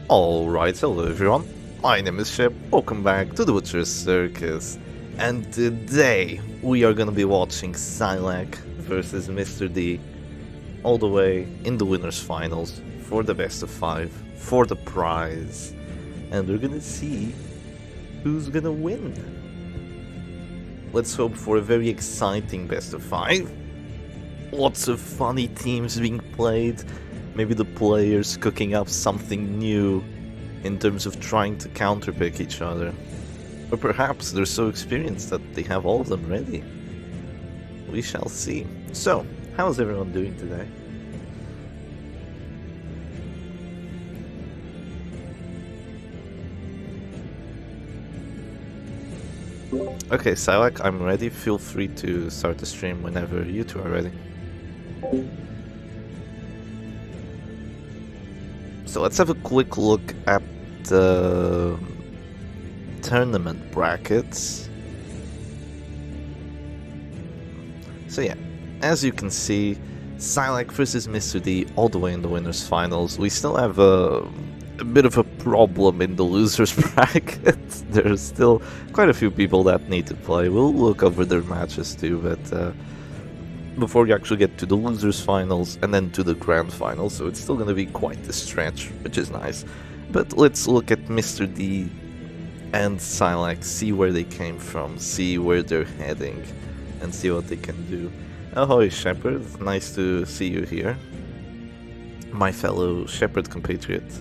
Alright, hello everyone, my name is Shep, welcome back to the Butcher's Circus, and today we are gonna be watching Syac versus Mr. D all the way in the winners finals for the best of 5, for the prize, and we're gonna see who's gonna win. Let's hope for a very exciting best of 5, lots of funny teams being played. Maybe the players cooking up something new in terms of trying to counterpick each other. Or perhaps they're so experienced that they have all of them ready. We shall see. So, how's everyone doing today? Okay, Syac, I'm ready. Feel free to start the stream whenever you two are ready. So let's have a quick look at the tournament brackets. So yeah, as you can see, Syac versus Mr. D all the way in the winners finals. We still have a bit of a problem in the losers bracket. There's still quite a few people that need to play. We'll look over their matches too, but before you actually get to the losers finals and then to the grand finals, so it's still going to be quite a stretch, which is nice. But let's look at Mr. D and Syac, see where they came from, see where they're heading, and see what they can do. Ahoy Shepherd, nice to see you here, my fellow Shepherd compatriot.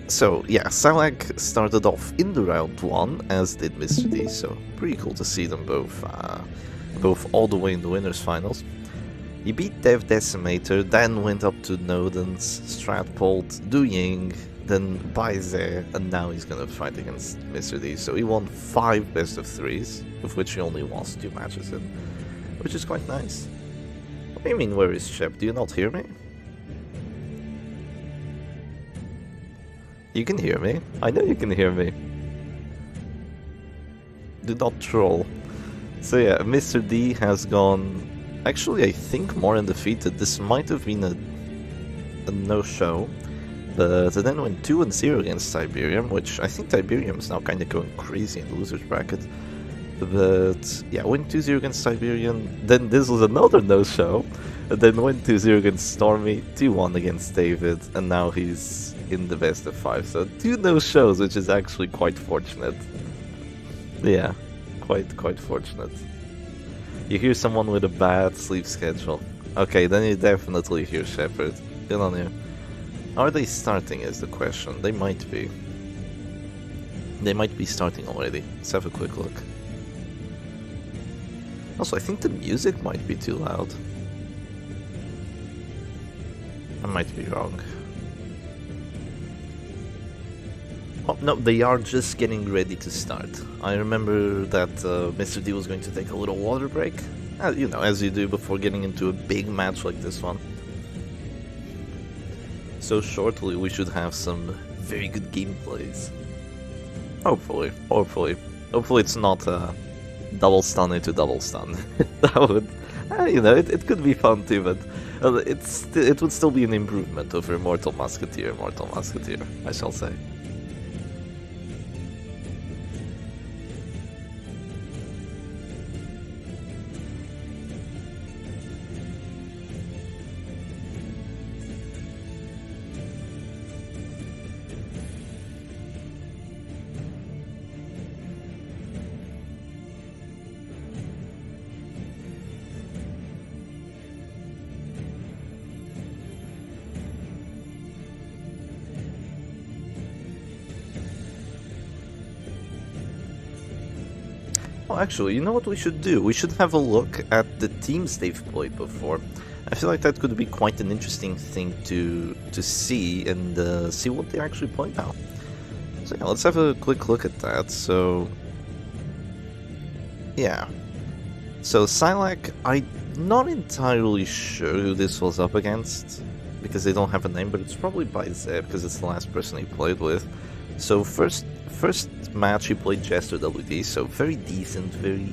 So yeah, Syac started off in the round 1, as did Mr. D, so pretty cool to see them both all the way in the winners finals. He beat Dev Decimator, then went up to Nodens, Stratpolt, Du Ying, then Baize, and now he's gonna fight against Mr. D. So he won 5 best of 3s, of which he only lost 2 matches in, which is quite nice. What do you mean, where is Shep? Do you not hear me? You can hear me. I know you can hear me. Do not troll. So yeah, Mr. D has gone, actually I think more undefeated. This might have been a no-show, but then went 2-0 against Tiberium, which I think Tiberium is now kind of going crazy in the losers bracket. But yeah, went 2-0 against Tiberium, then this was another no-show, and then went 2-0 against Stormy, 2-1 against David, and now he's in the best of 5. So 2 no-shows, which is actually quite fortunate. Yeah. Quite fortunate. You hear someone with a bad sleep schedule. Okay, then you definitely hear Shepherd. Get on here. Are they starting is the question. They might be. They might be starting already. Let's have a quick look. Also, I think the music might be too loud. I might be wrong. Oh, no, they are just getting ready to start. I remember that Mr. D was going to take a little water break. You know, as you do before getting into a big match like this one. So shortly we should have some very good gameplays. Hopefully. Hopefully it's not double stun into double stun. That would, you know, it could be fun too, but it would still be an improvement over Mortal Musketeer, I shall say. Oh, actually, you know what we should do? We should have a look at the teams they've played before. I feel like that could be quite an interesting thing to see and see what they actually play now. So yeah, let's have a quick look at that. So yeah, So Syac, I'm not entirely sure who this was up against, because they don't have a name, but it's probably by Zeb, because it's the last person he played with. So first match he played Jester WD, so very decent, very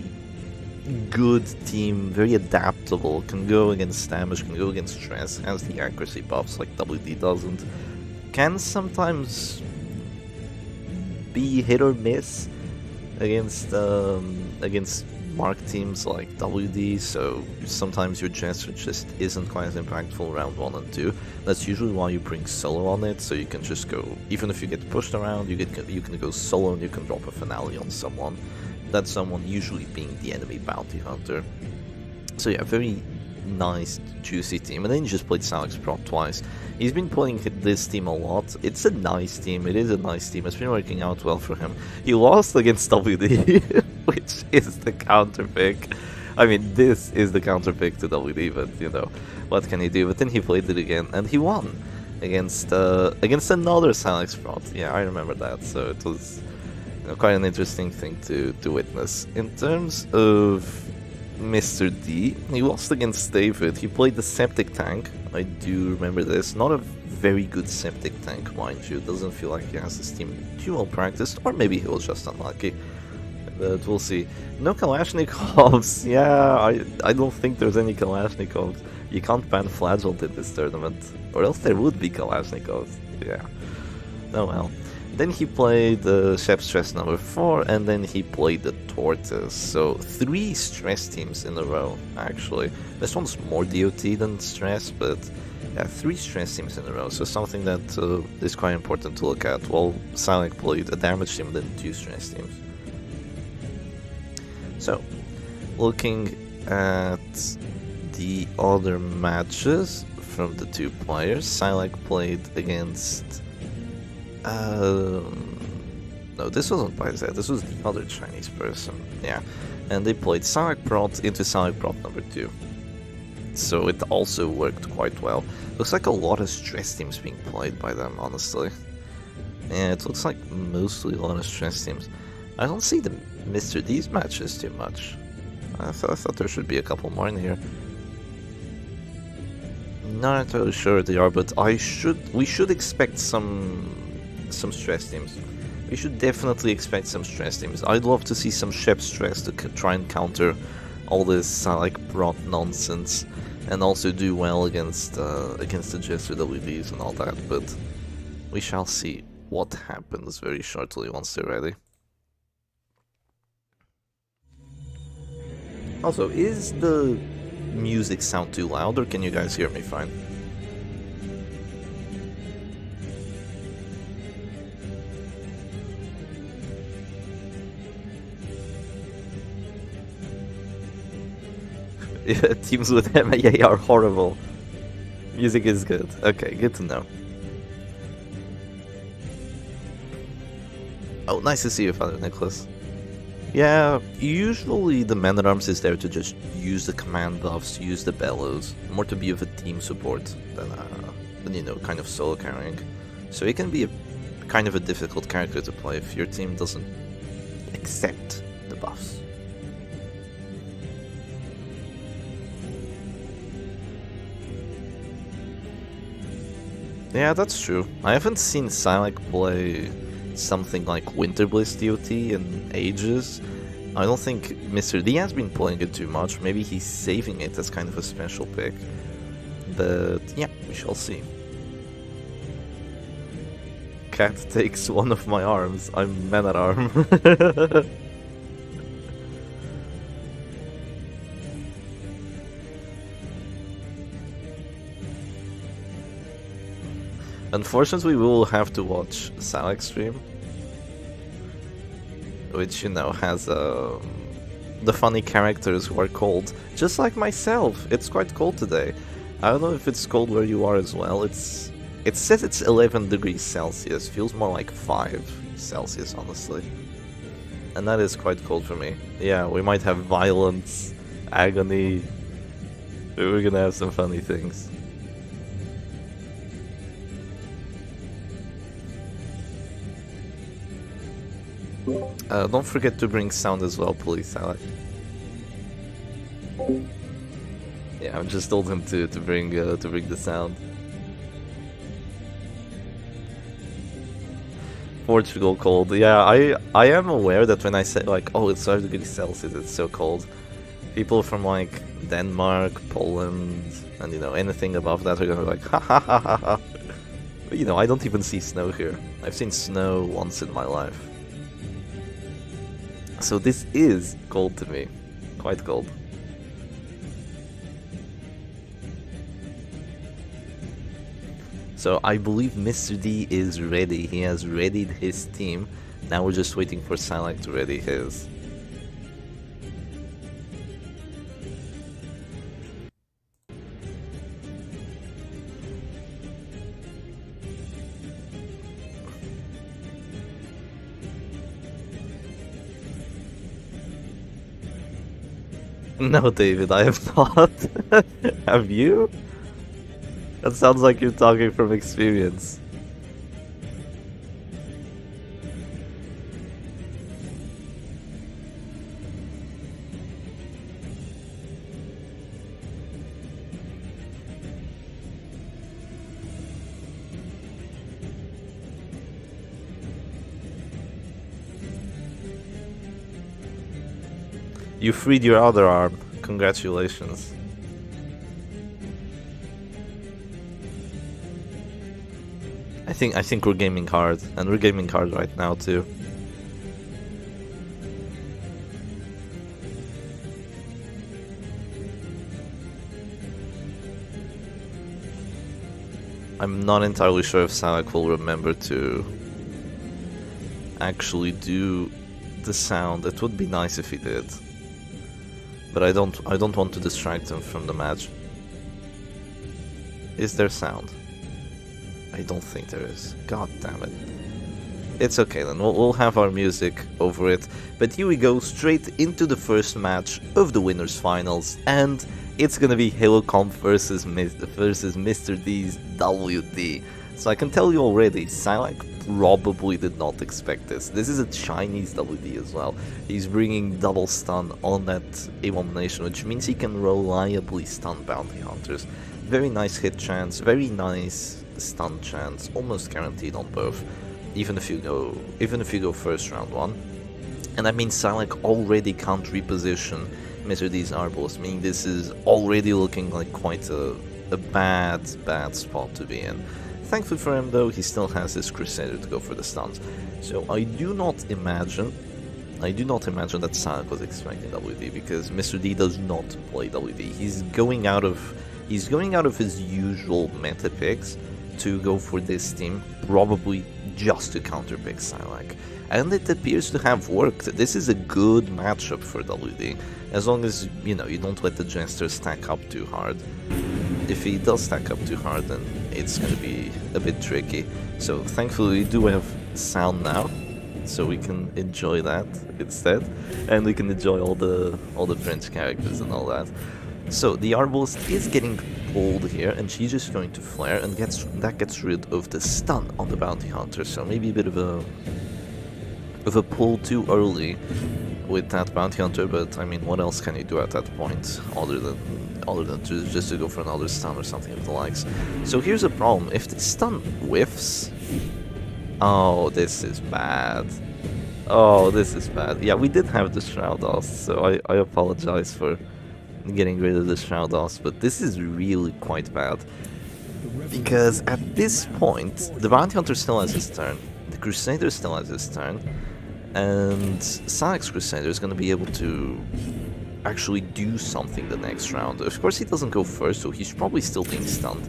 good team, very adaptable, can go against damage, can go against stress, has the accuracy buffs like WD doesn't, can sometimes be hit or miss against mark teams like WD, so sometimes your Jester just isn't quite as impactful round 1 and 2. That's usually why you bring solo on it, so you can just go, even if you get pushed around, you can go solo and you can drop a finale on someone. That someone usually being the enemy bounty hunter. So yeah, very nice, juicy team. And then he just played Syac's prop twice. He's been playing this team a lot. It's a nice team. It is a nice team. It's been working out well for him. He lost against WD, which is the counter pick. I mean, this is the counter pick to WD, but you know, what can he do? But then he played it again, and he won against another Syac prop. Yeah, I remember that. So it was quite an interesting thing to witness. In terms of Mr. D, he lost against David. He played the Septic Tank. I do remember this. Not a very good Septic Tank, mind you. Doesn't feel like he has this team too well practiced, or maybe he was just unlucky. But we'll see. No Kalashnikovs. Yeah, I don't think there's any Kalashnikovs. You can't ban Flagellant in this tournament, or else there would be Kalashnikovs. Yeah. Oh well. Then he played Chef Stress number 4, and then he played the Tortoise. So 3 stress teams in a row, actually. This one's more DOT than stress, but yeah, 3 stress teams in a row. So something that is quite important to look at. While Syac played a damage team, then 2 stress teams. So, looking at the other matches from the 2 players, Syac played against... no, this wasn't Paisette, this was the other Chinese person, yeah. And they played Syac Prot into Syac Prot number 2. So it also worked quite well. Looks like a lot of stress teams being played by them, honestly. Yeah, it looks like mostly a lot of stress teams. I don't see the Mr. D's matches too much. I thought there should be a couple more in here. Not entirely sure they are, but we should expect some stress teams. We should definitely expect some stress teams. I'd love to see some Shep stress to try and counter all this like Prot nonsense, and also do well against the Jester WDs and all that. But we shall see what happens very shortly once they're ready. Also, is the music sound too loud, or can you guys hear me fine? Yeah, teams with MAA are horrible. Music is good. Okay, good to know. Oh, nice to see you, Father Nicholas. Yeah, usually the Man-at-Arms is there to just use the command buffs, use the bellows, more to be of a team support than you know, kind of solo carrying. So it can be a kind of a difficult character to play if your team doesn't accept the buffs. Yeah, that's true. I haven't seen Syac play something like Winter Bliss DOT in ages. I don't think Mr. D has been playing it too much. Maybe he's saving it as kind of a special pick. But yeah, we shall see. Cat takes one of my arms. I'm Man-at-Arm. Unfortunately, we will have to watch Syac stream, which, you know, has the funny characters who are cold, just like myself. It's quite cold today. I don't know if it's cold where you are as well. It says it's 11 degrees Celsius, feels more like 5 Celsius, honestly. And that is quite cold for me. Yeah, we might have violence, agony. We're gonna have some funny things. Don't forget to bring sound as well, please, Syac. Yeah, I just told him to bring the sound. Portugal cold. Yeah, I am aware that when I say like, oh, it's 5 degrees Celsius, it's so cold. People from like Denmark, Poland, and you know anything above that are gonna be like, ha ha ha ha ha. But you know, I don't even see snow here. I've seen snow once in my life. So this is cold to me, quite cold. So I believe Mr. D is ready. He has readied his team. Now we're just waiting for Syac to ready his. No, David, I have not. Have you? That sounds like you're talking from experience. You freed your other arm. Congratulations. I think we're gaming hard, and we're gaming hard right now too. I'm not entirely sure if Syac will remember to actually do the sound. It would be nice if he did. But I don't want to distract him from the match. Is there sound? I don't think there is. God damn it. It's okay then, we'll have our music over it. But here we go, straight into the first match of the winners finals, and it's gonna be HaloComp versus Mr. D's WD. So I can tell you already, Syac probably did not expect this. This is a Chinese WD as well. He's bringing double stun on that abomination, which means he can reliably stun bounty hunters. Very nice hit chance, very nice stun chance, almost guaranteed on both. Even if you go first round one. And that means Syac already can't reposition Mr. D's Arbalest, meaning this is already looking like quite a bad spot to be in. Thankfully for him though, he still has his Crusader to go for the stuns. So I do not imagine that Syac was expecting WD, because Mr. D does not play WD. He's going out of his usual meta picks to go for this team, probably just to counterpick Syac. And it appears to have worked. This is a good matchup for WD, as long as, you know, you don't let the Jester stack up too hard. If he does stack up too hard, then it's going to be a bit tricky. So thankfully we do have sound now, so we can enjoy that instead, and we can enjoy all the French characters and all that. So the Arbalest is getting pulled here, and she's just going to flare, and that gets rid of the stun on the bounty hunter. So maybe a bit of a pull too early with that bounty hunter, but I mean, what else can you do at that point other than just to go for another stun or something of the likes? So here's a problem: if the stun whiffs, oh, this is bad. Oh, this is bad. Yeah, we did have the Shroud Dust, so I apologize for getting rid of the Shroud Dust, but this is really quite bad. Because at this point, the Bounty Hunter still has his turn, the Crusader still has his turn, and Syac's Crusader is going to be able to actually do something the next round. Of course he doesn't go first, so he's probably still being stunned.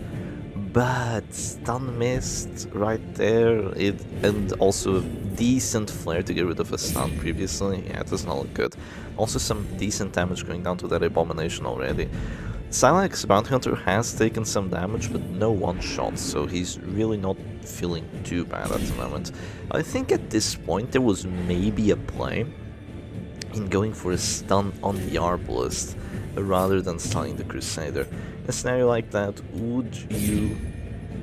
But stun missed right there, and also decent flare to get rid of a stun previously. Yeah, it does not look good. Also some decent damage going down to that abomination already. Syac's Bounty Hunter has taken some damage, but no one-shots, so he's really not feeling too bad at the moment. I think at this point there was maybe a play in going for a stun on the Arbalest rather than stunning the Crusader. In a scenario like that, would you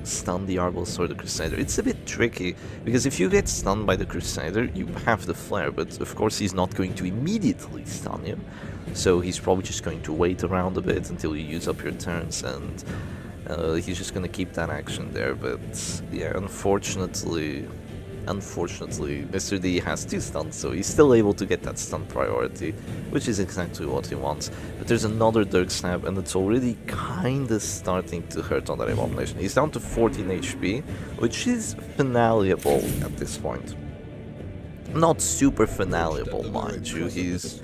stun the Arbalist or the Crusader. It's a bit tricky, because if you get stunned by the Crusader, you have the flare, but of course he's not going to immediately stun you, so he's probably just going to wait around a bit until you use up your turns, and he's just going to keep that action there. But yeah, unfortunately, Mr. D has 2 stuns, so he's still able to get that stun priority, which is exactly what he wants. But there's another Dirk Snap, and it's already kinda starting to hurt on that Abomination. He's down to 14 HP, which is finaleable at this point. Not super finaleable, mind you. He's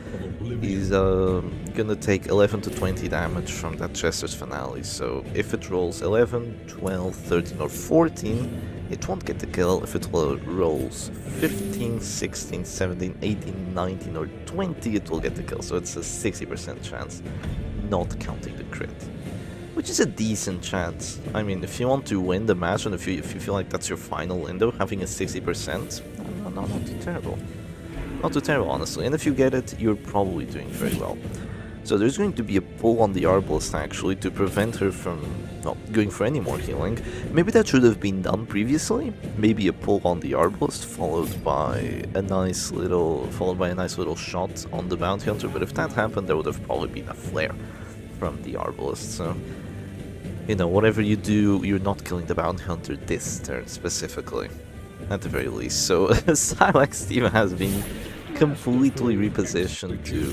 gonna take 11 to 20 damage from that Chester's Finale, so if it rolls 11, 12, 13 or 14, it won't get the kill. If it rolls 15, 16, 17, 18, 19 or 20, it will get the kill, so it's a 60% chance, not counting the crit. Which is a decent chance. I mean, if you want to win the match and if you feel like that's your final window, having a 60%, not too terrible. Not too terrible, honestly, and if you get it, you're probably doing very well. So there's going to be a pull on the Arbalist actually to prevent her from going for any more healing. Maybe that should have been done previously. Maybe a pull on the Arbalist followed by a nice little shot on the Bounty Hunter, but if that happened, there would have probably been a flare from the Arbalist. So, you know, whatever you do, you're not killing the Bounty Hunter this turn specifically, at the very least. So Syac's team has been completely repositioned to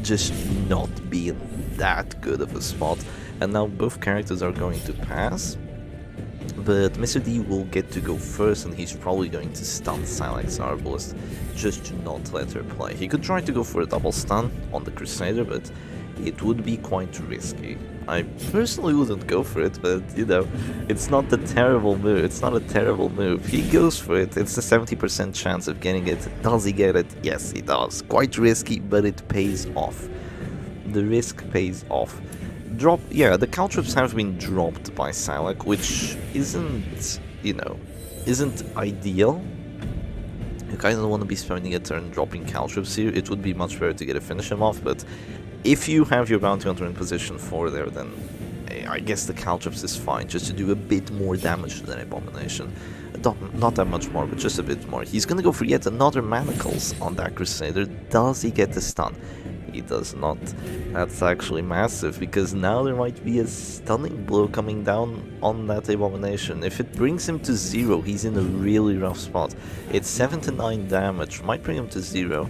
just not be in that good of a spot, and now both characters are going to pass, but Mr. D will get to go first, and he's probably going to stun Syac's Arbalist just to not let her play. He could try to go for a double stun on the Crusader, but it would be quite risky. I personally wouldn't go for it, but you know, it's not a terrible move. He goes for it. It's a 70% chance of getting it. Does he get it? Yes, he does. Quite risky, but it pays off. The risk pays off. The caltrops have been dropped by Syac, which isn't ideal. You kind of want to be spending a turn dropping caltrops here. It would be much better to get a finish him off, but if you have your Bounty Hunter in position 4 there, then I guess the caltrops is fine, just to do a bit more damage to that Abomination. Not that much more, but just a bit more. He's gonna go for yet another Manacles on that Crusader. Does he get the stun? He does not. That's actually massive, because now there might be a stunning blow coming down on that Abomination. If it brings him to 0, he's in a really rough spot. It's 7 to 9 damage, might bring him to 0.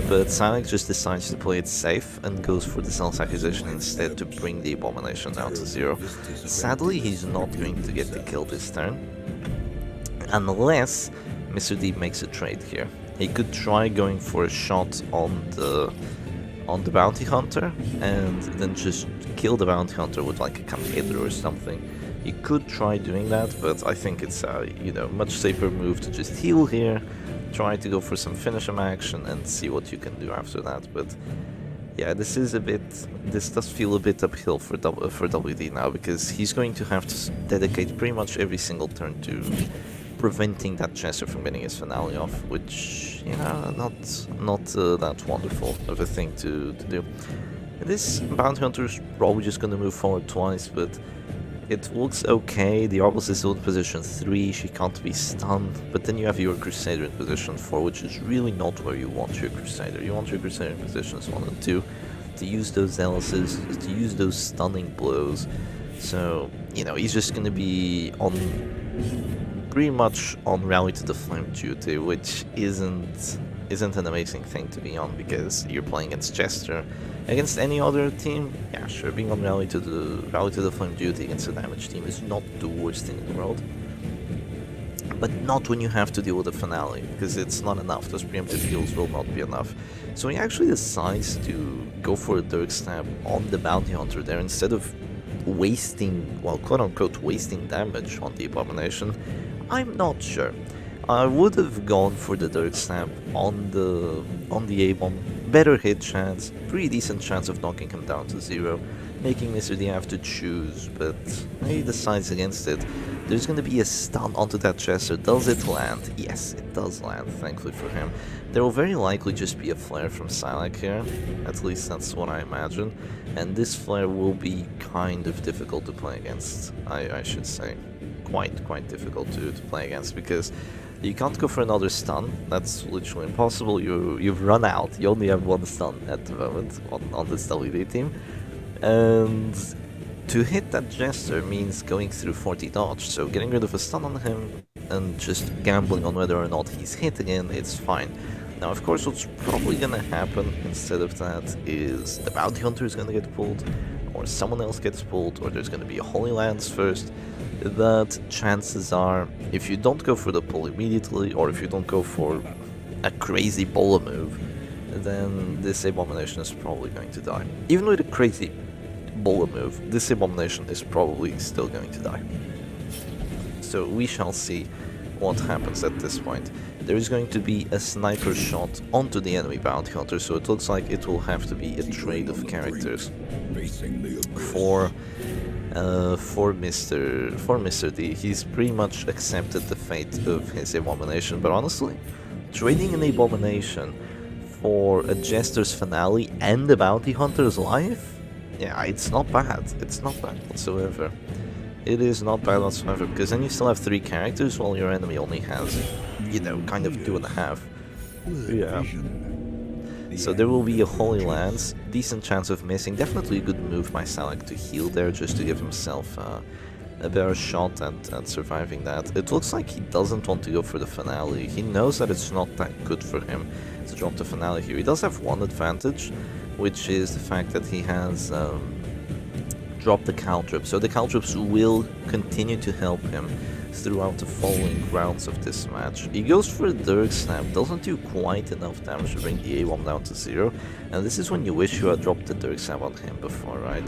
But Syac just decides to play it safe and goes for the self-accusation instead to bring the Abomination down to 0. Sadly, he's not going to get the kill this turn, unless Mr. D makes a trade here. He could try going for a shot on the Bounty Hunter and then just kill the Bounty Hunter with like a Campader or something. He could try doing that, but I think it's a much safer move to just heal here, try to go for some finish him action and see what you can do after that. But yeah, this does feel a bit uphill for WD now, because he's going to have to dedicate pretty much every single turn to preventing that Chester from getting his finale off, which, not that wonderful of a thing to do. This Bounty Hunter is probably just going to move forward twice, but it looks okay. The Arbalist is still in position 3, she can't be stunned, but then you have your Crusader in position 4, which is really not where you want your Crusader. You want your Crusader in positions 1 and 2, to use those zealous's, to use those stunning blows. So, he's just going to be pretty much on Rally to the Flame duty, which isn't an amazing thing to be on, because you're playing against Chester. Against any other team, yeah, sure, being on Rally to the Flame duty against a damage team is not the worst thing in the world. But not when you have to deal with a finale, because it's not enough. Those preemptive heals will not be enough. So he actually decides to go for a Dirk Stab on the Bounty Hunter there, instead of wasting, well, quote-unquote wasting damage on the Abomination. I'm not sure. I would have gone for the Dirk Stab on the A-bomb. Better hit chance, pretty decent chance of knocking him down to 0, making Mr. D have to choose, but he decides against it. There's going to be a stun onto that Chester. Does it land? Yes, it does land, thankfully for him. There will very likely just be a flare from Syac here, at least that's what I imagine, and this flare will be kind of difficult to play against, I should say. quite difficult to play against, because you can't go for another stun. That's literally impossible. You've run out. You only have one stun at the moment on this WD team, and to hit that Jester means going through 40 dodge. So getting rid of a stun on him and just gambling on whether or not he's hit again, it's fine. Now, of course, what's probably gonna happen instead of that is the Bounty Hunter is gonna get pulled, or someone else gets pulled, or there's gonna be a Holy Lance first. That chances are, if you don't go for the pull immediately, or if you don't go for a crazy bola move, then this Abomination is probably going to die. Even with a crazy bola move, this Abomination is probably still going to die. So we shall see what happens at this point. There is going to be a sniper shot onto the enemy Bounty Hunter, so it looks like it will have to be a trade of characters for Mr. D. He's pretty much accepted the fate of his Abomination, but honestly, trading an Abomination for a Jester's Finale and a Bounty Hunter's life? Yeah, it's not bad. It's not bad whatsoever. It is not bad whatsoever, because then you still have 3 characters while your enemy only has, you know, kind of 2.5. Yeah. So there will be a Holy Lance, decent chance of missing, definitely a good move by Syac to heal there, just to give himself a better shot at surviving that. It looks like he doesn't want to go for the Finale. He knows that it's not that good for him to drop the Finale here. He does have one advantage, which is the fact that he has dropped the Caltrips. So the Caltrips will continue to help him throughout the following rounds of this match. He goes for a Dirk Snap, doesn't do quite enough damage to bring the A1 down to 0, and this is when you wish you had dropped the Dirk Snap on him before, right?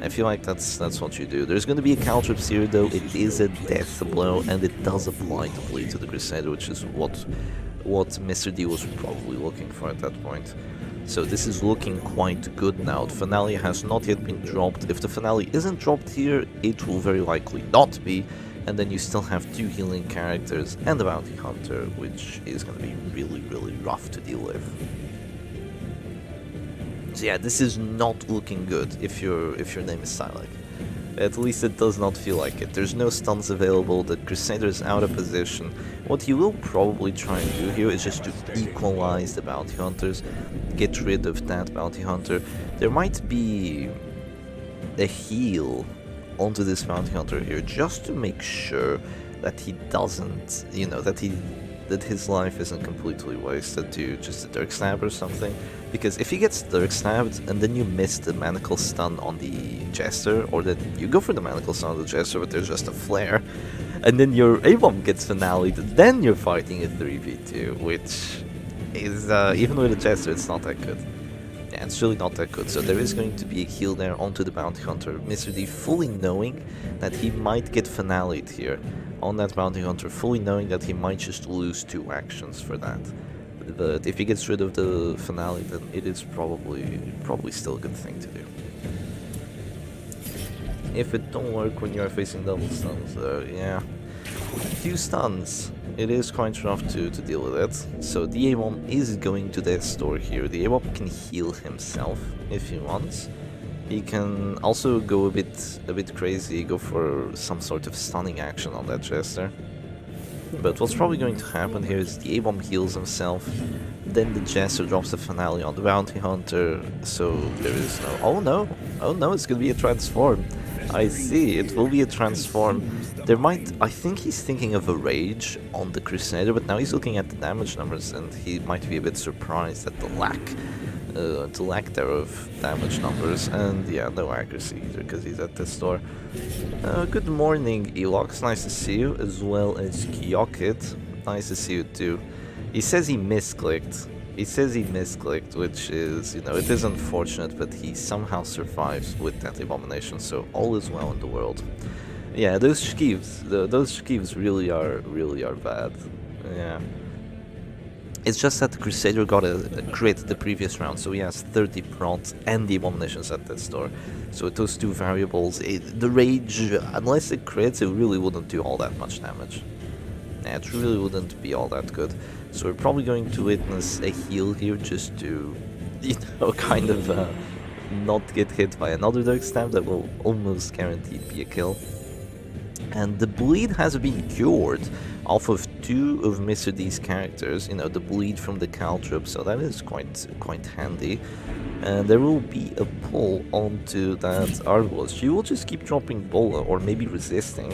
I feel like that's what you do. There's going to be a Caltrips here though. It is a death blow, and it does apply to bleed to the Crusader, which is what Mr. D was probably looking for at that point. So this is looking quite good now. The Finale has not yet been dropped. If the Finale isn't dropped here, it will very likely not be, and then you still have 2 healing characters and a Bounty Hunter, which is going to be really rough to deal with. So yeah, this is not looking good if your name is Syac. At least it does not feel like it. There's no stuns available, the Crusader is out of position. What he will probably try and do here is just to equalize the Bounty Hunters, get rid of that Bounty Hunter. There might be a heal onto this Bounty Hunter here, just to make sure that he doesn't, you know, that his life isn't completely wasted to just a Dirk Stab or something. Because if he gets Dirk Stabbed and then you miss the Manacle Stun on the Jester, or that you go for the Manacle Stun on the Jester but there's just a flare, and then your A-Bomb gets finale'd, then you're fighting a 3v2, which is, even with a Jester, it's not that good. Yeah, it's really not that good. So there is going to be a heal there onto the Bounty Hunter. Mr. D fully knowing that he might get finale'd here on that Bounty Hunter, fully knowing that he might just lose 2 actions for that. But if he gets rid of the Finale, then it is probably still a good thing to do. If it don't work when you are facing double stuns, yeah. 2 stuns. It is quite rough to deal with it. So the A-Bomb is going to Death's Door here. The A-Bomb can heal himself if he wants. He can also go a bit crazy, go for some sort of stunning action on that Jester. But what's probably going to happen here is the A-Bomb heals himself, then the Jester drops the Finale on the Bounty Hunter, so there is no... Oh no, it's gonna be a transform. I see, it will be a transform. There might... I think he's thinking of a Rage on the Crusader, but now he's looking at the damage numbers and he might be a bit surprised at the lack there of damage numbers, and yeah, no accuracy either because he's at this store. Good morning, Elox, nice to see you, as well as Kyokit, nice to see you too. He says he misclicked, which is, you know, it is unfortunate, but he somehow survives with that Abomination, so all is well in the world. Yeah, those Shkivs really are bad, yeah. It's just that the Crusader got a crit the previous round, so he has 30 prot and the Abominations at that store. So with those 2 variables, the Rage, unless it crits, it really wouldn't do all that much damage. Yeah, it really wouldn't be all that good. So we're probably going to witness a heal here just to, you know, kind of not get hit by another Dirk Stab that will almost guaranteed be a kill. And the bleed has been cured off of 2 of Mr. D's characters, you know, the bleed from the caltrop, so that is quite handy. And there will be a pull onto that Arbalest. She will just keep dropping Bola, or maybe resisting.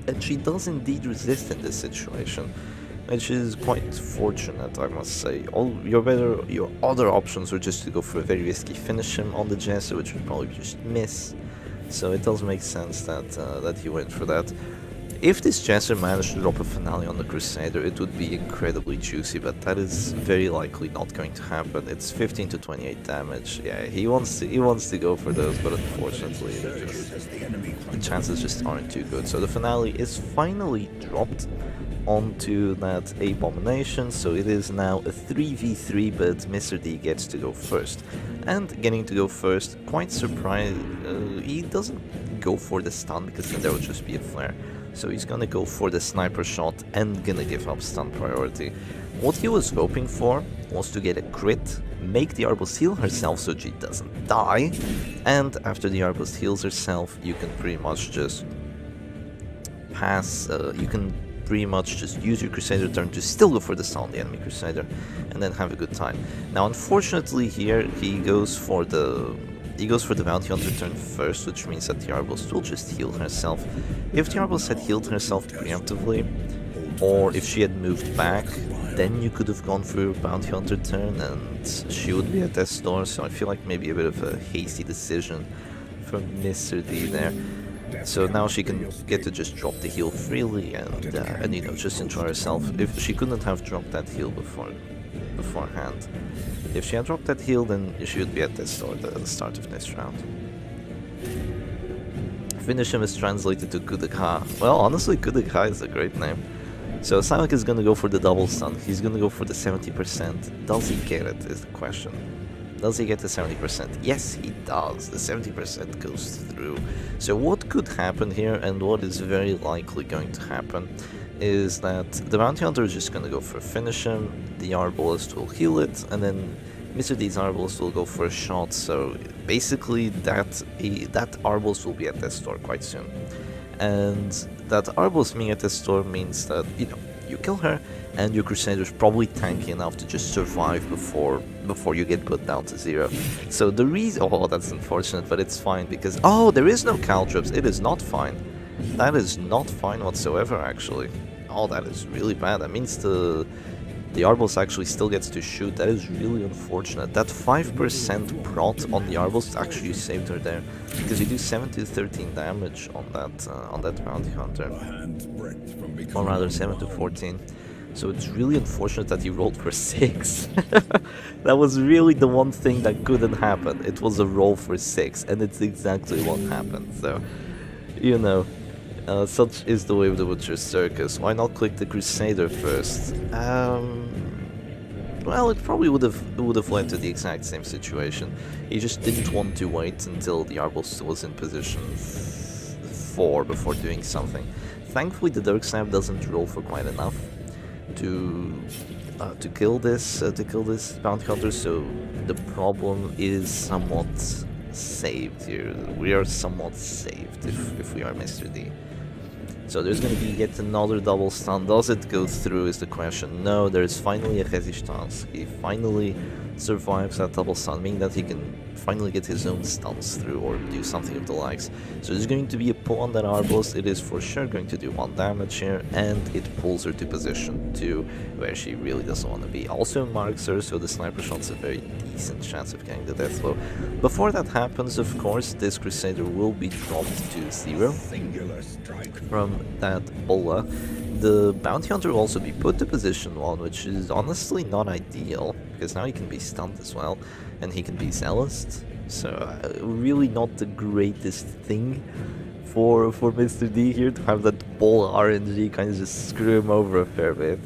And she does indeed resist in this situation, which is quite fortunate, I must say. Your other options were just to go for a very risky finish him on the Jester, which would probably just miss. So it does make sense that that he went for that. If this Jester managed to drop a finale on the Crusader, it would be incredibly juicy, but that is very likely not going to happen. It's 15 to 28 damage. Yeah, he wants to go for those, but unfortunately, the chances just aren't too good. So the finale is finally dropped onto that Abomination, so it is now a 3v3, but Mr. D gets to go first. And getting to go first, quite surprised, he doesn't go for the stun because then there would just be a flare. So he's gonna go for the sniper shot and gonna give up stun priority. What he was hoping for was to get a crit, make the Arbalest heal herself so she doesn't die, and after the Arbalest heals herself, you can pretty much just pass, you can pretty much just use your Crusader turn to still go for the stun on the enemy Crusader, and then have a good time. Now unfortunately here, he goes for the Bounty Hunter turn first, which means that the Arbalest will just heal herself. If the Arbalest had healed herself preemptively, or if she had moved back, then you could have gone for your Bounty Hunter turn and she would be at death's door, so I feel like maybe a bit of a hasty decision from Mr. D there. So now she can get to just drop the heal freely and you know, just enjoy herself. If she couldn't have dropped that heal beforehand. If she had dropped that heal, then she would be at death's door at the start of next round. Finish him is translated to Kudaka. Well, honestly, Kudaka is a great name. So Syac is gonna go for the double stun. He's gonna go for the 70%. Does he get it, is the question. Does he get the 70%? Yes, he does. The 70% goes through. So what could happen here, and what is very likely going to happen, is that the Bounty Hunter is just gonna go for a finish him, the Arbalest will heal it, and then Mr. D's Arbalest will go for a shot, so basically that Arbalest will be at death's door quite soon. And that Arbalest being at death's door means that, you know, you kill her, and your Crusader is probably tanky enough to just survive before you get put down to 0. So the reason... oh, that's unfortunate, but it's fine, because... oh, there is no caltrops. It is not fine. That is not fine whatsoever, actually. Oh, that is really bad. That means the Arbalest actually still gets to shoot. That is really unfortunate. That 5% prot on the Arbalest actually saved her there, because you do 7 to 13 damage on that Bounty Hunter, or rather 7 to 14. So it's really unfortunate that you rolled for 6. That was really the one thing that couldn't happen. It was a roll for 6, and it's exactly what happened. So, you know, such is the way of the Butcher's Circus. Why not click the Crusader first? Well, it probably would have led to the exact same situation. He just didn't want to wait until the Arbalest was in position 4 before doing something. Thankfully, the Dark Snap doesn't roll for quite enough to kill this Bounty Hunter, so the problem is somewhat saved here. We are somewhat saved if we are Mr. D. So there's going to be yet another double stun. Does it go through is the question. No, there's finally a resistance. He finally survives that double stun, meaning that he can finally get his own stuns through or do something of the likes. So there's going to be a pull on that Arbalest. It is for sure going to do 1 damage here, and it pulls her to position 2, where she really doesn't want to be. Also marks her, so the sniper shot's a very decent chance of getting the death blow. Before that happens, of course, this Crusader will be dropped to 0 from that Bola. The Bounty Hunter will also be put to position 1, which is honestly not ideal, because now he can be stunned as well, and he can be zealous. So really not the greatest thing for Mr. D here, to have that Bola RNG kind of just screw him over a fair bit.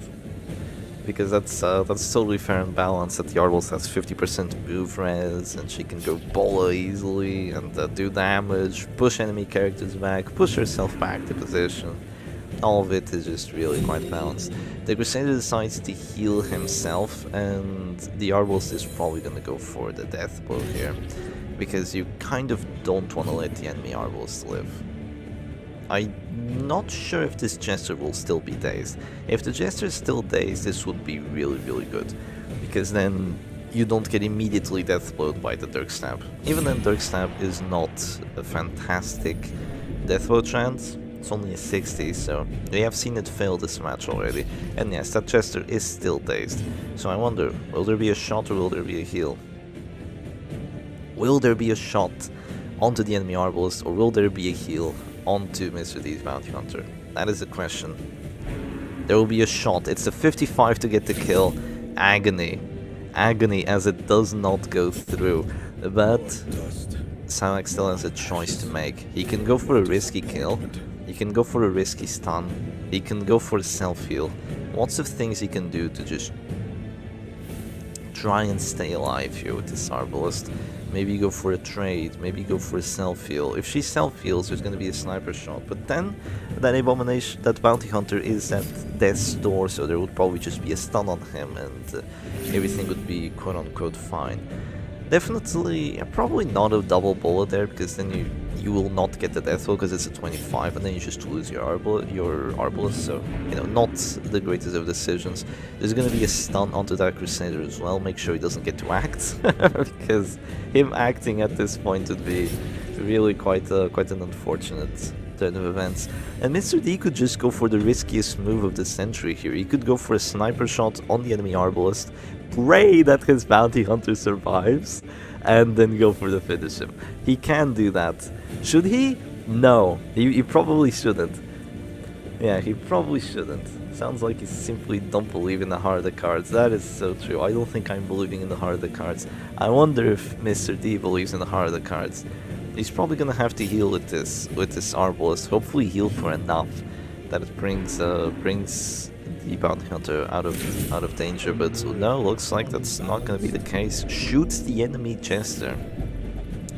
Because that's totally fair and balanced, that the Arbalest has 50% move res, and she can go Bola easily, and do damage, push enemy characters back, push herself back to position. All of it is just really quite balanced. The Crusader decides to heal himself, and the Arbalest is probably gonna go for the death blow here, because you kind of don't want to let the enemy Arbalest live. I'm not sure if this Jester will still be dazed. If the Jester is still dazed, this would be really, really good. Because then you don't get immediately deathblowed by the Dirk Stab. Even then, Dirk Stab is not a fantastic deathblow chance. It's only a 60, so we have seen it fail this match already. And yes, that Jester is still dazed. So I wonder, will there be a shot or will there be a heal? Will there be a shot onto the enemy Arbalist, or will there be a heal onto Mr. D's Bounty Hunter? That is the question. There will be a shot. It's a 55 to get the kill. Agony. Agony as it does not go through. But Syac still has a choice to make. He can go for a risky kill. He can go for a risky stun. He can go for a self-heal. Lots of things he can do to just try and stay alive here with this Arbalist. Maybe go for a trade, maybe go for a self-heal. If she self-heals, there's gonna be a sniper shot. But then, that Abomination, that Bounty Hunter is at death's door, so there would probably just be a stun on him and everything would be quote-unquote fine. Definitely, probably not a double bullet there, because then you will not get the death roll because it's a 25, and then you just lose your Arbalist, so, you know, not the greatest of decisions. There's gonna be a stun onto that Crusader as well. Make sure he doesn't get to act, because him acting at this point would be really quite an unfortunate turn of events. And Mr. D could just go for the riskiest move of the century here. He could go for a sniper shot on the enemy Arbalist, pray that his Bounty Hunter survives, and then go for the finish him. He can do that. Should he? No, he probably shouldn't. Yeah, he probably shouldn't. Sounds like he simply don't believe in the heart of the cards. That is so true. I don't think I'm believing in the heart of the cards. I wonder if Mr. D believes in the heart of the cards. He's probably gonna have to heal with this Arbalist. Hopefully heal for enough that it brings the Bounty Hunter out of danger, but no, looks like that's not gonna be the case. Shoots the enemy Jester.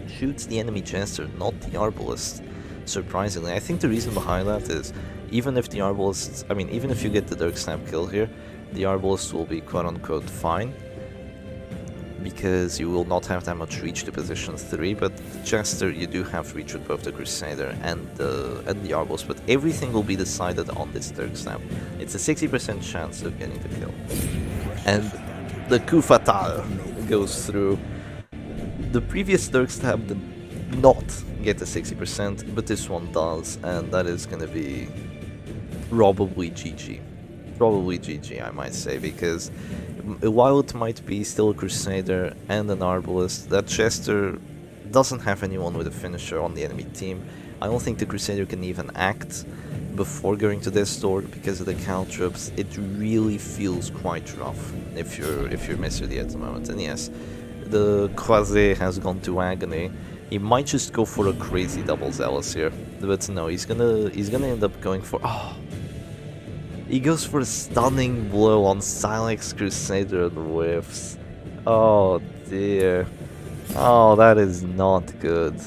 Shoots the enemy Jester, not the Arbalist. Surprisingly, I think the reason behind that is even if the Arbalist, I mean, even if you get the Dirk Snap kill here, the Arbalist will be quote-unquote fine, because you will not have that much reach to position 3, but the Jester you do have reach with both the Crusader and the Arbalist, but everything will be decided on this Dirk Snap. It's a 60% chance of getting the kill. And the coup fatal goes through. The previous Dirk Stab did not get the 60%, but this one does, and that is going to be probably GG. Probably GG, I might say, because while it might be still a Crusader and an Arbalist, that Jester doesn't have anyone with a finisher on the enemy team. I don't think the Crusader can even act before going to this door because of the caltrops. It really feels quite rough if you're Mr. D at the moment. And yes, the Croisé has gone to agony. He might just go for a crazy double zealous here, but no, he's gonna end up going for he goes for a stunning blow on Syac's Crusader and whiffs. Oh dear. Oh, that is not good.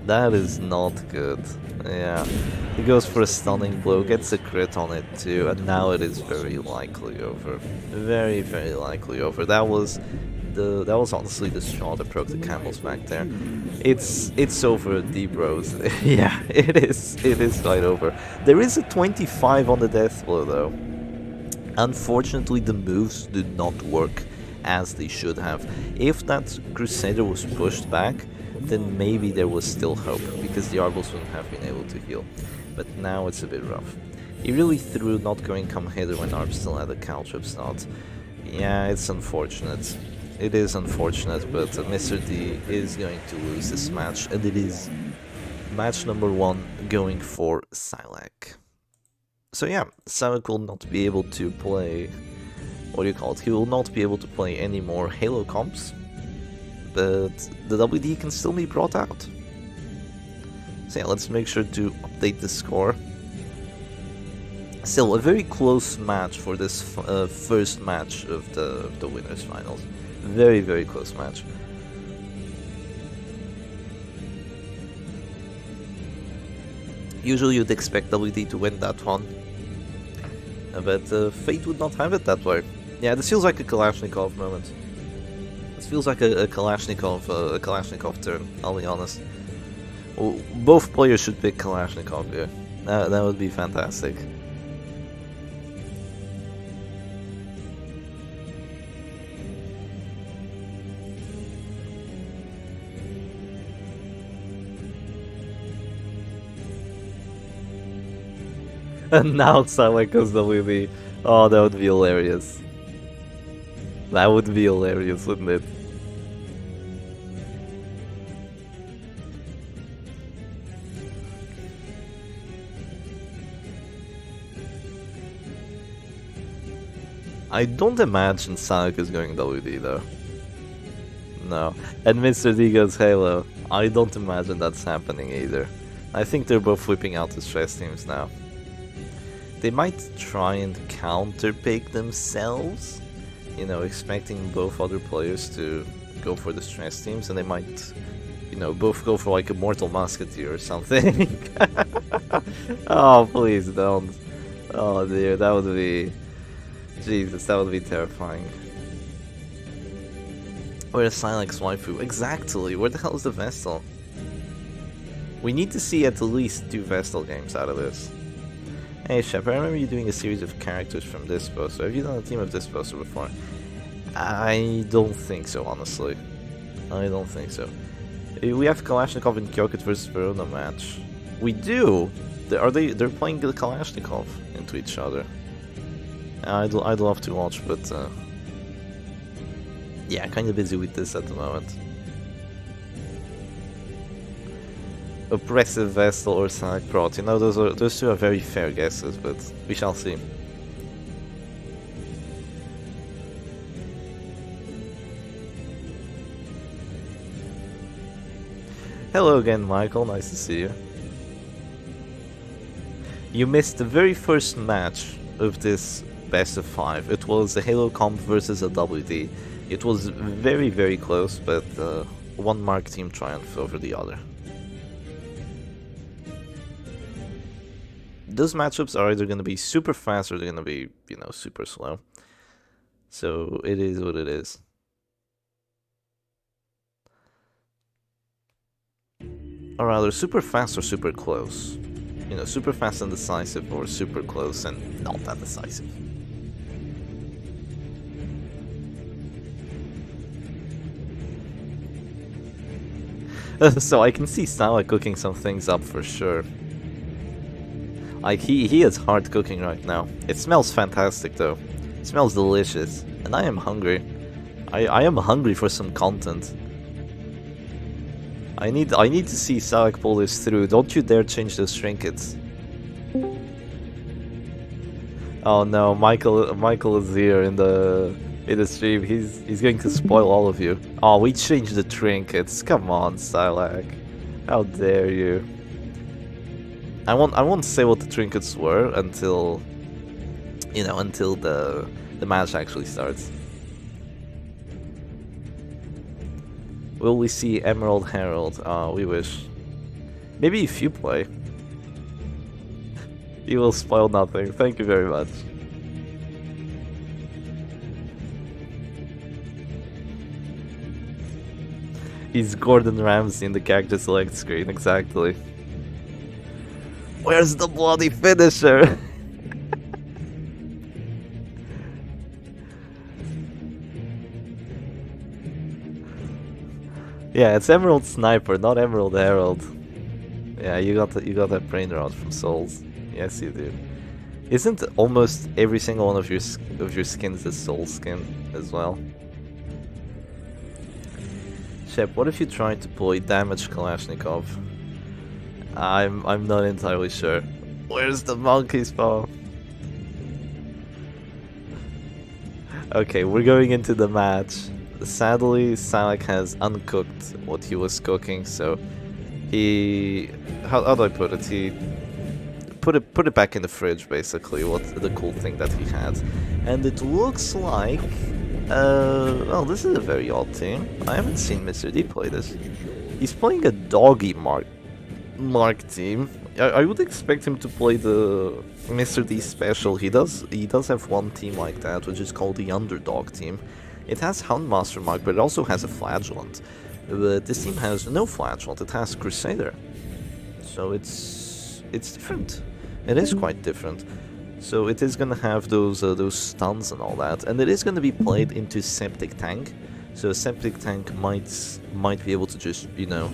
That is not good. Yeah. He goes for a stunning blow, gets a crit on it too, and now it is very likely over. Very, very likely over. That was honestly the straw that broke the camel's back there. It's over, D-bros. Yeah, it is right over. There is a 25 on the death blow though. Unfortunately, the moves do not work as they should have. If that Crusader was pushed back, then maybe there was still hope, because the Arbalist wouldn't have been able to heal. But now it's a bit rough. He really threw not going come hither when Arb still had a caltrip slot. Yeah, it's unfortunate. It is unfortunate, but Mr. D is going to lose this match, and it is match number 1 going for Syac. So yeah, Syac will not be able to play, what do you call it, he will not be able to play any more Halo comps, but the WD can still be brought out. So yeah, let's make sure to update the score. Still, a very close match for this first match of the winners finals. Very, very close match. Usually you'd expect WD to win that one, but fate would not have it that way. Yeah, this feels like a Kalashnikov moment. This feels like a Kalashnikov turn, I'll be honest. Well, both players should pick Kalashnikov here. That would be fantastic. And now Syac goes WD. Oh, that would be hilarious. That would be hilarious, wouldn't it? I don't imagine Syac is going WD though. No. And Mr. D goes Halo. I don't imagine that's happening either. I think they're both whipping out the stress teams now. They might try and counter-pick themselves, you know, expecting both other players to go for the stress teams, and they might, you know, both go for like a Mortal Musketeer or something. Oh, please don't. Oh dear, that would be... Jesus, that would be terrifying. Where's Syac's waifu? Exactly, where the hell is the Vestal? We need to see at least 2 Vestal games out of this. Hey Shep, I remember you doing a series of characters from this poster. Have you done a team of this poster before? I don't think so, honestly. I don't think so. We have Kalashnikov and Kyokut versus Verona match. We do? They're playing the Kalashnikov into each other. I'd love to watch, but yeah, kinda busy with this at the moment. Oppressive Vestal or Syac Prot. You know, those two are very fair guesses, but we shall see. Hello again, Michael. Nice to see you. You missed the very first match of this best of 5. It was a Halo comp versus a WD. It was very, very close, but one Mark team triumphed over the other. Those matchups are either going to be super fast or they're going to be, you know, super slow. So it is what it is. Or rather, super fast or super close. You know, super fast and decisive or super close and not that decisive. So I can see Syac cooking some things up for sure. Like, he is hard cooking right now. It smells fantastic though. It smells delicious. And I am hungry. I am hungry for some content. I need to see Syac pull this through. Don't you dare change those trinkets. Oh no, Michael is here in the stream. He's going to spoil all of you. Oh, we changed the trinkets. Come on, Syac. How dare you? I won't say what the trinkets were until, you know, until the match actually starts. Will we see Emerald Herald? Oh, we wish. Maybe if you play. You will spoil nothing. Thank you very much. He's Gordon Ramsay in the character select screen, exactly. Where's the bloody finisher? Yeah, it's Emerald Sniper, not Emerald Herald. Yeah, you got that brain rot from Souls. Yes, you do. Isn't almost every single one of your skins a Soul skin as well? Shep, what if you tried to play damage Kalashnikov? I'm not entirely sure. Where's the monkey's paw? Okay, we're going into the match. Sadly, Syac has uncooked what he was cooking, so he... How do I put it? He put it back in the fridge, basically, what's the cool thing that he had. And it looks like... well, this is a very odd team. I haven't seen Mr. D play this. He's playing a doggy Mark team. I would expect him to play the Mr. D special. He does have one team like that, which is called the Underdog team. It has Houndmaster Mark, but it also has a Flagellant. But this team has no Flagellant, it has Crusader. So it's it's different. It is quite different. So it is gonna have those stuns and all that, and it is gonna be played into Septic Tank. So Septic Tank might be able to just, you know,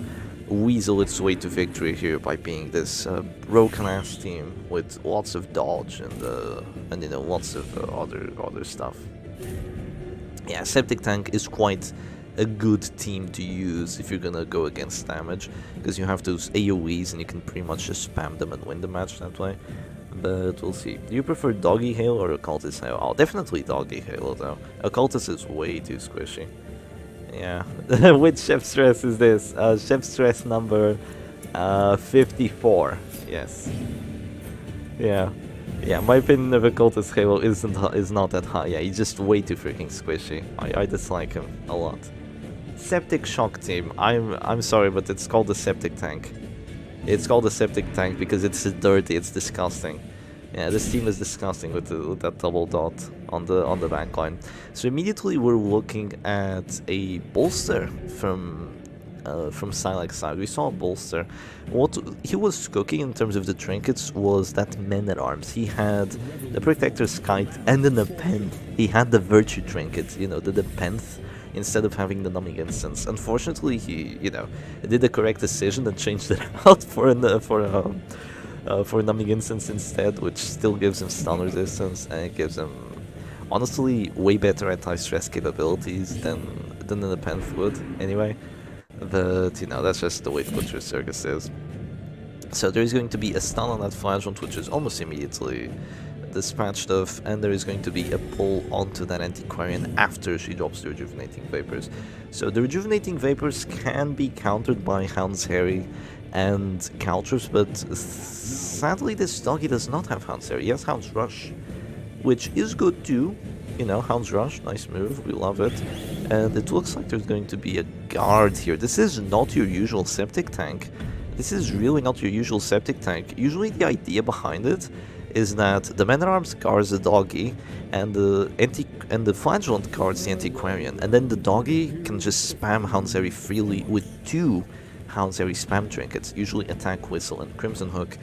weasel its way to victory here by being this broken ass team with lots of dodge and you know, lots of other stuff. Yeah, Septic Tank is quite a good team to use if you're gonna go against damage, because you have those AoEs and you can pretty much just spam them and win the match that way. But we'll see. Do you prefer Doggy Hail or Occultist Hail? Oh, definitely Doggy Hail though. Occultist is way too squishy. Yeah. Which Chef Stress is this? Chef Stress number 54. Yes. Yeah. Yeah, my opinion of Occultist Halo is not that high. Yeah, he's just way too freaking squishy. I dislike him a lot. Septic Shock Team. I'm sorry, but it's called the Septic Tank. It's called the Septic Tank because it's dirty. It's disgusting. Yeah, this team is disgusting with that double dot on the backline. So immediately we're looking at a bolster from Syac's side. We saw a bolster. What he was cooking in terms of the trinkets was that Man-at-Arms. He had the Protector's Kite and the Nepenthe. He had the Virtue Trinket, you know, the Nepenthe, instead of having the Numbing Instance. Unfortunately, he, you know, did the correct decision and changed it out for Numbing Instance instead, which still gives him stun resistance, and it gives him, honestly, way better anti-stress capabilities than the Nepenthe would, anyway. But, you know, that's just the way Butcher Circus is. So there is going to be a stun on that Flagellant, which is almost immediately dispatched of, and there is going to be a pull onto that Antiquarian after she drops the Rejuvenating Vapors. So the Rejuvenating Vapors can be countered by Hound's Harry and Caltrops, but sadly this doggy does not have Hound's Harry. He has Hound's Rush, which is good too. You know, Hound's Rush, nice move, we love it. And it looks like there's going to be a guard here. This is not your usual Septic Tank. This is really not your usual Septic Tank. Usually the idea behind it is that the Man-at-Arms guards the doggy, and the Flagellant guards the Antiquarian, and then the doggy can just spam Hound's Harry freely with two Hound's Harry spam trinkets, usually Attack, Whistle, and Crimson Hook,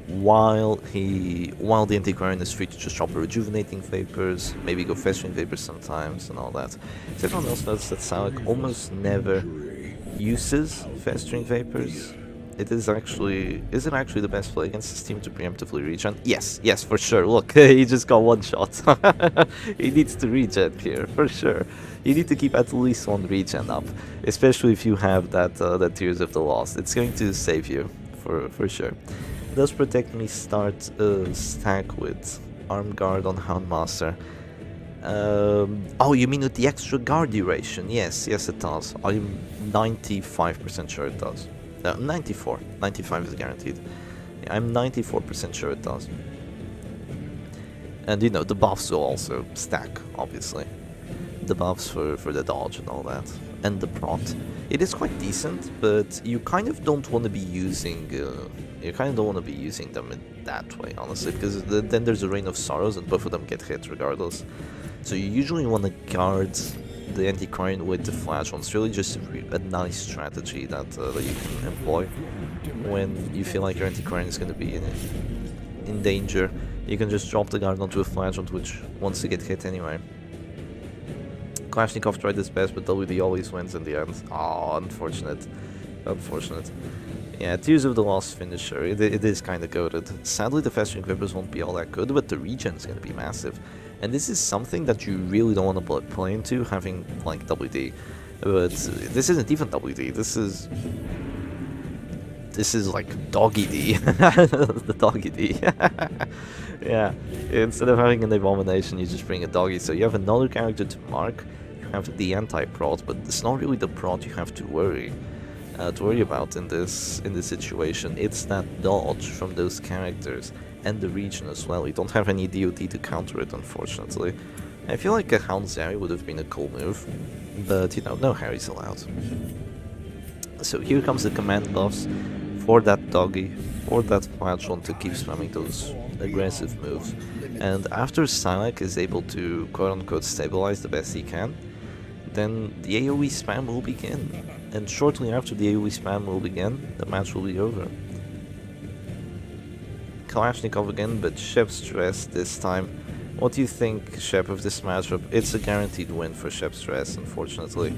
while the Antiquarian is free to just drop the Rejuvenating Vapors, maybe go Festering Vapors sometimes, and all that. So everyone else knows that Syac almost never uses Festering Vapors. Is it actually the best play against this team to preemptively regen? Yes, for sure. Look, he just got one shot. He needs to regen here, for sure. You need to keep at least one regen up, especially if you have that Tears of the Lost. It's going to save you, for sure. Does Protect Me start stack with Arm Guard on Houndmaster? Oh, you mean with the extra guard duration? Yes, it does. I'm 95% sure it does. 94. 95 is guaranteed. Yeah, I'm 94% sure it does. And you know, the buffs will also stack, obviously. The buffs for the dodge and all that. And the prot. It is quite decent, but you kind of don't want to be using them in that way, honestly, because then there's a Rain of Sorrows and both of them get hit regardless. So you usually want to guard the Antiquarian with the Flagellant. It's really just a nice strategy that you can employ when you feel like your Antiquarian is going to be in danger. You can just drop the guard onto a Flagellant, which wants to get hit anyway. Kalashnikov tried his best, but WD always wins in the end. Oh, unfortunate. Yeah, Tears of the Lost finisher, it is kind of goated. Sadly, the Festering Vapors won't be all that good, but the regen is going to be massive. And this is something that you really don't want to play into, having, like, WD. But this isn't even WD, this is like Doggy D. The Doggy D. Yeah, instead of having an Abomination, you just bring a Doggy. So you have another character to mark, you have the anti-prot, but it's not really the prot you have to worry about in this situation. It's that dodge from those characters and the region as well. You don't have any DOD to counter it, unfortunately. I feel like a Hound's Harry would have been a cool move, but you know, no Harry's allowed. So here comes the command buffs for that doggy, for that Flagellant to keep spamming those aggressive moves. And after Syac is able to quote-unquote stabilize the best he can, then the AoE spam will begin. And shortly after the AoE spam will begin, the match will be over. Kalashnikov again, but Shep Stress this time. What do you think, Shep, of this matchup? It's a guaranteed win for Shep Stress, unfortunately.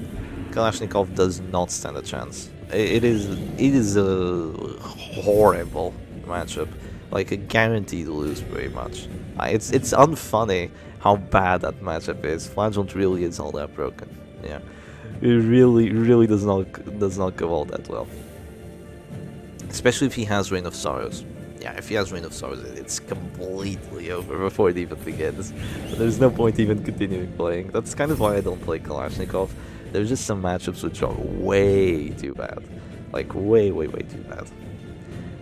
Kalashnikov does not stand a chance. It is a horrible matchup, like a guaranteed lose, pretty much. It's unfunny how bad that matchup is. Flagellant really is all that broken. Yeah, it really does not go all that well. Especially if he has Reign of Sorrows. Yeah, if he has Reign of Sorrows, it's completely over before it even begins. There's no point even continuing playing. That's kind of why I don't play Kalashnikov. There's just some matchups which are way too bad. Like, way too bad.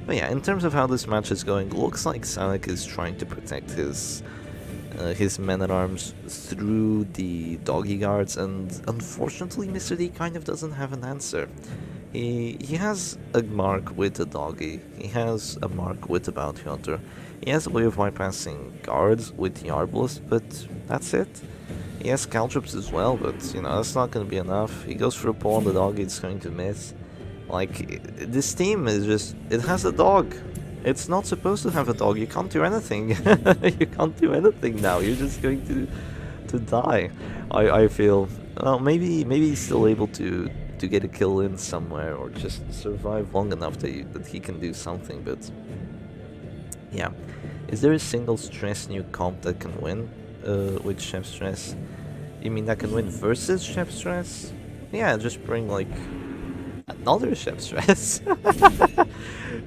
But yeah, in terms of how this match is going, looks like Syac is trying to protect his men-at-arms through the doggy guards, and unfortunately Mr. D kind of doesn't have an answer. He has a mark with a doggy, he has a mark with a bounty hunter, he has a way of bypassing guards with the Arbalest, but that's it. He has caltrops as well, but you know, that's not going to be enough. He goes for a pull on the doggy, it's going to miss. Like, this team is just, it has a dog. It's not supposed to have a dog, you can't do anything. You can't do anything now, you're just going to die. I feel, well, maybe he's still able to get a kill in somewhere, or just survive long enough that he can do something, but yeah. Is there a single stress new comp that can win with Chef Stress? You mean that can win versus Chef Stress? Yeah, just bring like another Chef Stress.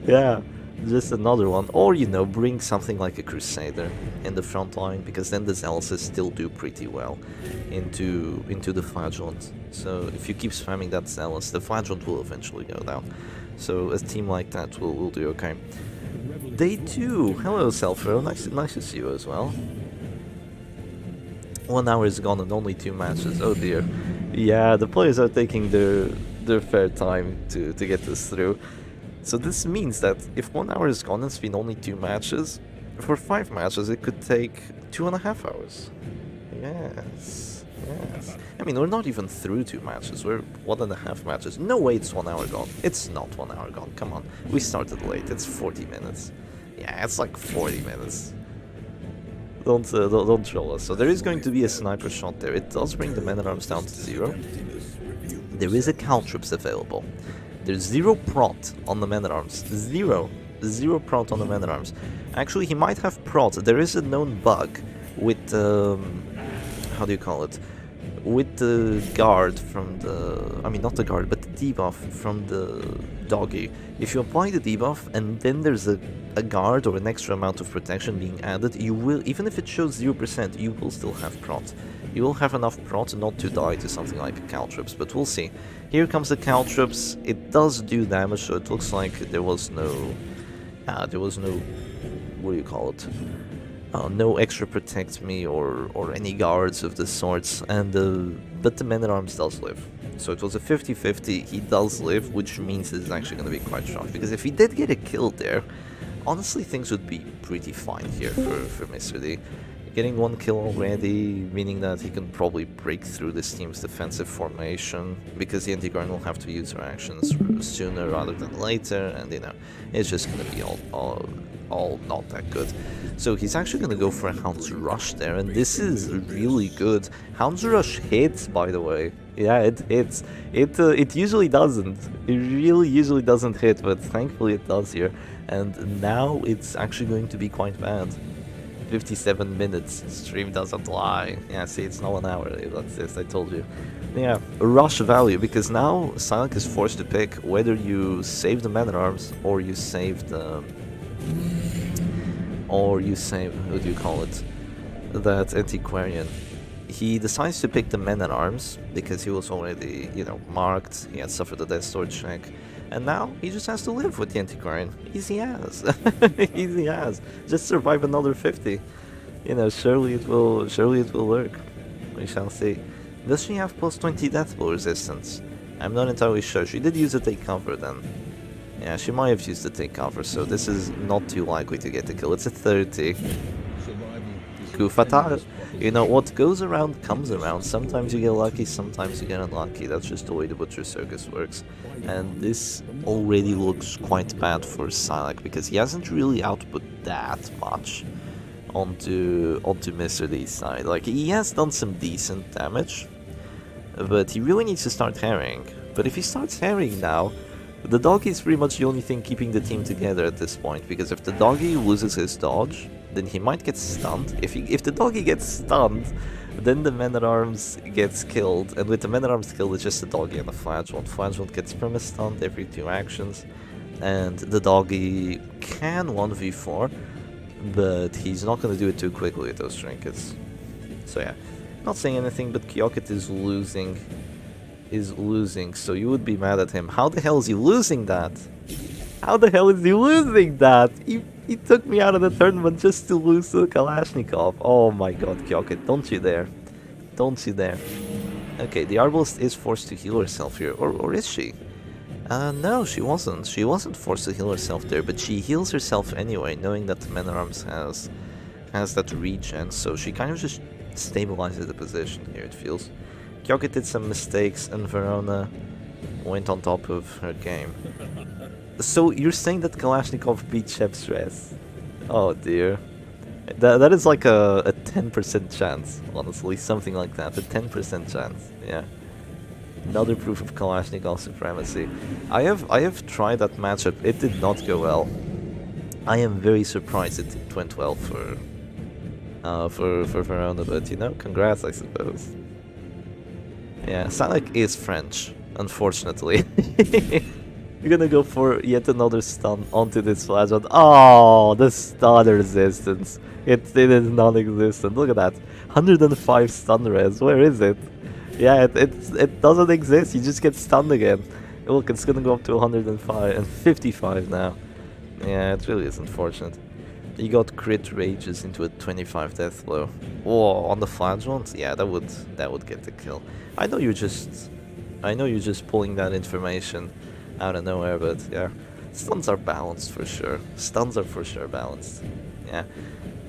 Yeah, just another one. Or, you know, bring something like a Crusader in the front line, because then the Zealots still do pretty well into the Flagellant. So if you keep spamming that Zealous, the Flagellant will eventually go down. So a team like that will do okay. Day 2. Hello, Selfro. Nice to see you as well. 1 hour is gone and only 2 matches. Oh dear. Yeah, the players are taking their fair time to get this through. So this means that if 1 hour is gone and it's been only 2 matches, for 5 matches it could take 2.5 hours. Yes. I mean, we're not even through 2 matches, we're 1.5 matches. No way it's 1 hour gone. It's not 1 hour gone, come on. We started late, it's 40 minutes. Yeah, it's like 40 minutes. Don't troll us. So there is going to be a sniper shot there. It does bring the men-at-arms down to 0. There is a caltrops available. There's 0 prot on the men-at-arms. Zero prot on the men-at-arms. Actually, he might have prot. There is a known bug with, how do you call it? With the guard from the... I mean, not the guard, but the debuff from the doggy. If you apply the debuff and then there's a guard or an extra amount of protection being added, you will, even if it shows 0%, you will still have prot. You will have enough prot not to die to something like a caltrops, but we'll see. Here comes the caltrops. It does do damage, so it looks like there was no... what do you call it? No extra protect me or any guards of the sorts, and but the men-at-arms does live. So it was a 50-50, he does live, which means this is actually going to be quite strong, because if he did get a kill there, honestly things would be pretty fine here for Mr. D. Getting 1 kill already, meaning that he can probably break through this team's defensive formation, because the Anti-Guard will have to use her actions sooner rather than later, and you know, it's just going to be all not that good. So he's actually going to go for a Hound's Rush there, and this is really good. Hound's Rush hits, by the way. Yeah, it hits. It usually doesn't. It really usually doesn't hit, but thankfully it does here. And now it's actually going to be quite bad. 57 minutes, stream doesn't lie. Yeah, see, it's not 1 hour, that's this, I told you. Yeah, rush value, because now Syac is forced to pick whether you save the men-at-arms or you save the... or you save, what do you call it? That antiquarian. He decides to pick the men-at-arms because he was already, you know, marked, he had suffered a death sword check. And now he just has to live with the antiquarian. Easy as. Easy as. Just survive another 50. You know, surely it will work. We shall see. Does she have plus 20 death blow resistance? I'm not entirely sure. She did use a take cover then. Yeah, she might have used the take cover, so this is not too likely to get the kill. It's a 30. coup fatal. You know, what goes around comes around. Sometimes you get lucky, sometimes you get unlucky. That's just the way the Butcher Circus works. And this already looks quite bad for Syac, because he hasn't really output that much onto Mr. D's side. Like, he has done some decent damage, but he really needs to start harrying. But if he starts harrying now, the doggy is pretty much the only thing keeping the team together at this point, because if the doggy loses his dodge, then he might get stunned. If the doggy gets stunned, then the man-at-arms gets killed, and with the man-at-arms killed, it's just the doggy and the flagellant. Flagellant gets perma-stunned every 2 actions, and the doggy can 1v4, but he's not going to do it too quickly with those trinkets. So yeah, not saying anything, but Kyoket is losing, so you would be mad at him. How the hell is he losing that? How the hell is he losing that? He took me out of the tournament just to lose to Kalashnikov. Oh my god, Kyoket, don't you dare. Don't you dare. Okay, the Arbalist is forced to heal herself here, or is she? No, she wasn't. She wasn't forced to heal herself there, but she heals herself anyway, knowing that the Man-at-Arms has that regen, so she kind of just stabilizes the position here, it feels. Kyoket did some mistakes, and Verona went on top of her game. So you're saying that Kalashnikov beat Chef Stress? Oh dear. That is like a 10% chance, honestly, something like that, a 10% chance, yeah. Another proof of Kalashnikov supremacy. I have tried that matchup, it did not go well. I am very surprised it went well for Verona, but you know, congrats, I suppose. Yeah, Syac is French, unfortunately. You're gonna go for yet another stun onto this flagellant. Oh, the stun resistance. It is non-existent. Look at that. 105 stun res. Where is it? Yeah, it doesn't exist. You just get stunned again. Look, it's gonna go up to 105 and 55 now. Yeah, it really is unfortunate. You got crit rages into a 25 death blow. Oh, on the flagellant? Yeah, that would get the kill. I know you're just pulling that information out of nowhere, but yeah, stuns are balanced for sure. Stuns are for sure balanced. Yeah,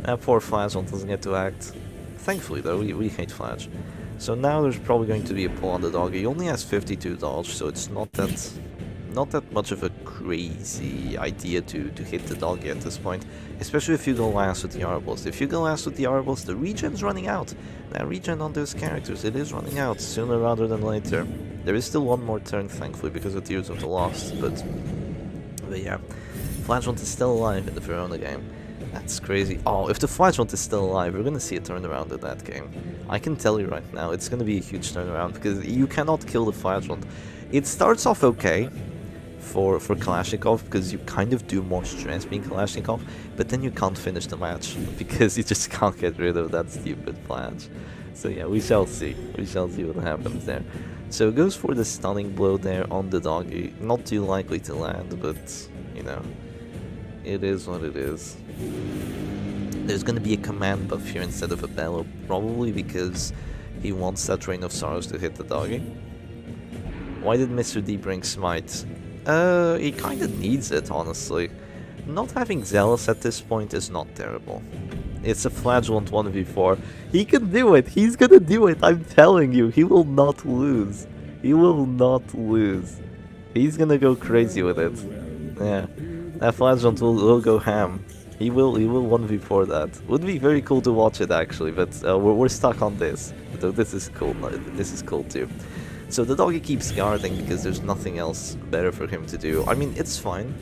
that poor Flagellant doesn't get to act. Thankfully though, we hate Flash. So now there's probably going to be a pull on the doggy. He only has 52 dodge, so it's not that much of a crazy idea to hit the doggy at this point, especially if you go last with the Arbalist. If you go last with the Arbalist, the regen's running out. That regen on those characters, it is running out sooner rather than later. There is still one more turn, thankfully, because of Tears of the Lost, but yeah, Flagellant is still alive in the Verona game. That's crazy. Oh, if the Flagellant is still alive, we're gonna see a turnaround in that game. I can tell you right now, it's gonna be a huge turnaround, because you cannot kill the Flagellant. It starts off okay for Kalashnikov, because you kind of do more stress being Kalashnikov, but then you can't finish the match, because you just can't get rid of that stupid flash. So yeah, we shall see. We shall see what happens there. So it goes for the stunning blow there on the doggy. Not too likely to land, but, you know, it is what it is. There's gonna be a command buff here instead of a bellow, probably because he wants that Rain of Sorrows to hit the doggy. Why did Mr. D bring Smite? He kinda needs it, honestly. Not having Zealous at this point is not terrible. It's a Flagellant 1v4. He can do it! He's gonna do it! I'm telling you, he will not lose. He will not lose. He's gonna go crazy with it. Yeah. That Flagellant will go ham. He will 1v4 that. Would be very cool to watch it actually, but we're stuck on this. So this is cool. This is cool too. So the doggy keeps guarding because there's nothing else better for him to do. I mean, it's fine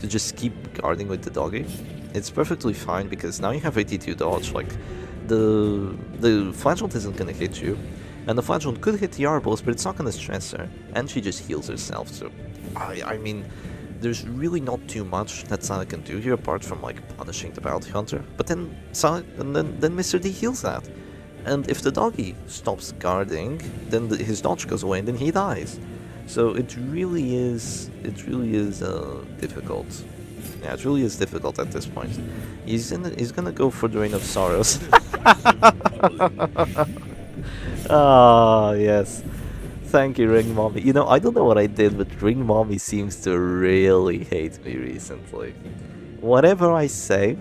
to just keep guarding with the doggy. It's perfectly fine because now you have 82 dodge. Like, the Flagellant isn't gonna hit you, and the Flagellant could hit the Arbalist, but it's not gonna stress her, and she just heals herself. So, I mean, there's really not too much that Syac can do here apart from like punishing the bounty hunter. But then then Mr. D heals that, and if the doggy stops guarding, then his dodge goes away, and then he dies. So it really is difficult. Yeah, it really is difficult at this point. He's gonna go for the Rain of Sorrows. Ah, yes. Thank you, Ring Mommy. You know, I don't know what I did, but Ring Mommy seems to really hate me recently. Whatever I say,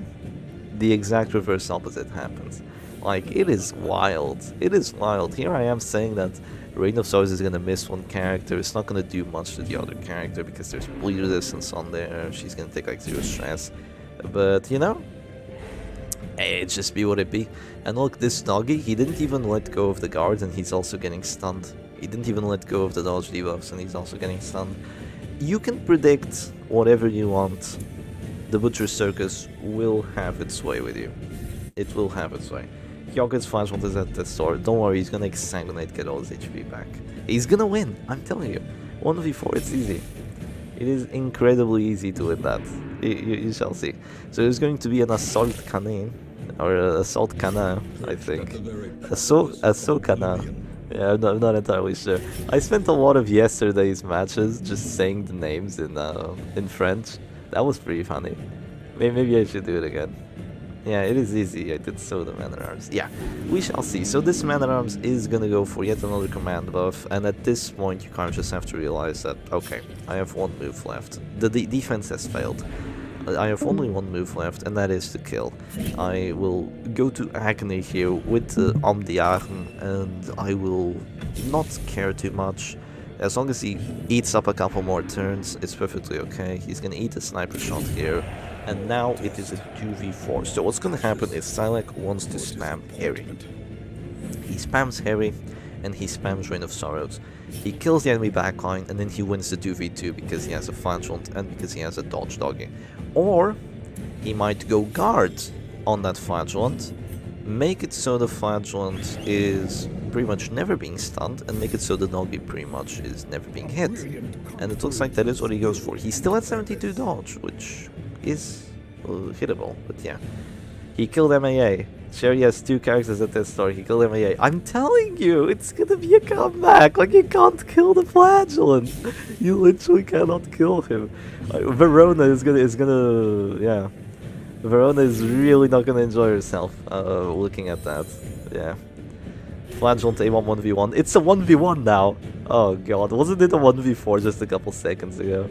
the exact reverse opposite happens. Like, it is wild. It is wild. Here I am saying that Reign of Swords is gonna miss one character. It's not gonna do much to the other character because there's bleed resistance on there. She's gonna take like 0 stress. But, you know, it just be what it be. And look, this doggy, he didn't even let go of the guard and he's also getting stunned. He didn't even let go of the dodge debuffs and he's also getting stunned. You can predict whatever you want. The Butcher Circus will have its way with you. It will have its way. Hyokut's flash is at the store. Don't worry, he's gonna exsanguinate, get all his HP back. He's gonna win, I'm telling you. 1v4, it's easy. It is incredibly easy to win that. You shall see. So there's going to be an assault canin, or assault cana, I think. Assault cana. Yeah, I'm not entirely sure. I spent a lot of yesterday's matches just saying the names in French. That was pretty funny. Maybe I should do it again. Yeah, it is easy. I did so the Man-at-Arms. Yeah, we shall see. So this Man-at-Arms is gonna go for yet another command buff, and at this point you kind of just have to realize that, okay, I have one move left. The defense has failed. I have only one move left, and that is to kill. I will go to Agony here with the Amdiaren, and I will not care too much. As long as he eats up a couple more turns, it's perfectly okay. He's gonna eat a sniper shot here, and now it is a 2v4. So what's gonna happen is Syac wants to spam Harry. He spams Harry, and he spams Reign of Sorrows. He kills the enemy backline, and then he wins the 2v2 because he has a flagellant and because he has a dodge doggy. Or he might go guard on that flagellant, make it so the flagellant is pretty much never being stunned, and make it so the doggy pretty much is never being hit. And it looks like that is what he goes for. He's still at 72 dodge, which is hittable, but yeah. He killed MAA. Sergy has 2 characters at this store. He killed MAA. I'm telling you, it's gonna be a comeback. Like, you can't kill the flagellant. You literally cannot kill him. Verona is gonna, yeah. Verona is really not gonna enjoy herself looking at that. Yeah. Flagellant A1 1v1. It's a 1v1 now. Oh god, wasn't it a 1v4 just a couple seconds ago?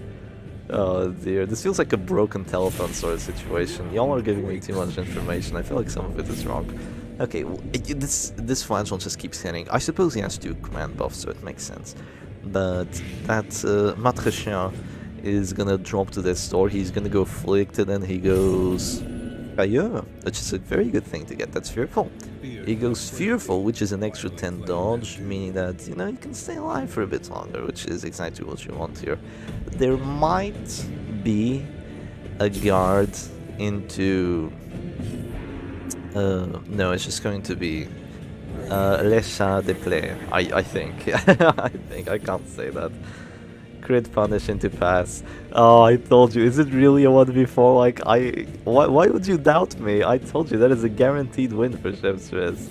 Oh dear, this feels like a broken telephone sort of situation. Y'all are giving me too much information. I feel like some of it is wrong. Okay, well, this flagellant just keeps hitting. I suppose he has 2 command buffs, so it makes sense. But that Matrechien is gonna drop to this store. He's gonna go Flicked, and then he goes Ailleurs, which is a very good thing to get. That's Fearful. He goes Fearful, which is an extra 10 dodge, meaning that, you know, you can stay alive for a bit longer, which is exactly what you want here. There might be a guard into... no, it's just going to be L'Échat de Plaie, I think. I can't say that. Crit punish into pass. Oh, I told you. Is it really a 1v4? Like, why would you doubt me? I told you that is a guaranteed win for Chef Stress.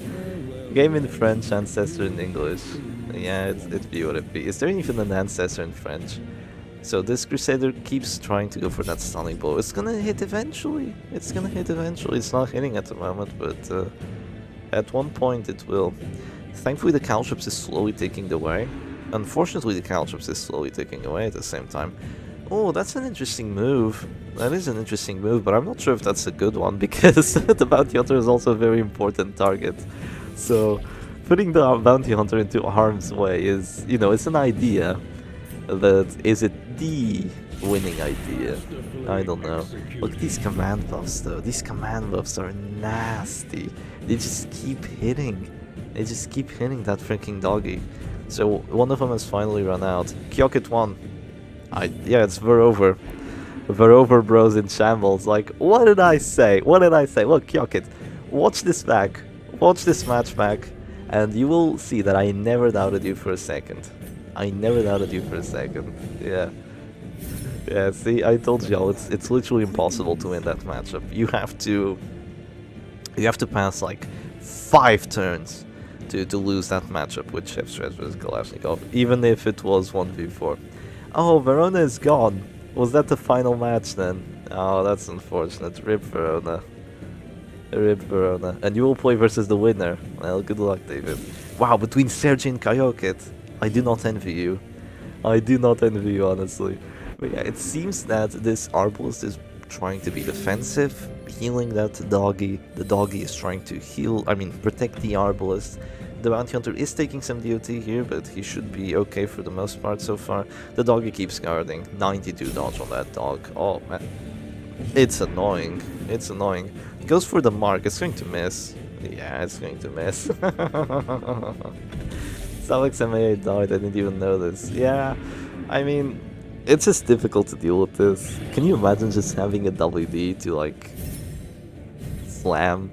Game in French, ancestor in English. Yeah, it'd be what it be. Is there even an ancestor in French? So this Crusader keeps trying to go for that stunning blow. It's gonna hit eventually. It's gonna hit eventually. It's not hitting at the moment, but at one point it will. Thankfully the Caltrops is slowly taking the way. Unfortunately, the Caltrops is slowly ticking away at the same time. Oh, that's an interesting move. That is an interesting move, but I'm not sure if that's a good one, because the Bounty Hunter is also a very important target. So, putting the Bounty Hunter into harm's way is, you know, it's an idea. That is it the winning idea? I don't know. Look at these command buffs, though. These command buffs are nasty. They just keep hitting. They just keep hitting that freaking doggy. So one of them has finally run out. Kyokit won. Yeah, it's Verover. Verover bros in shambles. Like, what did I say? What did I say? Look, Kyokit, watch this back. Watch this match back, and you will see that I never doubted you for a second. I never doubted you for a second. Yeah. Yeah, see, I told y'all, it's literally impossible to win that matchup. You have to pass like 5 turns to lose that matchup with Chef Stress vs Kalashnikov, even if it was 1v4. Oh, Verona is gone. Was that the final match then? Oh, that's unfortunate. RIP Verona. RIP Verona. And you will play versus the winner. Well, good luck, David. Wow, between Sergy and Kyokit, I do not envy you. I do not envy you, honestly. But yeah, it seems that this Arbalist is trying to be defensive, healing that doggy. The doggy is trying to protect the Arbalist. The Bounty Hunter is taking some DOT here, but he should be okay for the most part so far. The doggy keeps guarding. 92 dodge on that dog. Oh man. It's annoying. It's annoying. He goes for the mark. It's going to miss. Yeah, it's going to miss. Syac's MAA died. I didn't even notice. Yeah, I mean, it's just difficult to deal with this. Can you imagine just having a WD to like slam,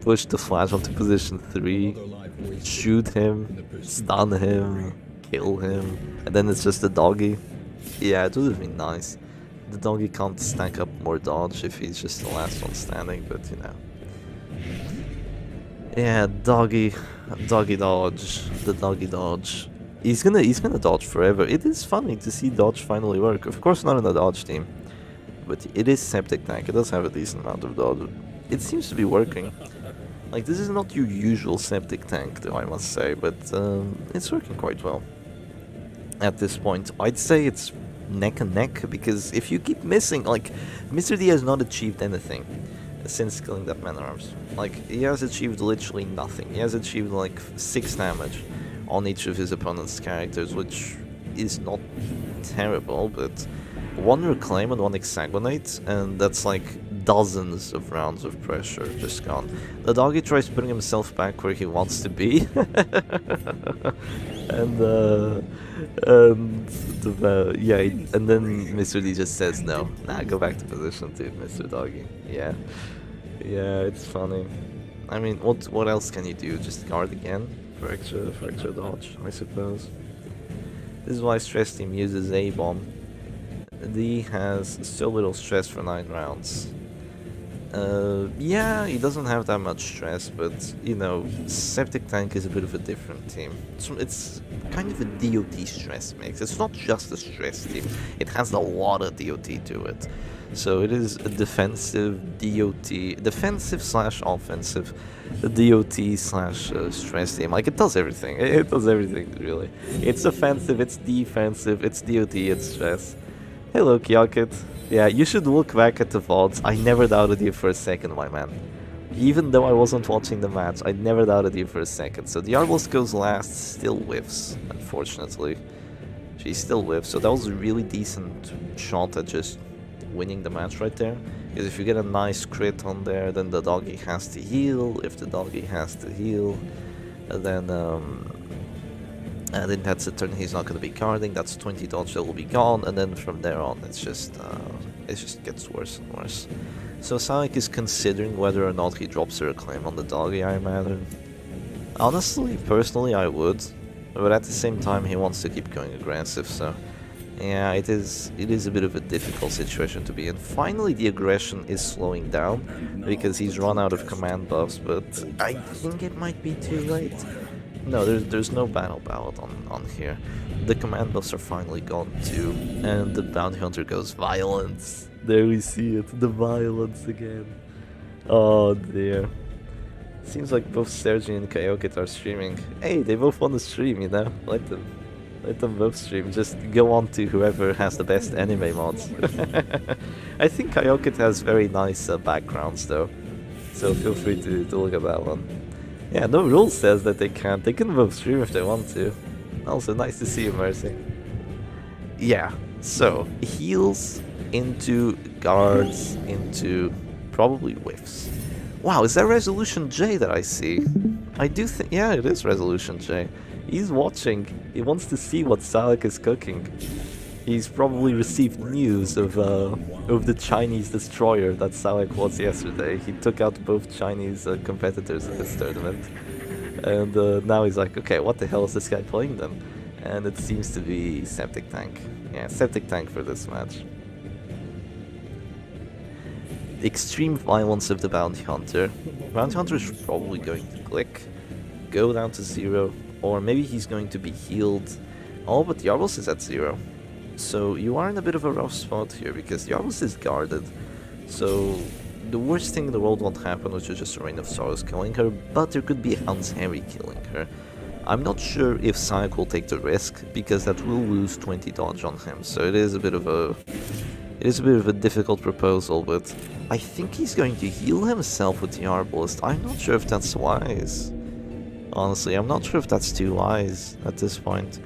push the Flash onto position 3, shoot him, stun him, kill him, and then it's just a doggy? Yeah, it would have been nice. The doggy can't stack up more dodge if he's just the last one standing, but you know. Yeah, doggy dodge, the doggy dodge. He's gonna dodge forever. It is funny to see dodge finally work. Of course not in a dodge team, but it is Septic Tank. It does have a decent amount of dodge. It seems to be working. Like, this is not your usual Septic Tank, though, I must say, but it's working quite well. At this point, I'd say it's neck and neck, because if you keep missing, like, Mr. D has not achieved anything since killing that man-at-arms. Like, he has achieved literally nothing. He has achieved, like, 6 damage on each of his opponent's characters, which is not terrible, but 1 reclaim and 1 hexagonate, and that's like dozens of rounds of pressure just gone. The doggy tries putting himself back where he wants to be, and then Mr. D just says no. Nah, go back to position 2, Mr. Doggy. Yeah, it's funny. I mean, what else can you do? Just guard again for extra dodge, I suppose. This is why Stress Team uses A-Bomb. D has so little stress for 9 rounds. Yeah, he doesn't have that much stress, but, you know, Septic Tank is a bit of a different team. It's kind of a DOT stress mix. It's not just a stress team, it has a lot of DOT to it. So it is a defensive slash offensive DOT slash stress team. Like, it does everything. It does everything, really. It's offensive, it's defensive, it's DOT, it's stress. Hello, Kyokit. Yeah, you should look back at the VODs. I never doubted you for a second, my man. Even though I wasn't watching the match, I never doubted you for a second. So the Arbalist goes last, still whiffs, unfortunately. She still whiffs, so that was a really decent shot at just winning the match right there. Because if you get a nice crit on there, then the doggy has to heal. If the doggy has to heal, then that's a turn he's not going to be guarding. That's 20 dodge that will be gone, and then from there on it just gets worse and worse. So Syac is considering whether or not he drops a reclaim on the doggy, I imagine. Honestly, personally, I would, but at the same time he wants to keep going aggressive, so yeah, it is a bit of a difficult situation to be in. Finally, the aggression is slowing down because he's run out of command buffs, but I think it might be too late. No, there's no battle ballad on here. The command buffs are finally gone too, and the Bounty Hunter goes violence. There we see it, the violence again. Oh dear. Seems like both Sergy and Kyokit are streaming. Hey, they both want to stream, you know? Let them both stream. Just go on to whoever has the best anime mods. I think Kyokit has very nice backgrounds though, so feel free to look at that one. Yeah, no rule says that they can't. They can both stream if they want to. Also, nice to see you, Mercy. Yeah, so heals into guards into probably whiffs. Wow, is that Resolution J that I see? I do think, yeah, it is Resolution J. He's watching. He wants to see what Syac is cooking. He's probably received news of the Chinese destroyer that Syac was yesterday. He took out both Chinese competitors in this tournament. And now he's like, okay, what the hell is this guy playing then? And it seems to be Septic Tank. Yeah, Septic Tank for this match. The extreme violence of the Bounty Hunter. Bounty Hunter is probably going to click, go down to 0, or maybe he's going to be healed. Oh, but the Arbalist is at 0. So you are in a bit of a rough spot here, because the Arbalist is guarded. So the worst thing in the world won't happen, which is just a Reign of Sorrows killing her, but there could be Hans Harry killing her. I'm not sure if Syac will take the risk, because that will lose 20 dodge on him, so it is a bit of a It is a bit of a difficult proposal, but I think he's going to heal himself with the Arbalist. I'm not sure if that's wise. Honestly, I'm not sure if that's too wise at this point.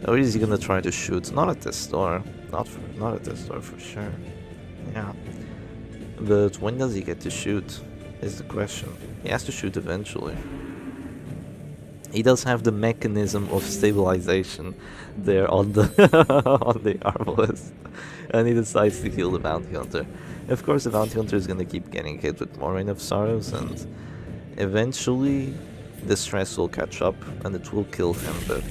Or is he gonna try to shoot? Not at this door. Not at this door for sure. Yeah. But when does he get to shoot? Is the question. He has to shoot eventually. He does have the mechanism of stabilization there on the on the Arbalist, and he decides to heal the Bounty Hunter. Of course, the Bounty Hunter is gonna keep getting hit with more Rain of Sorrows, and eventually the stress will catch up and it will kill him. But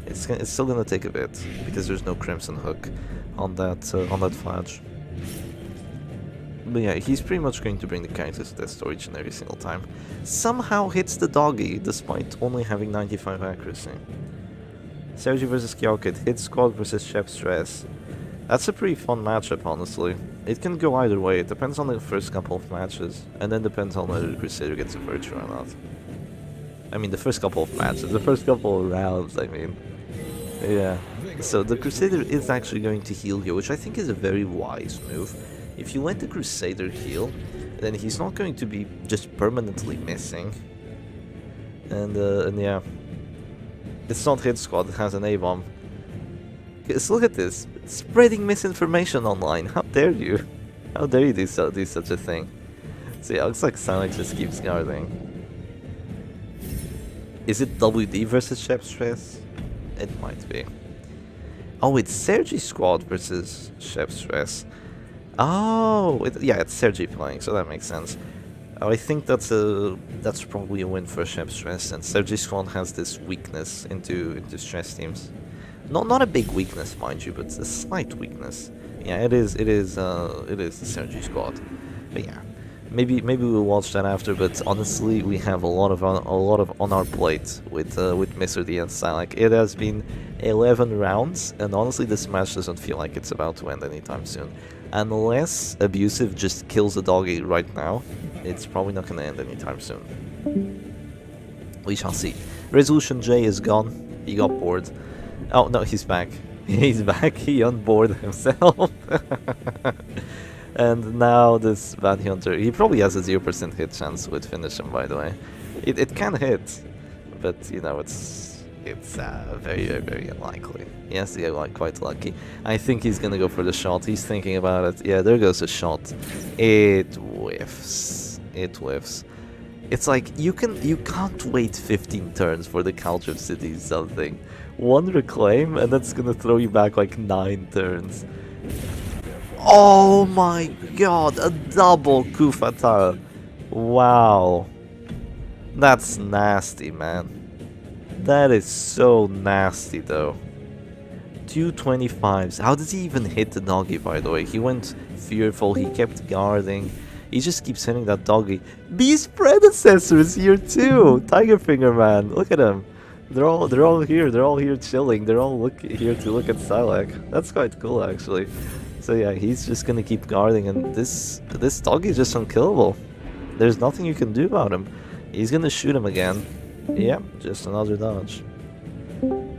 it's still gonna take a bit because there's no Crimson Hook on that flash. But yeah, he's pretty much going to bring the characters to that store each and every single time. Somehow hits the doggy, despite only having 95 accuracy. Sergy versus Kyokit, Hit Squad versus Chef Stress. That's a pretty fun matchup, honestly. It can go either way, it depends on the first couple of matches, and then depends on whether the Crusader gets a virtue or not. I mean, the first couple of matches, the first couple of rounds, I mean. Yeah. So the Crusader is actually going to heal here, which I think is a very wise move. If you let the Crusader heal, then he's not going to be just permanently missing. And yeah. It's not Hit Squad, it has an A-bomb. Just look at this. Spreading misinformation online. How dare you? How dare you do such a thing? So yeah, looks like Syac just keeps guarding. Is it WD versus Chef Stress? It might be. Oh, it's Sergy Squad versus Chef Stress. Oh, yeah, it's Sergy playing, so that makes sense. I think that's probably a win for Chef Stress, and Sergy Squad has this weakness into stress teams. Not a big weakness, mind you, but a slight weakness. Yeah, it is the Sergy Squad. But yeah, maybe we'll watch that after. But honestly, we have a lot of on our plate with Mr. D and Syac. It has been 11 rounds, and honestly, this match doesn't feel like it's about to end anytime soon. Unless Abusive just kills the doggy right now, it's probably not going to end anytime soon. We shall see. Resolution J is gone. He got bored. Oh, no, he's back. He's back. He unbored himself. And now this Bounty Hunter, he probably has a 0% hit chance with finish him, by the way. It can hit, but, you know, it's very, very unlikely. Yes, yeah, like quite lucky. I think he's gonna go for the shot. He's thinking about it. Yeah, there goes the shot. It whiffs. It whiffs. It's like you can't wait 15 turns for the Cultured to do something. One reclaim and that's gonna throw you back like 9 turns. Oh my god, a double coup fatal. Wow. That's nasty, man. That is so nasty, though. 225s. How did he even hit the doggy, by the way? He went fearful, he kept guarding. He just keeps hitting that doggy. Beast predecessor is here too! Tiger Finger Man, look at him. They're all here chilling. They're all here to look at Syac. That's quite cool, actually. So yeah, he's just gonna keep guarding, and this doggy is just unkillable. There's nothing you can do about him. He's gonna shoot him again. Yep, just another dodge.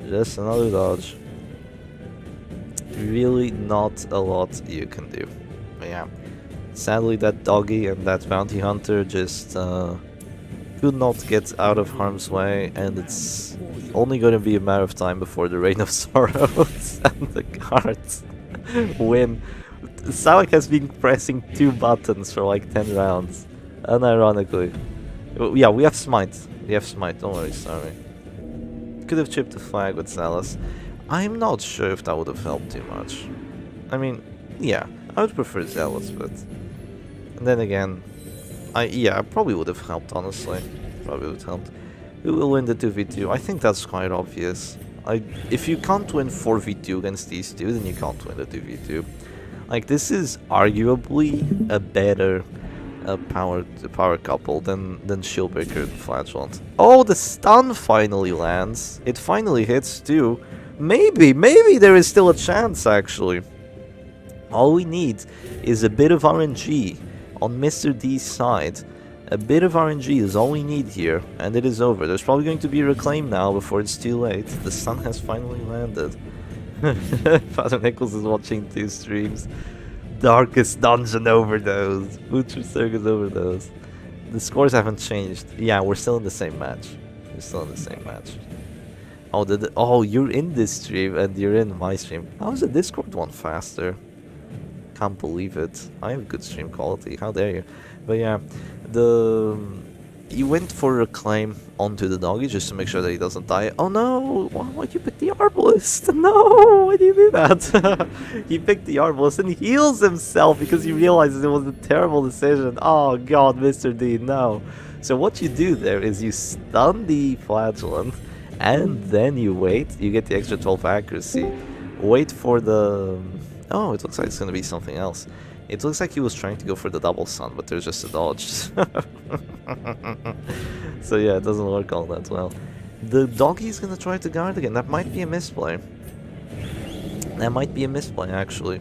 Just another dodge. Really not a lot you can do. But yeah. Sadly, that doggy and that bounty hunter just could not get out of harm's way, and it's only going to be a matter of time before the Rain of Sorrows and the cards win. Syac has been pressing 2 buttons for like 10 rounds, unironically. Yeah, we have Smite. We have Smite, don't worry, sorry. Could have chipped the flag with Salas. I'm not sure if that would have helped too much. I mean, yeah, I would prefer Zealous, but... And then again, I probably would have helped, honestly. Probably would have helped. Who will win the 2v2? I think that's quite obvious. If you can't win 4v2 against these two, then you can't win the 2v2. Like, this is arguably a better power couple than Shieldbreaker and Flagellant. Oh, the stun finally lands. It finally hits too. Maybe there is still a chance, actually. All we need is a bit of RNG on Mr. D's side. A bit of RNG is all we need here, and it is over. There's probably going to be a reclaim now before it's too late. The sun has finally landed. Father Nichols is watching 2 streams. Darkest Dungeon overdose. Butcher Circus overdose. The scores haven't changed. Yeah, we're still in the same match. We're still in the same match. Oh, you're in this stream and you're in my stream. How's the Discord one faster? Can't believe it. I have good stream quality. How dare you? But yeah, he went for reclaim onto the doggy just to make sure that he doesn't die. Oh no! Why'd you pick the Arbalist? No! Why do you do that? He picked the Arbalist and he heals himself because he realizes it was a terrible decision. Oh god, Mr. D, no. So what you do there is you stun the Flagellant and then you wait. You get the extra 12 accuracy. Wait for the... Oh, it looks like it's gonna be something else. It looks like he was trying to go for the double stun, but there's just a dodge. So yeah, it doesn't work all that well. The doggy's gonna try to guard again. That might be a misplay. That might be a misplay actually,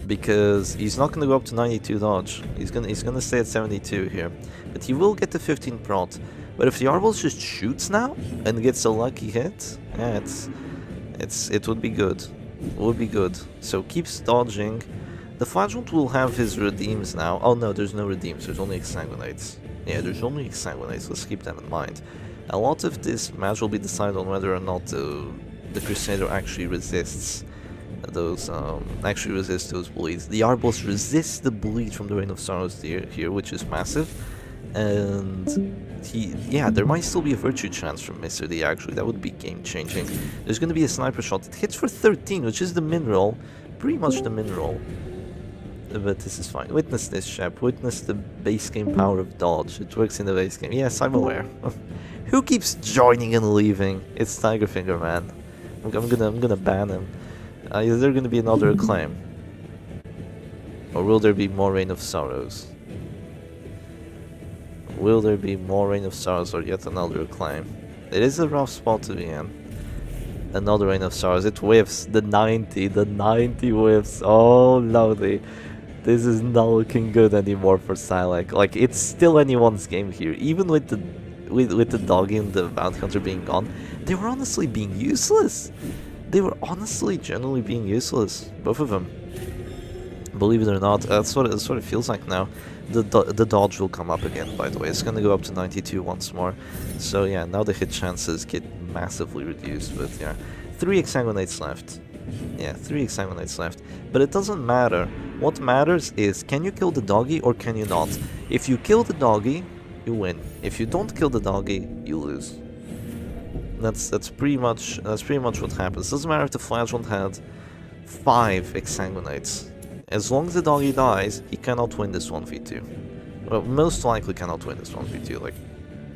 because he's not gonna go up to 92 dodge. He's gonna stay at 72 here, but he will get to 15 prot. But if the Arbals just shoots now and gets a lucky hit, yeah, it would be good. It would be good. So keeps dodging. The Flagellant will have his redeems now. Oh no, there's no redeems, there's only exsanguinates. Yeah, there's only exsanguinates, let's keep them in mind. A lot of this match will be decided on whether or not the Crusader actually resists those bleeds. The Arbos resist the bleed from the Rain of Sorrows here, which is massive. And there might still be a virtue chance from Mr. D actually, that would be game changing. There's gonna be a sniper shot, it hits for 13, which is the min roll, pretty much the min roll. But this is fine. Witness this, Shep. Witness the base game power of dodge. It works in the base game. Yes, I'm aware. Who keeps joining and leaving? It's Tigerfinger, man. I'm gonna ban him. Is there gonna be another acclaim? Or will there be more Rain of Sorrows? Will there be more Rain of Sorrows or yet another acclaim? It is a rough spot to be in. Another Rain of Sorrows. It whiffs. The 90 whiffs. Oh lordy. This is not looking good anymore for Syac. Like, it's still anyone's game here. Even with the doggy and the bounty hunter being gone, they were honestly being useless. They were honestly generally being useless. Both of them. Believe it or not, that's what it feels like now. The dodge will come up again, by the way. It's gonna go up to 92 once more. So yeah, now the hit chances get massively reduced, but yeah. 3 exsanguinates left. Yeah, 3 exsanguinates left. But it doesn't matter. What matters is, can you kill the doggy or can you not? If you kill the doggy, you win. If you don't kill the doggy, you lose. That's pretty much what happens. Doesn't matter if the Flagellant had 5 exsanguinates. As long as the doggy dies, he cannot win this 1v2. Well, most likely cannot win this 1v2, like,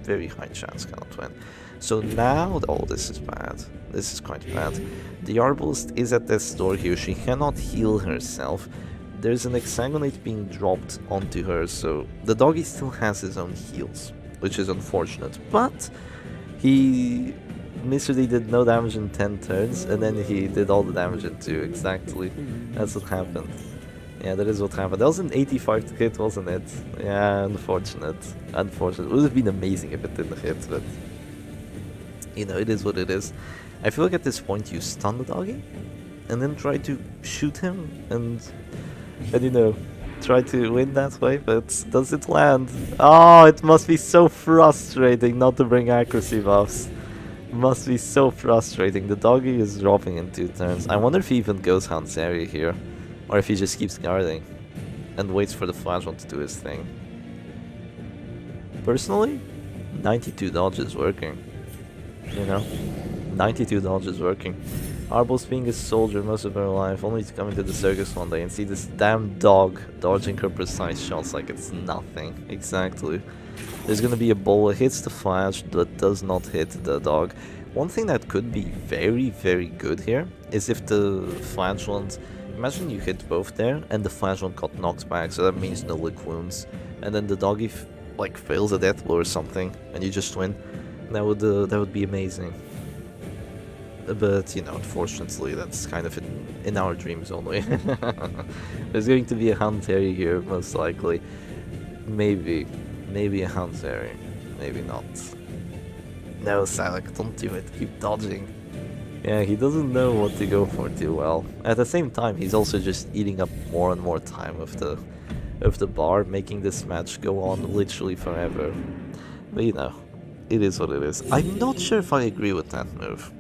very high chance cannot win. So now, oh, this is bad. This is quite bad. The Arbalist is at this door here, she cannot heal herself. There's an exsanguinate being dropped onto her, so the doggy still has his own heals, which is unfortunate. But Mr. D did no damage in 10 turns, and then he did all the damage in 2, exactly. That's what happened. Yeah, that is what happened. That was an 85 hit, wasn't it? Yeah, unfortunate. Unfortunate. It would have been amazing if it didn't hit, but... You know, it is what it is. I feel like at this point you stun the doggy, and then try to shoot him, and you know, try to win that way, but does it land? Oh, it must be so frustrating not to bring accuracy buffs. It must be so frustrating. The doggy is dropping in 2 turns. I wonder if he even goes Hanseri here, or if he just keeps guarding and waits for the Flagellant to do his thing. Personally, 92 dodge is working. You know, 92 dodge is working. Arbos being a soldier most of her life, only to come into the circus one day and see this damn dog dodging her precise shots like it's nothing. Exactly. There's gonna be a ball that hits the flash but does not hit the dog. One thing that could be very, very good here is if the Flagellant... Imagine you hit both there and the Flagellant got knocked back, so that means no lick wounds. And then the doggy like fails a death blow or something and you just win. That would be amazing. But, you know, unfortunately, that's kind of in our dreams only. There's going to be a Hanseri here, most likely. Maybe a Hanseri. Maybe not. No, Syac, don't do it. Keep dodging. Yeah, he doesn't know what to go for too well. At the same time, he's also just eating up more and more time of the bar, making this match go on literally forever. But you know, it is what it is. I'm not sure if I agree with that move.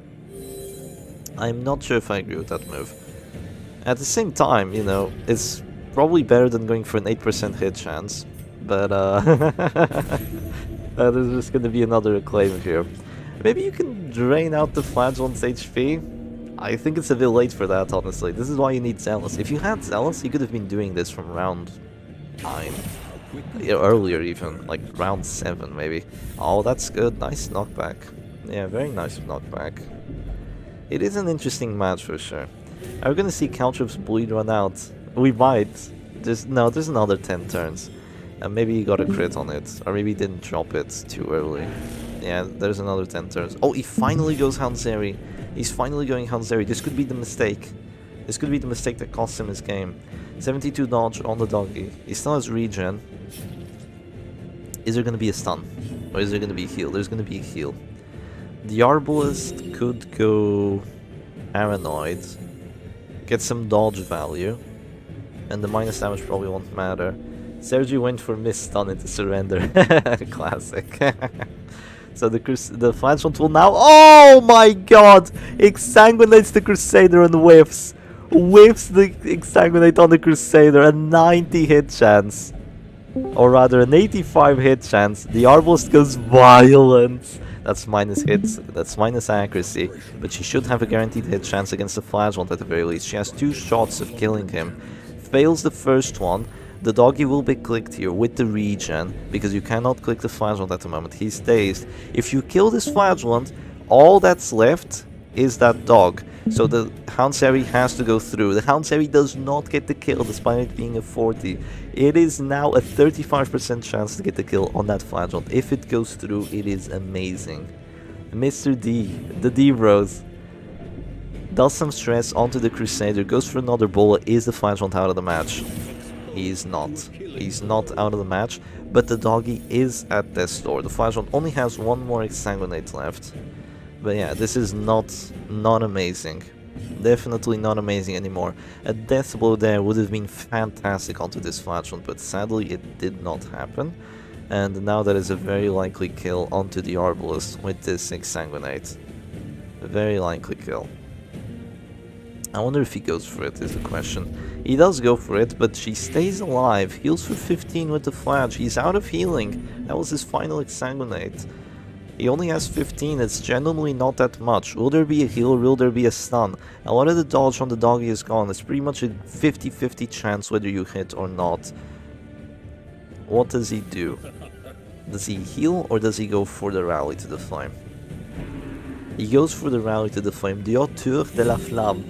I'm not sure if I agree with that move. At the same time, you know, it's probably better than going for an 8% hit chance. But there's just gonna be another acclaim here. Maybe you can drain out the Flagellant's HP? I think it's a bit late for that, honestly. This is why you need Zealous. If you had Zealous, you could have been doing this from round 9. Yeah, earlier even, like round 7 maybe. Oh, that's good. Nice knockback. Yeah, very nice knockback. It is an interesting match for sure. Are we gonna see Caltrip's bleed run out? We might. There's another 10 turns. And maybe he got a crit on it, or maybe he didn't drop it too early. Yeah, there's another 10 turns. Oh, he finally goes Hanzeri. He's finally going Hanzeri. This could be the mistake. This could be the mistake that cost him his game. 72 dodge on the doggy. He still has regen. Is there going to be a stun? Or is there going to be a heal? There's going to be a heal. The Arbalist could go Aranoid. Get some dodge value. And the minus damage probably won't matter. Sergy went for miss stun into surrender. Classic. So the Flagellant will now... Oh my god! Exsanguinates the Crusader and whiffs. Whiffs the Exsanguinate on the Crusader. A 90 hit chance. Or rather an 85 hit chance. The Arbalist goes violent. That's minus hits. That's minus accuracy. But she should have a guaranteed hit chance against the Flagellant at the very least. She has 2 shots of killing him. Fails the first one. The doggy will be clicked here with the regen, because you cannot click the Flagellant at the moment. He's dazed. If you kill this Flagellant, all that's left is that dog. So the Hanzeri has to go through. The Hanzeri does not get the kill despite it being a 40. It is now a 35% chance to get the kill on that Flagellant. If it goes through, it is amazing. Mr. D, the D-Bros, does some stress onto the Crusader, goes for another bola. Is the Flagellant out of the match? He's not. He's not out of the match, but the doggy is at death's door. The Flagellant only has 1 more Exsanguinate left. But yeah, this is not amazing. Definitely not amazing anymore. A death blow there would have been fantastic onto this Flagellant, but sadly it did not happen. And now that is a very likely kill onto the Arbalist with this Exsanguinate. A very likely kill. I wonder if he goes for it, is the question. He does go for it, but she stays alive. Heals for 15 with the Flag. He's out of healing. That was his final Exsanguinate. He only has 15. It's genuinely not that much. Will there be a heal or will there be a stun? A lot of the dodge on the doggy is gone. It's pretty much a 50-50 chance whether you hit or not. What does he do? Does he heal or does he go for the rally to the flame? He goes for the rally to the flame. The auteur de la flamme.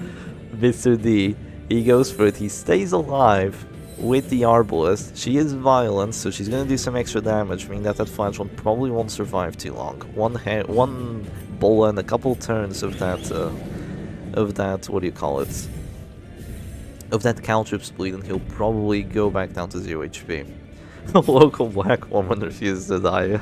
Mr. D. He goes for it. He stays alive with the Arbalist. She is violent, so she's gonna do some extra damage, meaning that Flagellant probably won't survive too long. One bola and a couple turns of that, what do you call it? Of that Caltrip's bleed, and he'll probably go back down to 0 HP. Local black woman refuses to die.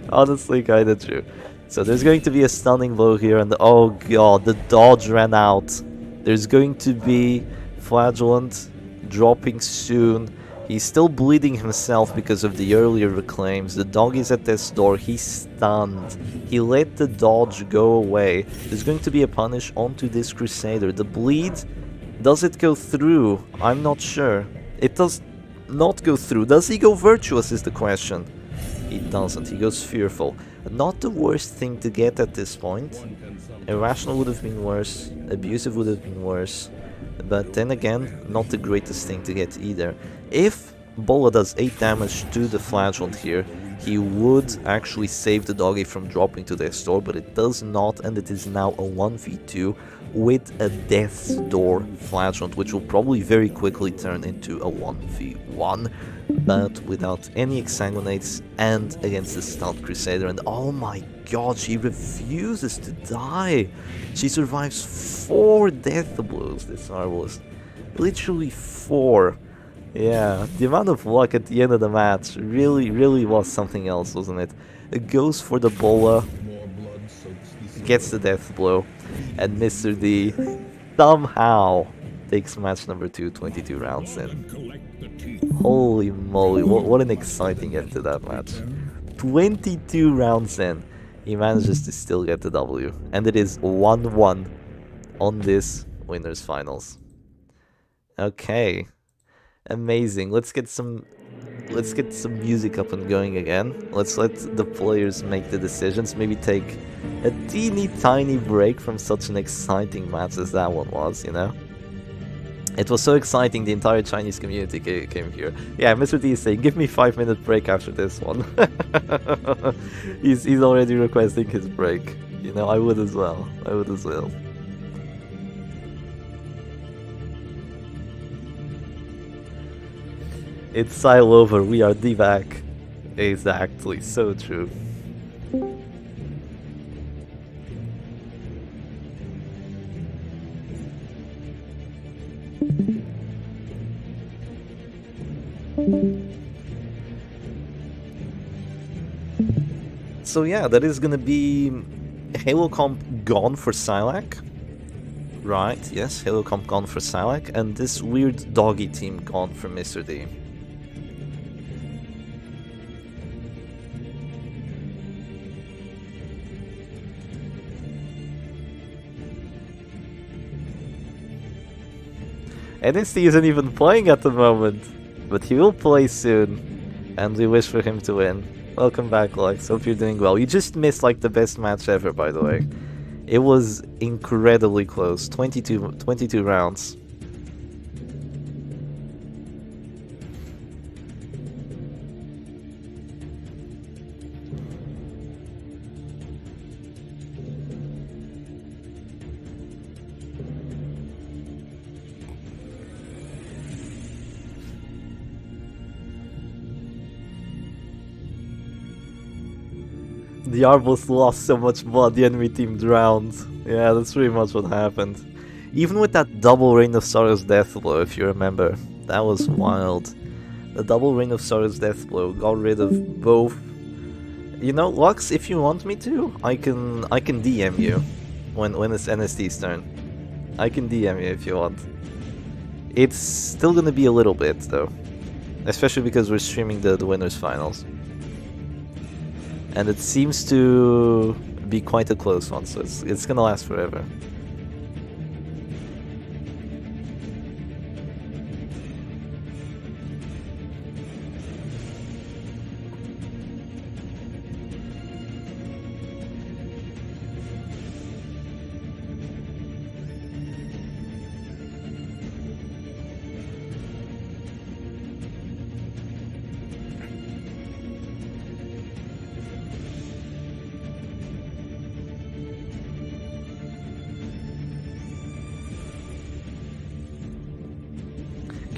Honestly, kinda true. So there's going to be a stunning blow here, and oh god, the dodge ran out. There's going to be Flagellant dropping soon. He's still bleeding himself because of the earlier reclaims. The dog is at death's door. He's stunned. He let the dodge go away. There's going to be a punish onto this Crusader. The bleed, does it go through? I'm not sure. It does not go through. Does he go virtuous is the question. He doesn't. He goes fearful. Not the worst thing to get at this point. Irrational would have been worse. Abusive would have been worse. But then again, not the greatest thing to get either. If Bola does 8 damage to the Flagellant here, he would actually save the doggy from dropping to death's door, but it does not, and it is now a 1v2 with a death's door Flagellant, which will probably very quickly turn into a 1v1, but without any Exsanguinates and against the stunned Crusader. And oh my god, she refuses to die. She survives 4 death blows, this Arbalist. Literally 4. Yeah, the amount of luck at the end of the match really was something else, wasn't it? It goes for the bola. gets the death blow, and Mr. D somehow takes match number 2, 22 rounds in. Holy moly, what an exciting end to that match. 22 rounds in, he manages to still get the W, and it is 1-1 on this winners finals. Okay, amazing. Let's get some music up and going again. Let's let the players make the decisions. Maybe take a teeny tiny break from such an exciting match as that one was, you know? It was so exciting, the entire Chinese community came here. Yeah, Mr. D is saying, give me 5-minute break after this one. he's already requesting his break. You know, I would as well. I would as well. It's Sile over, we are D-back. Exactly, so true. So yeah, that is gonna be Halo Comp gone for Syac. Right, yes, Halo Comp gone for Syac, and this weird doggy team gone for Mr. D. NST isn't even playing at the moment, but he will play soon, and we wish for him to win. Welcome back, Lux. Hope you're doing well. You just missed like the best match ever, by the way. It was incredibly close. 22 rounds. The Arbos lost so much blood, the enemy team drowned. Yeah, that's pretty much what happened. Even with that double Reign of Sorrow's death blow, if you remember. That was wild. The double Reign of Sorrow's death blow got rid of both. You know, Lux, if you want me to, I can DM you when it's NST's turn. I can DM you if you want. It's still gonna be a little bit though. Especially because we're streaming the winners finals. And it seems to be quite a close one, so it's gonna last forever.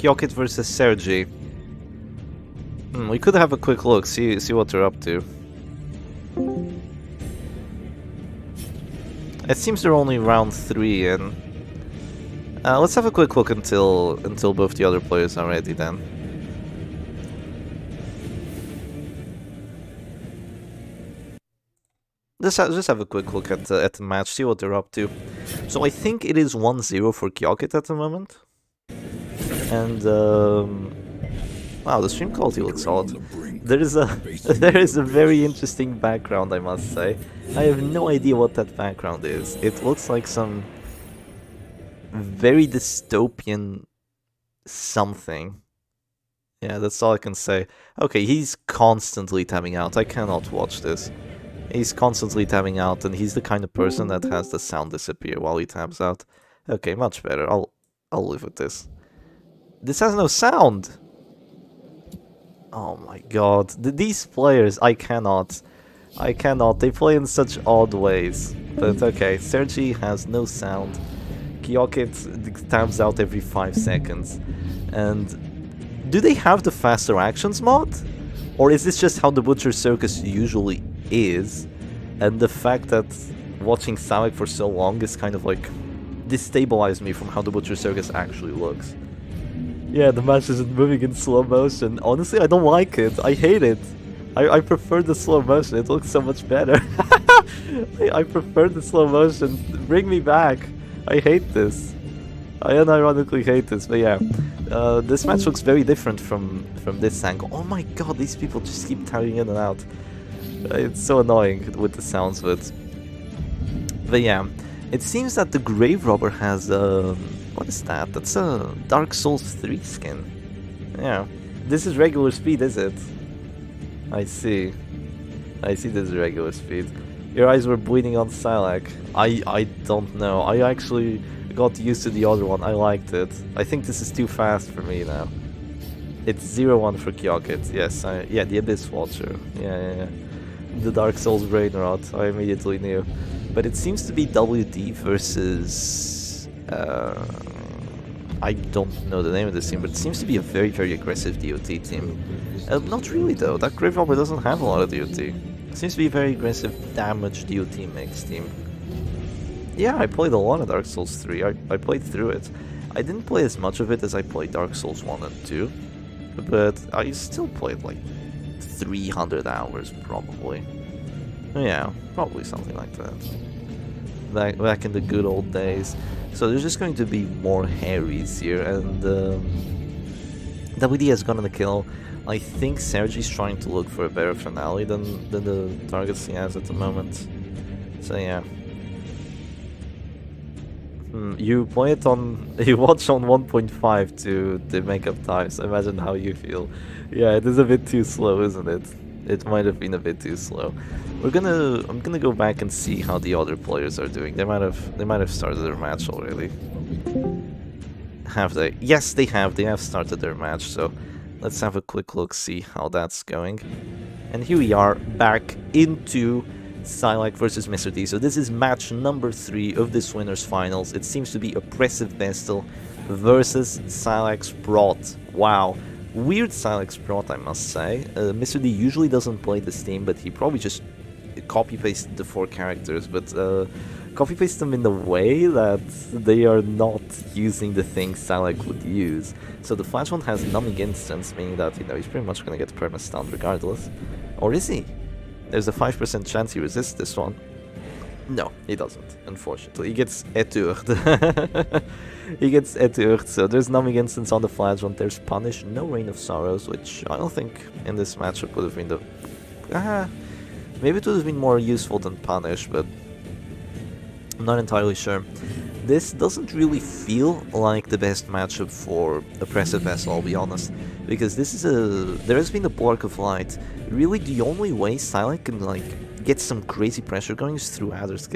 Kyokit versus Sergy. We could have a quick look, see what they're up to. It seems they're only round 3 in. Let's have a quick look until both the other players are ready then. Just have a quick look at the match, see what they're up to. So I think it is 1-0 for Kyokit at the moment. And wow, the stream quality looks solid. There is a very interesting background, I must say. I have no idea what that background is. It looks like some very dystopian something. Yeah, that's all I can say. Okay, he's constantly tabbing out. I cannot watch this. He's constantly tabbing out, and he's the kind of person that has the sound disappear while he tabs out. Okay, much better. I'll live with this. This has no sound! Oh my god. These players, I cannot. They play in such odd ways. But okay, Sergy has no sound. Kyokit tabs out every 5 seconds. And do they have the faster actions mod? Or is this just how the Butcher Circus usually is? And the fact that watching Syac for so long is kind of like destabilized me from how the Butcher Circus actually looks. Yeah, the match isn't moving in slow motion. Honestly, I don't like it. I hate it. I prefer the slow motion. It looks so much better. I prefer the slow motion. Bring me back. I hate this. I unironically hate this, but yeah. This match looks very different from this angle. Oh my god, these people just keep tagging in and out. It's so annoying with the sounds of it. But yeah, it seems that the Grave Robber has what is that? That's a Dark Souls 3 skin. Yeah. This is regular speed, is it? I see. I see this is regular speed. Your eyes were bleeding on Syac. I don't know. I actually got used to the other one. I liked it. I think this is too fast for me now. It's 0-1 for Kyokit. Yes, yeah, the Abyss Watcher. Yeah. The Dark Souls brain rot. I immediately knew. But it seems to be WD versus... I don't know the name of this team, but it seems to be a very, very aggressive DOT team. Not really though, that Grave Robber doesn't have a lot of DOT. It seems to be a very aggressive damage DOT mix team. Yeah, I played a lot of Dark Souls 3, I played through it. I didn't play as much of it as I played Dark Souls 1 and 2, but I still played like 300 hours probably. Yeah, probably something like that. Back in the good old days. So there's just going to be more Harrys here, and WD has gotten the kill. I think Sergy's trying to look for a better finale than the targets he has at the moment. So yeah. You play it on... you watch on 1.5 to make up times. Imagine how you feel. Yeah, it is a bit too slow, isn't it? It might have been a bit too slow. I'm gonna go back and see how the other players are doing. They might have started their match already. Have they? Yes, they have. They have started their match. So let's have a quick look, see how that's going. And here we are back into Syac versus Mr. D. So this is match number 3 of this winners finals. It seems to be Oppressive Vestal versus Syac's Prot. Wow. Weird Syac's Prot, I must say. Mr. D usually doesn't play this team, but he probably just copy-pasted the 4 characters, but copy-paste them in a way that they are not using the things Syac would use. So the Flash one has numbing instance, meaning that, you know, he's pretty much gonna get perma-stunned regardless. Or is he? There's a 5% chance he resists this one. No, he doesn't, unfortunately. He gets Etucht. He gets Etucht, so there's numbing instance on the Flash one. There's Punish, no Rain of Sorrows, which I don't think in this matchup would have been the... maybe it would have been more useful than Punish, but I'm not entirely sure. This doesn't really feel like the best matchup for Oppressive Vessel, I'll be honest, because this is there has been a Block of Light. Really, the only way Syac can like get some crazy pressure going is through Adder's.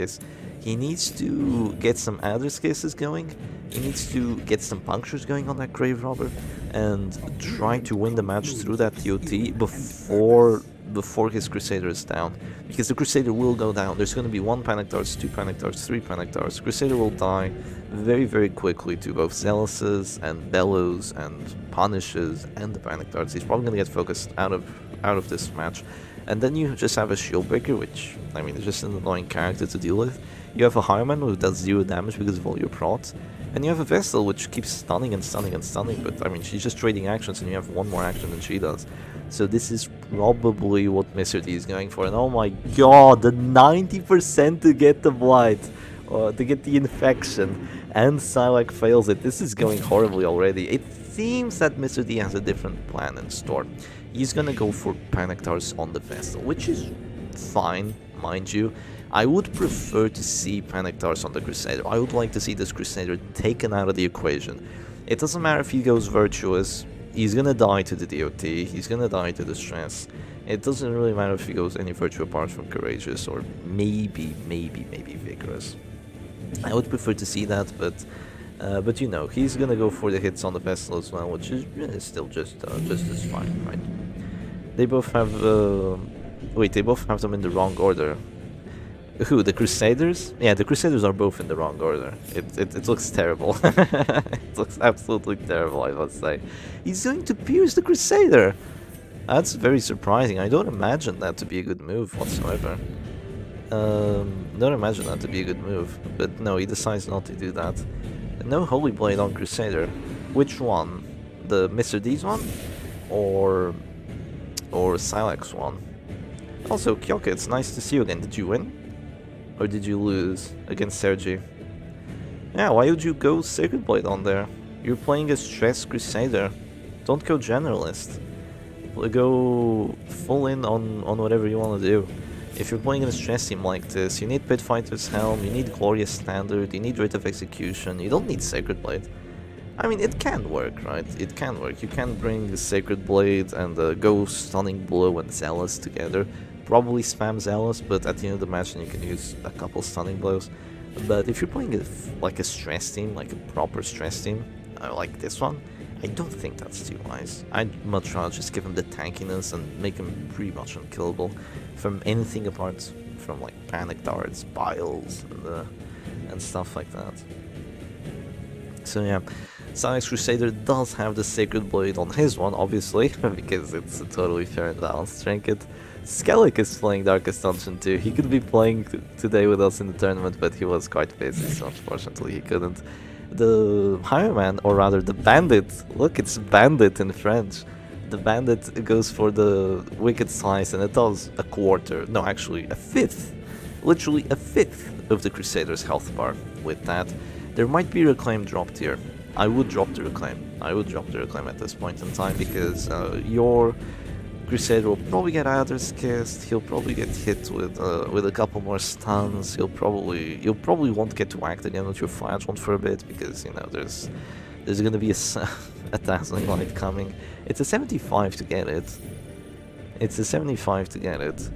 He needs to get some Adder's going, he needs to get some punctures going on that Grave Robber, and try to win the match through that TOT before his Crusader is down, because the Crusader will go down. There's going to be 1 Panic Darts, 2 Panic Darts, 3 Panic Darts. Crusader will die very, very quickly to both Zealouses and Bellows and Punishes and the Panic Darts. He's probably going to get focused out of this match. And then you just have a Shieldbreaker, which, I mean, is just an annoying character to deal with. You have a Hireman who does 0 damage because of all your prots. And you have a Vestal which keeps stunning and stunning and stunning, but I mean, she's just trading actions and you have 1 more action than she does. So this is probably what Mr. D is going for. And oh my god, the 90% to get the blight, or to get the infection, and Syac fails it. This is going horribly already. It seems that Mr. D has a different plan in store. He's gonna go for Panic Darts on the Vestal, which is fine, mind you. I would prefer to see Panic Darts on the Crusader. I would like to see this Crusader taken out of the equation. It doesn't matter if he goes Virtuous, he's gonna die to the DOT, he's gonna die to the stress. It doesn't really matter if he goes any virtue apart from Courageous, or maybe Vigorous. I would prefer to see that, but you know, he's gonna go for the hits on the Vestal as well, which is still just as fine, right? They both have, wait, they both have them in the wrong order. Who, the Crusaders? Yeah, the Crusaders are both in the wrong order. It looks terrible. It looks absolutely terrible, I must say. He's going to pierce the Crusader! That's very surprising. I don't imagine that to be a good move whatsoever. Don't imagine that to be a good move. But no, he decides not to do that. No Holy Blade on Crusader. Which one? The Mr. D's one? Or Syac's one? Also, Kyoka, it's nice to see you again. Did you win? Or did you lose against Sergy? Yeah, why would you go Sacred Blade on there? You're playing a Stress Crusader. Don't go Generalist. Go full in on whatever you want to do. If you're playing in a stress team like this, you need Pit Fighter's Helm, you need Glorious Standard, you need Rate of Execution, you don't need Sacred Blade. I mean, it can work, right? It can work. You can bring the Sacred Blade and go Stunning Blow and Zealous together. Probably spam Zealous, but at the end of the match you can use a couple Stunning Blows. But if you're playing like a stress team, like a proper stress team, like this one, I don't think that's too wise. I'd much rather just give him the tankiness and make him pretty much unkillable from anything apart from like Panic Darts, Biles, and stuff like that. So yeah, Syac's Crusader does have the Sacred Blade on his one, obviously, because it's a totally fair and balanced trinket. Skellig is playing Darkest Dungeon too. He could be playing today with us in the tournament, but he was quite busy, so unfortunately he couldn't. The Highwayman, or rather the Bandit, look, it's Bandit in French. The Bandit goes for the Wicked Slice and it does a quarter, no actually a fifth, literally a fifth of the Crusader's health bar with that. There might be Reclaim dropped here. I would drop the Reclaim. I would drop the Reclaim at this point in time because your Crusader will probably get Adder's Kissed, he'll probably get hit with a couple more stuns, you'll probably won't get to act again with your Flagellant for a bit because, you know, there's gonna be a Dazzling Light coming. It's a 75 to get it. It's a 75 to get it.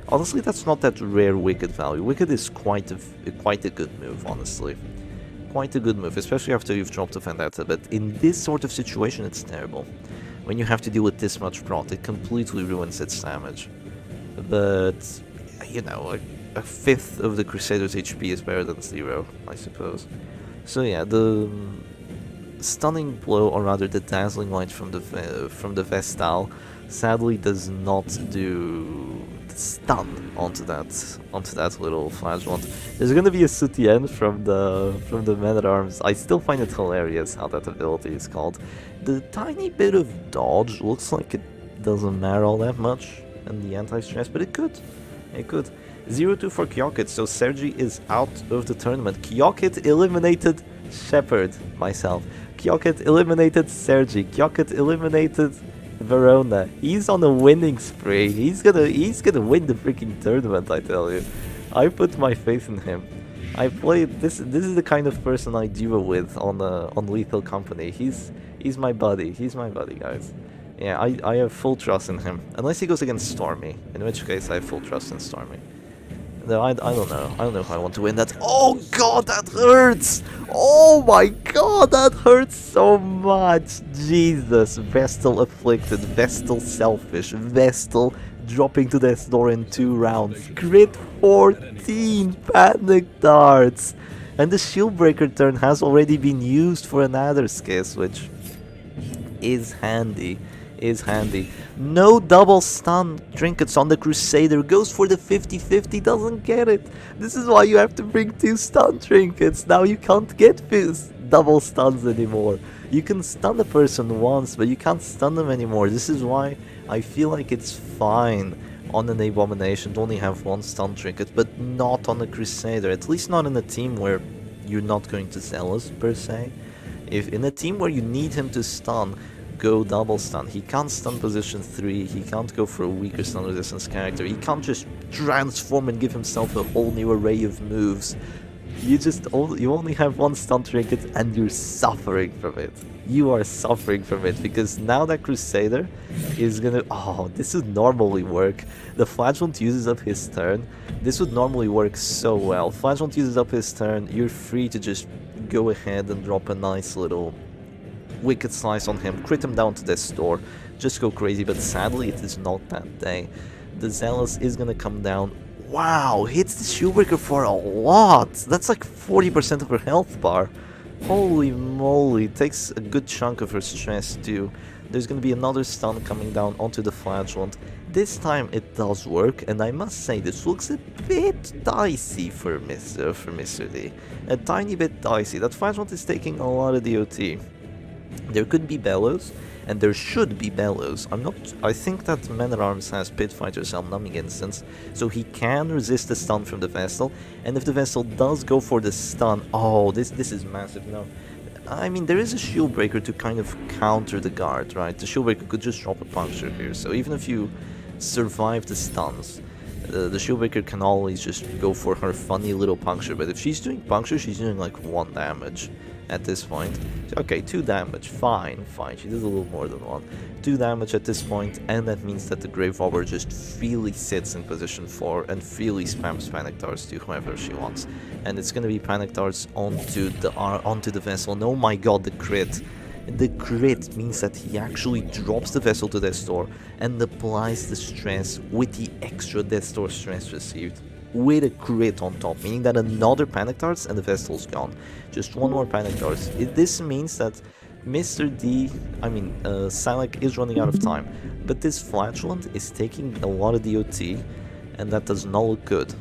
Honestly, that's not that rare Wicked value. Wicked is quite a good move, honestly. Quite a good move, especially after you've dropped a Vendetta, but in this sort of situation it's terrible. When you have to deal with this much prot, it completely ruins its damage. But, you know, a fifth of the Crusader's HP is better than 0, I suppose. So yeah, the Stunning Blow, or rather the Dazzling Light from the Vestal, sadly does not do the stun onto that little Flagellant. There's gonna be a Soutien from the Man-at-Arms. I still find it hilarious how that ability is called. The tiny bit of dodge looks like it doesn't matter all that much in the anti-stress, but it could. It could. 0-2 for Kyokit, so Sergy is out of the tournament. Kyokit eliminated Shepard, myself. Kyokit eliminated Sergy. Kyokit eliminated Verona. He's on a winning spree. He's gonna win the freaking tournament, I tell you. I put my faith in him. I played this is the kind of person I duo with on Lethal Company. He's my buddy. He's my buddy, guys. Yeah, I have full trust in him. Unless he goes against Stormy, in which case I have full trust in Stormy. No, I don't know. I don't know if I want to win that. Oh god, that hurts! Oh my god, that hurts so much! Jesus, Vestal Afflicted, Vestal Selfish, Vestal dropping to death's door in 2 rounds. Crit 14 Panic Darts! And the Shieldbreaker turn has already been used for an Adder's Kiss, which is handy. No double stun trinkets on the Crusader, goes for the 50-50, doesn't get it. This is why you have to bring 2 stun trinkets. Now you can't get double stuns anymore. You can stun a person once, but you can't stun them anymore. This is why I feel like it's fine on an Abomination to only have 1 stun trinket, but not on a Crusader. At least not in a team where you're not going to Zealous, per se. If in a team where you need him to stun, go double stun. He can't stun position 3, he can't go for a weaker stun resistance character, he can't just transform and give himself a whole new array of moves. You only have 1 stun trinket and you're suffering from it. You are suffering from it because now that Crusader is gonna... Oh, this would normally work. The Flagellant uses up his turn. This would normally work so well. Flagellant uses up his turn, you're free to just go ahead and drop a nice little Wicked Slice on him, crit him down to death's door, just go crazy, but sadly it is not that day. The Zealous is gonna come down. Wow, hits the Shieldbreaker for a lot! That's like 40% of her health bar. Holy moly, takes a good chunk of her stress too. There's gonna be another stun coming down onto the Flagellant. This time it does work, and I must say this looks a bit dicey for Mr. D. A tiny bit dicey. That Flagellant is taking a lot of DOT. There could be Bellows. and there should be bellows. I think that Man-at-Arms has Pit Fighter's Helm Numbing Instance, so he can resist the stun from the Vestal, and if the Vestal does go for the stun, oh, this is massive. No, I mean, there is a shield breaker to kind of counter the guard, right? The shield breaker could just drop a puncture here, so even if you survive the stuns, the shieldbreaker can always just go for her funny little puncture, but if she's doing puncture, she's doing like 1 damage at this point. Okay, 2 damage, fine, she did a little more than 1. 2 damage at this point, and that means that the Grave Robber just freely sits in position 4 and freely spams Panic Darts to whoever she wants. And it's gonna be Panic Darts onto the Vessel, and oh my god, the crit. The crit means that he actually drops the Vessel to Death's Door and applies the stress with the extra Death's Door stress received with a crit on top, meaning that another Panic Darts and the Vestal's gone. Just 1 more Panic Darts. This means that Syac is running out of time, but this Flatulent is taking a lot of DOT, and that does not look good.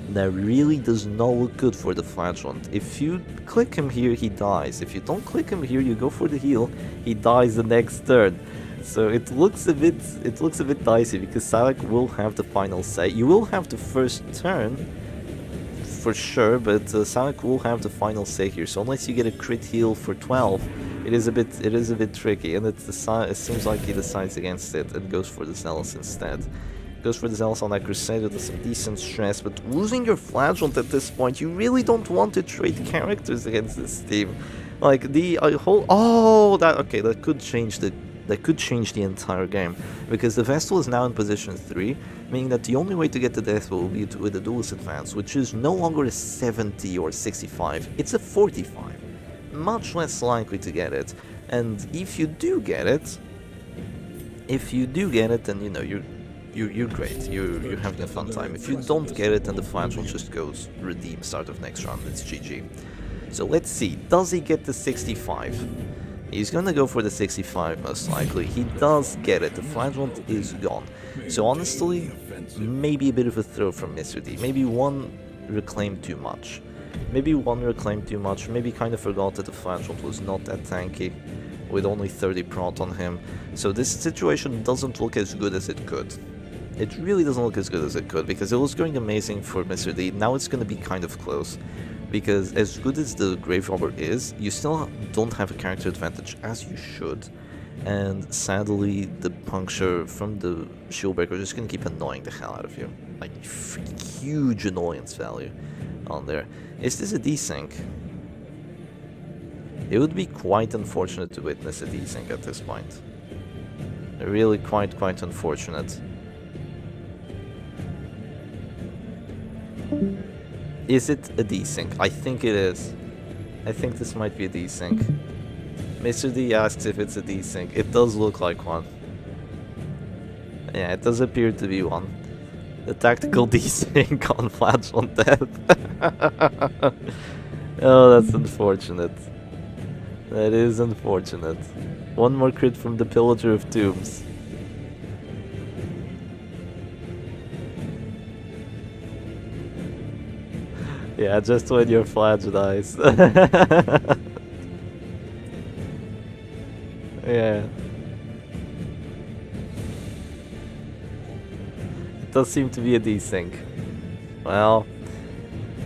That really does not look good for the Flatulent. If you click him here, he dies. If you don't click him here, you go for the heal, he dies the next turn. So it looks a bit dicey, because Syac will have the final say. You will have the first turn for sure, but Syac will have the final say here. So unless you get a crit heal for 12, it is a bit tricky, and it seems like he decides against it and goes for the Zealous instead. Goes for the Zealous on that Crusader, does some decent stress, but losing your Flagellant at this point, you really don't want to trade characters against this team. Like the whole, that could change the entire game, because the Vestal is now in position 3, meaning that the only way to get to death will be with a Duelist Advance, which is no longer a 70 or 65, it's a 45. Much less likely to get it, and if you do get it, then you know you're great, you're having a fun time. If you don't get it, then the Flagellant just goes redeem start of next round, it's GG. So let's see, does he get the 65? He's gonna go for the 65 most likely. He does get it, the Flagellant is gone. So honestly, maybe a bit of a throw from Mr. D. Maybe 1 reclaimed too much. Maybe kind of forgot that the Flagellant was not that tanky, with only 30 prot on him. So this situation doesn't look as good as it could. It really doesn't look as good as it could, because it was going amazing for Mr. D. Now it's going to be kind of close, because as good as the Grave Robber is, you still don't have a character advantage, as you should. And sadly, the puncture from the Shieldbreaker is just going to keep annoying the hell out of you. Like, huge annoyance value on there. Is this a desync? It would be quite unfortunate to witness a desync at this point. Really quite unfortunate. Is it a desync? I think it is. I think this might be a desync. Mr. D asks if it's a desync. It does look like one. Yeah, it does appear to be one. The tactical desync on Flagellant death. Oh, that's unfortunate. That is unfortunate. 1 more crit from the Pillager of Tombs. Yeah, just when your Flag dies. Yeah. It does seem to be a desync. Well,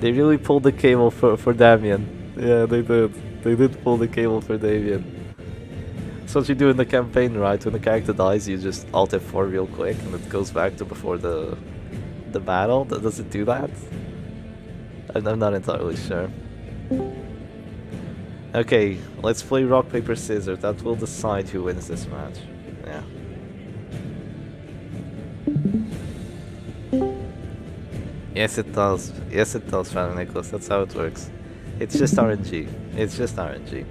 they really pulled the cable for Damien. Yeah, they did. They did pull the cable for Damien. That's what you do in the campaign, right? When the character dies, you just Alt F4 real quick and it goes back to before the battle. Does it do that? I'm not entirely sure. Okay, let's play rock, paper, scissors. That will decide who wins this match. Yeah. Yes, it does. Yes, it does, Father Nicholas. That's how it works. It's just RNG. It's just RNG.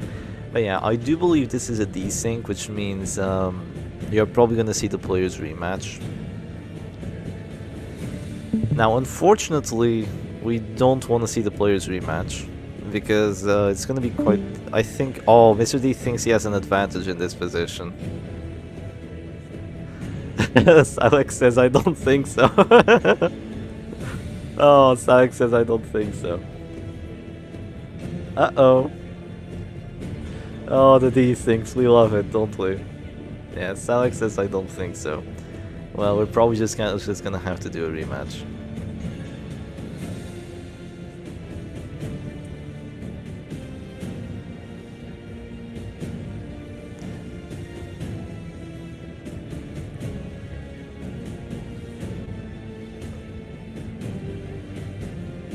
But yeah, I do believe this is a desync, which means you're probably going to see the players rematch. Now, unfortunately, we don't want to see the players rematch, because it's going to be quite... I think... Oh, Mr. D thinks he has an advantage in this position. Alex says, I don't think so. Oh, Syac says, I don't think so. Uh-oh. Oh, the desyncs. We love it, don't we? Yeah, Syac says I don't think so. Well, we're probably just gonna have to do a rematch.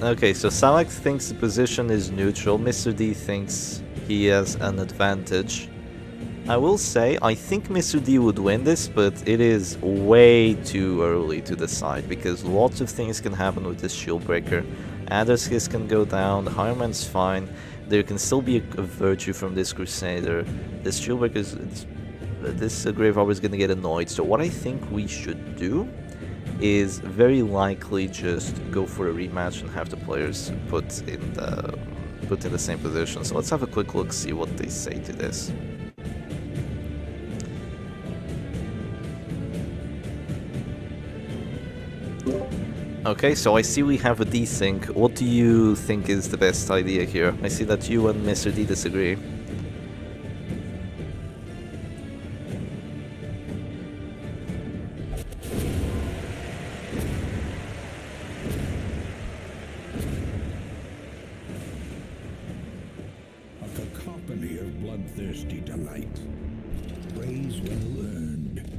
Okay, so Syac thinks the position is neutral. Mr. D thinks he has an advantage. I will say, I think Mr. D would win this, but it is way too early to decide, because lots of things can happen with this shield breaker. Adder's Kiss can go down, the Hireman's fine, there can still be a virtue from this Crusader. This shield breaker this Grave Robber is gonna get annoyed, so what I think we should do is very likely just go for a rematch and have the players put in the same position. So let's have a quick look, see what they say to this. Okay, so I see we have a Desync. What do you think is the best idea here? I see that you and Mr. D disagree. A cacophony of bloodthirsty delight. Praise well earned.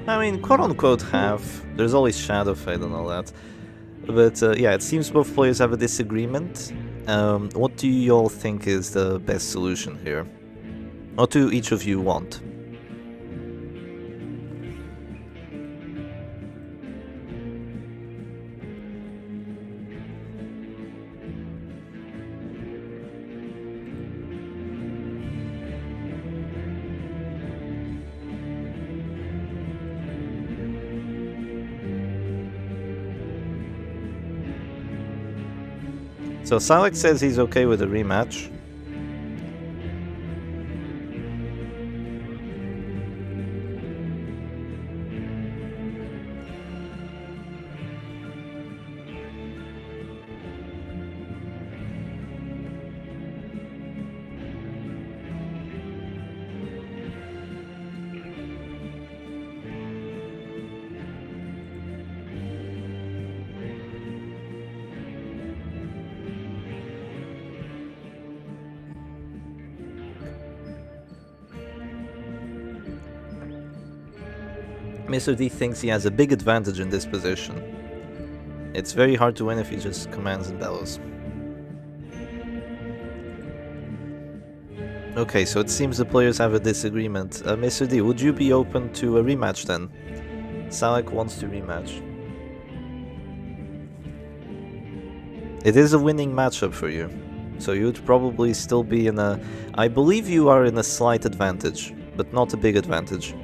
I mean, quote-unquote have. There's always Shadow Fade and all that. But yeah, it seems both players have a disagreement. What do you all think is the best solution here? What do each of you want? So Syac says he's okay with a rematch. Mr. D thinks he has a big advantage in this position. It's very hard to win if he just commands and bellows. Okay, so it seems the players have a disagreement. Mr. D, would you be open to a rematch then? Syac wants to rematch. It is a winning matchup for you, so you'd probably still be in a... I believe you are in a slight advantage, but not a big advantage.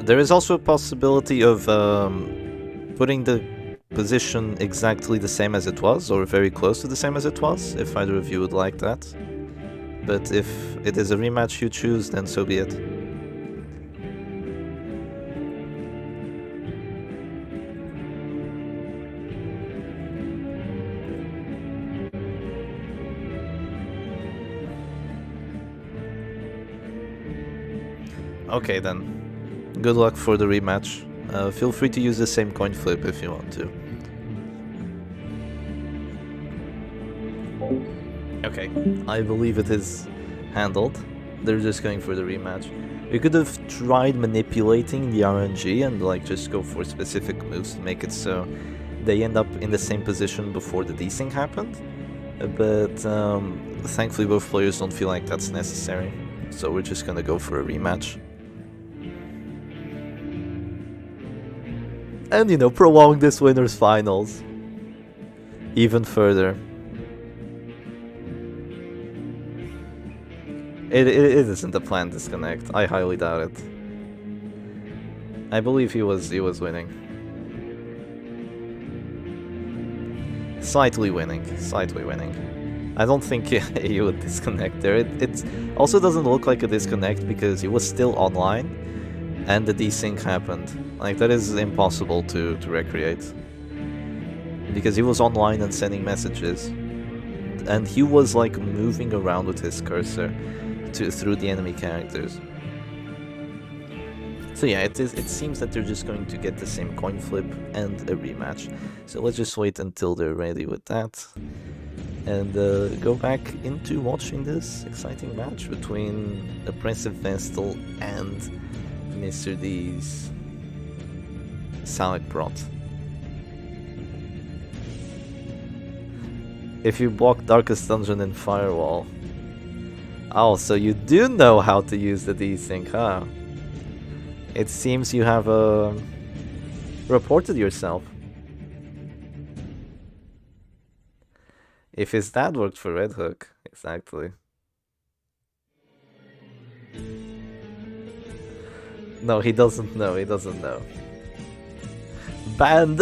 There is also a possibility of putting the position exactly the same as it was, or very close to the same as it was, if either of you would like that. But if it is a rematch you choose, then so be it. Okay then. Good luck for the rematch. Feel free to use the same coin flip if you want to. Okay, I believe it is handled. They're just going for the rematch. We could have tried manipulating the RNG and like just go for specific moves to make it so they end up in the same position before the desync happened. But thankfully both players don't feel like that's necessary. So we're just gonna go for a rematch. And, you know, prolong this winner's finals even further. It isn't a planned disconnect. I highly doubt it. I believe he was winning. Slightly winning. I don't think he would disconnect there. It also doesn't look like a disconnect because he was still online and the desync happened. Like, that is impossible to recreate. Because he was online and sending messages. And he was like moving around with his cursor through the enemy characters. So yeah, it seems that they're just going to get the same coin flip and a rematch. So let's just wait until they're ready with that. And go back into watching this exciting match between Oppressive Vestal and Mr. D's Syac Prot. If you block Darkest Dungeon and Firewall. Oh, so you do know how to use the desync, huh? It seems you have reported yourself. If his dad worked for Red Hook, exactly. No, he doesn't know, Banned!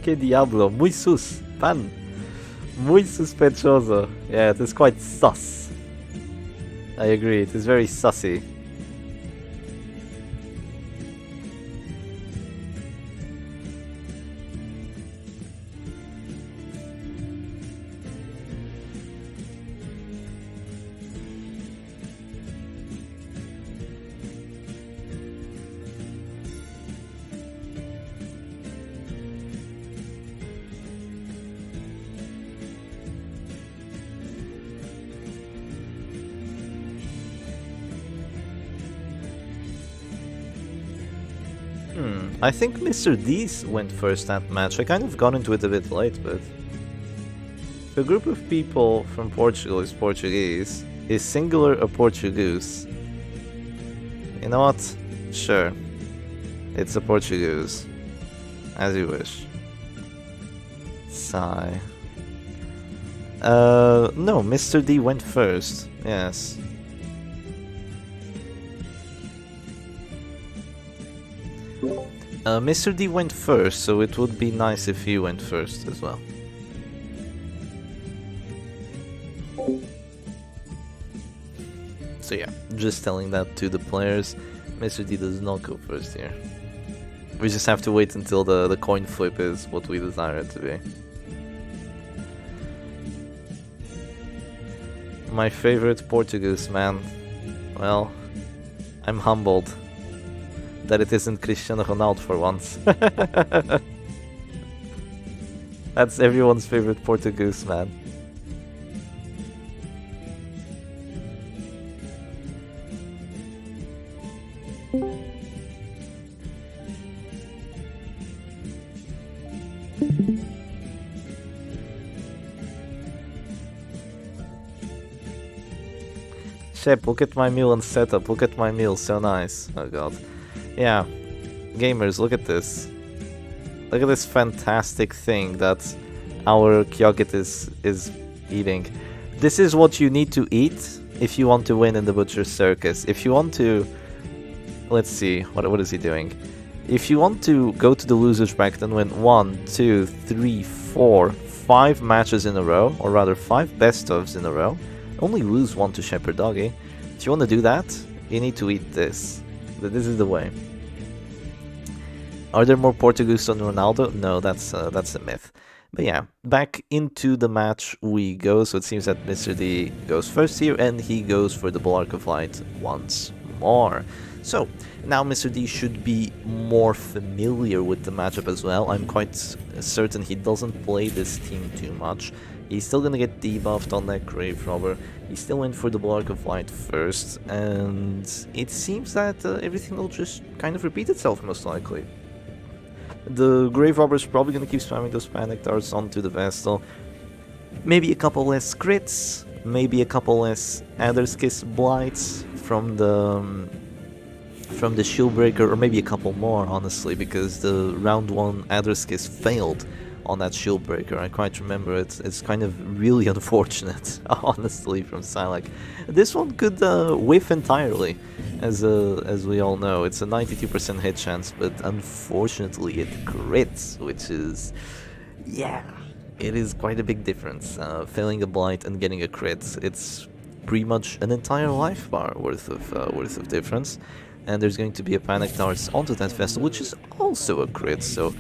Que diablo, muy sus, pan. Muy sospechoso. Yeah, it is quite sus. I agree, it is very sussy. I think Mr. D's went first that match. I kind of got into it a bit late, but the group of people from Portugal is Portuguese. Is singular a Portuguese? You know what? Sure. It's a Portuguese. As you wish. Sigh. No, Mr. D went first. Yes. Mr. D went first, so it would be nice if he went first as well. So yeah, just telling that to the players. Mr. D does not go first here. We just have to wait until the coin flip is what we desire it to be. My favorite Portuguese, man. Well, I'm humbled that it isn't Cristiano Ronaldo for once. That's everyone's favorite Portuguese, man. Shep, look at my meal and setup. Look at my meal, so nice. Oh god. Yeah, gamers, look at this. Look at this fantastic thing that our Kyogit is eating. This is what you need to eat if you want to win in the Butcher's Circus. If you want to... Let's see, what is he doing? If you want to go to the loser's bracket and win 1, 2, 3, 4, 5 matches in a row, or rather 5 best-ofs in a row, only lose 1 to Shepherd Doggy. If you want to do that, you need to eat this. This is the way. Are there more Portuguese than Ronaldo? No, that's a myth. But yeah, back into the match we go. So it seems that Mr. D goes first here, and he goes for the Bulwark of Light once more. So now Mr. D should be more familiar with the matchup as well. I'm quite certain he doesn't play this team too much. He's still gonna get debuffed on that Grave Robber. He still went for the Bulwark of Light first, and it seems that everything will just kind of repeat itself most likely. The Grave Robber is probably going to keep spamming those Panic Darts onto the Vestal. Maybe a couple less crits, maybe a couple less Adder's Kiss Blights from the Shieldbreaker, or maybe a couple more, honestly, because the round 1 Adder's Kiss failed on that Shieldbreaker. I quite remember it. It's kind of really unfortunate, honestly, from Syac. This one could whiff entirely, as we all know. It's a 92% hit chance, but unfortunately it crits, which is, yeah, it is quite a big difference. Failing a Blight and getting a crit, it's pretty much an entire life bar worth of difference. And there's going to be a Panic Darts onto that Vestal, which is also a crit, so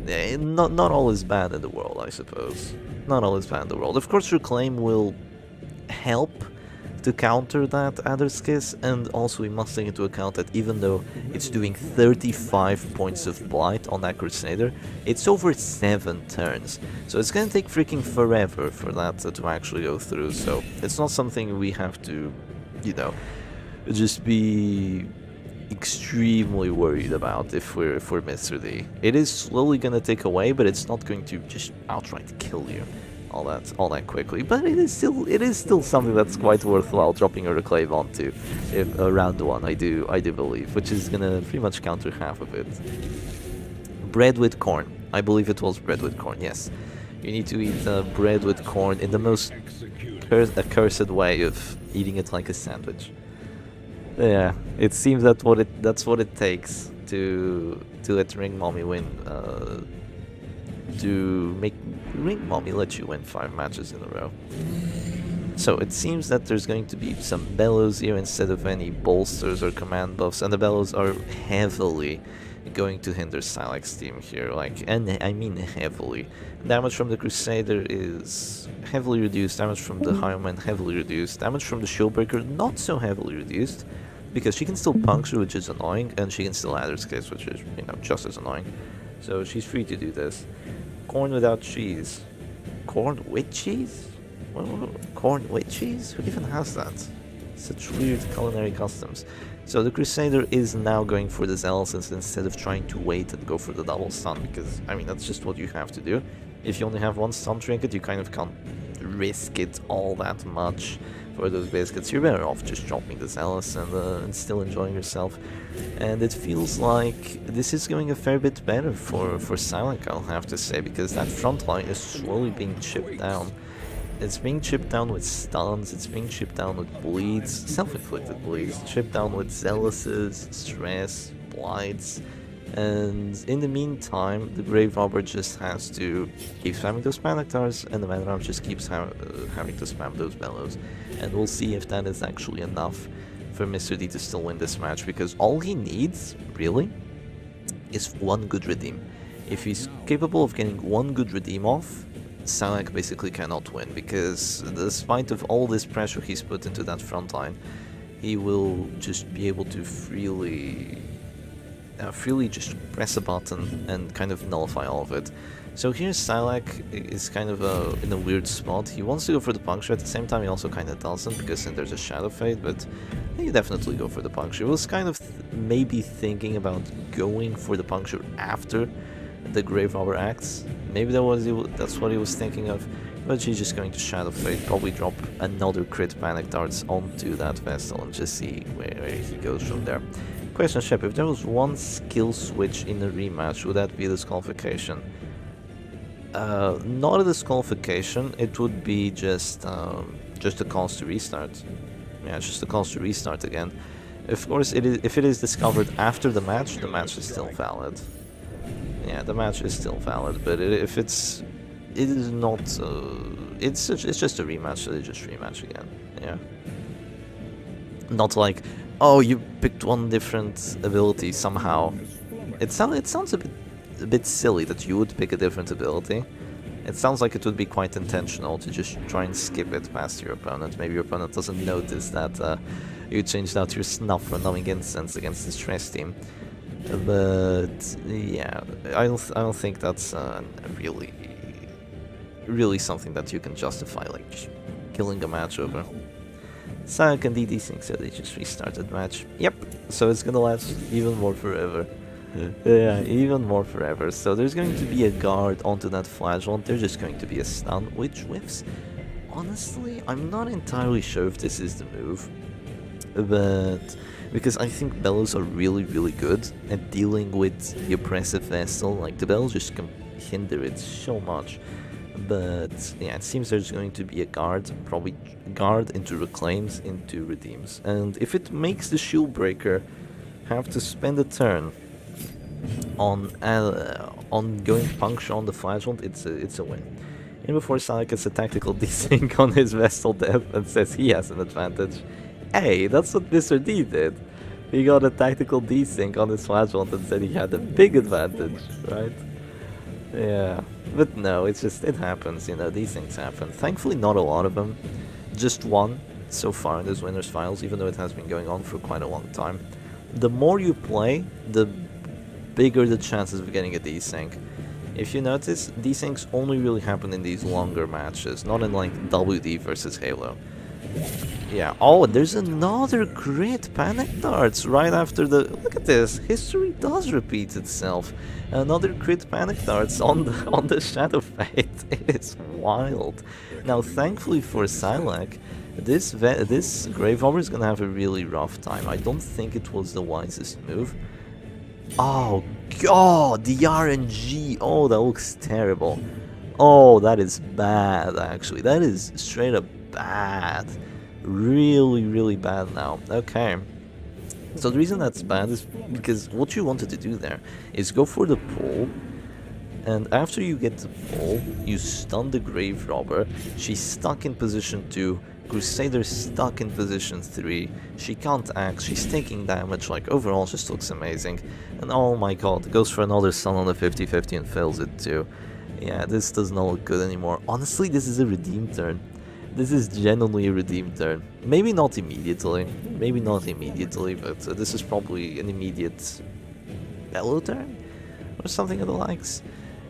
not all is bad in the world, I suppose. Not all is bad in the world. Of course, Reclaim will help to counter that Adder's Kiss, and also we must take into account that even though it's doing 35 points of Blight on that Crusader, it's over 7 turns. So it's gonna take freaking forever for that to actually go through, so it's not something we have to, you know, just be extremely worried about if we're Mr. D. It is slowly gonna take away, but it's not going to just outright kill you all that quickly. But it is still something that's quite worthwhile dropping a Reclave onto if round 1, I do believe, which is gonna pretty much counter half of it. Bread with corn. I believe it was bread with corn, yes. You need to eat bread with corn in the most accursed way of eating it like a sandwich. Yeah, it seems that's what it takes to let Ring Mommy win. To make Ring Mommy let you win 5 matches in a row. So it seems that there's going to be some Bellows here instead of any bolsters or command buffs, and the Bellows are heavily going to hinder Syac's team here, and I mean heavily. Damage from the Crusader is heavily reduced, damage from the Highwayman heavily reduced, damage from the Shieldbreaker not so heavily reduced, because she can still puncture, which is annoying, and she can still Adder's Kiss, which is, you know, just as annoying. So she's free to do this. Corn without cheese. Corn with cheese? Corn with cheese? Who even has that? Such weird culinary customs. So the Crusader is now going for the Zealots instead of trying to wait and go for the double stun, because, I mean, that's just what you have to do. If you only have one stun trinket, you kind of can't risk it all that much for those biscuits. You're better off just dropping the Zealots and still enjoying yourself. And it feels like this is going a fair bit better for Syac, I'll have to say, because that front line is slowly being chipped down. It's being chipped down with stuns, it's being chipped down with bleeds, self-inflicted bleeds, chipped down with zealouses, stress, blights, and in the meantime, the Grave Robber just has to keep spamming those Panic Darts, and the Man-at-Arms just keeps having to spam those Bellows. And we'll see if that is actually enough for Mr. D to still win this match, because all he needs, really, is one good redeem. If he's capable of getting one good redeem off, Syac basically cannot win, because despite of all this pressure he's put into that front line, he will just be able to freely just press a button and kind of nullify all of it. So here Syac is kind of in a weird spot. He wants to go for the puncture, at the same time he also kind of doesn't, because then there's a Shadow Fade, but he definitely go for the puncture. He was kind of maybe thinking about going for the puncture after the Grave Robber acts. Maybe that's what he was thinking of, but he's just going to Shadow Fade, probably drop another crit Panic Darts onto that Vestal and just see where he goes from there. Question, Shep, if there was one skill switch in a rematch, would that be a disqualification? Not a disqualification, it would be just a cause to restart. Yeah, just a cause to restart again. Of course, if it is discovered after the match is still valid. Yeah, the match is still valid, but if it is not, it's just a rematch, so they just rematch again. Yeah. Not like, oh, you picked one different ability somehow. It sounds a bit silly that you would pick a different ability, It sounds like it would be quite intentional to just try and skip it past your opponent. Maybe your opponent doesn't notice that you changed out your snuff for numbing incense against the stress team. But yeah, I don't think that's really something that you can justify, like just killing a match over. Syac and Desync said they just restarted match. Yep, so it's gonna last even more forever. Yeah, even more forever. So there's going to be a guard onto that flagellant. There's just going to be a stun, which whiffs. Honestly, I'm not entirely sure if this is the move, but because I think bellows are really good at dealing with the oppressive vessel. Like the bellows just can hinder it so much. But yeah, it seems there's going to be a guard, probably guard into reclaims, into redeems. And if it makes the shield breaker have to spend a turn on going puncture on the flagellant, it's a win. And before Syac gets a tactical desync on his Vestal Death and says he has an advantage. Hey, that's what Mr. D did. He got a tactical desync on his flagellant and said he had a big advantage, right? Yeah, but no, it happens, you know, these things happen. Thankfully not a lot of them, just one so far in this winners finals, even though it has been going on for quite a long time. The more you play, the bigger the chances of getting a desync. If you notice, desyncs only really happen in these longer matches, not in like WD versus Halo. Yeah, oh, and there's another crit panic darts right after the... Look at this, history does repeat itself. Another crit panic darts on the Shadow Fate. It is wild. Now, thankfully for Syac, this Grave Robber is gonna have a really rough time. I don't think it was the wisest move. Oh god, the RNG. Oh, that looks terrible. Oh, that is bad, actually. That is straight up bad. Really bad now. Okay. So the reason that's bad is because what you wanted to do there is go for the pull, and after you get the pull, you stun the Grave Robber. She's stuck in position 2. Crusader's stuck in position 3. She can't act, she's taking damage, like overall just looks amazing. And oh my god, goes for another stun on the 50-50 and fails it too. Yeah, this does not look good anymore. Honestly, this is a redeem turn. This is genuinely a redeem turn. Maybe not immediately, but this is probably an immediate bellow turn? Or something of the likes.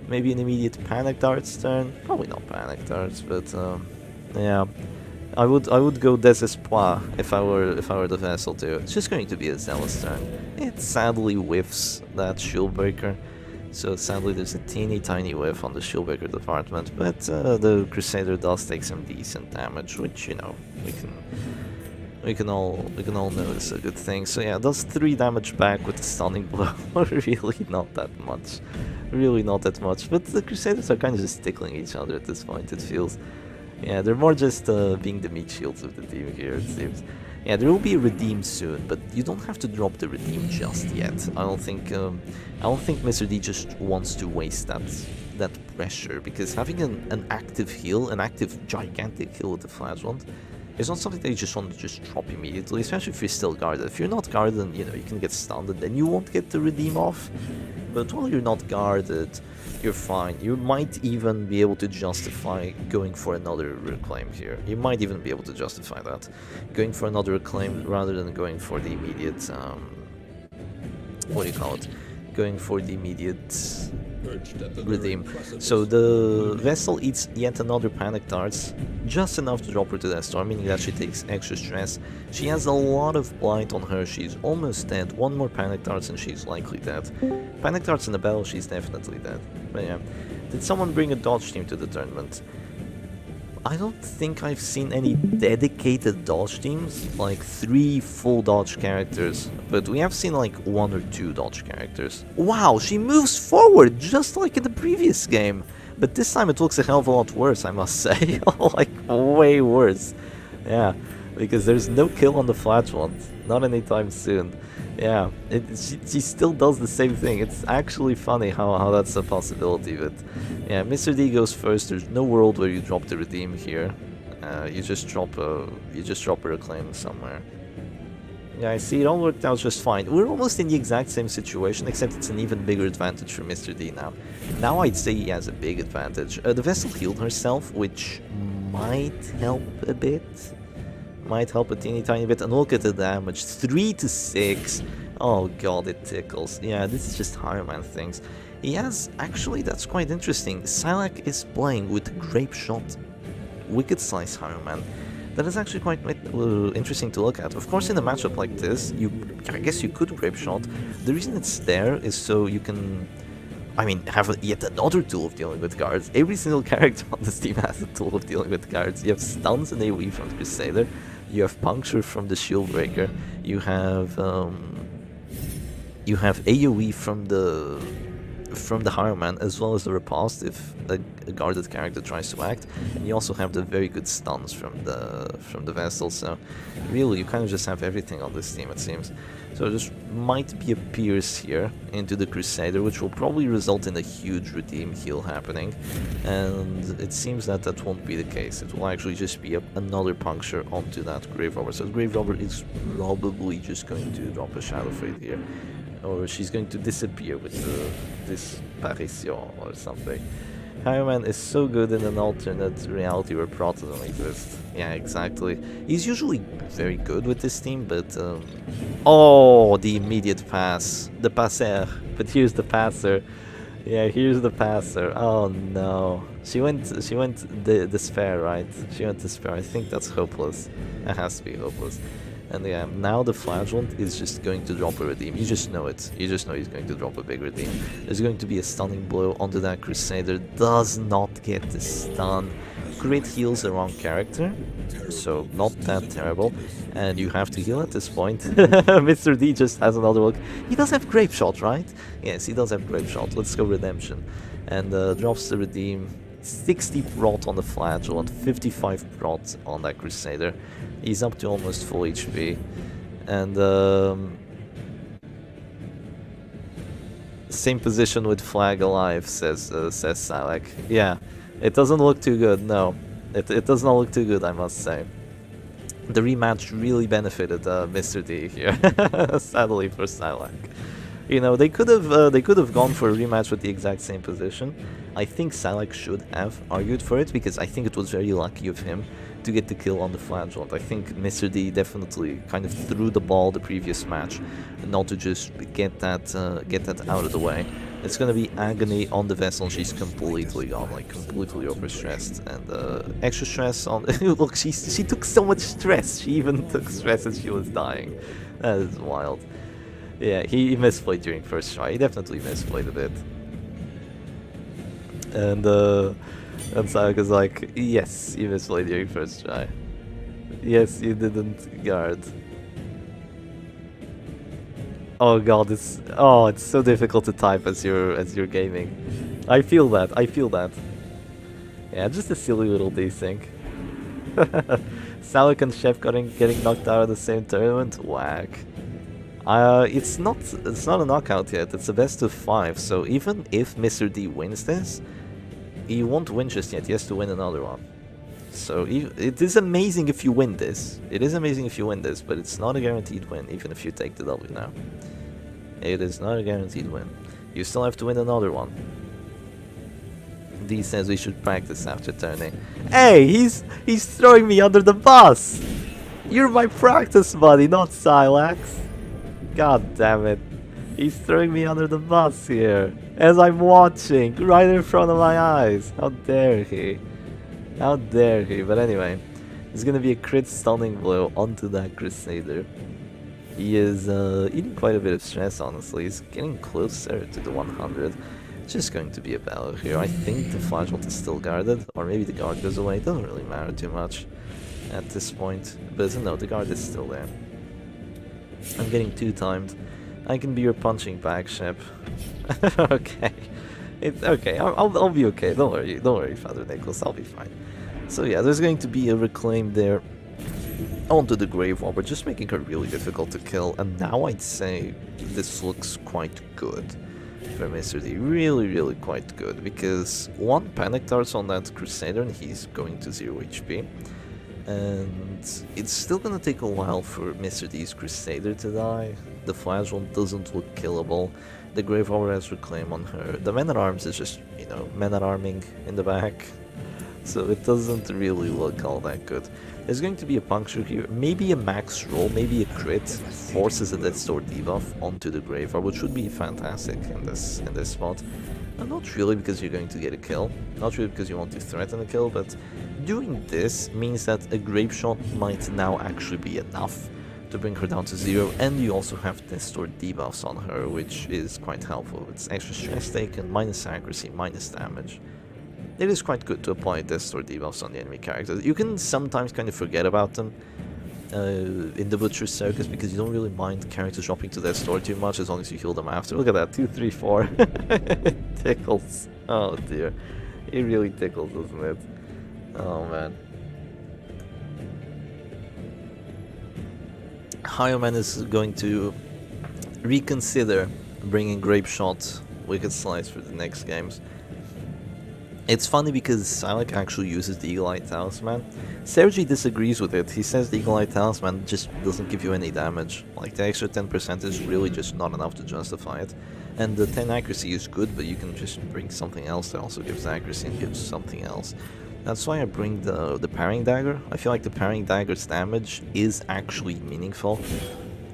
Maybe an immediate panic darts turn. Probably not panic darts, but yeah. I would go Desespoir if I were the Vessel too. It's just going to be a Zealous turn. It sadly whiffs that Shieldbreaker. So sadly there's a tiny whiff on the Shieldbreaker department, but the Crusader does take some decent damage, which, you know, we can all notice a good thing. So yeah, it does 3 damage back with the stunning blow. Really not that much. Really not that much. But the Crusaders are kind of just tickling each other at this point, it feels. Yeah, they're more just being the meat shields of the team here, it seems. Yeah, there will be a redeem soon, but you don't have to drop the redeem just yet. I don't think Mr. D just wants to waste that pressure, because having an active heal, an active gigantic heal with the flagellant, is not something that you just want to just drop immediately, especially if you're still guarded. If you're not guarded, then, you know, you can get stunned and then you won't get the redeem off. But while you're not guarded, you're fine. You might even be able to justify going for another reclaim here. You might even be able to justify that. Going for another reclaim rather than going for the immediate, what do you call it? Going for the immediate redeem. So the Vessel eats yet another panic darts, just enough to drop her to that storm, meaning that she takes extra stress. She has a lot of blight on her, she's almost dead. One more panic darts and she's likely dead. Panic darts in the battle, she's definitely dead. But yeah, did someone bring a dodge team to the tournament? I don't think I've seen any dedicated dodge teams, like 3 full dodge characters, but we have seen like 1 or 2 dodge characters. Wow, she moves forward just like in the previous game, but this time it looks a hell of a lot worse, I must say. Like, way worse. Yeah, because there's no kill on the flagellant, not anytime soon. Yeah, she still does the same thing. It's actually funny how that's a possibility, but yeah, Mr. D goes first. There's no world where you drop the redeem here. You just drop a reclaim somewhere. Yeah, I see, it all worked out just fine. We're almost in the exact same situation, except it's an even bigger advantage for Mr. D now. Now I'd say he has a big advantage. The Vessel healed herself, which might help a bit. Might help a teeny tiny bit. And look at the damage. 3 to 6. Oh god, it tickles. Yeah, this is just Hireman things. He has... Actually, that's quite interesting. Syac is playing with Grape Shot Wicked Slice Hireman. That is actually quite interesting to look at. Of course, in a matchup like this, I guess you could Grape Shot. The reason it's there is so you can... I mean, have yet another tool of dealing with guards. Every single character on this team has a tool of dealing with guards. You have stuns and AoE from the Crusader. You have puncture from the Shieldbreaker. You have AoE from the Hireman, as well as the riposte if a guarded character tries to act. And you also have the very good stuns from the Vessel. So really, you kind of just have everything on this team, it seems. So there might be a Pierce here into the Crusader, which will probably result in a huge redeem heal happening. And it seems that that won't be the case. It will actually just be another puncture onto that Grave Robber. So the Grave Robber is probably just going to drop a Shadow Fade here. Or she's going to disappear with this Disparition or something. Hireman is so good in an alternate reality where Prot doesn't exist. Yeah, exactly. He's usually very good with this team, but... Oh, the immediate pass. The passer. But here's the passer. Yeah, here's the passer. Oh no. She went Despair, right? She went Despair. I think that's hopeless. It has to be hopeless. And yeah, now the Flagellant is just going to drop a redeem. You just know it. You just know he's going to drop a big redeem. There's going to be a stunning blow onto that Crusader. Does not get the stun. Crit heals the wrong character, so not that terrible. And you have to heal at this point. Mr. D just has another look. He does have Grape Shot, right? Yes, he does have Grape Shot. Let's go Redemption. And drops the redeem. 60 prot on the Flagellant, 55 prot on that Crusader. He's up to almost full HP. And same position with Flag Alive, says Syac. Yeah, it doesn't look too good, no. It does not look too good, I must say. The rematch really benefited Mr. D here, sadly for Syac. You know, they could have gone for a rematch with the exact same position. I think Syac should have argued for it, because I think it was very lucky of him to get the kill on the Flagellant. I think Mr. D definitely kind of threw the ball the previous match, not to just get that out of the way. It's gonna be Agony on the Vessel. She's completely gone, like completely overstressed, and extra stress on. Look, she took so much stress. She even took stress as she was dying. That is wild. Yeah, he misplayed during first try. He definitely misplayed a bit. And Syac is like, yes, you misplayed during first try. Yes, you didn't guard. Oh god, it's so difficult to type as you're gaming. I feel that. Yeah, just a silly little desync. Syac and Chef getting knocked out of the same tournament. Whack. It's not a knockout yet. It's a best of 5. So even if Mr. D wins this, he won't win just yet. He has to win another one. So it is amazing if you win this. It is amazing if you win this, but it's not a guaranteed win, even if you take the W now. It is not a guaranteed win. You still have to win another one. D says we should practice after turning. Hey, he's throwing me under the bus! You're my practice buddy, not Syac. God damn it. He's throwing me under the bus here. As I'm watching, right in front of my eyes. How dare he? How dare he? But anyway, there's gonna be a crit stunning blow onto that Crusader. He is eating quite a bit of stress, honestly. He's getting closer to the 100. It's just going to be a battle here. I think the Flagellant is still guarded, or maybe the guard goes away. It doesn't really matter too much at this point. But no, the guard is still there. I'm getting 2-timed. I can be your punching bag, Shep. Okay. It's okay. I'll be okay. Don't worry, Father Nicholas. I'll be fine. So yeah, there's going to be a reclaim there onto the Grave Robber, just making her really difficult to kill. And now I'd say this looks quite good for Mr. D. Really quite good, because one Panic Darts on that Crusader and he's going to 0 HP. and it's still gonna take a while for Mr. D's Crusader to die. The Flagellum doesn't look killable. The Grave Robber has Reclaim on her. The Man-at-Arms is just, you know, Man-at-Arming in the back. So it doesn't really look all that good. There's going to be a puncture here, maybe a max roll, maybe a crit, forces a Death's Door debuff onto the Grave Robber, which would be fantastic in this spot. Not really because you're going to get a kill, not really because you want to threaten a kill, but doing this means that a Grave Shot might now actually be enough to bring her down to 0, and you also have Death's Door debuffs on her, which is quite helpful. It's extra stress taken, minus accuracy, minus damage. It is quite good to apply Death's Door debuffs on the enemy characters. You can sometimes kind of forget about them in the Butcher's Circus because you don't really mind characters dropping to Death's Door too much as long as you heal them after. Look at that, 2, 3, 4. It tickles. Oh dear. It really tickles, doesn't it? Oh man. Hyoman is going to reconsider bringing Grape Shot, Wicked Slice for the next games. It's funny because Syac actually uses the Eagle Eye Talisman. Sergy disagrees with it. He says the Eagle Eye Talisman just doesn't give you any damage. Like, the extra 10% is really just not enough to justify it. And the 10 accuracy is good, but you can just bring something else that also gives accuracy and gives something else. That's why I bring the Parrying Dagger. I feel like the Parrying Dagger's damage is actually meaningful.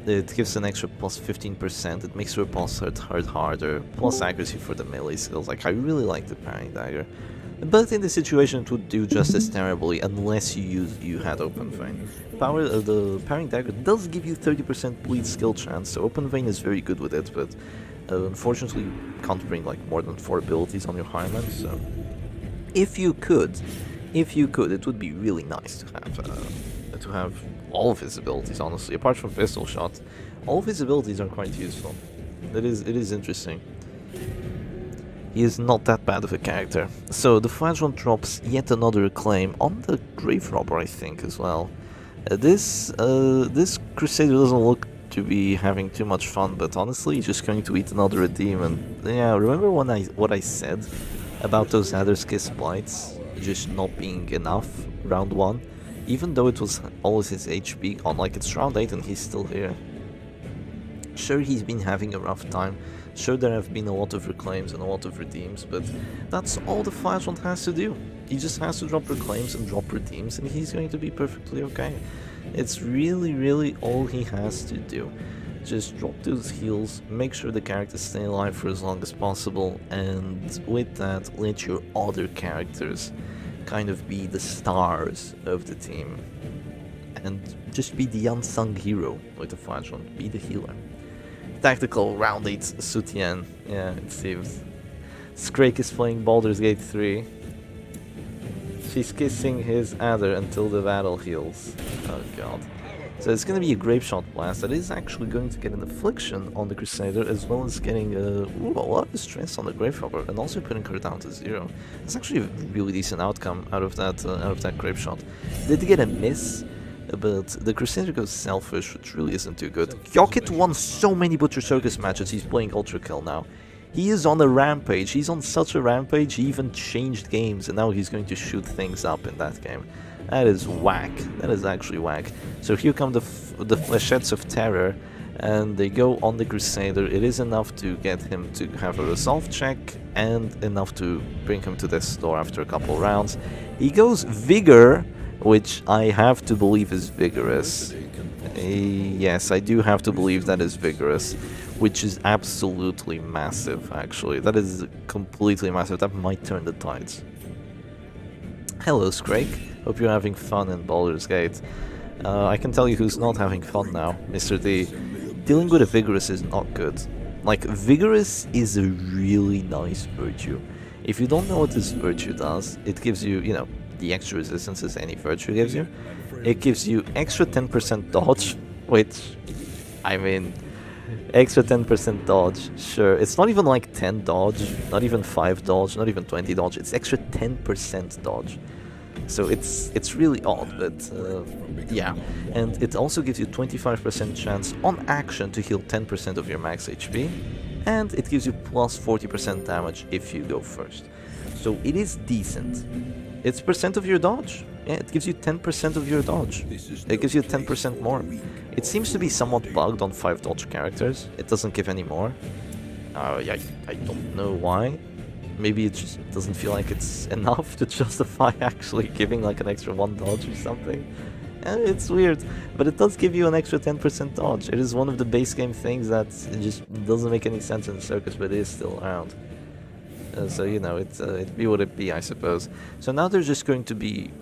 It gives an extra plus 15%, it makes repulse hurt harder, plus accuracy for the melee skills. Like, I really like the Parrying Dagger. But in this situation it would do just as terribly unless you had Open Vein. The Parrying Dagger does give you 30% bleed skill chance, so Open Vein is very good with it, but unfortunately you can't bring like more than 4 abilities on your Highland, so... If you could, it would be really nice to have all of his abilities, honestly. Apart from Pistol Shot, all of his abilities are quite useful. It is interesting. He is not that bad of a character. So the Flagellum drops yet another Reclaim on the Grave Robber, I think, as well. This Crusader doesn't look to be having too much fun, but honestly, he's just going to eat another Redeem. And yeah, remember what I said about those Adder's Kiss Blights just not being enough round 1? Even though it was always his HP on, like, it's round 8 and he's still here. Sure, he's been having a rough time. Sure, there have been a lot of Reclaims and a lot of Redeems, but that's all the Flagellum has to do. He just has to drop Reclaims and drop Redeems and he's going to be perfectly okay. It's really all he has to do. Just drop those heals, make sure the characters stay alive for as long as possible, and with that, let your other characters kind of be the stars of the team. And just be the unsung hero with the Flagellum, be the healer. Tactical round 8 Sutien, yeah, it seems. Skrake is playing Baldur's Gate 3. She's kissing his adder until the battle heals. Oh god. So it's going to be a Grave Shot Blast that is actually going to get an Affliction on the Crusader, as well as getting a lot of stress on the Grave Robber, and also putting her down to 0. It's actually a really decent outcome out of that Grave Shot. Did get a miss, but the Crusader goes Selfish, which really isn't too good. Kyokit won so many Butcher Circus matches, he's playing Ultra Kill now. He is on a rampage, he's on such a rampage, he even changed games, and now he's going to shoot things up in that game. That is whack. That is actually whack. So here come the Flechettes of Terror, and they go on the Crusader. It is enough to get him to have a resolve check, and enough to bring him to Death's Door after a couple rounds. He goes Vigor, which I have to believe is Vigorous. Yes, I do have to believe that is Vigorous, which is absolutely massive, actually. That is completely massive. That might turn the tides. Hello, Skrake. Hope you're having fun in Baldur's Gate. I can tell you who's not having fun now, Mr. D. Dealing with a Vigorous is not good. Like, Vigorous is a really nice virtue. If you don't know what this virtue does, it gives you, you know, the extra resistances any virtue gives you. It gives you extra 10% dodge, which, I mean, extra 10% dodge, sure. It's not even like 10 dodge, not even 5 dodge, not even 20 dodge. It's extra 10% dodge. So it's really odd, but yeah. And it also gives you 25% chance on action to heal 10% of your max HP, and it gives you plus 40% damage if you go first. So it is decent. It's percent of your dodge. Yeah, it gives you 10% of your dodge. It gives you 10% more. It seems to be somewhat bugged on 5 dodge characters. It doesn't give any more. I don't know why. Maybe it just doesn't feel like it's enough to justify actually giving like an extra 1 dodge or something. It's weird, but it does give you an extra 10% dodge. It is one of the base game things that just doesn't make any sense in Circus, but it is still around. So, you know, it'd be what it be, I suppose. So now there's just going to be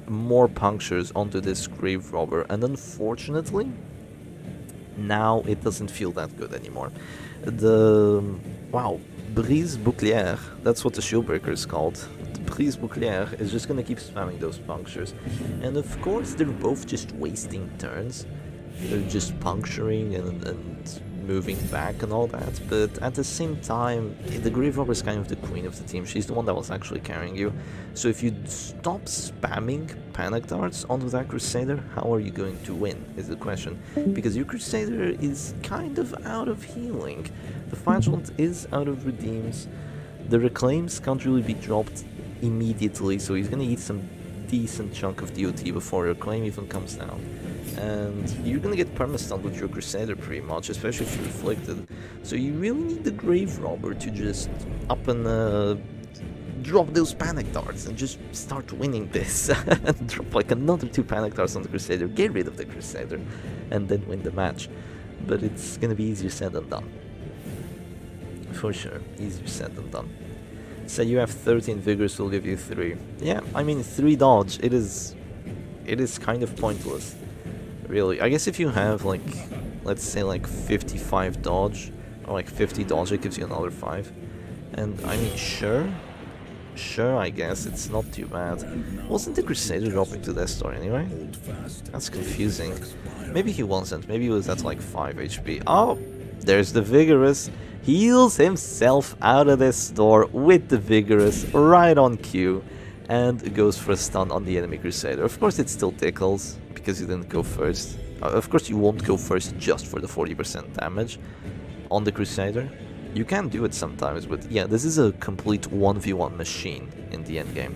more punctures onto this Grave Robber, and unfortunately, now it doesn't feel that good anymore. Wow, Brise Bouclière, that's what the Shieldbreaker is called. The Brise Bouclière is just gonna keep spamming those punctures. And of course, they're both just wasting turns. They're just puncturing and moving back and all that, but at the same time, the Grave Robber is kind of the queen of the team. She's the one that was actually carrying you. So if you stop spamming panic darts onto that Crusader, how are you going to win, is the question. Because your Crusader is kind of out of healing. The Flagellant is out of redeems. The Reclaims can't really be dropped immediately, so he's gonna eat some decent chunk of DOT before Reclaim even comes down. And you're gonna get perma-stunned with your Crusader pretty much, especially if you're afflicted. So you really need the Grave Robber to just up and drop those panic darts and just start winning this. And drop like another 2 panic darts on the Crusader, get rid of the Crusader, and then win the match. But it's gonna be easier said than done. For sure, easier said than done. Say you have 13 Vigorous, will give you 3. Yeah, I mean 3 dodge, it is kind of pointless. Really, I guess if you have like, let's say like 55 dodge, or like 50 dodge, it gives you another 5. And I mean, sure, I guess, it's not too bad. Wasn't the Crusader dropping to Death Star anyway? That's confusing. Maybe he wasn't, maybe he was at like 5 HP. Oh, there's the Vigorous. Heals himself out of this door with the Vigorous right on cue. And goes for a stun on the enemy Crusader. Of course it still tickles, because you didn't go first. Of course you won't go first just for the 40% damage on the Crusader. You can do it sometimes, but yeah, this is a complete 1v1 machine in the endgame.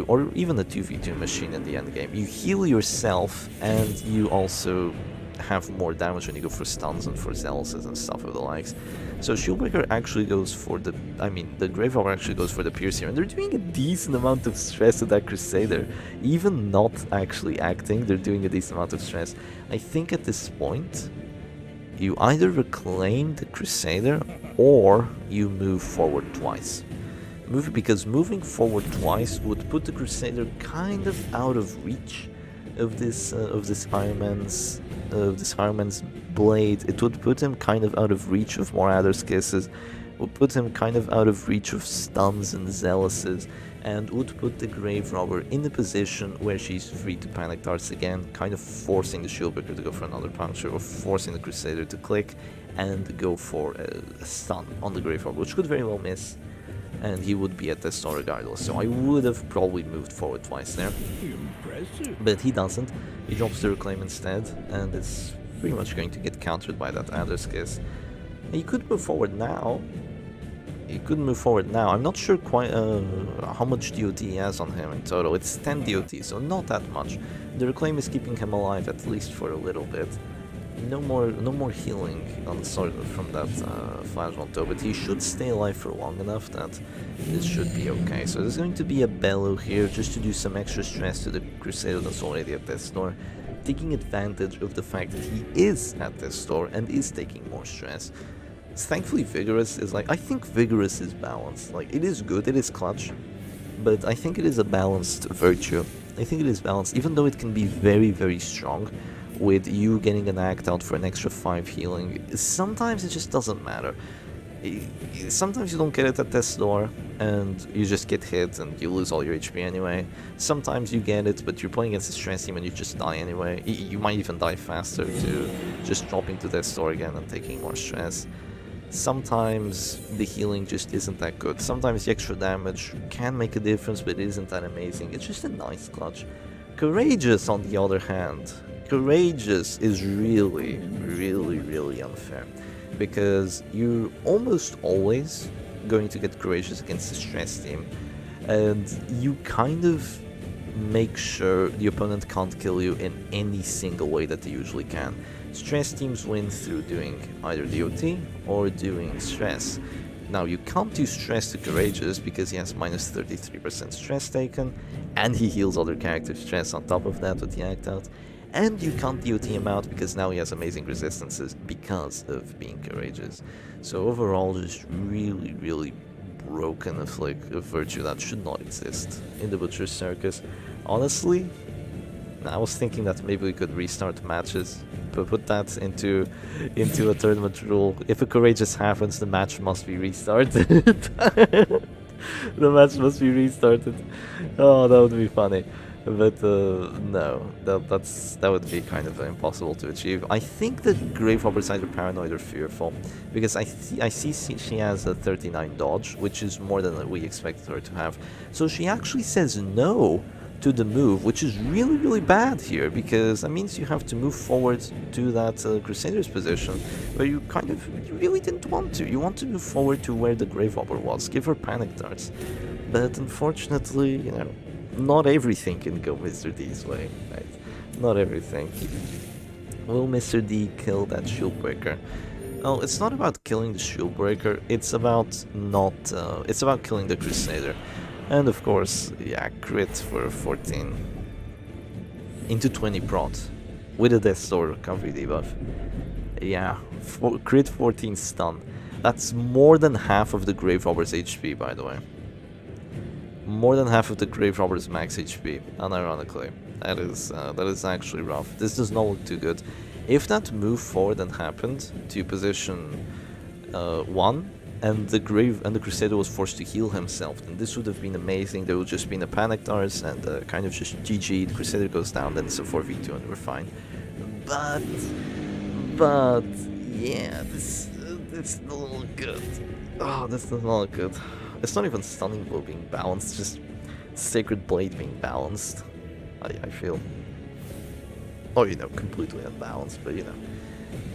Or even a 2v2 machine in the endgame. You heal yourself, and you also have more damage when you go for stuns and for zealots and stuff of the likes. So Shieldbreaker actually goes for the Grave Robber actually goes for the Pierce here, and they're doing a decent amount of stress to that Crusader. Even not actually acting, they're doing a decent amount of stress. I think at this point, you either reclaim the Crusader or you move forward twice. Because moving forward twice would put the Crusader kind of out of reach of this Fireman's blade. It would put him kind of out of reach of Morador's kisses, would put him kind of out of reach of stuns and zealous's, and would put the Grave Robber in a position where she's free to panic darts again, kind of forcing the Shieldbreaker to go for another puncture, or forcing the Crusader to click and go for a stun on the Grave Robber, which could very well miss, and he would be at the star regardless. So I would have probably moved forward twice there. But he doesn't. He drops the Reclaim instead, and it's pretty much going to get countered by that Adder's Kiss. He could move forward now. I'm not sure quite how much DOT he has on him in total. It's 10 DOT, so not that much. The Reclaim is keeping him alive at least for a little bit. No more healing on the sword from that Flagellant though, but he should stay alive for long enough that this should be okay. So there's going to be a Bellow here just to do some extra stress to the Crusader that's already at Death's Door, taking advantage of the fact that he is at Death's Door and is taking more stress. Thankfully Vigorous is I think Vigorous is balanced. Like, it is good, it is clutch, but I think it is a balanced virtue. I think it is balanced, even though it can be very, very strong, with you getting an act out for an extra 5 healing. Sometimes it just doesn't matter. Sometimes you don't get it at Death's Door, and you just get hit and you lose all your HP anyway. Sometimes you get it, but you're playing against a stress team and you just die anyway. You might even die faster to just dropping to Death's Door again and taking more stress. Sometimes the healing just isn't that good. Sometimes the extra damage can make a difference, but it isn't that amazing. It's just a nice clutch. Courageous, on the other hand, Courageous is really, really, really unfair, because you're almost always going to get Courageous against the stress team, and you kind of make sure the opponent can't kill you in any single way that they usually can. Stress teams win through doing either DOT or doing stress. Now you can't do stress to Courageous because he has minus 33% stress taken, and he heals other characters' stress on top of that with the Act Out. And you can't DOT him out because now he has amazing resistances because of being Courageous. So overall, just really, really broken a virtue that should not exist in the Butcher's Circus. Honestly, I was thinking that maybe we could restart matches, but put that into a tournament rule. If a Courageous happens, the match must be restarted. The match must be restarted. Oh, that would be funny. But no, that would be kind of impossible to achieve. I think the Grave Robber's either paranoid or fearful, because I see she has a 39 dodge, which is more than we expected her to have. So she actually says no to the move, which is really, really bad here, because that means you have to move forward to that Crusader's position, where you really didn't want to. You want to move forward to where the Grave Robber was, give her panic darts. But unfortunately, you know, not everything can go Mr. D's way, right? Not everything. Will Mr. D kill that shield breaker? Oh, it's not about killing the shield breaker, it's about not, it's about killing the Crusader. And of course, yeah, crit for 14 into 20 prot with a Death Sword recovery debuff. Yeah, crit 14 stun. That's more than half of the Grave Robber's HP, by the way. More than half of the Grave Robber's max HP, unironically. That is actually rough. This does not look too good. If that move forward had happened to position 1, and the Crusader was forced to heal himself, then this would have been amazing. There would just been a panic darts and kind of just GG. The Crusader goes down, then it's a 4v2 and we're fine. But yeah, this doesn't look good. Oh, this does not look good. It's not even Stunning Blow being balanced, just Sacred Blade being balanced, I feel. Or, you know, completely unbalanced, but you know,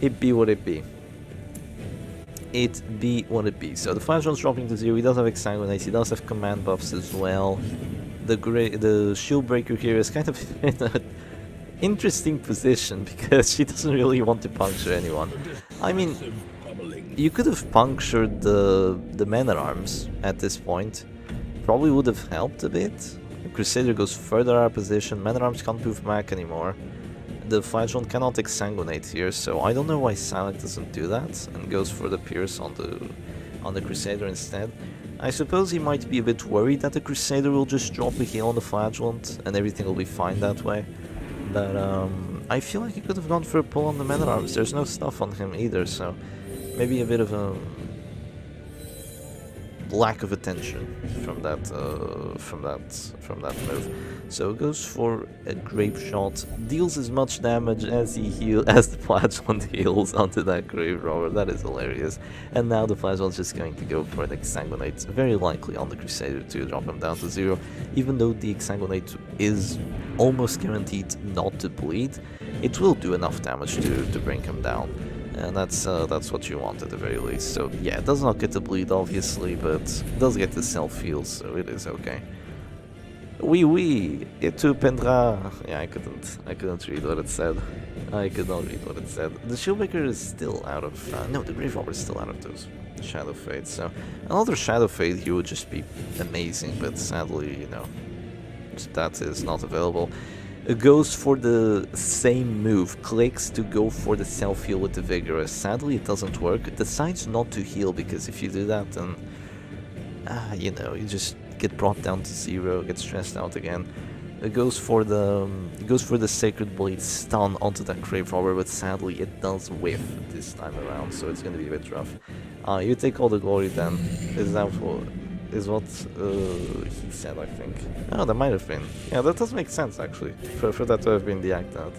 it be what it be. It be what it be. So the Flashball's dropping to 0, he does have Exsanguinate, he does have command buffs as well. The Shield Breaker here is kind of in an interesting position because she doesn't really want to puncture anyone. I mean, you could have punctured the Men-at-Arms at this point. Probably would have helped a bit. The Crusader goes further out of position, Men-at-Arms can't move back anymore. The Flagellum cannot Exsanguinate here, so I don't know why Syac doesn't do that and goes for the Pierce on the Crusader instead. I suppose he might be a bit worried that the Crusader will just drop a heal on the Flagellant and everything will be fine that way. But I feel like he could have gone for a pull on the Men-at-Arms. There's no stuff on him either, so maybe a bit of a lack of attention from that move. So goes for a Grape Shot, deals as much damage as the Flagellant heals onto that Grave Robber. That is hilarious. And now the Flagellant's just going to go for an Exsanguinate, very likely on the Crusader to drop him down to 0. Even though the Exsanguinate is almost guaranteed not to bleed, it will do enough damage to bring him down. And that's what you want at the very least. So yeah, it does not get the bleed obviously, but it does get the self-heal, so it is okay. Oui, et tu pendras. Yeah, I couldn't read what it said. I could not read what it said. The Shieldbreaker is still out of, no, the Grave Robber is still out of those Shadow Fades, so another Shadow Fade here would just be amazing, but sadly, you know, that is not available. It goes for the same move, clicks to go for the self-heal with the Vigorous. Sadly, it doesn't work. It decides not to heal, because if you do that, then, you know, you just get brought down to 0, get stressed out again. It goes for the Sacred Blade stun onto that Grave Robber, but sadly it does whiff this time around, so it's gonna be a bit rough. You take all the glory then, is what he said, I think. Oh, that might have been. Yeah, that does make sense actually, for that to have been the Act Out.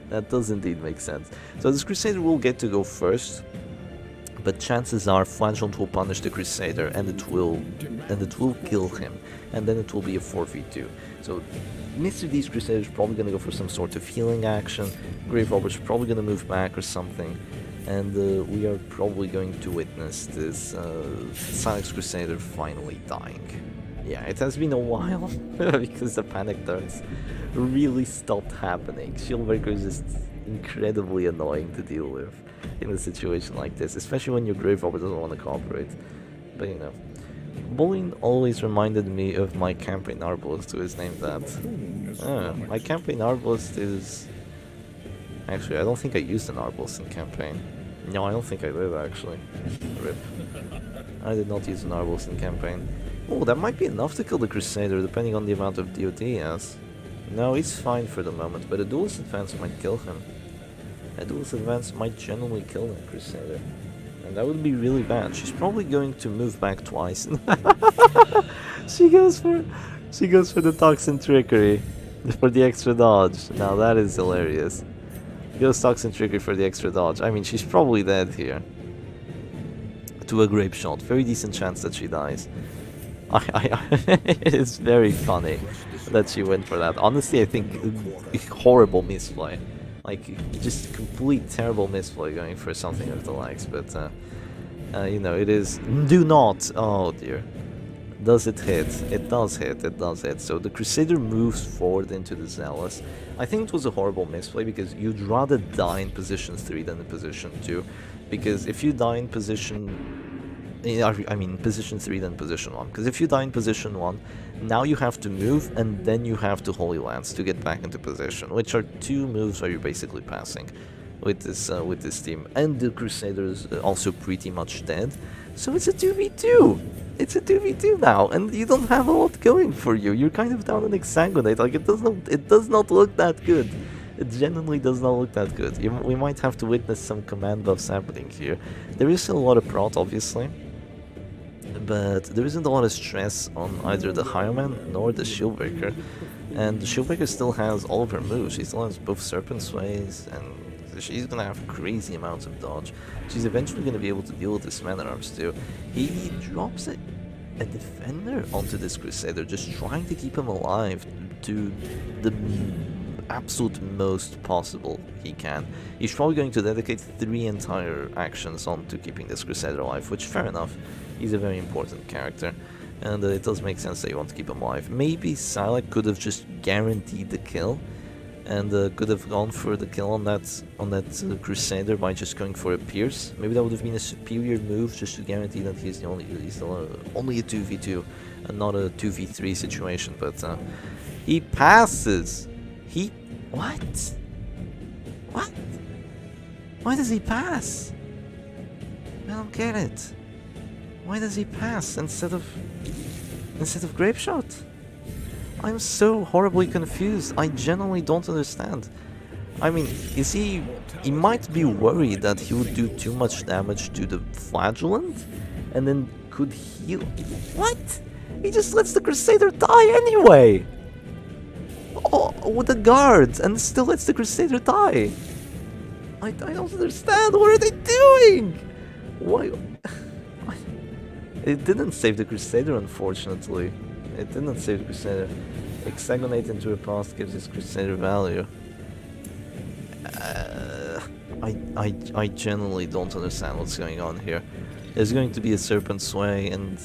That does indeed make sense. So this Crusader will get to go first, but chances are Flagellant will punish the Crusader and it will kill him, and then it will be a 4v2. So Mr. D's Crusader is probably going to go for some sort of healing action, Grave Robber's probably going to move back or something, and we are probably going to witness this Syac's Crusader finally dying. Yeah, it has been a while because the panic turns really stopped happening. Shieldbreaker is just incredibly annoying to deal with in a situation like this, especially when your Grave Robber doesn't want to cooperate. But you know, Bullying always reminded me of my campaign Arbalist, who is named that. My campaign Arbalist is... Actually, I don't think I used an Arbalist in campaign. No, I don't think I did, actually. RIP. I did not use an Arbalist in campaign. Oh, that might be enough to kill the Crusader, depending on the amount of DOT he has. No, he's fine for the moment, but a Duelist Advance might kill him. A Duelist Advance might generally kill the Crusader. And that would be really bad. She's probably going to move back twice. She goes for the Toxin Trickery. For the extra dodge. Now that is hilarious. Goes Toxin Trickery for the extra dodge. I mean, she's probably dead here. To a Grape Shot. Very decent chance that she dies. It's very funny that she went for that. Honestly, I think horrible misplay. Like, just complete terrible misplay going for something of the likes, but, you know, it is... Do not! Oh dear. Does it hit? It does hit, it does hit. So the Crusader moves forward into the Zealous. I think it was a horrible misplay, because you'd rather die in position 3 than in position 2. Because if you die in position... I mean, position 3 than position 1. Because if you die in position 1, now you have to move, and then you have to Holy Lance to get back into position, which are 2 moves where you're basically passing with this team. And the Crusader's also pretty much dead, so it's a 2v2! It's a 2v2 now, and you don't have a lot going for you. You're kind of down on Exsanguinate. Like, it does not look that good. It genuinely does not look that good. We might have to witness some command buffs happening here. There is still a lot of prot, obviously, but there isn't a lot of stress on either the Hireman nor the Shieldbreaker. And the Shieldbreaker still has all of her moves. She still has both Serpent Sways, and she's gonna have crazy amounts of dodge. She's eventually gonna be able to deal with this Man-at-Arms too. He drops a defender onto this Crusader, just trying to keep him alive to the absolute most possible he can. He's probably going to dedicate 3 entire actions onto keeping this Crusader alive, which, fair enough. He's a very important character, and it does make sense that you want to keep him alive. Maybe Syac could have just guaranteed the kill, and could have gone for the kill on that Crusader by just going for a Pierce. Maybe that would have been a superior move, just to guarantee that he's only a 2v2 and not a 2v3 situation. But he passes. What? Why does he pass? I don't get it. Why does he pass instead of Grape Shot? I'm so horribly confused. I genuinely don't understand. I mean, is he might be worried that he would do too much damage to the Flagellant and then could heal. What? He just lets the Crusader die anyway. Oh, with the guards, and still lets the Crusader die. I don't understand. What are they doing? Why? It didn't save the Crusader, unfortunately. It didn't save the Crusader. Exsanguinate into a past gives this Crusader value. I genuinely don't understand what's going on here. There's going to be a Serpent Sway and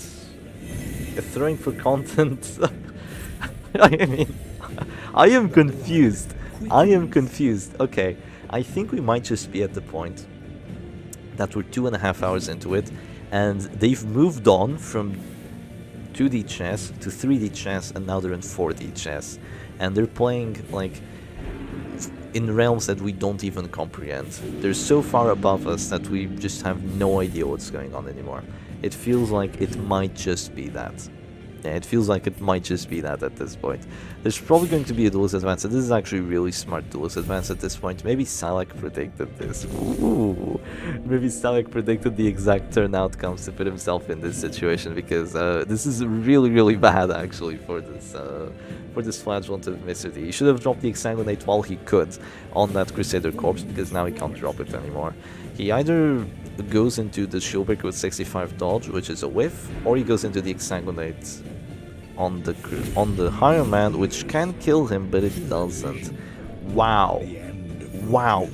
a throwing for content. I mean, I am confused. Okay, I think we might just be at the point that we're 2.5 hours into it, and they've moved on from 2D chess to 3D chess, and now they're in 4D chess, and they're playing like in realms that we don't even comprehend. They're so far above us that we just have no idea what's going on anymore. It feels like it might just be that. Yeah, it feels like it might just be that at this point. There's probably going to be a Duelist Advance, and this is actually really smart Duelist Advance at this point. Maybe Syac predicted this. Ooh. Maybe Syac predicted the exact turn outcomes to put himself in this situation, because this is really bad actually for this Flagellant of Mr. D. He should have dropped the Exsanguinate while he could on that Crusader corpse, because now he can't drop it anymore. He either goes into the Shieldbreaker with 65 dodge, which is a whiff, or he goes into the Exsanguinate on the Higher Man, which can kill him, but it doesn't. Wow.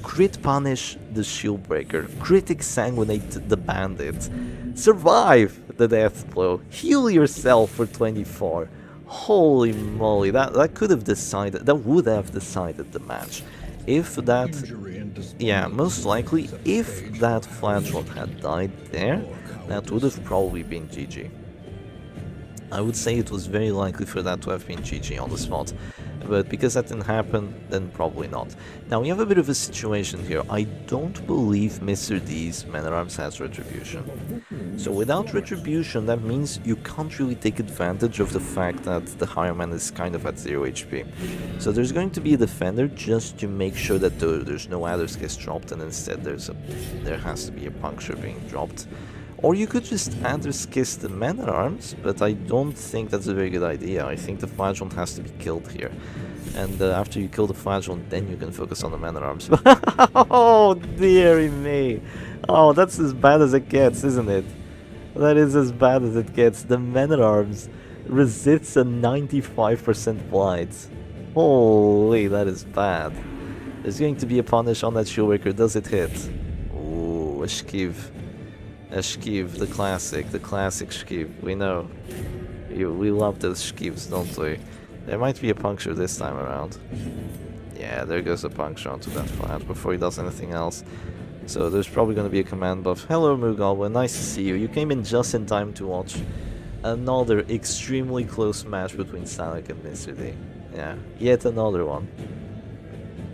Crit punish the Shieldbreaker, crit Exsanguinate the Bandit. Survive the death blow. Heal yourself for 24. Holy moly, that could have decided, that would have decided the match. If that, yeah, most likely, if that Flagellant had died there, that would have probably been GG. I would say it was very likely for that to have been GG on the spot, but because that didn't happen, then probably not. Now we have a bit of a situation here. I don't believe Mr. D's Man at Arms has Retribution. So without Retribution, that means you can't really take advantage of the fact that the higher man is kind of at 0 HP. So there's going to be a defender just to make sure that there's no adders gets dropped, and instead there has to be a puncture being dropped. Or you could just Kiss the Man at Arms, but I don't think that's a very good idea. I think the Flagellant has to be killed here. And after you kill the Flagellant, then you can focus on the Man at Arms. Oh, dearie me. Oh, that's as bad as it gets, isn't it? That is as bad as it gets. The Man at Arms resists a 95% blight. Holy, that is bad. There's going to be a punish on that Shieldbreaker. Does it hit? Ooh, a Shkiv. A Shkiv, the classic Shkiv, we know. We love those Shkivs, don't we? There might be a puncture this time around. Yeah, there goes a puncture onto that flat before he does anything else. So there's probably going to be a command buff. Hello Mugalwa, nice to see you. You came in just in time to watch another extremely close match between Syac and Mr. D. Yeah, yet another one.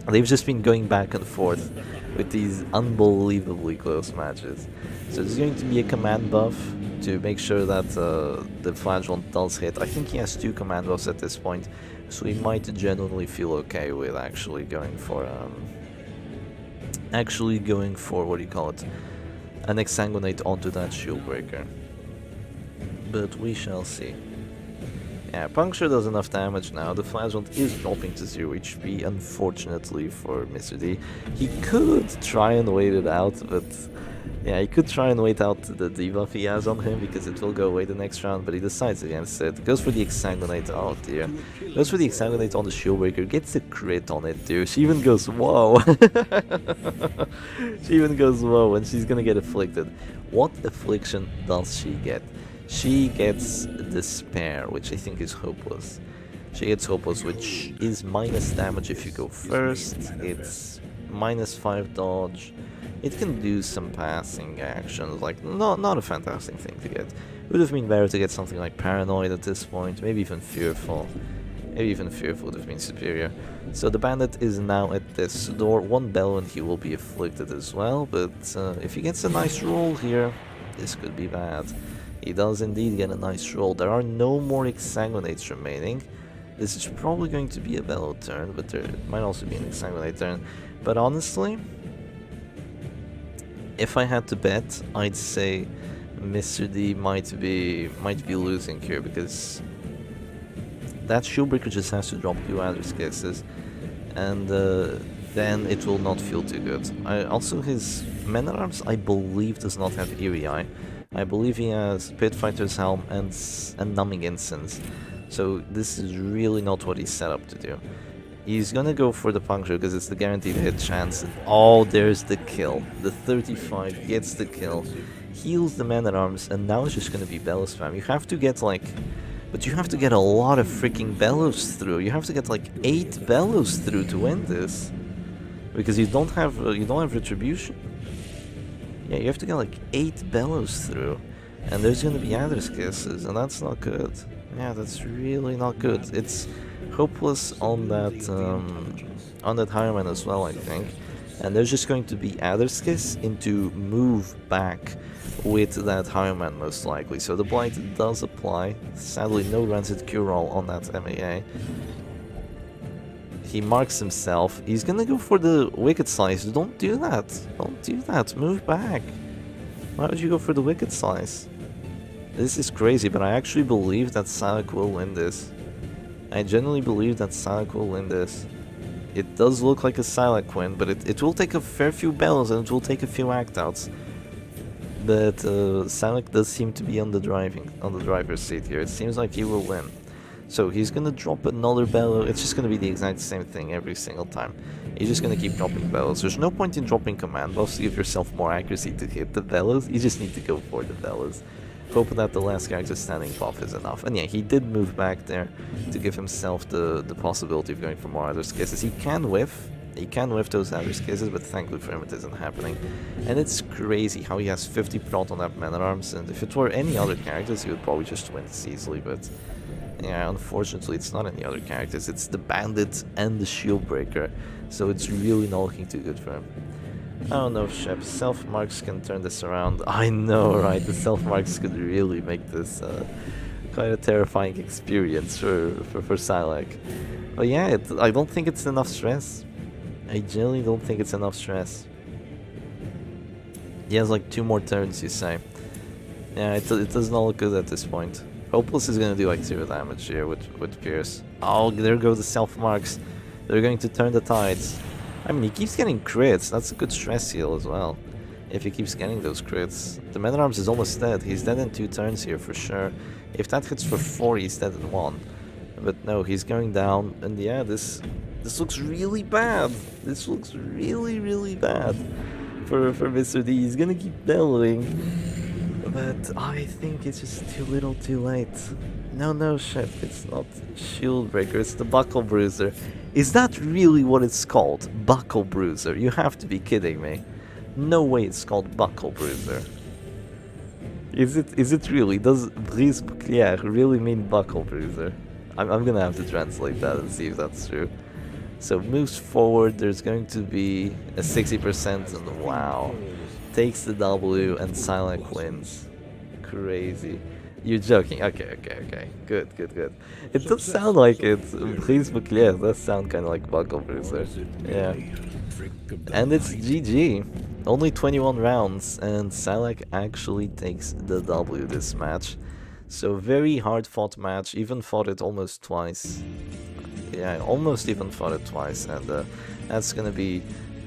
They've just been going back and forth with these unbelievably close matches. So there's going to be a command buff to make sure that the Flagellant does hit. I think he has 2 command buffs at this point, so he might genuinely feel okay with actually going for what do you call it, an Exsanguinate onto that Shieldbreaker. But we shall see. Yeah, Puncture does enough damage now. The Flagellant is dropping to 0 HP, unfortunately for Mr. D. He could try and wait it out, but yeah, he could try and wait out the debuff he has on him because it will go away the next round, but he decides against it. Goes for the Exsanguinate, oh dear. Goes for the Exsanguinate on the Shieldbreaker, gets a crit on it, dude. She even goes, whoa. She even goes, whoa, and she's gonna get afflicted. What affliction does she get? She gets Despair, which I think is Hopeless. She gets Hopeless, which is minus damage if you go first. It's minus 5 dodge. It can do some passing actions, like not a fantastic thing to get. It would have been better to get something like Paranoid at this point, maybe even Fearful. Maybe even Fearful would have been superior. So the Bandit is now at this door. 1 Bellow and he will be afflicted as well, but if he gets a nice roll here, this could be bad. He does indeed get a nice roll. There are no more Exsanguinates remaining. This is probably going to be a Bellow turn, but there might also be an Exsanguinate turn. But honestly, if I had to bet, I'd say Mr. D might be losing here, because that Shieldbreaker just has to drop 2 Adder's Kisses, and then it will not feel too good. Also, his Man at Arms, I believe, does not have Eerie Eye. I believe he has Pit Fighter's Helm and Numbing Incense, so this is really not what he's set up to do. He's gonna go for the puncture because it's the guaranteed hit chance. Oh, there's the kill. The 35 gets the kill, heals the Man at Arms, and now it's just gonna be Bellow spam. You have to get but you have to get a lot of freaking Bellows through. You have to get like 8 Bellows through to win this, because you don't have Retribution. Yeah, you have to get like 8 Bellows through, and there's gonna be Adder's Kisses, and that's not good. Yeah, that's really not good. It's Hopeless on that higher man as well, I think. And there's just going to be Adder's Kiss into move back with that higher man most likely. So the Blight does apply. Sadly, no Rancid Cure-All on that MAA. He marks himself. He's gonna go for the Wicked Slice. Don't do that. Don't do that. Move back. Why would you go for the Wicked Slice? This is crazy, but I actually believe that Syac will win this. I genuinely believe that Syac will win this. It does look like a Syac win, but it will take a fair few Bellows and it will take a few act-outs. But Syac does seem to be on the driver's seat here. It seems like he will win. So he's gonna drop another bellow. It's just gonna be the exact same thing every single time. He's just gonna keep dropping bellows. There's no point in dropping command buffs to give yourself more accuracy to hit the bellows. You just need to go for the bellows. Hoping that the last character standing buff is enough. And yeah, he did move back there to give himself the possibility of going for more other cases. He can whiff. He can whiff those other cases, but thankfully for him it isn't happening. And it's crazy how he has 50 prot on that man-at-arms, and if it were any other characters, he would probably just win this easily, but yeah, unfortunately it's not any other characters, it's the Bandit and the Shield Breaker, so it's really not looking too good for him. I don't know, Shep, self-marks can turn this around. I know, right, the self-marks could really make this quite a terrifying experience for Syac. But yeah, I don't think it's enough stress. I genuinely don't think it's enough stress. He has like 2 more turns, you say. Yeah, it does not look good at this point. Hopeless is gonna do like 0 damage here with Pierce. Oh, there go the self-marks. They're going to turn the tides. I mean, he keeps getting crits. That's a good stress heal as well. If he keeps getting those crits. The man-at-arms is almost dead. He's dead in 2 turns here for sure. If that hits for 4, he's dead in 1. But no, he's going down. And yeah, this looks really bad. This looks really, really bad for Mr. D. He's gonna keep bellowing. But I think it's just too little too late. No, Chef, it's not Shield Breaker, it's the Buckle Bruiser. Is that really what it's called? Buckle Bruiser? You have to be kidding me. No way it's called Buckle Bruiser. Is it really? Does Brise Bouclière really mean Buckle Bruiser? I'm gonna have to translate that and see if that's true. So moves forward, there's going to be a 60% and wow. Takes the W and Syac wins. Crazy. You're joking. Okay. Good. It does sound like it. Brise Bouclière does sound kind of like Buckle Bruiser. Yeah. And it's GG. Only 21 rounds and Syac actually takes the W this match. So very hard fought match, even fought it almost twice. Yeah, almost even fought it twice, and that's gonna be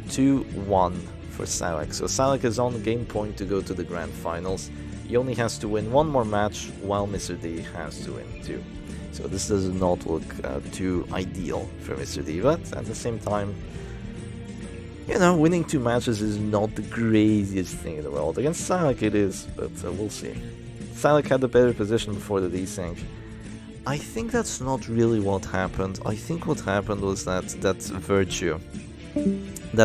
2-1 for Syac. So Syac is on game point to go to the grand finals. He only has to win 1 more match, while Mr. D has to win 2. So this does not look too ideal for Mr. D, but at the same time, you know, winning 2 matches is not the craziest thing in the world. Against Syac it is, but we'll see. Syac had the better position before the desync. I think that's not really what happened. I think what happened was that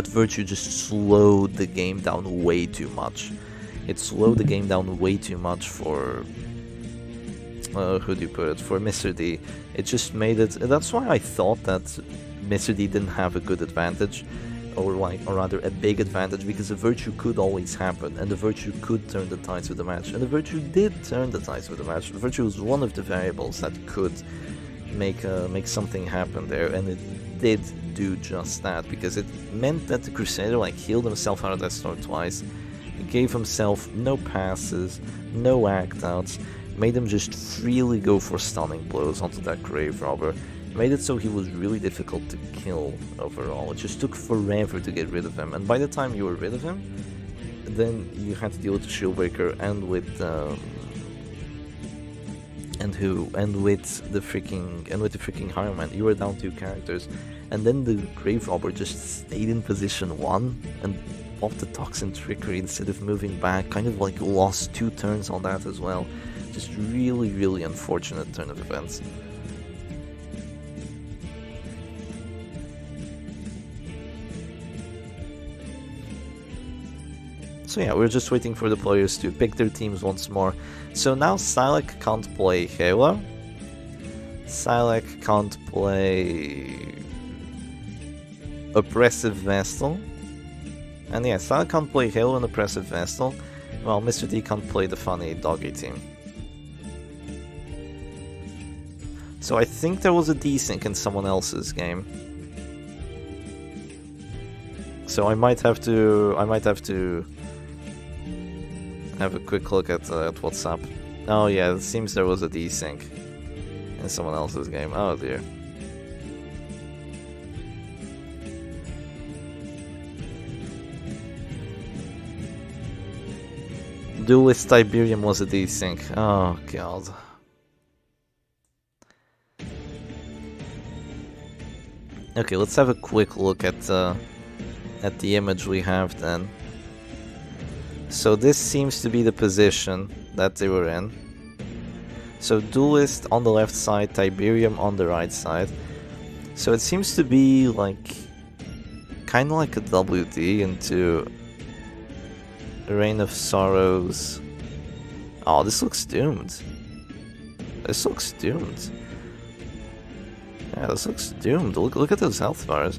Virtue just slowed the game down way too much. It slowed the game down way too much for who do you put it? For Mr. D. It just made it. That's why I thought that Mr. D didn't have a good advantage, or rather a big advantage, because the Virtue could always happen, and the Virtue could turn the tides of the match, and the Virtue did turn the tides of the match. The Virtue was one of the variables that could make something happen there, and it did do just that, because it meant that the Crusader like healed himself out of that storm twice, gave himself no passes, no act outs, made him just freely go for stunning blows onto that Grave Robber. Made it so he was really difficult to kill overall. It just took forever to get rid of him, and by the time you were rid of him, then you had to deal with the Shieldbreaker and with the freaking Iron Man. You were down 2 characters, and then the Grave Robber just stayed in position 1 and popped the Toxin Trickery instead of moving back. Kind of like lost 2 turns on that as well. Just really unfortunate turn of events. So yeah, we're just waiting for the players to pick their teams once more. So now Syac can't play Halo. Syac can't play Oppressive Vestal. And yeah, Syac can't play Halo and Oppressive Vestal, while Mr. D can't play the funny doggy team. So I think there was a desync in someone else's game. So I might have to have a quick look at what's up. Oh yeah, it seems there was a desync in someone else's game. Oh dear. Duelist Tiberium was a desync. Oh god. Okay, let's have a quick look at the image we have then. So this seems to be the position that they were in. So Duelist on the left side, Tiberium on the right side. So it seems to be like kind of like a WD into Reign of Sorrows. Oh, this looks doomed. This looks doomed. Yeah, this looks doomed. Look at those health bars.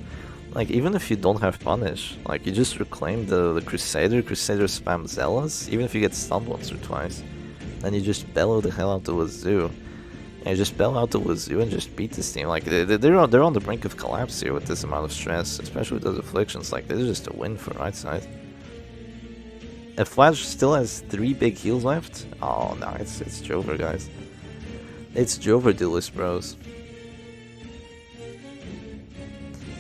Like, even if you don't have Punish, like, you just reclaim the Crusader spam Zealous, even if you get stunned once or twice. Then you just bellow the hell out the Wazoo. And you just bellow out the Wazoo and just beat this team. Like, they're on the brink of collapse here with this amount of stress, especially with those afflictions. Like, this is just a win for right side. If Flash still has 3 big heals left, oh no, it's Jover, guys. It's Jover Duelist, bros.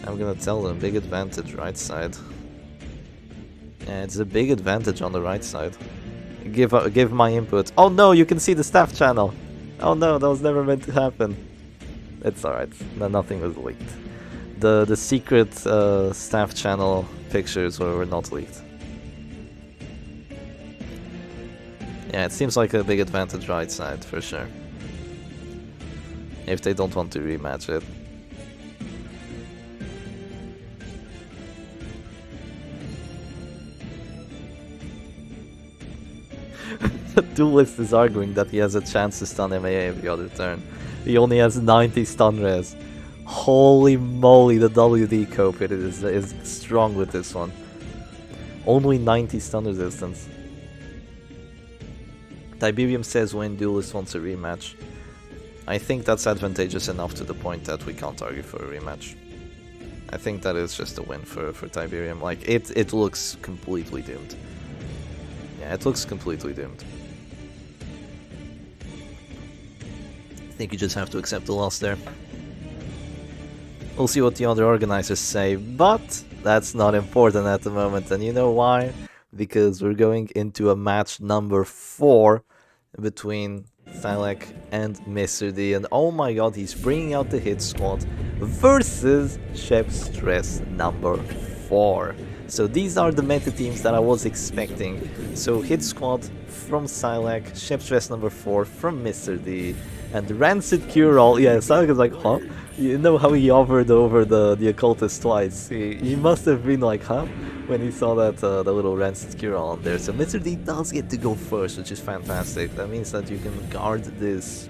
I'm gonna tell them, big advantage right side. Yeah, it's a big advantage on the right side. Give my input. Oh no, you can see the staff channel. Oh no, that was never meant to happen. It's alright, nothing was leaked. The secret staff channel pictures were not leaked. Yeah, it seems like a big advantage right side, for sure. If they don't want to rematch it. The Duelist is arguing that he has a chance to stun MAA every other turn. He only has 90 stun res. Holy moly, the WD cope is strong with this one. Only 90 stun resistance. Tiberium says when Duelist wants a rematch. I think that's advantageous enough to the point that we can't argue for a rematch. I think that is just a win for Tiberium. Like, it looks completely doomed. Yeah, it looks completely doomed. I think you just have to accept the loss there. We'll see what the other organizers say, but that's not important at the moment, and you know why? Because we're going into a match number 4 between Syac and Mr. D, and oh my god, he's bringing out the hit squad versus Chef Stress number 4. So these are the meta teams that I was expecting. So hit squad from Syac, Chef Stress number 4 from Mr. D, and Rancid Cure-All. Yeah, Syac is like, huh? You know how he hovered over the occultist twice? He must have been like, huh? When he saw that the little Rancid Cure-All on there. So Mr. D does get to go first, which is fantastic. That means that you can guard this.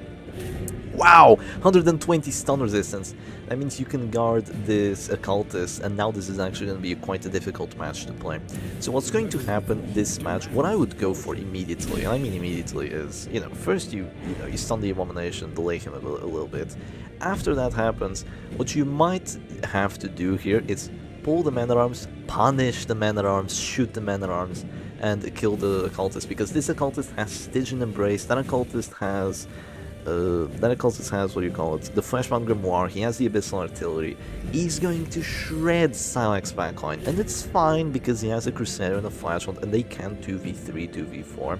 Wow! 120 stun resistance. That means you can guard this occultist, and now this is actually going to be quite a difficult match to play. So what's going to happen this match, what I would go for immediately, and I mean immediately, is, you know, first you stun the Abomination, delay him a little bit. After that happens, what you might have to do here is pull the Man-at-Arms, punish the Man-at-Arms, shoot the Man-at-Arms, and kill the occultist, because this occultist has Stygian Embrace, that occultist has what do you call it? The Flashbound Grimoire, he has the Abyssal Artillery. He's going to shred Syac's backline, and it's fine because he has a Crusader and a Flashbound, and they can 2v3, 2v4.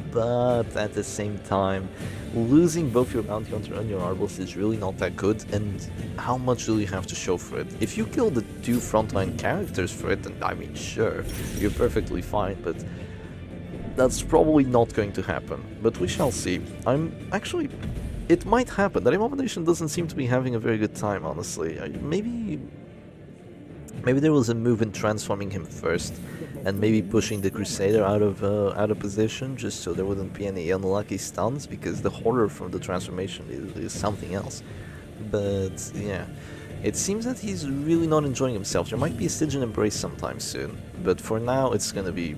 But at the same time, losing both your Bounty Hunter and your Arbalist is really not that good, and how much do you have to show for it? If you kill the 2 frontline characters for it, then I mean, sure, you're perfectly fine, but that's probably not going to happen, but we shall see. It might happen. That Abomination doesn't seem to be having a very good time, honestly. Maybe there was a move in transforming him first, and maybe pushing the Crusader out of position, just so there wouldn't be any unlucky stuns, because the horror from the transformation is something else. But yeah, it seems that he's really not enjoying himself. There might be a Stygian Embrace sometime soon, but for now it's gonna be...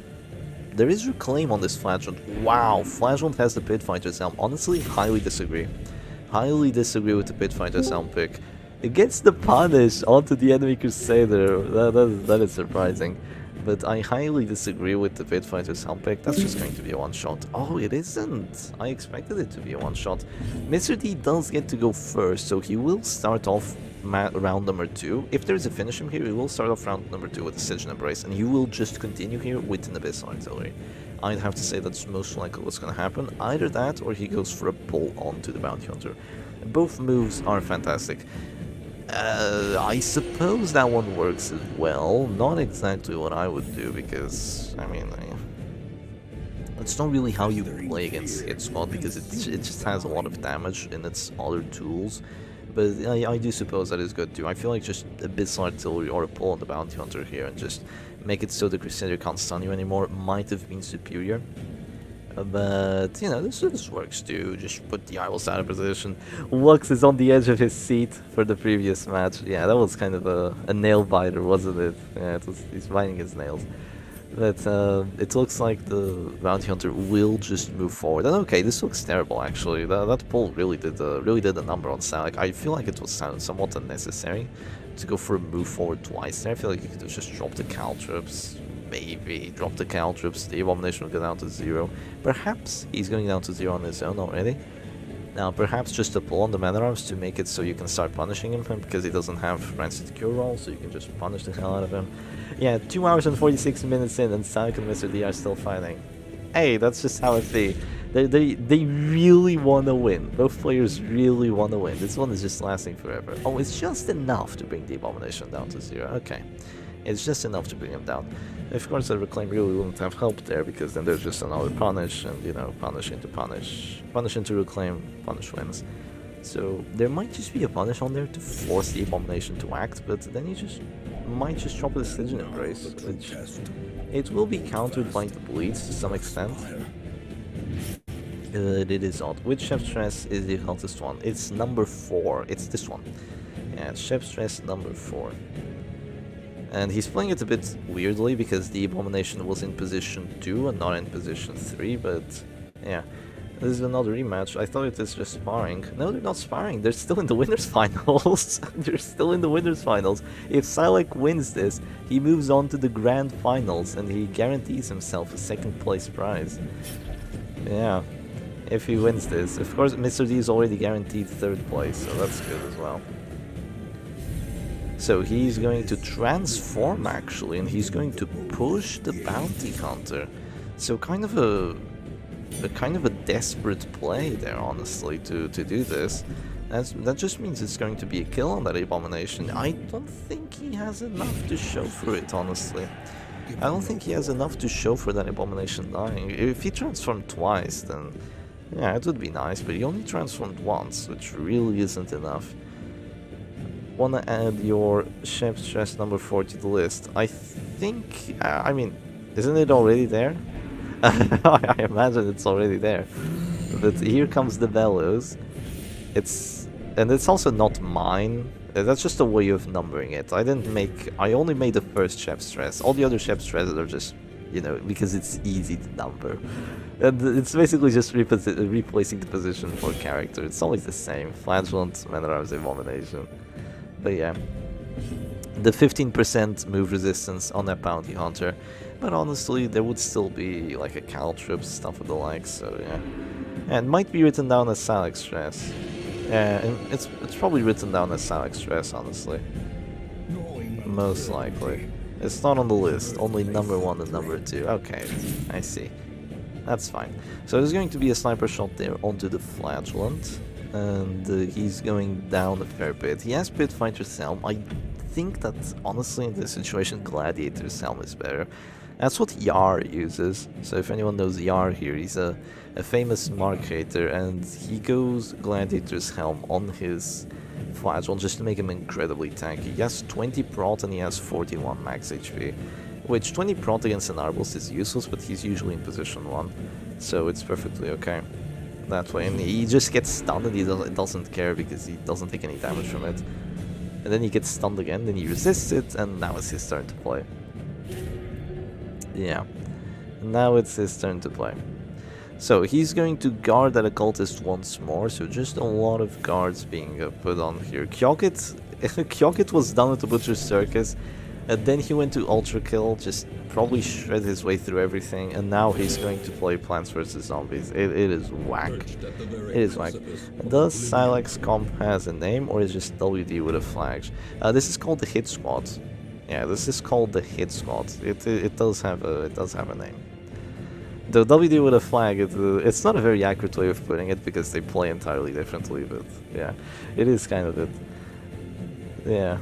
There is Reclaim on this Flashhunt. Wow, Flashhunt has the Pit Fighter's Helm. Honestly, highly disagree. Highly disagree with the Pit Fighter's Helm pick. It gets the punish onto the enemy Crusader. That is surprising. But I highly disagree with the Pit Fighter's Helm pick. That's just going to be a one-shot. Oh, it isn't. I expected it to be a one-shot. Mr. D does get to go first, so he will start off round number 2. If there's a finish him here, he will start off round number 2 with a Stygian Embrace, and he will just continue here with an Abyssal Artillery. I'd have to say that's most likely what's going to happen. Either that, or he goes for a pull onto the Bounty Hunter. Both moves are fantastic. I suppose that one works as well. Not exactly what I would do because, I mean, it's not really how you play against Hit Squad because it just has a lot of damage in its other tools. But I do suppose that is good too. I feel like just Abyssal Artillery or a pull on the Bounty Hunter here and just make it so the Crusader can't stun you anymore might have been superior. But, you know, this works too. Just put the Idols out of position. Lux is on the edge of his seat for the previous match. Yeah, that was kind of a nail biter, wasn't it? Yeah, he's biting his nails. But it looks like the Bounty Hunter will just move forward. And okay, this looks terrible actually. That pull really did a number on Syac. I feel like it was somewhat unnecessary to go for a move forward twice there. I feel like you could have just dropped the caltrops. Maybe drop the caltrops. The Abomination will go down to 0. Perhaps he's going down to 0 on his own already. Now, perhaps just a pull on the Man at Arms to make it so you can start punishing him because he doesn't have Rancid Cure Roll, so you can just punish the hell out of him. Yeah, 2 hours and 46 minutes in, and Syac and Mr. D are still fighting. Hey, that's just how it be. They really want to win. Both players really want to win. This one is just lasting forever. Oh, it's just enough to bring the Abomination down to 0. Okay. It's just enough to bring him down. Of course, the Reclaim really wouldn't have helped there, because then there's just another punish, and, you know, punish into punish. Punish into Reclaim, punish wins. So, there might just be a punish on there to force the Abomination to act, but then you just might just drop a Decision Embrace, which it will be countered by the bleeds to some extent. It is odd. Which Chef Stress is the hottest one? It's number 4. It's this one. Yeah, Chef Stress number 4. And he's playing it a bit weirdly because the Abomination was in position 2 and not in position 3, but yeah. This is another rematch. I thought it was just sparring. No, they're not sparring. They're still in the winners finals. They're still in the winners finals. If Syac wins this, he moves on to the grand finals and he guarantees himself a second place prize. Yeah. If he wins this. Of course, Mr. D is already guaranteed 3rd place, so that's good as well. So he's going to transform actually, and he's going to push the Bounty Hunter. So kind of a desperate play there, honestly, to do this. That just means it's going to be a kill on that Abomination. I don't think he has enough to show for it, honestly. I don't think he has enough to show for that Abomination dying. If he transformed twice, then yeah, it would be nice, but he only transformed once, which really isn't enough. Wanna add your Chef Stress number 4 to the list? I think, I mean, isn't it already there? I imagine it's already there. But here comes the Bellows. And it's also not mine. That's just a way of numbering it. I only made the first Chef Stress. All the other Chef Stresses are just, you know, because it's easy to number. And it's basically just replacing the position for character. It's always the same. Flagellant, Man at Arms, Abomination. But yeah, the 15% move resistance on that Bounty Hunter, but honestly, there would still be like a caltrip, stuff of the like, so yeah. And might be written down as Syac Stress. Yeah, and it's probably written down as Syac Stress, honestly. Most likely. It's not on the list, only number 1 and number 2. Okay, I see. That's fine. So there's going to be a sniper shot there onto the Flagellant. And he's going down a fair bit. He has Pit Fighter's Helm. I think that, honestly, in this situation, Gladiator's Helm is better. That's what Yar uses. So if anyone knows Yar here, he's a famous Markator, and he goes Gladiator's Helm on his Flagellant just to make him incredibly tanky. He has 20 prot and he has 41 max HP. Which 20 prot against an Arbus is useless, but he's usually in position 1. So it's perfectly okay that way, and he just gets stunned and he doesn't care because he doesn't take any damage from it. And then he gets stunned again, then he resists it, and now it's his turn to play. Yeah, now it's his turn to play. So he's going to guard that Occultist once more, so just a lot of guards being put on here. Kyokit was done with the Butcher's Circus, and then he went to Ultra Kill, just probably shred his way through everything, and now he's going to play Plants vs Zombies. It is whack. It is whack. Does Syac's comp has a name, or is just WD with a flag? This is called the Hit Squad. Yeah, this is called the Hit Squad. It does have a name. The WD with a flag, it's not a very accurate way of putting it because they play entirely differently, but yeah, it is kind of it. Yeah.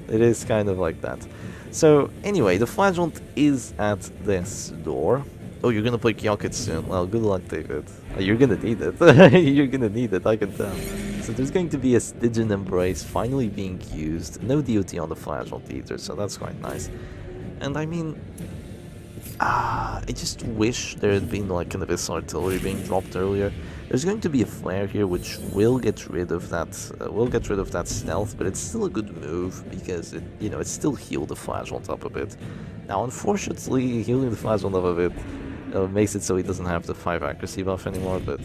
It is kind of like that. So, anyway, the Flagellant is at this door. Oh, you're gonna play Kyokit soon. Well, good luck, David. You're gonna need it. You're gonna need it, I can tell. So there's going to be a Stygian Embrace finally being used. No DOT on the Flagellant either, so that's quite nice. And I mean, I just wish there had been like an Abyss Artillery being dropped earlier. There's going to be a flare here which will get rid of that stealth, but it's still a good move because it, you know, it still healed the Flagellant up a bit. Now, unfortunately, healing the Flagellant up a bit makes it so he doesn't have the 5 accuracy buff anymore, but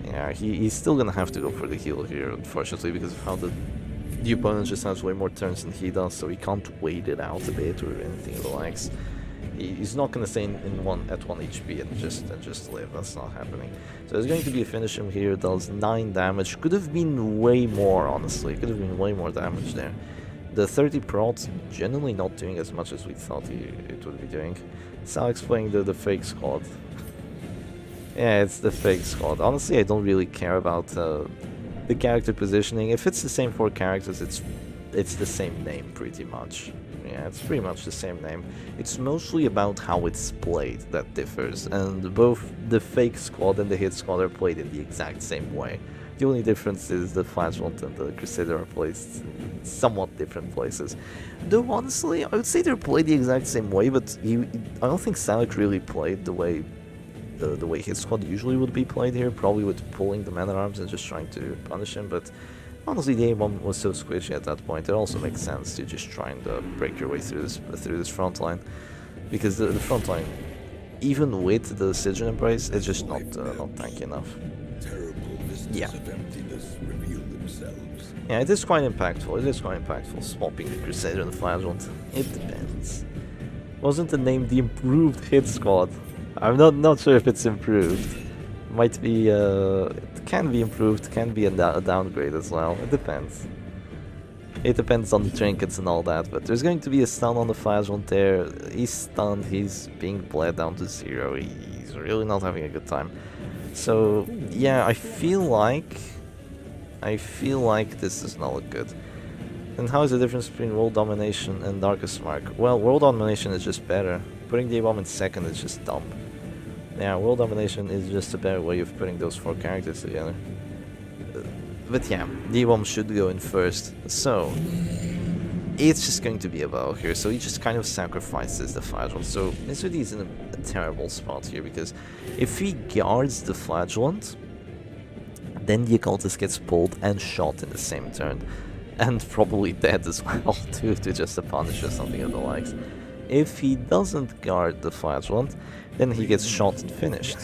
yeah, he's still gonna have to go for the heal here, unfortunately, because of how the opponent just has way more turns than he does, so he can't wait it out a bit or anything of the likes. He's not gonna stay at 1 HP and just live. That's not happening. So there's going to be a finish him here. Does 9 damage. Could have been way more, honestly. Could have been way more damage there. The 30 prot generally not doing as much as we thought it would be doing. Syac's playing the fake squad. Yeah, it's the fake squad. Honestly, I don't really care about the character positioning. If it's the same 4 characters, it's the same name pretty much. Yeah, it's pretty much the same name. It's mostly about how it's played that differs, and both the fake squad and the hit squad are played in the exact same way. The only difference is the Flagellant and the Crusader are placed in somewhat different places. Though honestly, I would say they're played the exact same way, but I don't think Syac really played the way his squad usually would be played here, probably with pulling the man-at-arms and just trying to punish him, but honestly, the A1 was so squishy at that point, it also makes sense to just try and break your way through this front line, because the front line, even with the Stygian Embrace, it's just not tanky enough. Yeah. Yeah, it is quite impactful. It is quite impactful. Swapping the Crusader and the Flagellant. It depends. Wasn't the name the improved hit squad? I'm not sure if it's improved. Might be, it can be improved, can be a downgrade as well. It depends. It depends on the trinkets and all that, but there's going to be a stun on the Flagellant there. He's stunned, he's being bled down to 0. He's really not having a good time. So, yeah, I feel like this does not look good. And how is the difference between World Domination and Darkest Mark? Well, World Domination is just better. Putting the A-bomb in second is just dumb. Yeah, World Domination is just a better way of putting those 4 characters together. But yeah, the A-bomb should go in first. So, it's just going to be a bow here, so he just kind of sacrifices the Flagellant. So, Mr. D is in a terrible spot here, because if he guards the Flagellant, then the Occultist gets pulled and shot in the same turn. And probably dead as well, to just a punish or something of the likes. If he doesn't guard the Flagellant, then he gets shot and finished.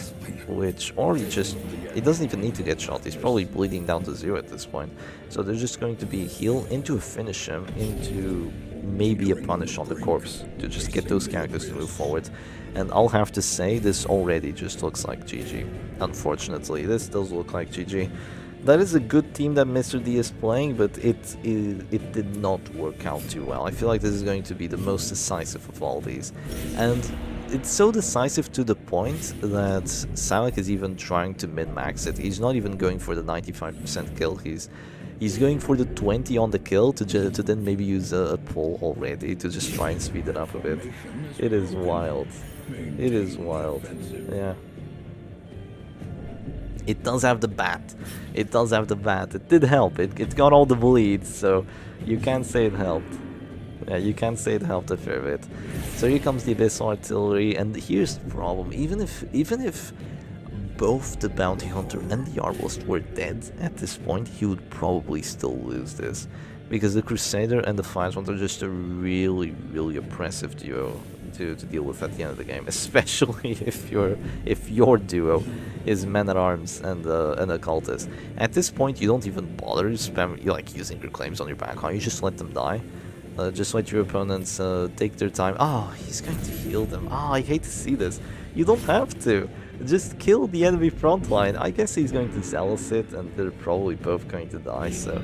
He doesn't even need to get shot, he's probably bleeding down to 0 at this point. So there's just going to be a heal into a finish him, into maybe a punish on the corpse, to just get those characters to move forward. And I'll have to say, this already just looks like GG. Unfortunately, this does look like GG. That is a good team that Mr. D is playing, but it did not work out too well. I feel like this is going to be the most decisive of all these. And it's so decisive to the point that Syac is even trying to min-max it. He's not even going for the 95% kill, he's going for the 20 on the kill to then maybe use a pull already to just try and speed it up a bit. It is wild. It is wild. Yeah. It does have the bat. It does have the bat. It did help. It got all the bleeds, so you can't say it helped. Yeah, you can't say it helped a fair bit. So here comes the Abyss Artillery, and here's the problem. Even if both the Bounty Hunter and the Arbalist were dead at this point, he would probably still lose this. Because the Crusader and the Flagellant are just a really, really oppressive duo to deal with at the end of the game, especially if your duo is Man-at-Arms and an Occultist. At this point, you don't even bother using your claims on your backline. You just let them die. Just let your opponents take their time. Oh, he's going to heal them. Oh, I hate to see this. You don't have to. Just kill the enemy frontline. I guess he's going to Zealous it, and they're probably both going to die, so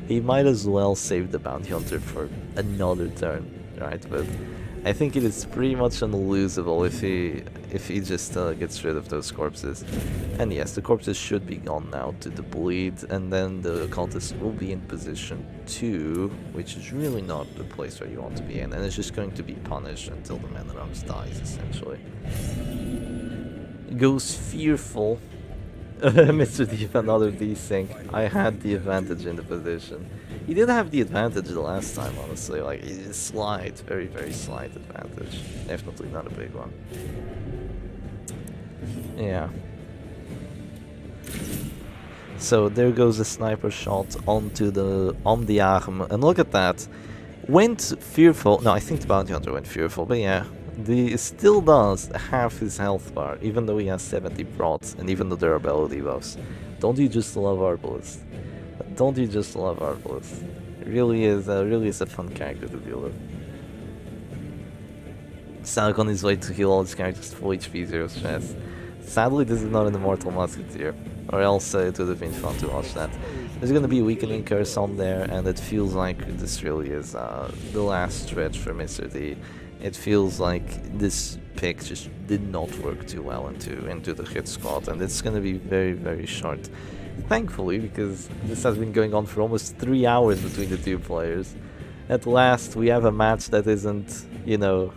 he might as well save the Bounty Hunter for another turn, right? But I think it is pretty much unlosable if he just gets rid of those corpses. And yes, the corpses should be gone now to the bleed, and then the cultist will be in position 2, which is really not the place where you want to be in, and it's just going to be punished until the man at arms dies, essentially. Goes fearful. Mr. Deep, another desync. I had the advantage in the position. He did have the advantage the last time, honestly. Like, it's slight, very, very slight advantage. Definitely not a big one. Yeah. So there goes the sniper shot onto the on the arm, and look at that. Went fearful. No, I think the bounty hunter went fearful, but yeah. He still does half his health bar, even though he has 70 prots and even the durability buffs. Don't you just love Arbalist? Don't you just love Arbalist? It really is a fun character to deal with. Syac on his way to heal all his characters to full HP, 0 stress. Sadly, this is not an Immortal Musketeer, or else it would have been fun to watch that. There's gonna be a weakening curse on there, and it feels like this really is the last stretch for Mr. D. It feels like this pick just did not work too well into the hit squad, and it's gonna be very, very short. Thankfully, because this has been going on for almost 3 hours between the two players. At last, we have a match that isn't, you know,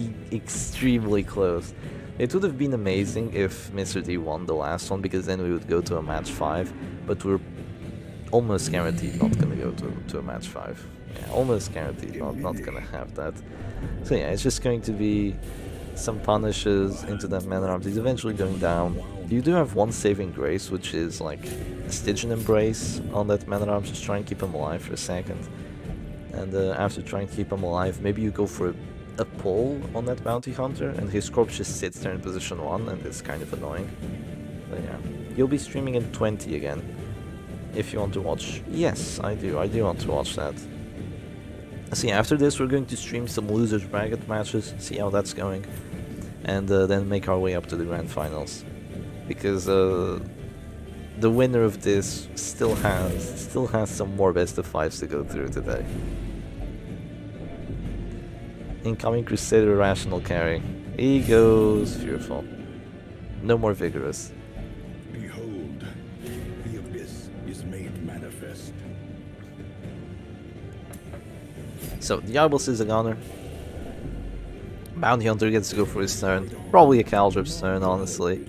extremely close. It would have been amazing if Mr. D won the last one, because then we would go to a match 5, but we're almost guaranteed not gonna go to a match 5. Yeah, almost guaranteed not gonna have that. So yeah, it's just going to be some punishes into that man-at-arms. He's eventually going down. You do have one saving grace, which is like a Stygian Embrace on that man-at-arms. Just try and keep him alive for a second. And after trying to keep him alive, maybe you go for a pull on that bounty hunter, and his corpse just sits there in position 1, and it's kind of annoying. But yeah, you'll be streaming in 20 again. If you want to watch. Yes, I do want to watch that. See, after this we're going to stream some losers bracket matches, see how that's going, and then make our way up to the grand finals, because the winner of this still has some more best of 5s to go through today. Incoming Crusader Rational carry. He goes fearful. No more vigorous. Behold, the abyss is made manifest. So, the Arbalist is a gunner. Bounty Hunter gets to go for his turn. Probably a Caltrip's turn, honestly.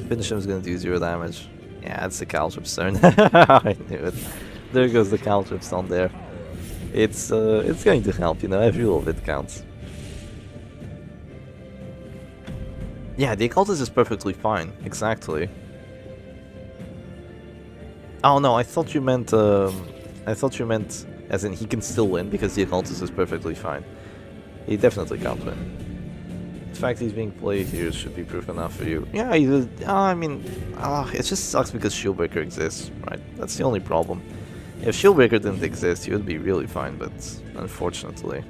Finish him is going to do 0 damage. Yeah, it's a Caltrip's turn. I knew it. There goes the Caltrips on there. It's going to help, you know, every little bit counts. Yeah, the Occultist is perfectly fine. Exactly. Oh no, I thought you meant as in he can still win, because the Occultist is perfectly fine. He definitely can't win. The fact he's being played here should be proof enough for you. Yeah, I mean, it just sucks because Shieldbreaker exists, right? That's the only problem. If Shieldbreaker didn't exist, he would be really fine, but unfortunately,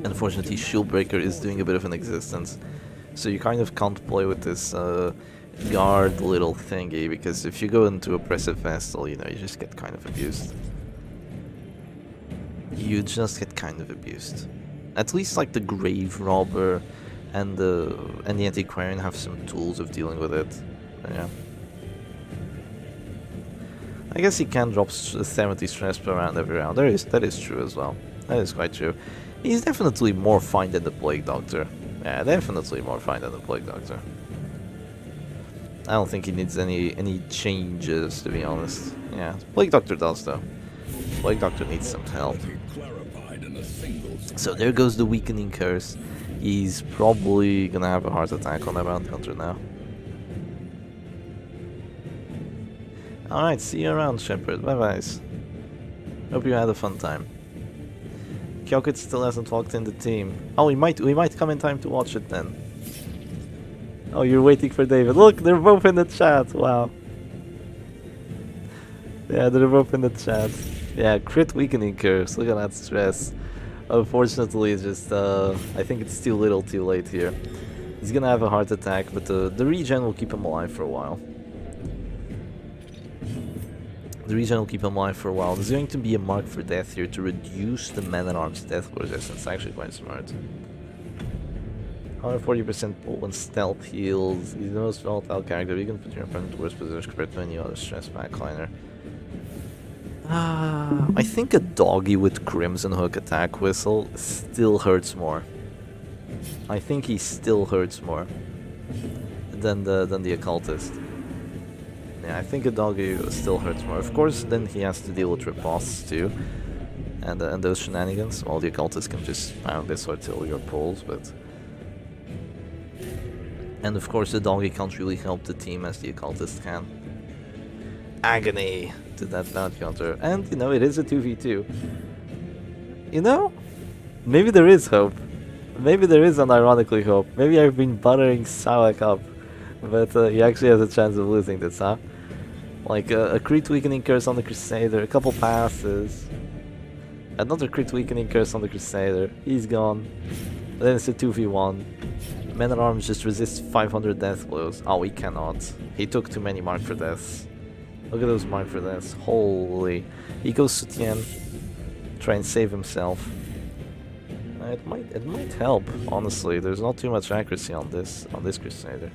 Shieldbreaker is doing a bit of an existence. So you kind of can't play with this guard little thingy, because if you go into Oppressive Vestal, you know, you just get kind of abused. You just get kind of abused. At least like the Grave Robber and the Antiquarian have some tools of dealing with it. But yeah. I guess he can drop 70 stress per round every round. That is true as well. That is quite true. He's definitely more fine than the Plague Doctor. Yeah, definitely more fine than the Plague Doctor. I don't think he needs any changes, to be honest. Yeah, Plague Doctor does though. Plague Doctor needs some help. So there goes the weakening curse. He's probably gonna have a heart attack on that Bounty Hunter now. Alright, see you around, Shepard. Bye bye. Hope you had a fun time. Kyokit still hasn't walked in the team. Oh, we might come in time to watch it then. Oh, you're waiting for David. Look, they're both in the chat. Wow. Yeah, they're both in the chat. Yeah, crit weakening curse. Look at that stress. Unfortunately, it's just I think it's too little, too late here. He's gonna have a heart attack, but the regen will keep him alive for a while. The regen will keep him alive for a while. There's going to be a mark for death here to reduce the man-at-arms death resistance. Actually quite smart. 140% pull and stealth heals. He's the most volatile character. You can put your opponent in the worst position compared to any other stress backliner. I think a doggy with Crimson Hook attack whistle still hurts more. I think he still hurts more than the occultist. Yeah, I think a doggy still hurts more. Of course, then he has to deal with riposts too, and those shenanigans. While the occultist can just pound this or till your pulls, but. And of course, the doggy can't really help the team as the occultist can. Agony to that bounty hunter, and you know it is a 2v2. You know, maybe there is hope. Maybe there is unironically hope. Maybe I've been buttering Syac up, but he actually has a chance of losing this, huh? Like a crit weakening curse on the Crusader, a couple passes, another crit weakening curse on the Crusader. He's gone. Then it's a 2v1. Man at Arms just resists 500 death blows. Oh, he cannot. He took too many mark for deaths. Look at those mark for deaths. Holy. He goes Soutien. Try and save himself. It might help, honestly. There's not too much accuracy on this Crusader.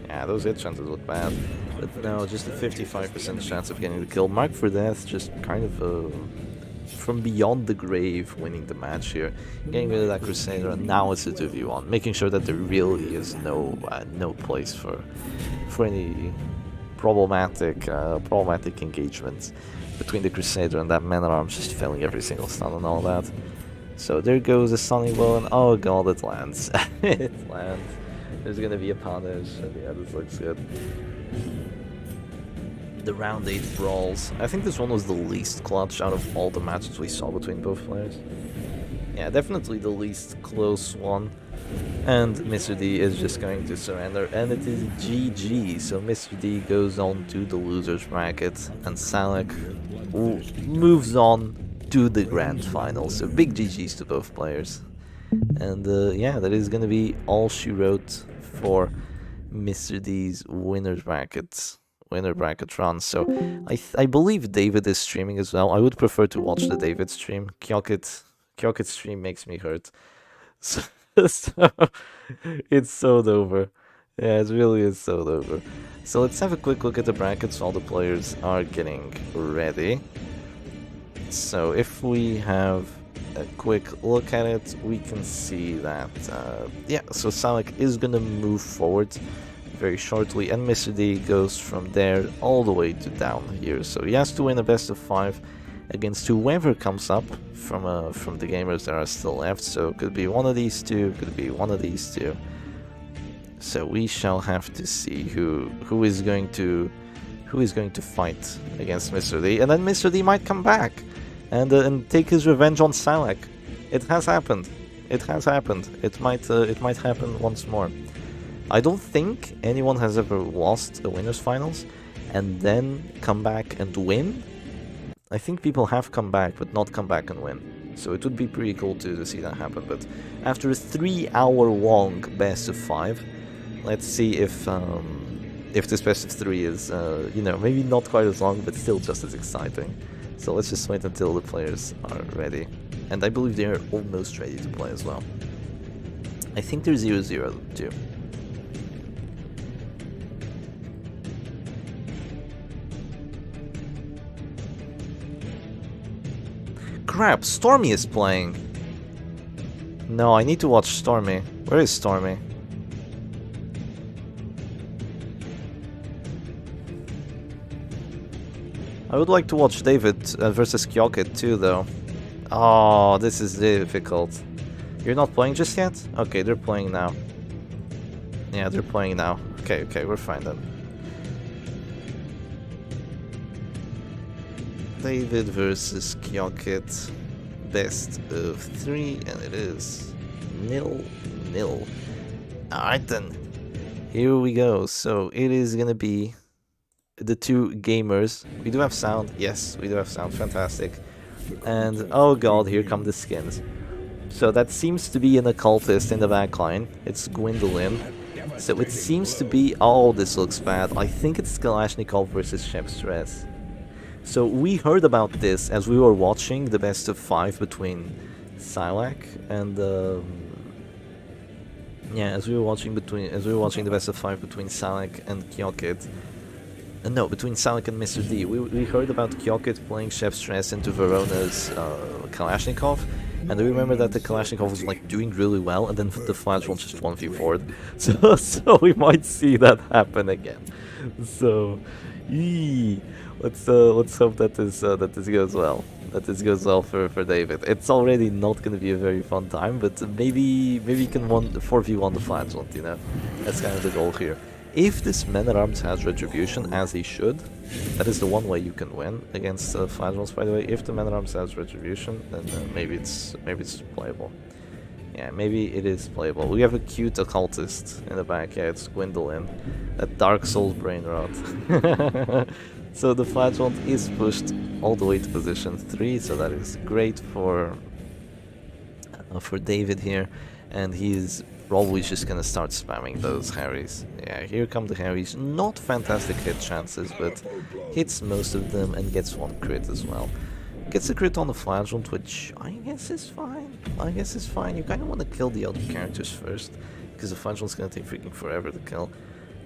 Yeah, those hit chances look bad. But no, just a 55% chance of getting the kill. Mark for death, just kind of from beyond the grave winning the match here. Getting rid of that Crusader, and now it's a 2v1. Making sure that there really is no place for any problematic engagements between the Crusader and that Man at Arms, just failing every single stun and all that. So there goes a Sunny Blow, and oh god, it lands. It lands. There's gonna be a punish, and yeah, this looks good. The round 8 brawls. I think this one was the least clutch out of all the matches we saw between both players. Yeah, definitely the least close one. And Mr. D is just going to surrender, and it is GG. So Mr. D goes on to the losers bracket, and Syac moves on to the grand final. So big GG's to both players. And yeah, that is going to be all she wrote for Mr. D's winner bracket run. So I believe David is streaming as well. I would prefer to watch the David stream. Kyokit stream makes me hurt. So, so it's sewed over. Yeah, it really is sewed over. So let's have a quick look at the brackets while the players are getting ready. So if we have a quick look at it, we can see that, yeah, so Syac is going to move forward very shortly, and Mr. D goes from there all the way to down here. So he has to win a best of 5 against whoever comes up from the gamers that are still left. So it could be one of these two, could be one of these two. So we shall have to see who is going to fight against Mr. D, and then Mr. D might come back and take his revenge on Syac. It has happened. It has happened. It might happen once more. I don't think anyone has ever lost a winners finals and then come back and win. I think people have come back, but not come back and win. So it would be pretty cool to see that happen. But after a 3-hour-long best of 5, let's see if this best of 3 is, you know, maybe not quite as long, but still just as exciting. So let's just wait until the players are ready. And I believe they're almost ready to play as well. I think they're 0-0 too. Crap, Stormy is playing. No, I need to watch Stormy. Where is Stormy? I would like to watch David versus Kyokit too, though. Oh, this is difficult. You're not playing just yet? Okay, they're playing now. Yeah, they're playing now. Okay, we're fine then. David versus Kyokit. Best of 3, and it is 0-0. Alright then. Here we go. So it is gonna be the two gamers. We do have sound. Yes, we do have sound. Fantastic. And oh god, here come the skins. So that seems to be an occultist in the backline. It's Gwendolyn. So it seems to be... Oh, this looks bad. I think it's Kalashnikov versus Chef Stress. So we heard about this as we were watching the best of 5 between Syac and Yeah, as we were watching the best of 5 between Syac and Kyokit. No, between Syac and Mr. D. We heard about Kyokit playing Chef Stress into Verona's Kalashnikov, and we remember that the Kalashnikov was like doing really well, and then the Flash one just 1v4'd. So we might see that happen again. So, let's hope that this goes well. That this goes well for David. It's already not going to be a very fun time, but maybe you can 4v1 the Flash one. You know, that's kind of the goal here. If this Man-at-Arms has Retribution, as he should, that is the one way you can win against Flagellants, by the way. If the Man-at-Arms has Retribution, then maybe it's playable. Yeah, maybe it is playable. We have a cute occultist in the back. Yeah, it's Gwendolyn. That Dark Souls brain rot. So the Flagellant is pushed all the way to position 3, so that is great for David here. And he's probably just gonna start spamming those Harrys. Yeah, here come the Harrys. Not fantastic hit chances, but hits most of them and gets one crit as well. Gets a crit on the Flagellant, which I guess is fine. You kind of want to kill the other characters first, because the Flagellant's gonna take freaking forever to kill.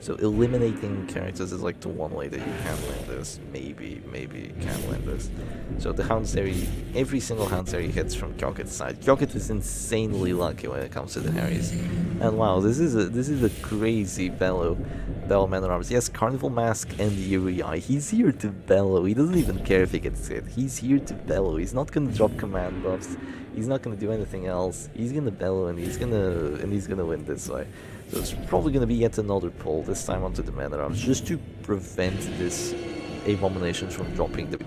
So eliminating characters is like the one way that you can win this. Maybe you can win this. So the Houndstary, every single Houndstary hits from Kyokit's side. Kyokit is insanely lucky when it comes to the Harrys. And wow, this is a crazy bellow Man-at-Arms. Yes, Carnival Mask and Yuri Eye. He's here to bellow. He doesn't even care if he gets hit. He's here to bellow. He's not gonna drop command buffs. He's not gonna do anything else. He's gonna bellow and he's gonna win this way. So it's probably going to be yet another pull, this time onto the Man-at-Arms, just to prevent this Abomination from dropping the...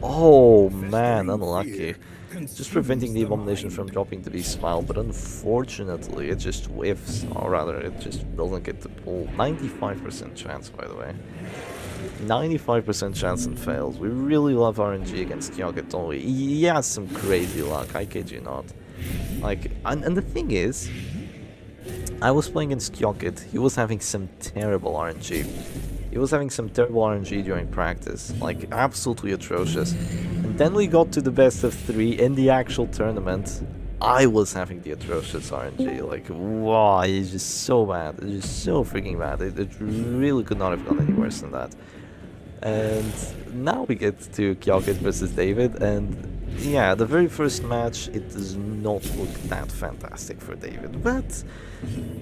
Oh man, unlucky. Just preventing the Abomination from dropping the Beast Smile, but unfortunately it just whiffs, or rather it just doesn't get the pull. 95% chance, by the way. 95% chance and fails. We really love RNG against Kyokit, don't we? He has some crazy luck, I kid you not. Like, and the thing is, I was playing against Kyokit, he was having some terrible RNG. He was having some terrible RNG during practice, like absolutely atrocious. And then we got to the best of 3 in the actual tournament. I was having the atrocious RNG, like wow, it's just so bad, it's just so freaking bad. It really could not have gone any worse than that. And now we get to Kyokit versus David, and yeah, the very first match, it does not look that fantastic for David, but,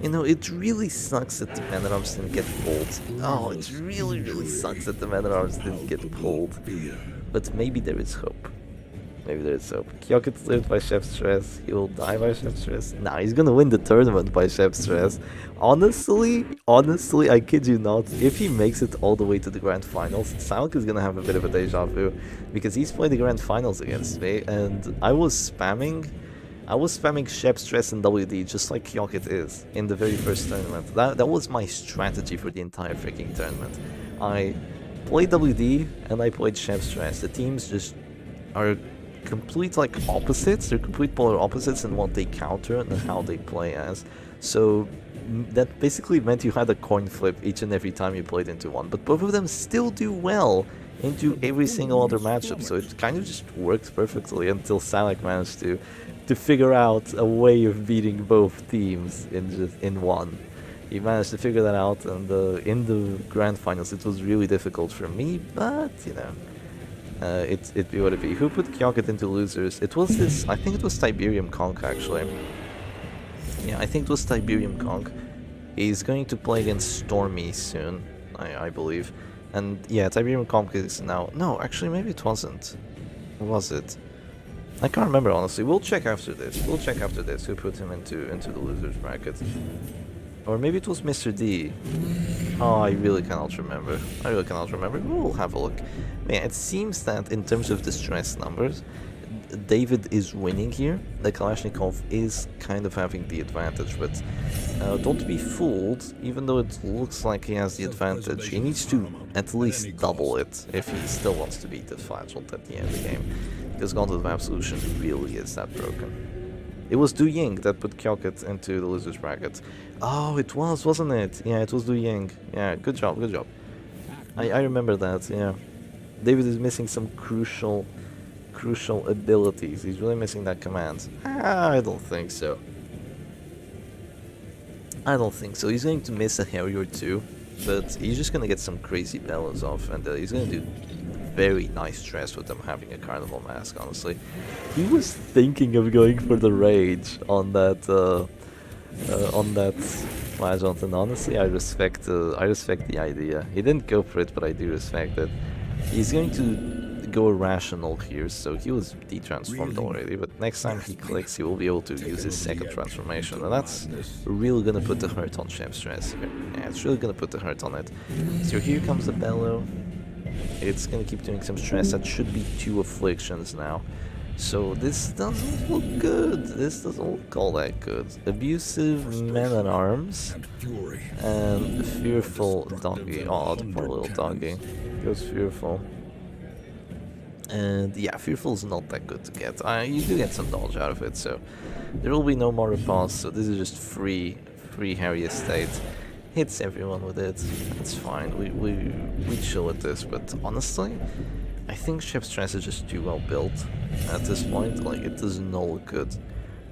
you know, it really sucks that the Man-at-Arms didn't get pulled. Oh, it really sucks that the Man-at-Arms didn't get pulled, but maybe there is hope. Maybe there is hope. Kyokit's lived by Chef Stress, he will die by Chef Stress. Nah, he's gonna win the tournament by Chef Stress. Honestly, I kid you not, if he makes it all the way to the Grand Finals, Syac is gonna have a bit of a deja vu, because he's played the Grand Finals against me, and I was spamming Chef Stress and WD just like Kyokit is in the very first tournament. That was my strategy for the entire freaking tournament. I played WD and I played Chef Stress. The teams just are complete like opposites. They're complete polar opposites in what they counter and how they play as. So that basically meant you had a coin flip each and every time you played into one, but both of them still do well into every single other matchup, so it kind of just worked perfectly until Syac managed to figure out a way of beating both teams in one. He managed to figure that out, and in the Grand Finals it was really difficult for me, but you know, it be what it be. Who put Kyokit into losers? It was this, I think it was Tiberium Conk actually. Yeah, I think it was Tiberium Conk. He's going to play against Stormy soon, I believe. And yeah, Tiberium Conk is now... No, actually maybe it wasn't. Was it? I can't remember honestly. We'll check after this. Who put him into the losers bracket. Or maybe it was Mr. D. Oh, I really cannot remember. We'll have a look. Man, it seems that in terms of the stress numbers, David is winning here. The Kalashnikov is kind of having the advantage, but don't be fooled. Even though it looks like he has the advantage, he needs to at least double it if he still wants to beat the Flagellant at the end of the game. Because Gauntlet of Absolution really is that broken. It was Du Ying that put Kyokit into the losers bracket. Oh, it was, wasn't it? Yeah, it was Du Ying. Yeah, good job. I remember that, yeah. David is missing some crucial abilities. He's really missing that command. I don't think so. I don't think so. He's going to miss a Harry or two, but he's just gonna get some crazy bellows off, and he's gonna do very nice stress with them having a carnival mask, honestly. He was thinking of going for the rage on that Flagellant, and honestly I respect the idea. He didn't go for it, but I do respect it. He's going to go irrational here, so he was de-transformed already, but next time he clicks he will be able to use his second transformation, and that's really gonna put the hurt on Chef Stress here. Yeah, it's really gonna put the hurt on it. So here comes the Bellow. It's gonna keep doing some stress. That should be 2 afflictions now. So this doesn't look good. This doesn't look all that good. Abusive Man-at-Arms and Fearful Doggy. Oh, the poor little doggy. Goes Fearful. And yeah, Fearful's not that good to get. You do get some dodge out of it, so there will be no more riposte. So this is just free Harry Estate. Hits everyone with it. That's fine. We chill with this, but honestly, I think Chef Stress is just too well built at this point. Like, it does not look good.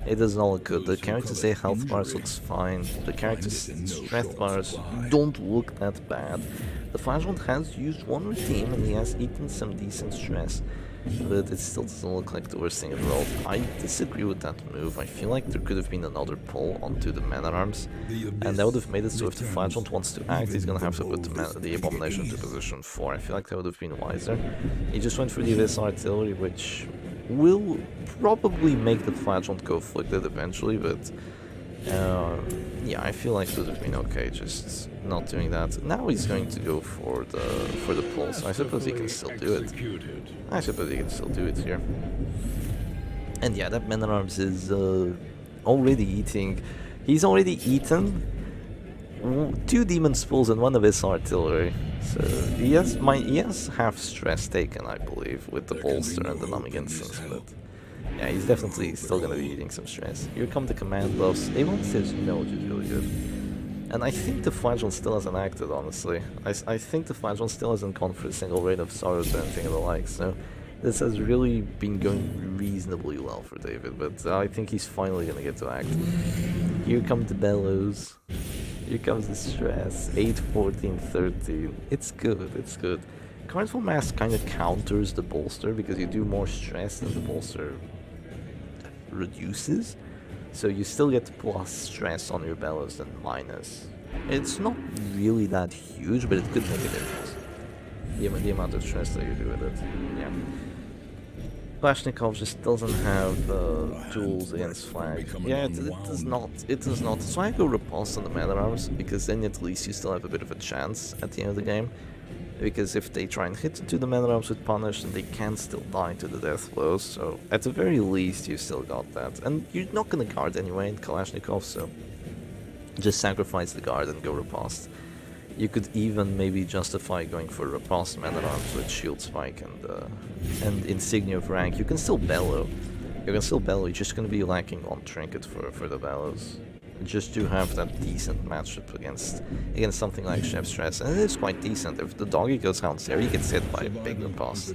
It does not look good. The character's health bars looks fine. The character's strength bars don't look that bad. The Flagellant has used 1 redeem and he has eaten some decent stress, but it still doesn't look like the worst thing in the world. I disagree with that move. I feel like there could have been another pull onto the Man-at-Arms, and that would have made it so if the Flagellant wants to act, he's gonna have to put the Abomination into position 4. I feel like that would have been wiser. He just went for the Abyss Artillery, which will probably make the Flagellant go Afflicted eventually, but yeah, I feel like it would have been okay just not doing that. Now he's going to go for the pull, so I suppose he can still do it. I suppose he can still do it here. And yeah, that Man-at-Arms is already eating. He's already eaten 2 Demon Spools and 1 of his Artillery. So he has half stress taken, I believe, with the bolster and the numbing instance, but yeah, he's definitely still gonna be eating some stress. Here come the command buffs. A1 says no, which is really good. And I think the Flagellant still hasn't acted, honestly. I think the Flagellant still hasn't gone for a single Raid of Sorrows or anything of the like, so this has really been going reasonably well for David, but I think he's finally gonna get to act. Here come the Bellows. Here comes the stress. 8, 14, 13. It's good, it's good. Carnival Mask kind of counters the bolster because you do more stress than the bolster reduces. So you still get plus stress on your Bellows than minus. It's not really that huge, but it could make a difference. The amount of stress that you do with it. Yeah. Kalashnikov just doesn't have tools against Flag. Yeah, it does not. It does not. So I go Repulse on the Man-at-Arms, because then at least you still have a bit of a chance at the end of the game. Because if they try and hit into the Man-at-Arms with Punish, then they can still die to the death blows. So at the very least, you still got that. And you're not gonna guard anyway in Kalashnikov, so just sacrifice the guard and go Riposte. You could even maybe justify going for Riposte Man-at-Arms with Shield Spike and Insignia of Rank. You can still Bellow. You're just gonna be lacking on Trinket for the Bellows. Just to have that decent matchup against something like Chef Stress, and it is quite decent. If the doggy goes Hound there, he gets hit by a big riposte,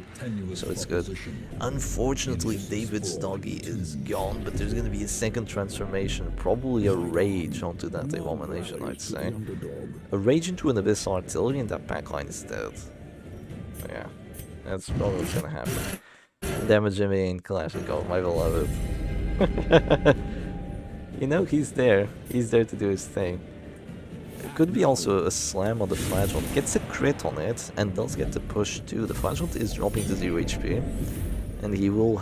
so it's good. Unfortunately, David's doggy is gone, but there's gonna be a second transformation, probably a Rage onto that Abomination, I'd say. A Rage into an Abyss Artillery, and that backline is dead. Yeah, that's probably what's gonna happen. Damage Jimmy and Kalashnikov, my beloved. You know, he's there to do his thing. It could be also a slam on the Flagellant, gets a crit on it, and does get the push too. The Flagellant is dropping to 0 HP, and he will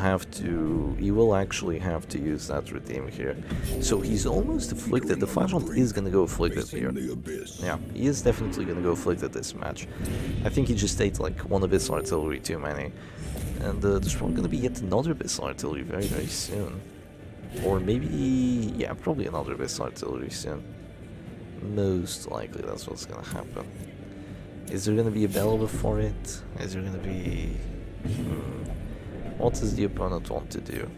actually have to use that redeem here. So he's almost afflicted. The Flagellant is gonna go afflicted here. Yeah, he is definitely gonna go afflicted this match. I think he just ate like one Abyss Artillery too many. And there's probably gonna be yet another Abyss Artillery very, very soon. Or maybe, yeah, probably another Abyss Artillery soon. Most likely that's what's gonna happen. Is there gonna be a Bellow before it? Is there gonna be... What does the opponent want to do?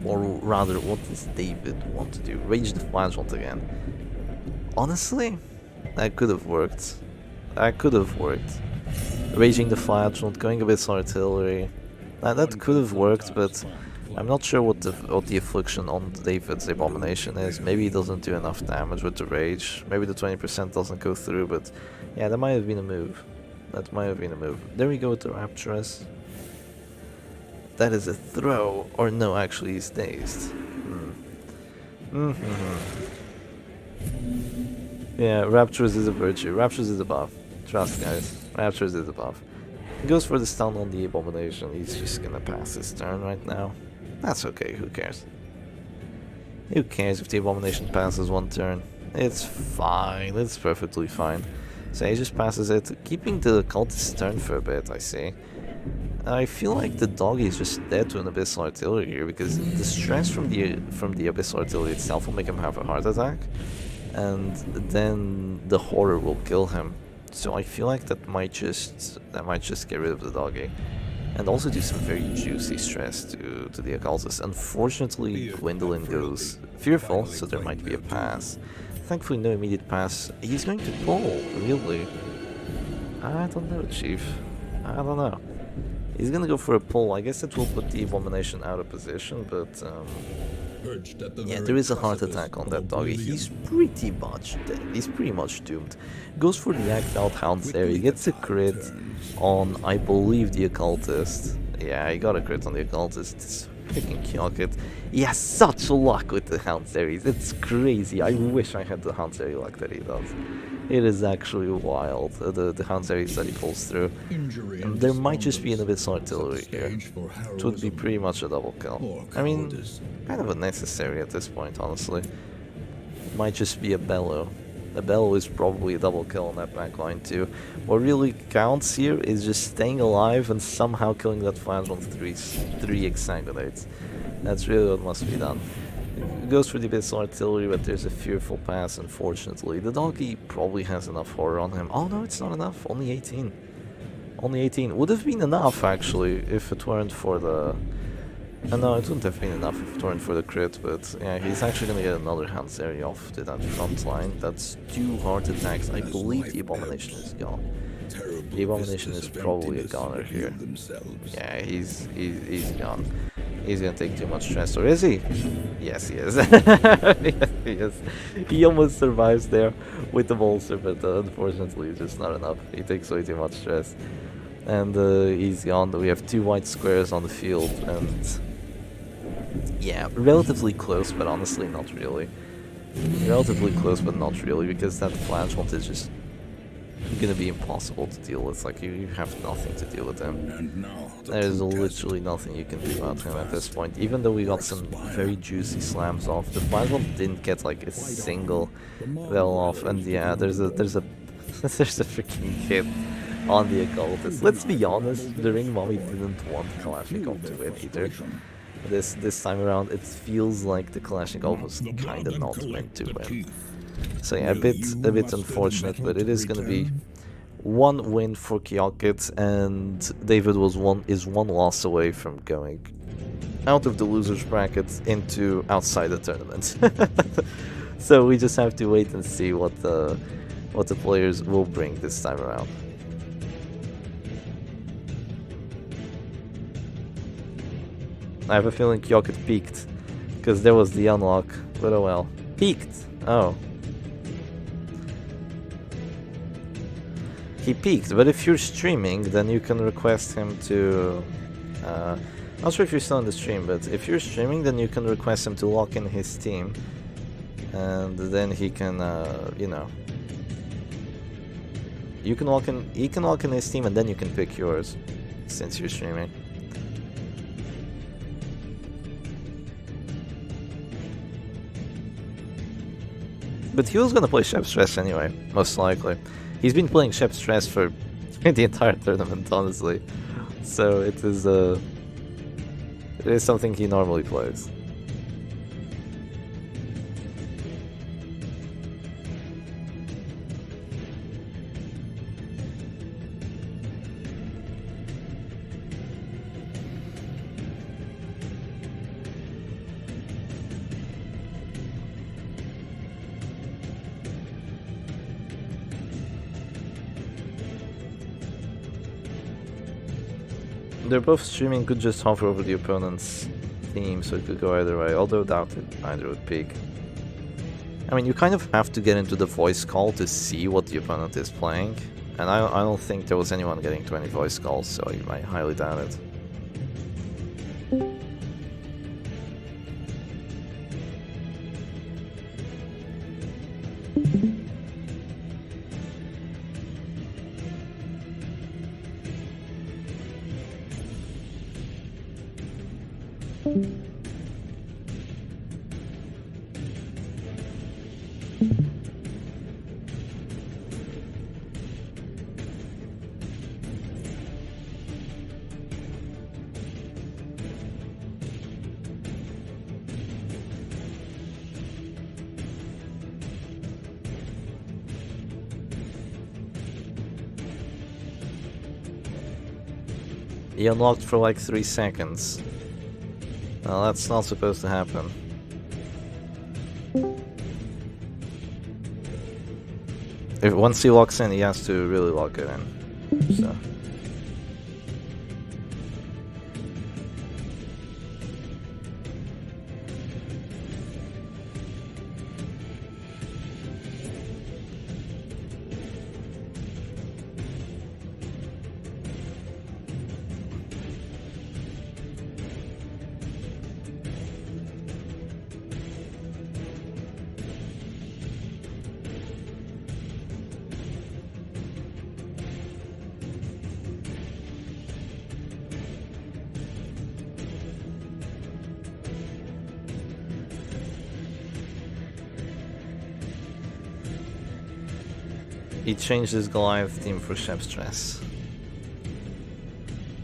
Or rather, what does David want to do? Rage the Flagellant again. Honestly, that could have worked. That could have worked. Raging the Flagellant, going Abyss Artillery. That could have worked, but I'm not sure what the affliction on David's Abomination is. Maybe he doesn't do enough damage with the rage. Maybe the 20% doesn't go through, but yeah, that might have been a move. That might have been a move. There we go with the Rapturous. That is a throw, or no, actually he's dazed. Yeah, Rapturous is a virtue. Rapturous is a buff. Trust, guys. Rapturous is a buff. He goes for the stun on the Abomination. He's just gonna pass his turn right now. That's okay, who cares? Who cares if the Abomination passes one turn? It's fine, it's perfectly fine. So he just passes it, keeping the cultist's turn for a bit, I see. I feel like the doggy is just dead to an Abyssal Artillery here, because the stress from the Abyssal Artillery itself will make him have a heart attack, and then the horror will kill him. So I feel like that might just get rid of the doggy, and also do some very juicy stress to the occultist. Unfortunately, Gwendolyn goes fearful, so there might be a pass. Thankfully, no immediate pass. He's going to pull, really. I don't know, Chief. I don't know. He's gonna go for a pull. I guess it will put the Abomination out of position, but yeah, there is a heart attack on that doggy. He's pretty much dead. He's pretty much doomed. Goes for the Act Out Hounds there. He gets a crit on, I believe, the occultist. Yeah, he got a crit on the occultist. It's freaking Kyoket. He has such luck with the Hound Series. It's crazy. I wish I had the Hound Series luck that he does. It is actually wild, the Hound Series that he pulls through. And there might just be an Abyssal Artillery here. It would be pretty much a double kill. I mean, kind of unnecessary at this point, honestly. It might just be a Bellow. A Bellow is probably a double kill on that backline too. What really counts here is just staying alive and somehow killing that flange on three Exsanguinates. That's really what must be done. Goes for the Abyssal Artillery, but there's a fearful pass, unfortunately. The doggy probably has enough horror on him. Oh no, it's not enough. Only 18. Only 18. Would have been enough, actually, if it weren't for the... no, it wouldn't have been enough if it weren't for the crit, but yeah, he's actually gonna get another Hound's area off to that front line. That's 2 heart attacks. I believe the Abomination is gone. The Abomination is probably a goner here. Yeah, he's gone. He's gonna take too much stress, or is he? Yes, he is. Yes, he is. He almost survives there with the bolster, but unfortunately it's just not enough. He takes way too much stress. And he's gone. We have 2 white squares on the field, and yeah, relatively close, but honestly not really. Relatively close, but not really, because that flange want is just gonna be impossible to deal with. Like, you have nothing to deal with him. There's literally nothing you can do about him at this point. Even though we got some very juicy slams off, the final didn't get like a single well off, and yeah, there's a there's a freaking hit on the occultist. Let's be honest, the Ring Mommy didn't want Kalashnikov to win either. This time around, it feels like the Kalashnikov was kinda not meant to win. So yeah, a bit unfortunate, but it is gonna be 1 win for Kyoket, and David is one loss away from going out of the losers bracket into outside the tournament. So we just have to wait and see what the players will bring this time around. I have a feeling Kyoket peaked, because there was the unlock, but oh well. Peaked! Oh. He peaked, but if you're streaming, then you can request him to... not sure if you're still in the stream, but if you're streaming, then you can request him to lock in his team. And then he can, you know... he can lock in his team, and then you can pick yours, since you're streaming. But he was gonna play Shep Stress anyway, most likely. He's been playing Shep Stress for the entire tournament, honestly. So it is something he normally plays. They're both streaming, could just hover over the opponent's team, so it could go either way, although doubted either would pick. I mean, you kind of have to get into the voice call to see what the opponent is playing, and I don't think there was anyone getting 20 voice calls, so I highly doubt it. He unlocked for like 3 seconds. Well, that's not supposed to happen. Once he locks in, he has to really lock it in. So. He changed his Goliath team for Chef Stress.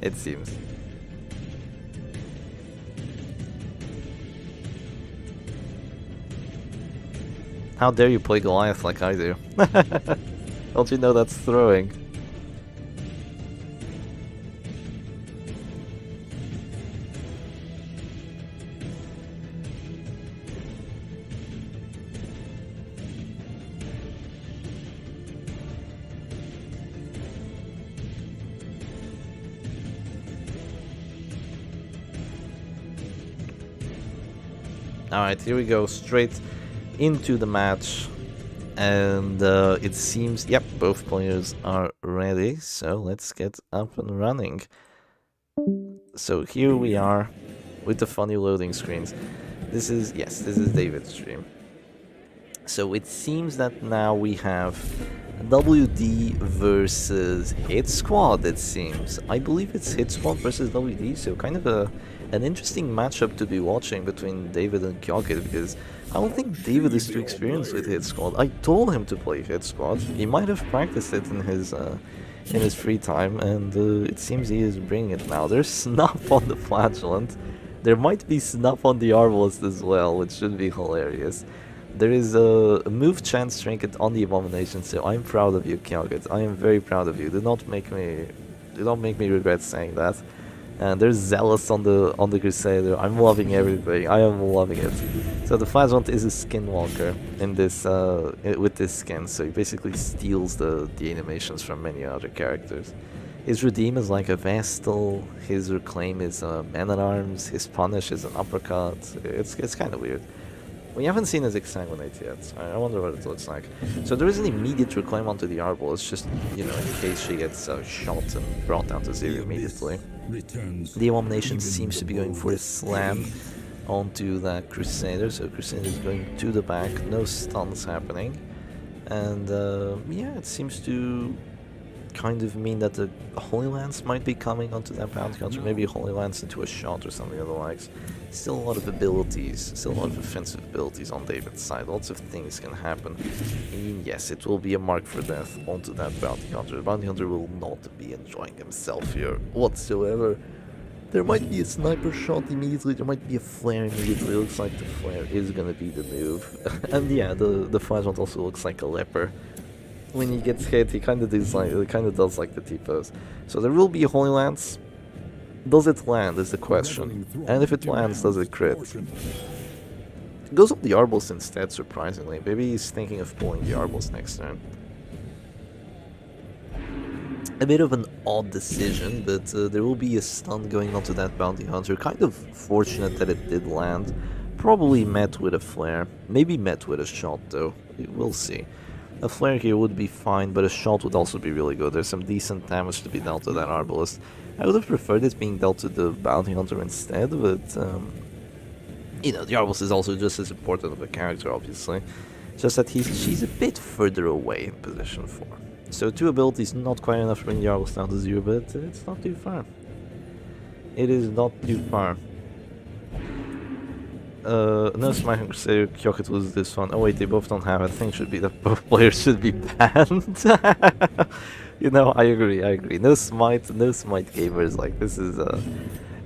It seems. How dare you play Goliath like I do? Don't you know that's throwing? Alright, here we go, straight into the match, and it seems, yep, both players are ready, so let's get up and running. So here we are with the funny loading screens. This is David's stream. So it seems that now we have WD versus Hit Squad, it seems. I believe it's Hit Squad versus WD, so kind of an interesting matchup to be watching between David and Kyogit, because I don't think David is too experienced with Hit Squad. I told him to play Hit Squad. He might have practiced it in his free time, and it seems he is bringing it now. There's Snuff on the Flagellant. There might be Snuff on the Arbalest as well, which should be hilarious. There is a move chance trinket on the Abomination, so I'm proud of you, Kyogit. I am very proud of you. Do not make me regret saying that. And there's Zealous on the Crusader. I'm loving everything. I am loving it. So the Flagellant is a skinwalker in this with this skin, so he basically steals the animations from many other characters. His Redeem is like a Vestal. His Reclaim is a Man-at-Arms. His Punish is an Uppercut. It's kind of weird. We haven't seen his Exsanguinate yet. I wonder what it looks like. So there is an immediate Reclaim onto the Arbol. It's just, you know, in case she gets shot and brought down to zero immediately. The Abomination seems to be going for a slam onto that Crusader. So Crusader is going to the back. No stuns happening. And yeah, it seems to kind of mean that the Holy Lance might be coming onto that bounty counter. Maybe a Holy Lance into a shot or something of the likes. Still a lot of abilities, still a lot of offensive abilities on David's side. Lots of things can happen. And yes, it will be a mark for death onto that bounty hunter. The bounty hunter will not be enjoying himself here whatsoever. There might be a sniper shot immediately, there might be a flare immediately. It looks like the flare is gonna be the move. And yeah, the Flagellant also looks like a leper. When he gets hit, he kind of does like the T-pose. So there will be a Holy Lance. Does it land is the question, and if it lands, does it crit? It goes up the Arbalest instead, surprisingly. Maybe he's thinking of pulling the Arbalest next turn. A bit of an odd decision, but there will be a stun going onto that bounty hunter. Kind of fortunate that it did land. Probably met with a flare. Maybe met with a shot though. We'll see. A flare here would be fine, but a shot would also be really good. There's some decent damage to be dealt to that Arbalest. I would have preferred it being dealt to the bounty hunter instead, but you know, the Arbalest is also just as important of a character, obviously. Just that she's a bit further away in position 4. So 2 abilities, not quite enough to bring the Arbalest down to 0, but it's not too far. It is not too far. No Smashing Crusader, Kyokut was this one. Oh wait, they both don't have it. I think it should be that both players should be banned. You know, I agree. No smite gamers, like this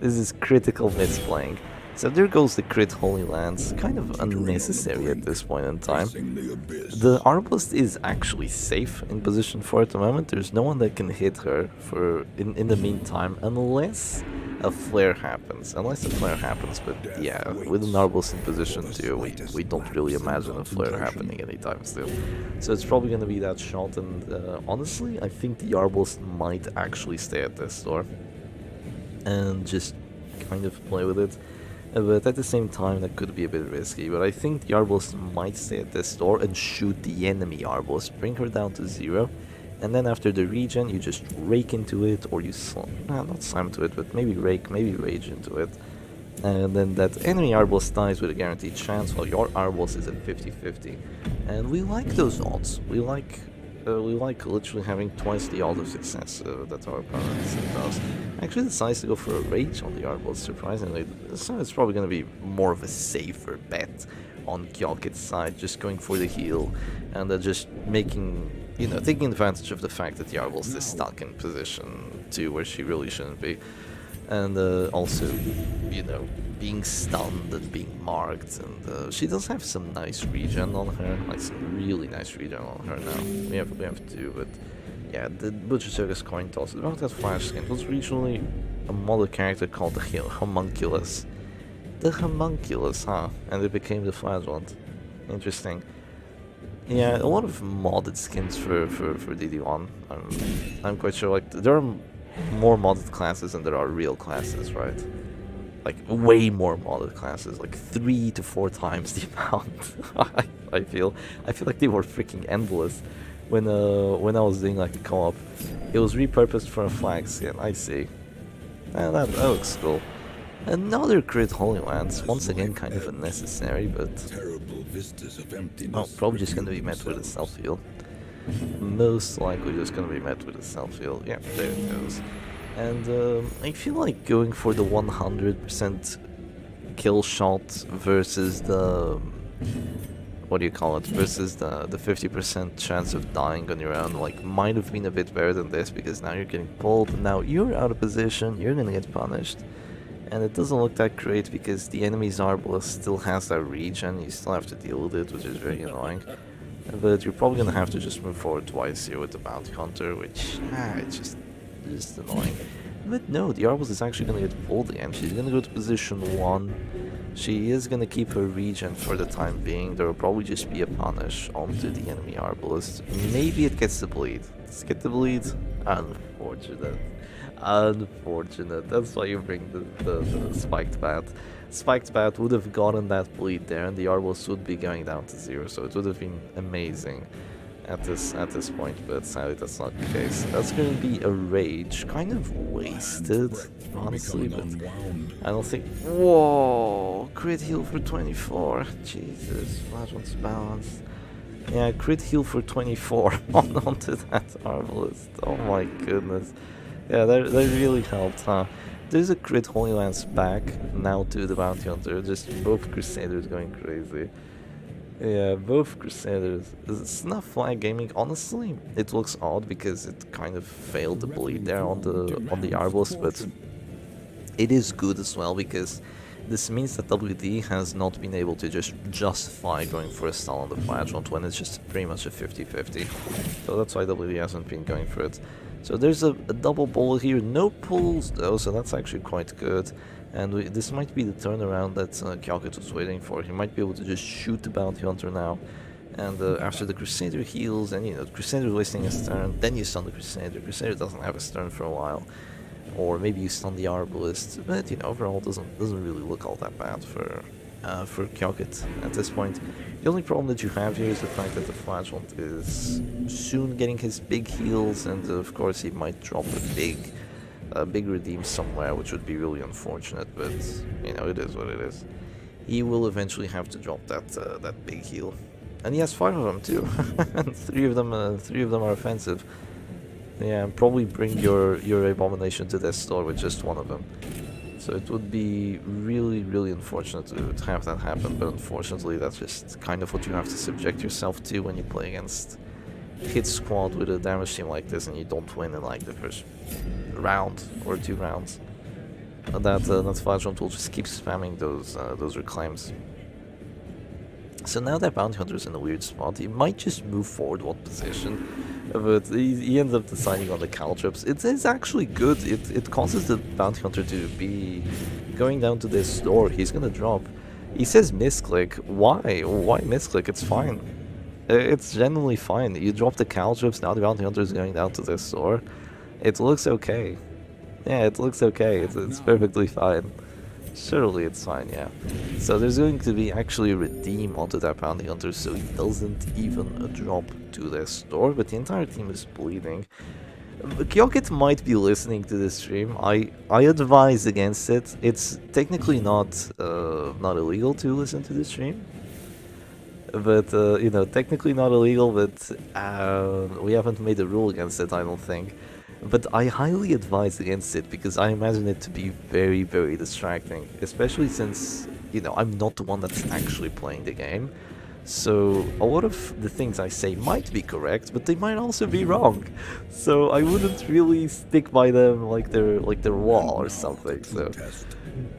is critical misplaying. So there goes the crit Holy Lance, kind of unnecessary at this point in time. The Arbalest is actually safe in position 4 at the moment. There's no one that can hit her in the meantime, unless a flare happens. But yeah, with an Arbalest in position 2, we don't really imagine a flare happening anytime soon. So it's probably going to be that shot, and honestly, I think the Arbalest might actually stay at this door and just kind of play with it. But at the same time, that could be a bit risky. But I think the Arbalest might stay at this door and shoot the enemy Arbalest, bring her down to 0, and then after the regen, you just rake into it, or you not slam to it, but maybe rake, maybe rage into it. And then that enemy Arbalest dies with a guaranteed chance, while your Arbalest is at 50-50. And we like those odds. We like literally having twice the odds of success that our opponent does. Actually decides to go for a rage on the Arbalest, surprisingly, so it's probably going to be more of a safer bet on Kyokut's side, just going for the heal, and just making, you know, taking advantage of the fact that the Arbalest is stuck in position 2 where she really shouldn't be. And also, you know, being stunned and being marked, and she does have some nice regen on her, like some really nice regen on her now. We have 2, but yeah, the Butcher Circus coin toss about that flash skin. It was originally a model character called the Homunculus. The Homunculus, huh? And it became the Flagellant. Interesting. Yeah, a lot of modded skins for DD1. I'm quite sure, like, there are more modded classes than there are real classes, right? Like way more modded classes, like 3 to 4 times the amount. I feel like they were freaking endless when I was doing like the co-op. It was repurposed for a flag skin. I see. That looks cool. Another crit Holy Lance, once again kind of unnecessary, but probably just gonna be met with a self-heal. Most likely just gonna be met with a self-heal. Yeah, there it goes. And I feel like going for the 100% kill shot versus the, what do you call it, versus the 50% chance of dying on your own, like, might have been a bit better than this, because now you're getting pulled, and now you're out of position, you're gonna get punished. And it doesn't look that great because the enemy's Arbalest still has that regen, you still have to deal with it, which is very annoying. But you're probably gonna have to just move forward twice here with the Bounty Hunter, which, it's just annoying. But no, the Arbalest is actually gonna get pulled again. She's gonna go to position 1. She is gonna keep her regen for the time being. There will probably just be a punish onto the enemy Arbalest. Maybe it gets the bleed. Does it get the bleed? Unfortunate. Unfortunate. That's why you bring the spiked bat. Spiked bat would have gotten that bleed there, and the Arbalest would be going down to 0, so it would have been amazing at this point, but sadly that's not the case. That's going to be a rage, kind of wasted, honestly, but I don't think... Whoa! Crit heal for 24, Jesus, Flagelant's balance. Yeah, crit heal for 24 onto that Arbalest, oh my goodness. Yeah, that really helped, huh? There's a crit Holy Lance back now to the Bounty Hunter, just both Crusaders going crazy. Yeah, both Crusaders. Snuff Flag Gaming, honestly, it looks odd because it kind of failed the bleed there on the Arbalest, but it is good as well because this means that WD has not been able to just justify going for a stall on the Flagellant when it's just pretty much a 50-50. So that's why WD hasn't been going for it. So there's a double bullet here, no pulls though, so that's actually quite good. And this might be the turnaround that Kyokut was waiting for. He might be able to just shoot the Bounty Hunter now And after the Crusader heals, and the Crusader wasting his turn, then you stun the Crusader. Crusader doesn't have his turn for a while. Or maybe you stun the Arbalist, but overall doesn't really look all that bad for Kyokit at this point. The only problem that you have here is the fact that the Flagellant is soon getting his big heals, and of course he might drop a big redeem somewhere, which would be really unfortunate, but it is what it is. He will eventually have to drop that big heal. And he has 5 of them too, and 3 of them are offensive. Yeah, and probably bring your Abomination to this store with just 1 of them. So it would be really, really unfortunate to have that happen, but unfortunately that's just kind of what you have to subject yourself to when you play against hit squad with a damage team like this and you don't win in like the first round or 2 rounds. That Flagellant will just keep spamming those reclaims. So now that Bounty Hunter's in a weird spot, he might just move forward 1 position, but he ends up deciding on the Caltrops. It's actually good. It causes the Bounty Hunter to be going down to this door. He's gonna drop. He says misclick. Why? Why misclick? It's fine. It's genuinely fine. You drop the Caltrops, now the Bounty Hunter is going down to this door. It looks okay. Yeah, it looks okay. It's perfectly fine. Surely it's fine, yeah. So there's going to be actually a redeem onto that Bounty Hunter, so he doesn't even drop to this door, but the entire team is bleeding. Kyokit might be listening to this stream. I advise against it. It's technically not illegal to listen to this stream. But, technically not illegal, but we haven't made a rule against it, I don't think. But I highly advise against it because I imagine it to be very, very distracting, especially since, I'm not the one that's actually playing the game. So a lot of the things I say might be correct, but they might also be wrong. So I wouldn't really stick by them like they're wall or something. So,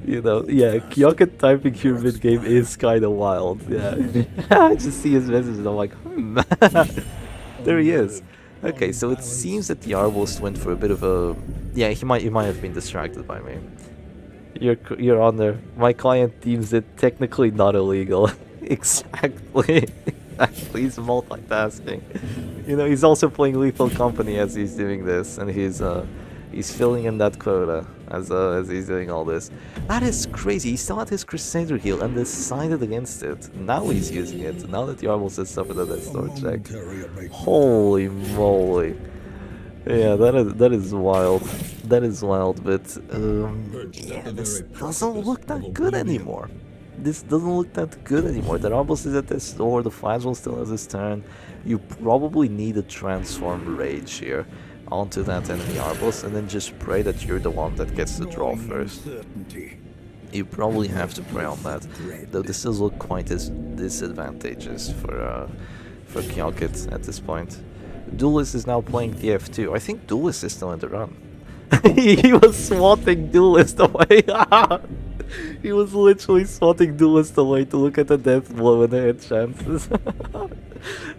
yeah, Kyokit typing here mid-game is kind of wild. Yeah, I just see his message and I'm like, there he is. Okay, so it seems that the Arbalist went for a bit of a... Yeah, he might have been distracted by me. Your Honor, my client deems it technically not illegal. Exactly. Exactly, he's multitasking. He's also playing Lethal Company as he's doing this, and he's filling in that quota as he's doing all this. That is crazy. He still had his Crusader heal and decided against it. Now he's using it. Now that the Arbalist has suffered a death store check. Holy moly. Yeah, that is wild. That is wild, but yeah, this doesn't look that good anymore. This doesn't look that good anymore. The Arbalist is at this door, the Flagell still has his turn. You probably need a Transform Rage here onto that enemy Arbalist, and then just pray that you're the one that gets the draw first. You probably have to pray on that, though this does look quite as disadvantageous for Kyokit at this point. Duelist is now playing TF2. I think Duelist is still in the run. He was swatting Duelist away. He was literally swatting Duelist away to look at the death blow and the hit chances.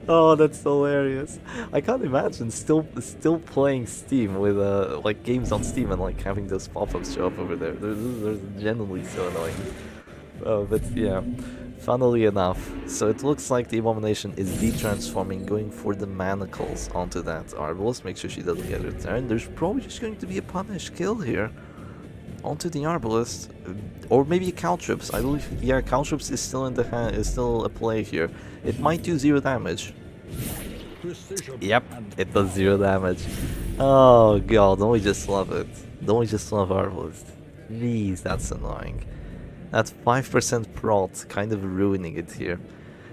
Oh, that's hilarious. I can't imagine still playing Steam with like games on Steam and like having those pop-ups show up over there. They're genuinely so annoying. But yeah, funnily enough, so it looks like the Abomination is de-transforming, going for the manacles onto that Arbalist. Make sure she doesn't get her turn. There's probably just going to be a punish kill here onto the Arbalist, or maybe a Caltrops. I believe, yeah, Caltrops is still in the is still a play here. It might do 0 damage. Yep, it does 0 damage. Oh god, don't we just love it? Don't we just love Arbalist? Jeez, that's annoying. That 5% prot kind of ruining it here.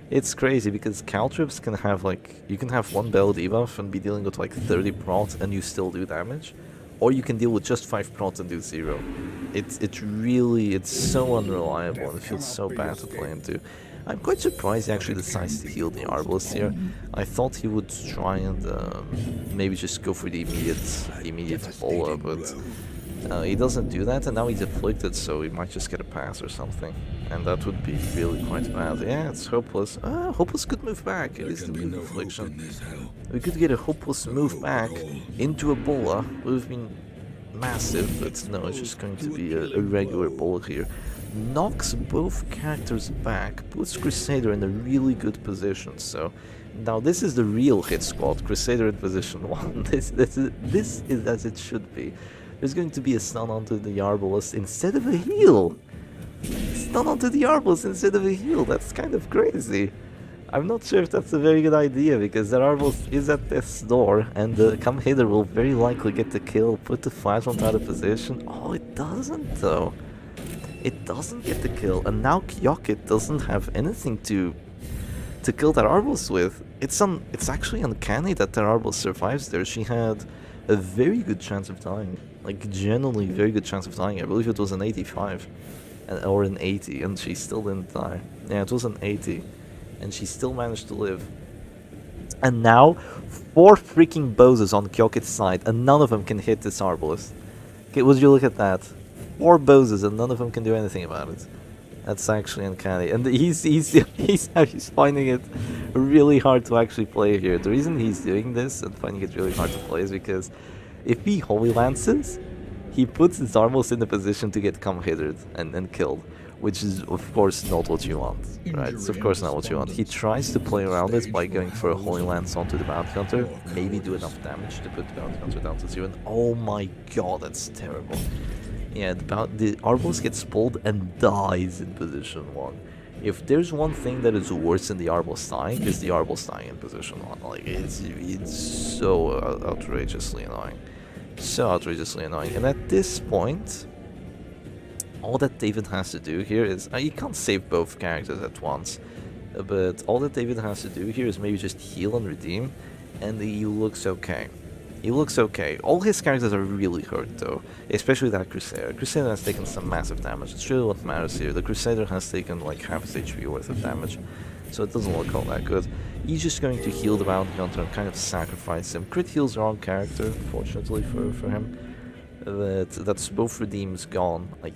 It's crazy because Caltrops can have you can have 1 bell debuff and be dealing with like 30 prot and you still do damage. Or you can deal with just 5 prot and do 0. It's so unreliable and it feels so bad to play into. I'm quite surprised he actually decides to heal the Arbalist here. I thought he would try and maybe just go for the immediate bola, but he doesn't do that, and now he's afflicted, so he might just get a pass or something. And that would be really quite bad. Yeah, it's Hopeless. Hopeless could move back. It is the blue affliction. We could get a Hopeless move back into a bola. Would have been massive, but no, it's just going to be a regular bullet here. Knocks both characters back, puts Crusader in a really good position. So now this is the real hit squad. Crusader in position 1. This is as it should be. There's going to be a stun onto the Arbalest instead of a heal. Stun onto the Arbalest instead of a heal. That's kind of crazy. I'm not sure if that's a very good idea, because the Arbalest is at death's door, and the come hither will very likely get the kill, put the Flashlight out of position. Oh, it doesn't though. It doesn't get the kill, and now Kyokit doesn't have anything to kill that Arbalest with. It's actually uncanny that the Arbalest survives there. She had a very good chance of dying, like genuinely very good chance of dying. I believe it was an 85 or an 80, and she still didn't die. Yeah, it was an 80, and she still managed to live. And now 4 freaking bozos on Kyokit's side, and none of them can hit this Arbalest. Okay, would you look at that? 4 bozos and none of them can do anything about it. That's actually uncanny, and he's finding it really hard to actually play here. The reason he's doing this and finding it really hard to play is because if he Holy Lances, he puts his Arbalest in the position to get come hittered and killed, which is of course not what you want, right? It's of course not what you want. He tries to play around it by going for a Holy Lance onto the Bounty Hunter, maybe do enough damage to put the Bounty Hunter down to 0. And oh my god, that's terrible. Yeah, the Arbalest gets pulled and dies in position 1. If there's one thing that is worse than the Arbalest dying, it's the Arbalest dying in position 1. Like, it's so outrageously annoying. So outrageously annoying. And at this point, all that David has to do here is... you can't save both characters at once, but all that David has to do here is maybe just heal and redeem, and he looks okay. He looks okay. All his characters are really hurt though, especially that Crusader. Crusader has taken some massive damage. It's really what matters here. The Crusader has taken like half his HP worth of damage, so it doesn't look all that good. He's just going to heal the Bounty Hunter and kind of sacrifice him. Crit heal's the wrong character, fortunately for him. That Both Redeem's gone. I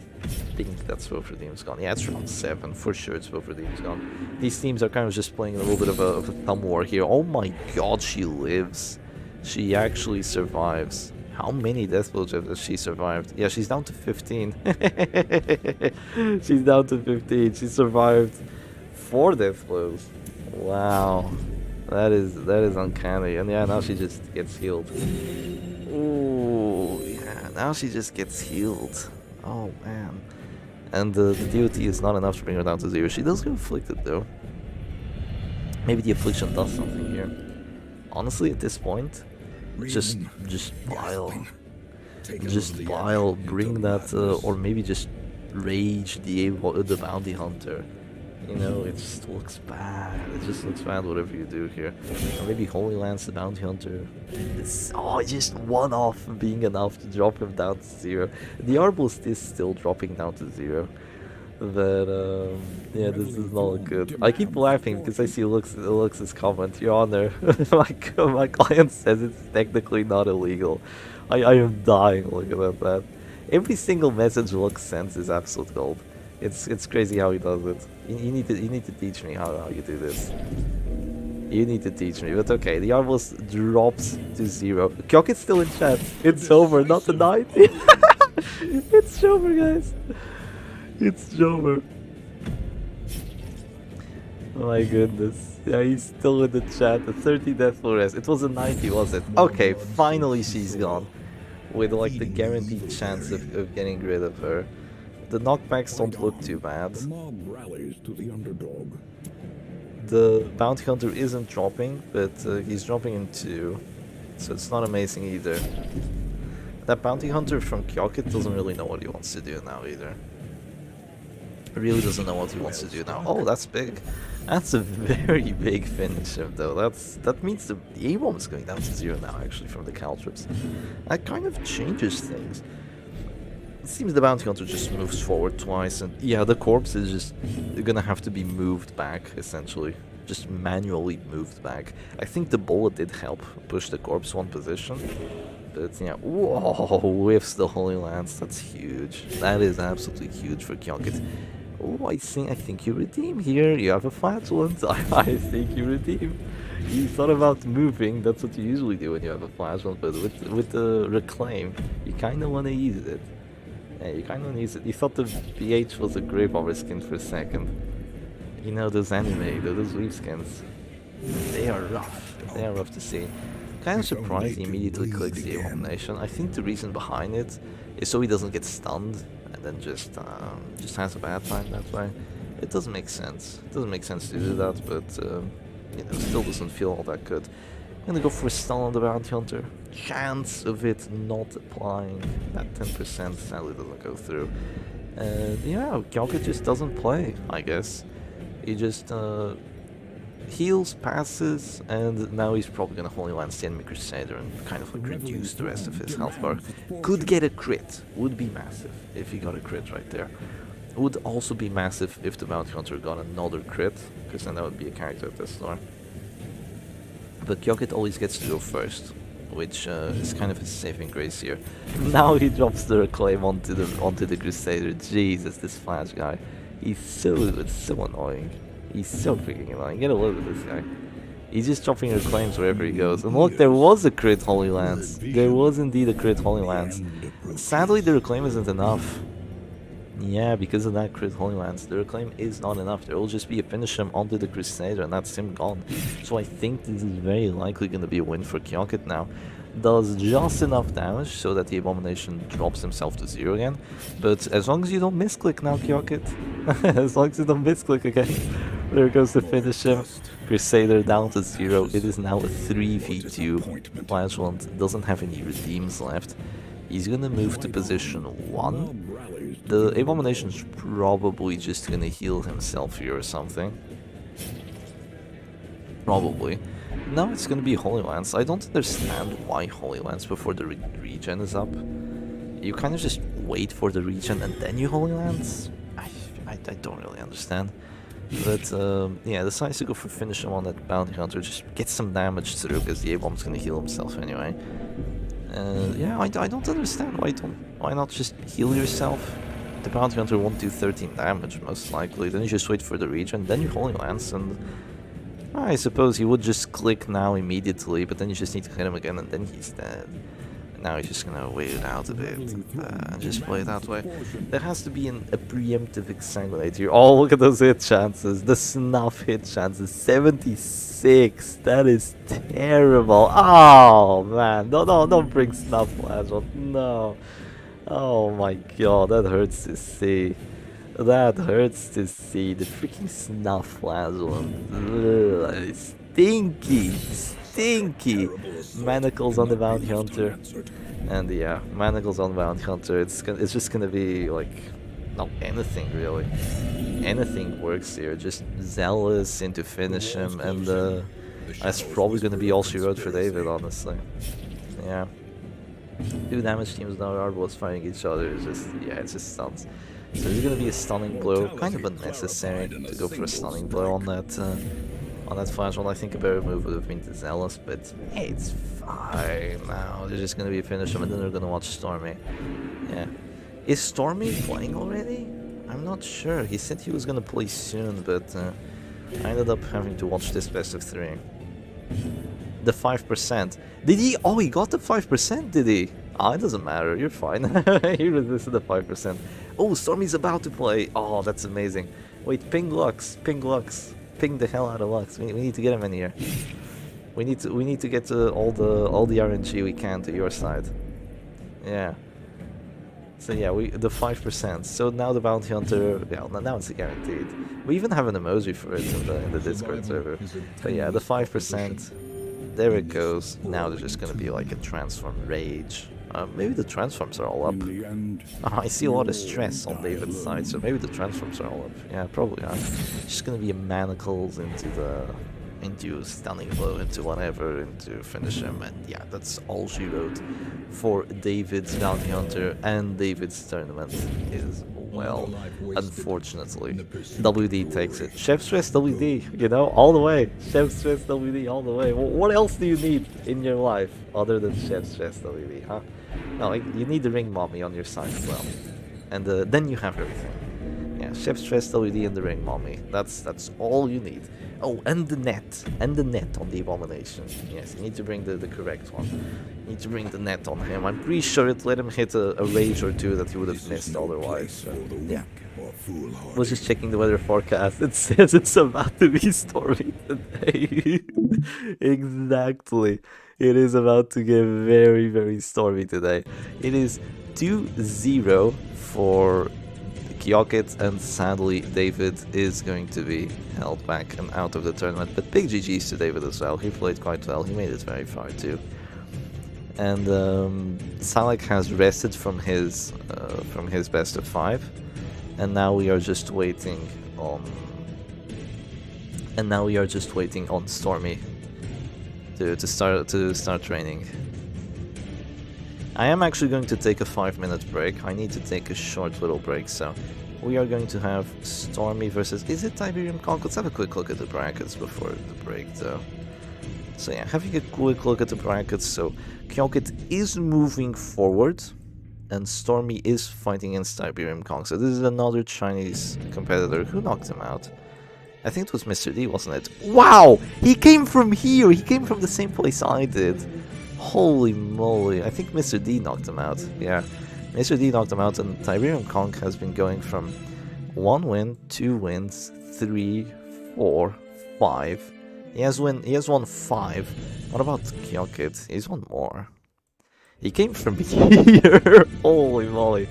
think that Both Redeem's gone. Yeah, it's round 7, for sure it's Both Redeem's gone. These teams are kind of just playing a little bit of a thumb war here. Oh my god, she lives. She actually survives. How many death blows has she survived? Yeah, she's down to 15. She's down to 15. She survived 4 death blows. Wow. That is uncanny. And yeah, now she just gets healed. Ooh, yeah, now she just gets healed. Oh man. And the DOT is not enough to bring her down to 0. She does get afflicted though. Maybe the affliction does something here. Honestly, at this point, just bile. Just bile, bring that, or maybe just rage the Bounty Hunter. You know, it just looks bad. It just looks bad whatever you do here. Or maybe Holy Lance the Bounty Hunter. Just one off being enough to drop him down to 0. The Arbalest is still dropping down to 0. But yeah, this is not good. I keep laughing because I see Lux's comment. Your Honor, my client says it's technically not illegal. I am dying looking at that. Every single message Lux sends is absolute gold. It's crazy how he does it. You need to teach me how you do this. You need to teach me. But okay, the Arbalest drops to 0. Kyokit's still in chat. It's over, not the 90. It's over, guys. It's over. Oh my goodness. Yeah, he's still in the chat. The 30 death blow rest. It was a 90, was it? Okay, finally she's gone. With like the guaranteed chance of getting rid of her. The knockbacks don't look too bad. The mob rallies to the underdog. The Bounty Hunter isn't dropping, but he's dropping in 2. So it's not amazing either. That Bounty Hunter from Kyokit doesn't really know what he wants to do now either. Really doesn't know what he wants to do now. Oh, that's big. That's a very big finish though. That means the A-bomb is going down to 0 now actually from the caltrips. That kind of changes things. It seems the Bounty Hunter just moves forward twice, and yeah, the corpse is just gonna have to be moved back essentially. Just manually moved back. I think the bullet did help push the corpse 1 position. But yeah, whoa, whiffs the Holy Lance. That's huge. That is absolutely huge for Kyokit. Oh, I think you redeem here. You have a flatulence. I think you redeem. You thought about moving. That's what you usually do when you have a flatulence, but with the reclaim, you kind of want to use it. Yeah, you kind of want to use it. You thought the BH was a grave over skin for a second. You know those anime, those weave skins. They are rough. They are rough to see. Kind of surprised he immediately clicks the abomination. I think the reason behind it is so he doesn't get stunned and then just has a bad time that way. It doesn't make sense. It doesn't make sense to do that, but you know, still doesn't feel all that good. I'm gonna go for a stun on the bounty hunter. Chance of it not applying. That 10% sadly doesn't go through. And yeah, Kyoka just doesn't play, I guess. He just heals, passes, and now he's probably gonna Holy Lance the enemy Crusader and kind of like reduce the rest of his health bar. Could get a crit, would be massive if he got a crit right there. Would also be massive if the Bounty Hunter got another crit, because then that would be a character at this store. But Kyokit always gets to go first, which is kind of his saving grace here. Now he drops the reclaim onto the Crusader. Jesus, this Flash guy. He's so annoying. He's so freaking annoying. Get a load of this guy. He's just dropping reclaims wherever he goes. And look, there was a crit Holy Lance. There was indeed a crit Holy Lance. Sadly, the reclaim isn't enough. Yeah, because of that crit Holy Lance, the reclaim is not enough. There will just be a finish him onto the Crusader, and that's him gone. So I think this is very likely going to be a win for Kyokit now. Does just enough damage so that the Abomination drops himself to 0 again. But as long as you don't misclick now, Kyokit. As long as you don't misclick again. There goes the finish him. Crusader down to 0. It is now a 3v2. Flash doesn't have any redeems left. He's gonna move to position 1. The Abomination's probably just gonna heal himself here or something. Probably. Now it's gonna be Holy Lance. I don't understand why Holy Lance before the regen is up. You kind of just wait for the regen and then you Holy Lance? I don't really understand. But yeah, decides to go for finish him on that Bounty Hunter. Just get some damage through because the A-Bomb's gonna heal himself anyway. Yeah, I don't understand why not just heal yourself. The Bounty Hunter won't do 13 damage most likely. Then you just wait for the regen, then you Holy Lance, and I suppose he would just click now immediately, but then you just need to hit him again and then he's dead. Now he's just gonna wait it out a bit and just play it that way. There has to be a preemptive exsanguinate here. Oh, look at those hit chances. The snuff hit chances. 76. That is terrible. Oh, man. No, don't bring snuff flash on. No. Oh my god, that hurts to see. That hurts to see. The freaking snuff flash. Stinky. Stinky. Manacles on the Bounty Hunter. And yeah, Manacles on the Bounty Hunter. It's just gonna be like, not anything really. Anything works here. Just Zealous into finish him, and that's probably gonna be all she wrote for David, honestly. Yeah. 2 damage teams now are both fighting each other. It's just, yeah, it's just stuns. So there's gonna be a stunning blow. Kind of unnecessary to go for a stunning blow on that flash one. I think a better move would have been to Zealous, but hey, it's fine now. They're just gonna be a finish him, and then they're gonna watch Stormy. Yeah. Is Stormy playing already? I'm not sure. He said he was gonna play soon, but I ended up having to watch this best of 3. The 5%. Did he? Oh, he got the 5%, did he? Ah, it doesn't matter. You're fine. He resisted the 5%. Oh, Stormy's about to play. Oh, that's amazing. Wait, ping Lux. Ping Lux. Ping the hell out of Lux. We need to get him in here. We need to get to all the RNG we can to your side. Yeah. So yeah, the 5%. So now the Bounty Hunter, yeah, now it's guaranteed. We even have an emoji for it in the Discord server. But yeah, the 5%. There it goes. Now there's just gonna be like a transform rage. Maybe the transforms are all up. I see a lot of stress on David's side, so maybe the transforms are all up. Yeah, probably are. Just gonna be a Manacles into stunning blow, into whatever, into finish him, and yeah, that's all she wrote for David's Bounty Hunter and David's tournament is, well, unfortunately, WD takes it. Chef Stress WD, you know, all the way. Chef Stress WD all the way. What else do you need in your life other than Chef Stress WD, huh? No, you need the Ring Mommy on your side as well. And then you have everything. Yeah, yeah, Chef Stress WD in the ring, mommy. That's all you need. Oh, and the net on the Abomination. Yes, you need to bring the correct one. You need to bring the net on him. I'm pretty sure it let him hit a rage or two that he would have missed otherwise. So, yeah. Was just checking the weather forecast. It says it's about to be stormy today. Exactly. It is about to get very, very stormy today. It is 2-0 for Kyokit, and sadly David is going to be held back and out of the tournament. But big GG's to David as well. He played quite well. He made it very far too. And Syac has rested from his best of 5, and now we are just waiting on. Stormy to start training. I am actually going to take a 5-minute break. I need to take a short little break, so we are going to have Stormy versus... Is it Tiberium Conk? Let's have a quick look at the brackets before the break, though. So yeah, having a quick look at the brackets. So Kyokit is moving forward, and Stormy is fighting against Tiberium Conk. So this is another Chinese competitor who knocked him out. I think it was Mr. D, wasn't it? Wow! He came from here! He came from the same place I did. Holy moly. I think Mr. D knocked him out. Yeah. Mr. D knocked him out, and Tiberium Conk has been going from 1 win, 2 wins, 3, 4, 5. He has won 5. What about Kyokit? He's won more. He came from here! Holy moly.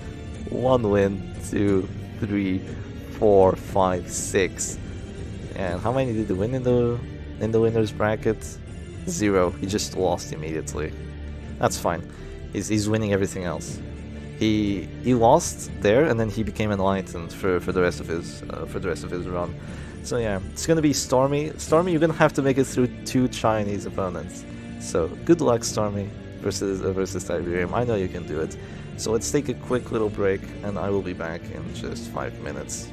1 win, 2, 3, 4, 5, 6. And how many did he win in the winner's bracket? 0. He just lost immediately. That's fine. He's winning everything else. He lost there, and then he became enlightened for the rest of his run. So yeah, it's gonna be Stormy. Stormy, you're gonna have to make it through 2 Chinese opponents. So good luck, Stormy, versus Tiberium. I know you can do it. So let's take a quick little break, and I will be back in just 5 minutes.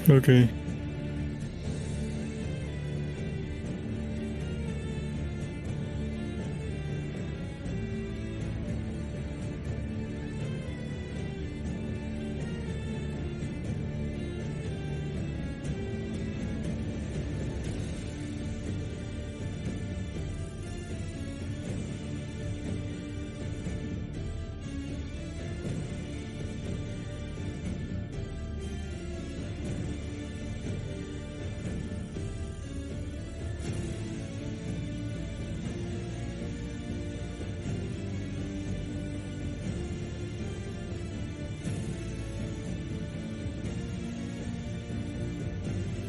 Okay.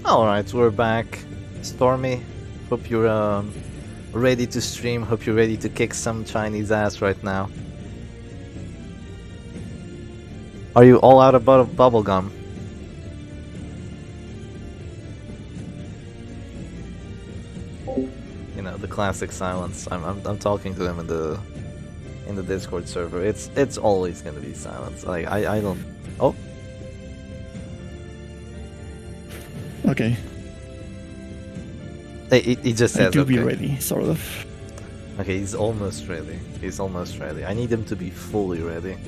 Alright, we're back. Stormy, hope you're ready to stream. Hope you're ready to kick some Chinese ass right now. Are you all out of bubblegum? You know, the classic silence. I'm talking to them in the Discord server. It's always gonna be silence. Like I don't. Oh. Okay. He just I says do okay. be ready, sort of. Okay, he's almost ready. He's almost ready. I need him to be fully ready.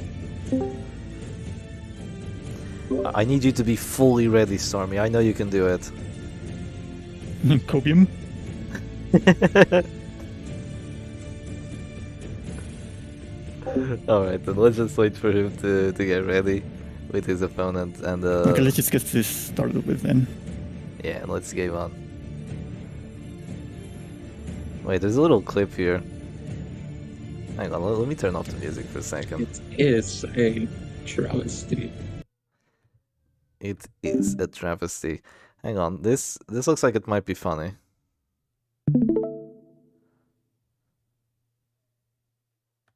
I need you to be fully ready, Stormy. I know you can do it. Copium? Alright, then let's just wait for him to get ready with his opponent and Okay, let's just get this started with then. yeah, let's game on. Wait, there's a little clip here. Hang on, let me turn off the music for a second. It is a travesty. It is a travesty. Hang on, this looks like it might be funny.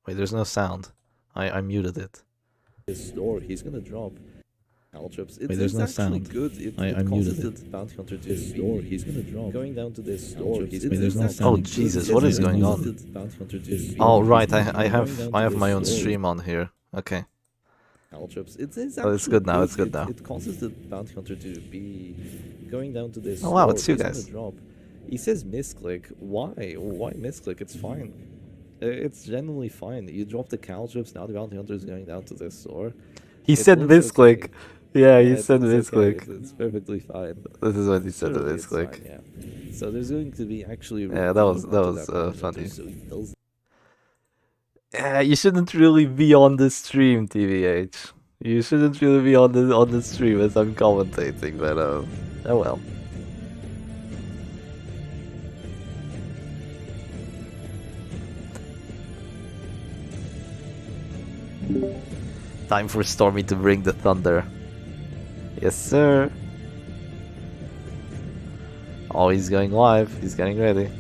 Wait, there's no sound. I muted it. This store, he's gonna drop caltrips. Wait, there's no sound. Good. I muted it. The bounty hunter to this store, he's gonna drop. Going down to this store, he's Wait, there's no gonna sound. Oh Jesus, what is going on? Oh right, I have my own stream on here. Okay. Caltrips. It's Oh, it's good now. It's good now. It causes the bounty hunter to be going down to this. Oh wow, store, it's you he's gonna guys. Drop. He says misclick. Why? Why misclick? It's fine. It's genuinely fine. You drop the caltrips. Now the bounty hunter is going down to this store. He It said looks misclick. okay. Yeah, he It's said okay. misclick. It's perfectly fine. This is what he said to Surely it's misclick. fine, yeah. So there's going to be actually. Yeah, that was review to funny. hunter, so he tells Yeah, you shouldn't really be on the stream, TVH. You shouldn't really be on the stream as I'm commentating, but oh well. Time for Stormy to bring the thunder. Yes, sir. Oh, he's going live. He's getting ready.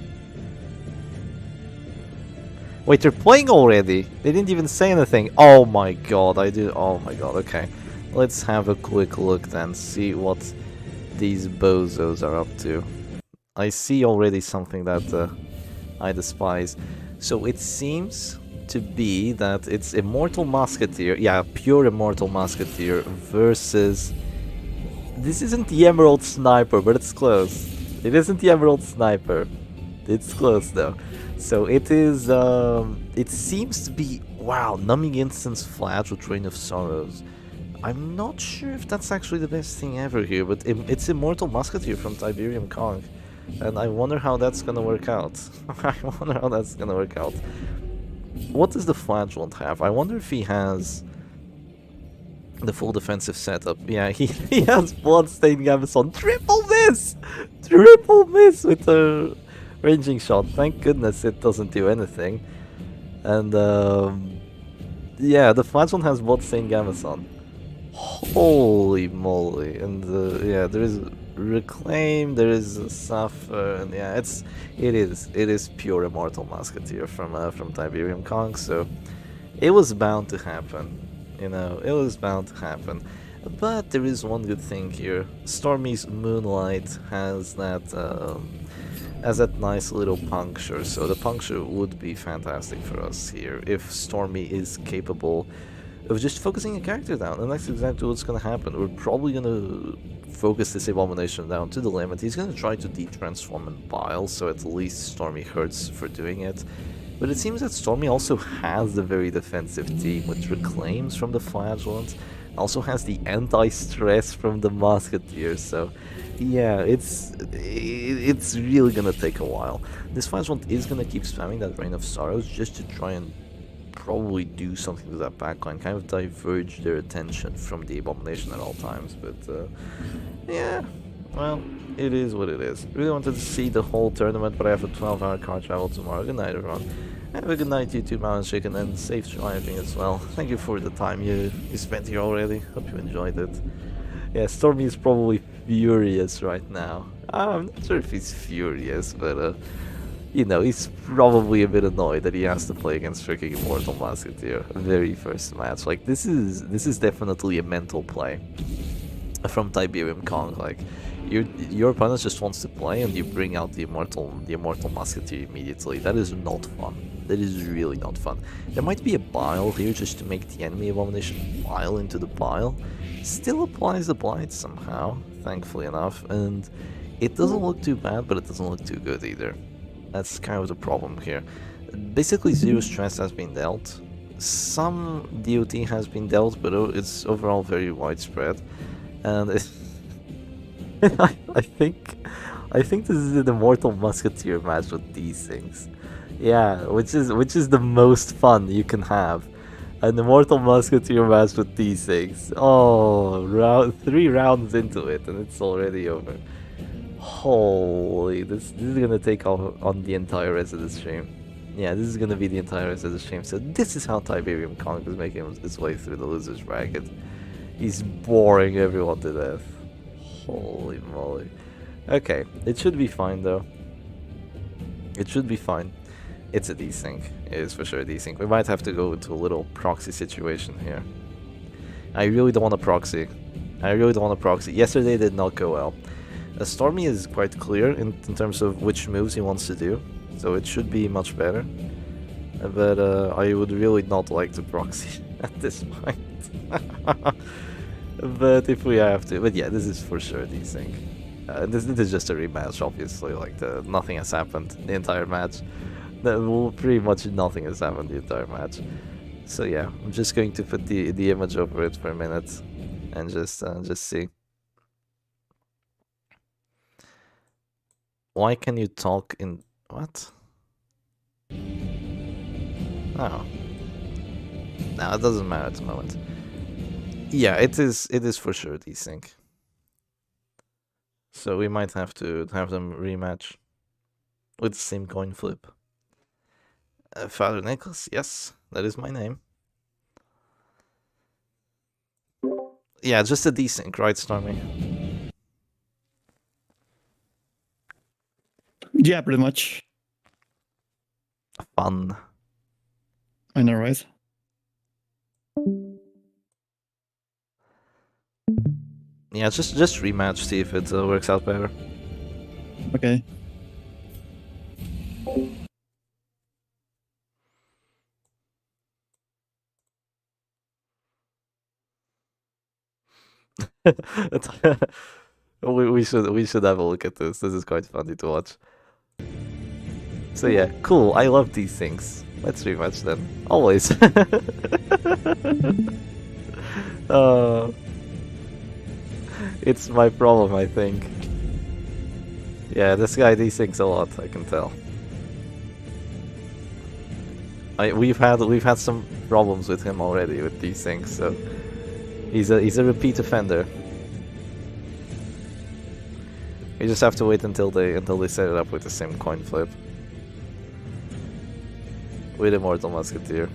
Wait, they're playing already? They didn't even say anything. Oh my god, I do. Oh my god, okay. Let's have a quick look then, see what these bozos are up to. I see already something that I despise. So it seems to be that it's Immortal Musketeer, yeah, pure Immortal Musketeer versus... This isn't the Emerald Sniper, but it's close. It isn't the Emerald Sniper. It's close though. So it is, it seems to be, wow, Numbing Instance Flash with Train of Sorrows. I'm not sure if that's actually the best thing ever here, but it's Immortal Musketeer from Tiberium Kong. And I wonder how that's gonna work out. I wonder how that's gonna work out. What does the Flagellant have? I wonder if he has the full defensive setup. Yeah, he has Bloodstained Gambeson. Triple miss! Triple miss with a ranging shot. Thank goodness it doesn't do anything. And yeah, the Flagellant has Bloodstained Gambeson. Holy moly! And yeah, there is Reclaim, there is Suffer, and yeah, it is pure Immortal Musketeer from Tiberium Kong. So it was bound to happen. You know, it was bound to happen. But there is one good thing here. Stormy's Moonlight has that nice little puncture. So the puncture would be fantastic for us here if Stormy is capable of just focusing a character down, and that's exactly what's gonna happen. We're probably gonna focus this Abomination down to the limit. He's gonna try to de-transform and Bile, so at least Stormy hurts for doing it. But it seems that Stormy also has the very defensive team, which reclaims from the Flagellant, also has the anti-stress from the Musketeer, so yeah, it's really gonna take a while. This Flagellant is gonna keep spamming that Rain of Sorrows just to try and probably do something to that backline, kind of diverge their attention from the Abomination at all times, but yeah, well, it is what it is. Really wanted to see the whole tournament, but I have a 12-hour car travel tomorrow. Good night, everyone. Have a good night, YouTube Mountain Chicken, and safe driving as well. Thank you for the time you spent here already. Hope you enjoyed it. Yeah, Stormy is probably furious right now. I'm not sure if he's furious, but you know, he's probably a bit annoyed that he has to play against freaking Immortal Musketeer. Very first match. Like, this is definitely a mental play from Tiberium Kong. Like, your opponent just wants to play, and you bring out the Immortal Musketeer immediately. That is not fun. That is really not fun. There might be a Bile here just to make the enemy Abomination Bile into the Bile. Still applies the Blight somehow, thankfully enough, and it doesn't look too bad, but it doesn't look too good either. That's kind of the problem here. Basically, zero stress has been dealt. Some DOT has been dealt, but it's overall very widespread. And I think this is an Immortal Musketeer match with these things. Yeah, which is the most fun you can have. An Immortal Musketeer match with these things. Oh, 3 rounds into it, and it's already over. Holy, this is gonna take on the entire rest of the stream. Yeah, this is gonna be the entire rest of the stream. So this is how Tiberium Kong is making his way through the losers bracket. He's boring everyone to death. Holy moly. Okay, it should be fine though. It should be fine. It's a desync. It is for sure a desync. We might have to go into a little proxy situation here. I really don't want to proxy. Yesterday did not go well. Stormy is quite clear in terms of which moves he wants to do, so it should be much better. But I would really not like to proxy at this point. But if we have to, but yeah, this is for sure desync. This is just a rematch, obviously. Like nothing has happened the entire match. Pretty much nothing has happened the entire match. So yeah, I'm just going to put the image over it for a minute and just see. Why can you talk in what? Oh. No, it doesn't matter at the moment. Yeah, it is for sure desync. So we might have to have them rematch with the same coin flip. Father Nicholas, yes, that is my name. Yeah, just a desync, right, Stormy? Yeah, pretty much. Fun. I know, right? Yeah, just rematch, see if it works out better. Okay. we should have a look at this. This is quite funny to watch. So yeah, cool. I love these things. Let's rematch then. Always. It's my problem, I think. Yeah, this guy desyncs a lot, I can tell. We've had some problems with him already with these things, so he's a repeat offender. You just have to wait until they set it up with the same coin flip. With Immortal Musketeer.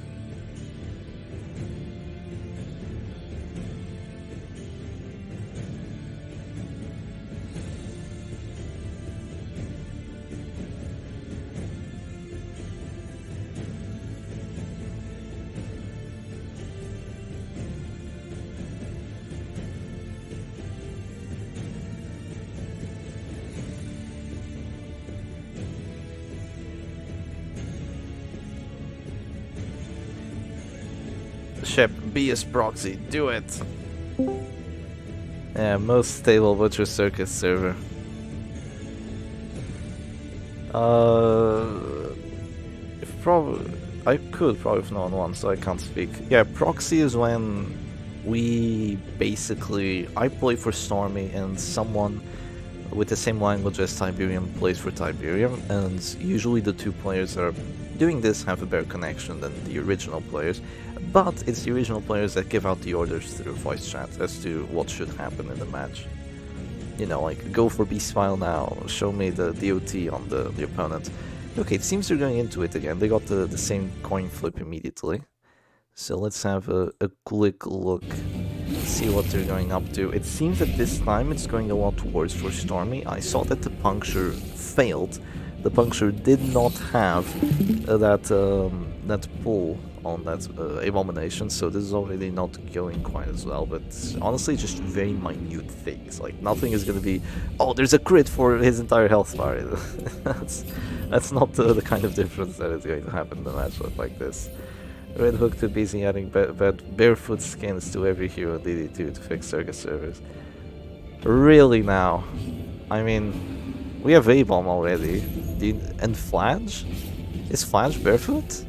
Shep, be as proxy, do it! Yeah, most stable Butcher Circus server. If probably I could probably if no one wants, so I can't speak. Yeah, proxy is when we basically I play for Stormy and someone with the same language as Tiberium plays for Tiberium, and usually the two players that are doing this have a better connection than the original players, but it's the original players that give out the orders through voice chat as to what should happen in the match. You know, like, go for Beast File now, show me the DOT on the opponent. Okay, it seems they're going into it again. They got the same coin flip immediately. So let's have a quick look, see what they're going up to. It seems that this time it's going a lot worse for Stormy. I saw that the puncture failed. The puncture did not have that pull on that abomination, so this is already not going quite as well. But honestly, just very minute things. Like, nothing is going to be, oh, there's a crit for his entire health bar. that's not the kind of difference that is going to happen in a matchup like this. Red Hook too busy adding barefoot skins to every hero DD2 to fix Circus servers. Really now? I mean, we have A-Bomb already. And Flange? Is Flange barefoot?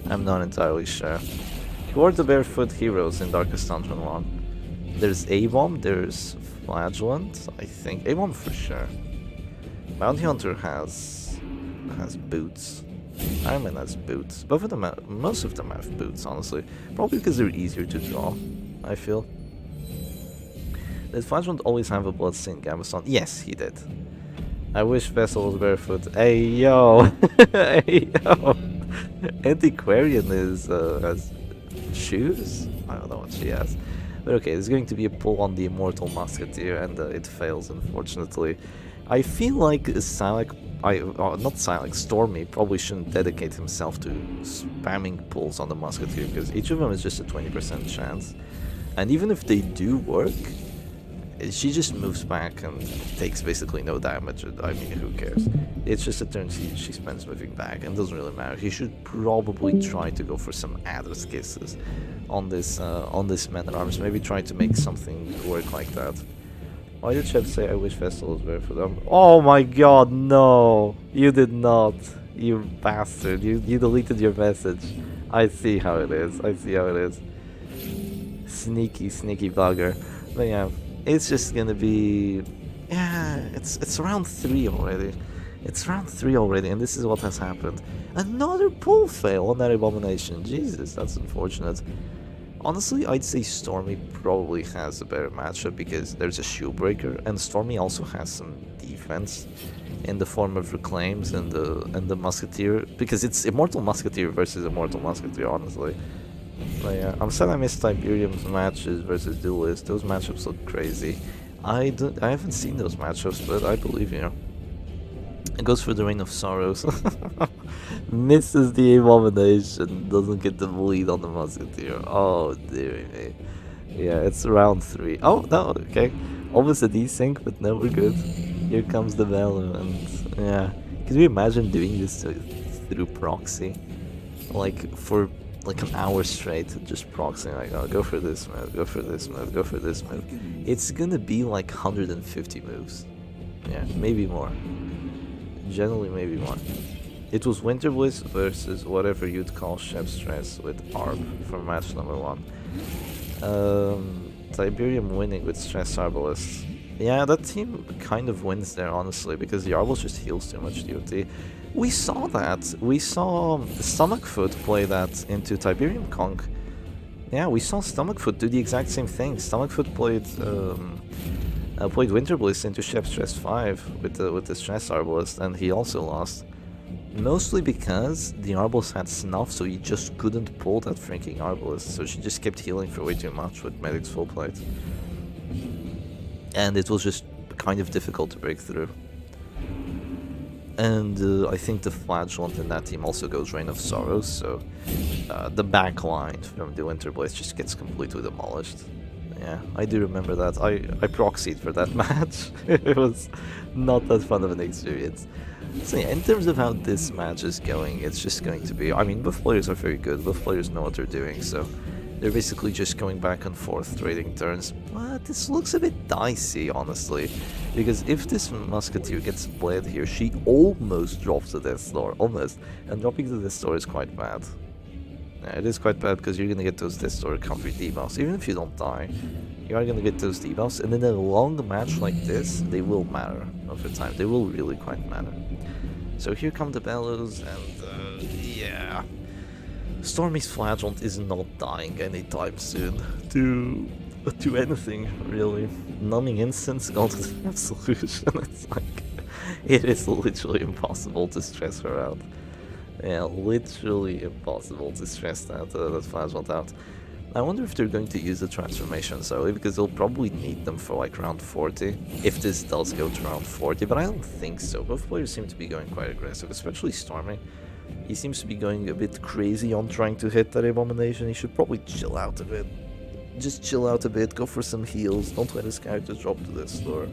I'm not entirely sure. Who are the barefoot heroes in Darkest Dungeon 1? There's A-Bomb, there's Flagellant, I think. A-Bomb for sure. Bounty Hunter has boots. Iron Man has boots. Both of them most of them have boots, honestly. Probably because they're easier to draw, I feel. Did Flagellant always have a bloodstained Gambeson? Yes, he did. I wish Vessel was barefoot. Hey yo! Hey yo! Antiquarian has shoes? I don't know what she has. But okay, there's going to be a pull on the Immortal Musketeer, and it fails, unfortunately. I feel like Syac, not Syac, Stormy probably shouldn't dedicate himself to spamming pulls on the Musketeer, because each of them is just a 20% chance. And even if they do work, she just moves back and takes basically no damage. I mean, who cares? It's just a turn she spends moving back, and it doesn't really matter. He should probably try to go for some Adder's Kisses on this Man at Arms. Maybe try to make something work like that. Why did Chef say I wish Vestal was barefoot? Oh my god, no! You did not, you bastard. You deleted your message. I see how it is. I see how it is. Sneaky bugger. But yeah. It's just gonna be, yeah, it's round 3 already. It's round 3 already, and this is what has happened. Another pull fail on that abomination. Jesus, that's unfortunate. Honestly, I'd say Stormy probably has a better matchup because there's a shield breaker, and Stormy also has some defense in the form of reclaims and the Musketeer, because it's Immortal Musketeer versus Immortal Musketeer, honestly. But yeah, I'm sad I missed Tiberium's matches versus Duelist. Those matchups look crazy. I haven't seen those matchups, but I believe you. It goes for the Reign of Sorrows. Misses the abomination, doesn't get the bleed on the Musketeer. Oh dear me. Yeah, it's round 3. Oh no, okay. Almost a desync, but no, we're good. Here comes the Velo, and yeah. Could you imagine doing this through proxy? Like for like an hour straight, just proxying, like, oh, go for this move, go for this move, go for this move. It's gonna be like 150 moves. Yeah, maybe more. Generally, maybe more. It was Winter Bliss versus whatever you'd call Chef Stress with Arb for match number 1. Tiberium winning with Stress Arbalist. Yeah, that team kind of wins there, honestly, because the Arbalist just heals too much DOT. We saw that. We saw Stomachfoot play that into Tiberium Conk. Yeah, we saw Stomachfoot do the exact same thing. Stomachfoot played Winter Bliss into Chef Stress 5 with the Stress Arbalist, and he also lost. Mostly because the Arbalist had snuff, so he just couldn't pull that freaking Arbalist, so she just kept healing for way too much with Medic's full plate. And it was just kind of difficult to break through. And I think the Flagellant in that team also goes Reign of Sorrows, so the back line from the Winter Blaze just gets completely demolished. Yeah, I do remember that. I proxied for that match. It was not that fun of an experience. So yeah, in terms of how this match is going, it's just going to be, I mean, both players are very good, both players know what they're doing, so They're basically just going back and forth trading turns. But this looks a bit dicey, honestly. Because if this Musketeer gets bled here, she almost drops the Death Star. Almost. And dropping the Death Star is quite bad. Yeah, it is quite bad because you're gonna get those Death Star counter debuffs. Even if you don't die, you are gonna get those debuffs. And in a long match like this, they will matter over time. They will really quite matter. So here come the Bellows, and yeah. Stormy's Flagellant is not dying anytime soon to anything, really. Numbing Instance, go to the Absolution. It's like, it is literally impossible to stress her out. Yeah, literally impossible to stress that Flagellant out. I wonder if they're going to use the transformations early, because they'll probably need them for like round 40, if this does go to round 40, but I don't think so. Both players seem to be going quite aggressive, especially Stormy. He seems to be going a bit crazy on trying to hit that Abomination. He should probably chill out a bit. Just chill out a bit, go for some heals, don't let his character drop to this floor.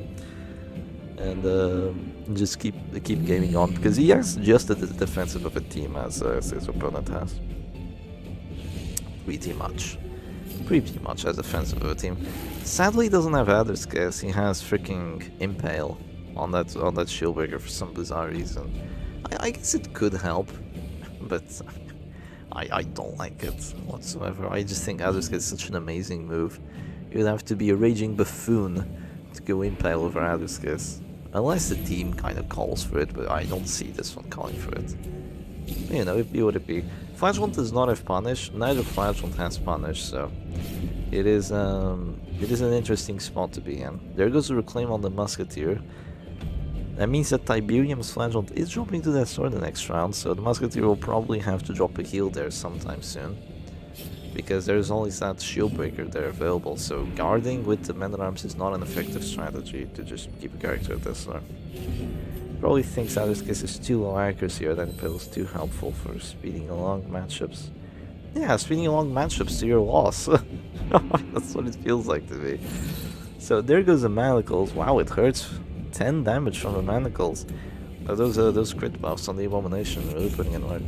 And just keep gaming on, because he has just as defensive of a team as his opponent has. Pretty much as offensive of a team. Sadly, he doesn't have Adder's Kiss. He has freaking Impale on that Shieldbreaker for some bizarre reason. I guess it could help, but I don't like it whatsoever. I just think Adder's Kiss is such an amazing move. You'd have to be a raging buffoon to go Impale over Adder's Kiss. Unless the team kind of calls for it, but I don't see this one calling for it. You know, it'd be what it be. Flagellant does not have Punish, neither Flagellant has Punish, so it is an interesting spot to be in. There goes the Reclaim on the Musketeer. That means that Tiberium's Flagellant is dropping to that sword the next round, so the Musketeer will probably have to drop a heal there sometime soon. Because there's always that shield breaker there available, so guarding with the Man-at-Arms is not an effective strategy to just keep a character at this level. Probably thinks Adder's Kiss is too low accuracy, or that Impale is too helpful for speeding along matchups. Yeah, speeding along matchups to your loss. That's what it feels like to me. So there goes the Manacles. Wow, it hurts. 10 damage from the Manacles. Those crit buffs on the Abomination really putting in work.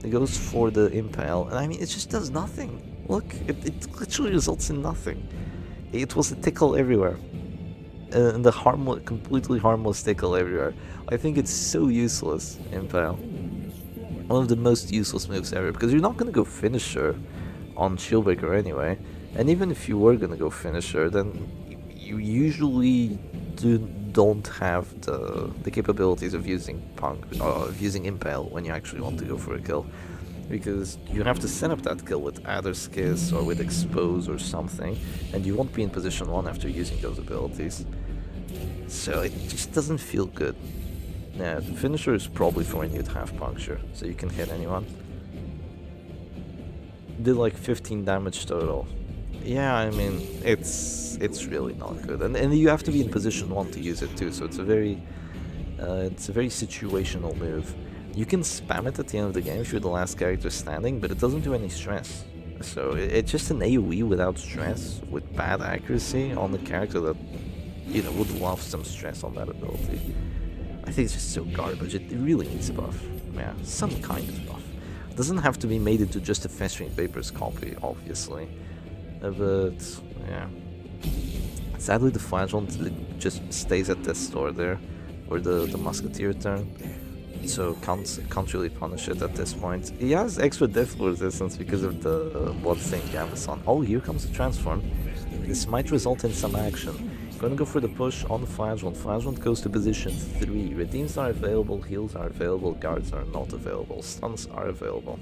It goes for the Impale, and I mean, it just does nothing. Look, it literally results in nothing. It was a tickle everywhere. And the completely harmless tickle everywhere. I think it's so useless, Impale. One of the most useless moves ever, because you're not going to go Finisher on Shieldbreaker anyway. And even if you were going to go Finisher, then you usually don't have the capabilities of using using Impale when you actually want to go for a kill, because you have to set up that kill with Adder's Kiss or with Expose or something, and you won't be in position 1 after using those abilities. So it just doesn't feel good. Yeah, the Finisher is probably for when you'd have Puncture, so you can hit anyone. Did like 15 damage total. Yeah, I mean, it's really not good, and you have to be in position 1 to use it too. So it's a very situational move. You can spam it at the end of the game if you're the last character standing, but it doesn't do any stress. So it's just an AoE without stress, with bad accuracy on the character that, you know, would love some stress on that ability. I think it's just so garbage. It really needs a buff. Yeah, some kind of buff. It doesn't have to be made into just a Festering Vapors copy, obviously. But yeah, sadly the Flagellant just stays at this store there, or the Musketeer turn, so can't really punish it at this point. He has extra death resistance because of the Bloodstained Gambeson. Oh, here comes the transform. This might result in some action. Gonna go for the push on the Flagellant. Flagellant goes to position 3. Redeems are available, heals are available, guards are not available, stuns are available.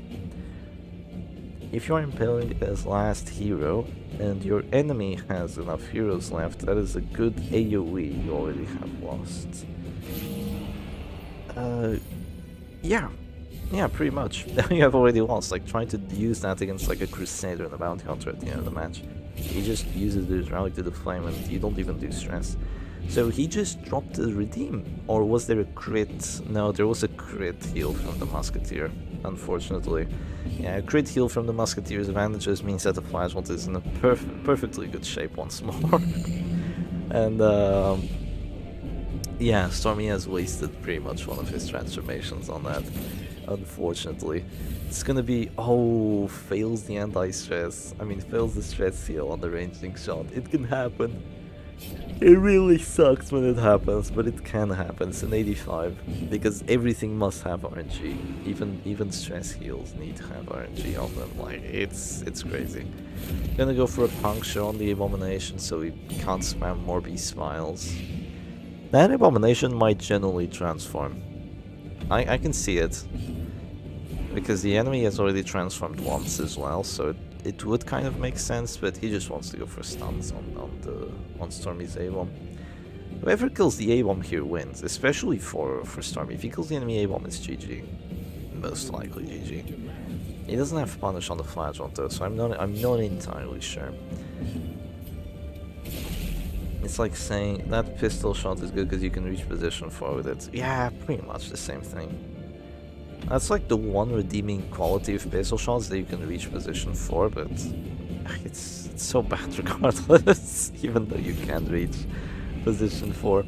If you are impaling as last hero, and your enemy has enough heroes left, that is a good AoE you already have lost. Yeah, pretty much. You have already lost, like trying to use that against like a Crusader and a Bounty Hunter at the end of the match. He just uses his Rally to the Flame and you don't even do stress. So he just dropped the Redeem, or was there a crit? No, there was a crit heal from the Musketeer, unfortunately. Yeah, a crit heal from the Musketeer's advantages means that the Flagellant is in a perfectly good shape once more. And yeah, Stormy has wasted pretty much one of his transformations on that. unfortunately. It's gonna be, oh, fails the anti-stress. I mean, fails the stress heal on the ranging shot. It can happen. It really sucks when it happens, but it can happen. It's an 85, because everything must have RNG. Even stress heals need to have RNG on them. Like, it's crazy. Gonna go for a puncture on the Abomination, so we can't spam more Beast Smiles. That Abomination might generally transform. I can see it. Because the enemy has already transformed once as well, so it would kind of make sense, but he just wants to go for stuns on Stormy's A-bomb. Whoever kills the A-bomb here wins, especially for Stormy. If he kills the enemy A-bomb, it's GG. Most likely GG. He doesn't have punish on the Flagellant though, so I'm not entirely sure. It's like saying that pistol shot is good because you can reach position 4 with it. Yeah, pretty much the same thing. That's like the one redeeming quality of pistol shots, that you can reach position 4, but it's so bad regardless, even though you can reach position 4.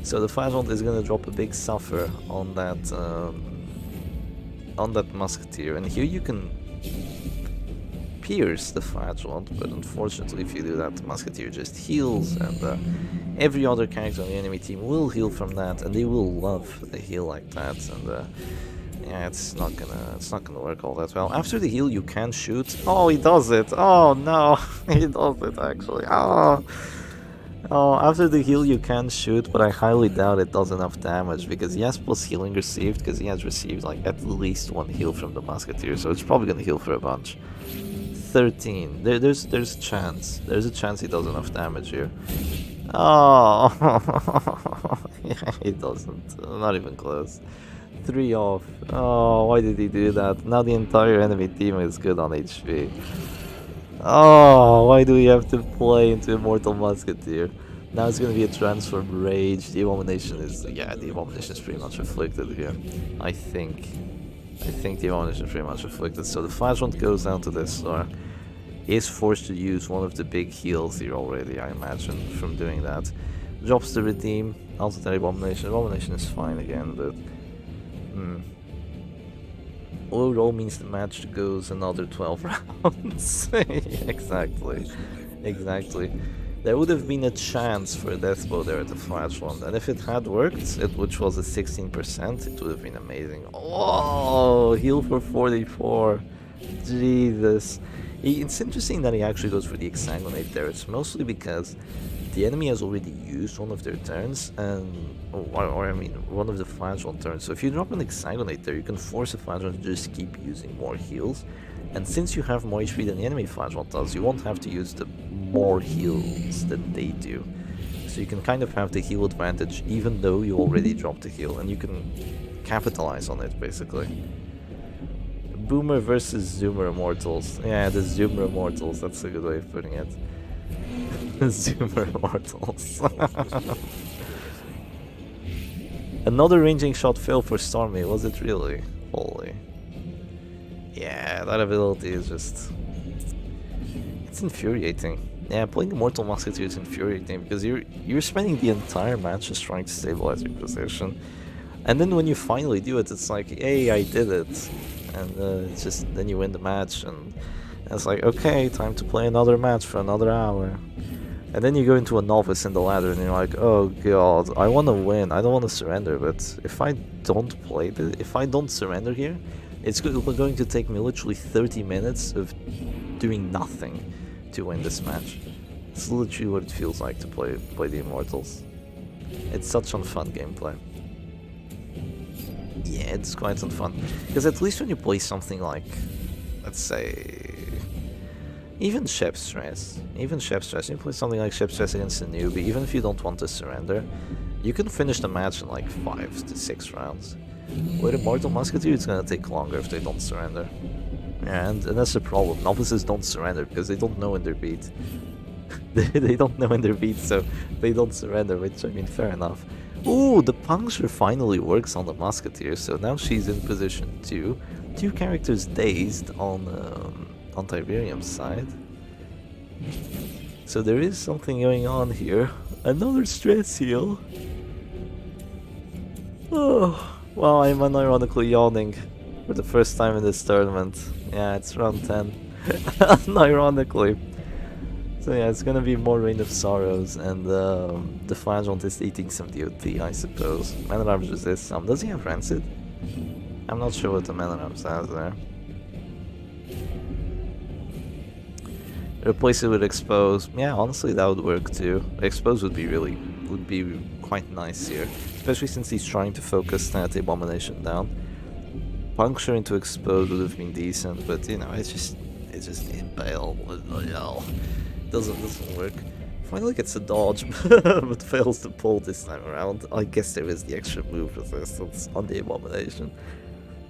So the Flagellant is gonna drop a big suffer on that Musketeer, and here you can pierce the Flagellant, but unfortunately if you do that, the Musketeer just heals, and every other character on the enemy team will heal from that, and they will love a heal like that, and yeah, it's not gonna work all that well. After the heal, you can shoot. Oh, he does it! Oh no, he does it actually. Oh, after the heal, you can shoot, but I highly doubt it does enough damage because he has plus healing received, because he has received like at least 1 heal from the Musketeer, so it's probably gonna heal for a bunch. 13. There's a chance. There's a chance he does enough damage here. Oh, yeah, he doesn't. Not even close. 3 off. Oh, why did he do that? Now the entire enemy team is good on HP. Oh, why do we have to play into Immortal Musketeer? Now it's gonna be a transform rage. The Abomination is, yeah, the Abomination is pretty much afflicted here. I think the Abomination is pretty much afflicted. So the Flagellant goes down to this star. He is forced to use one of the big heals here already, I imagine, from doing that. Drops the Redeem, also the Abomination. Abomination is fine again, but low roll means the match goes another 12 rounds. Exactly. There would have been a chance for a death blow there at the Flagellant, and if it had worked, which was a 16%, it would have been amazing. Oh, heal for 44. Jesus. It's interesting that he actually goes for the Exsanguinate there. It's mostly because the enemy has already used one of their turns, and or I mean one of the Flagellant turns. So if you drop an Exsanguinate there, you can force a Flagellant to just keep using more heals. And since you have more HP than the enemy Flagellant does, you won't have to use the more heals that they do. So you can kind of have the heal advantage even though you already dropped the heal, and you can capitalize on it basically. Boomer versus Zoomer Immortals. Yeah, the Zoomer Immortals, that's a good way of putting it. Zoomer Immortals. Another ranging shot fail for Stormy, was it really? Holy. Yeah, that ability is just... it's infuriating. Yeah, playing Immortal Musketeer is infuriating because you're spending the entire match just trying to stabilize your position. And then when you finally do it, it's like, hey, I did it. And it's just, then you win the match, and it's like, okay, time to play another match for another hour. And then you go into a novice in the ladder, and you're like, oh god, I want to win, I don't want to surrender, but if I don't play this, if I don't surrender here, it's going to take me literally 30 minutes of doing nothing to win this match. It's literally what it feels like to play the Immortals. It's such unfun gameplay. Yeah, it's quite unfun. Because at least when you play something like, let's say, even Chef Stress, you play something like Chef Stress against a newbie, even if you don't want to surrender, you can finish the match in like 5 to 6 rounds. With Immortal Musketeer, it's gonna take longer if they don't surrender. And that's the problem. Novices don't surrender because they don't know when they're beat. They don't know when they're beat, so they don't surrender, which, I mean, fair enough. Ooh, the puncture finally works on the Musketeer, so now she's in position 2. 2 characters dazed on Tiberium's side. So there is something going on here. Another stress heal. Oh, well, I'm unironically yawning. for the first time in this tournament. Yeah, it's round 10. Ironically. So yeah, it's gonna be more Reign of Sorrows, and the Flagellant is eating some DOT, I suppose. Man at Arms resists some. Does he have Rancid? I'm not sure what the Man at Arms has there. Replace it with Expose. Yeah, honestly, that would work too. Expose would be quite nice here, especially since he's trying to focus that Abomination down. Puncture into Expose would have been decent, but you know, it's just Impale. Doesn't work. Finally gets a dodge, but fails to pull this time around. I guess there is the extra move resistance on the Abomination,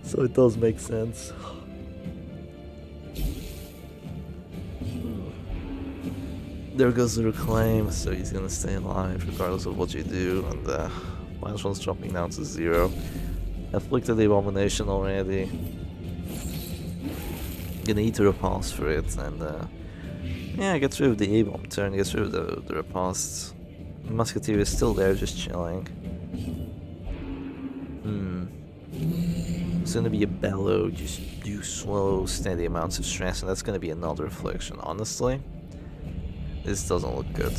so it does make sense. There goes the Reclaim, so he's gonna stay alive regardless of what you do, and last one's dropping down to 0. Afflicted the Abomination already. Gonna eat a Repulse for it, and yeah, gets rid of the A-Bomb turn, gets rid of the Repulse. Musketeer is still there, just chilling. It's gonna be a Bellow, just do slow, steady amounts of stress, and that's gonna be another Affliction, honestly. This doesn't look good.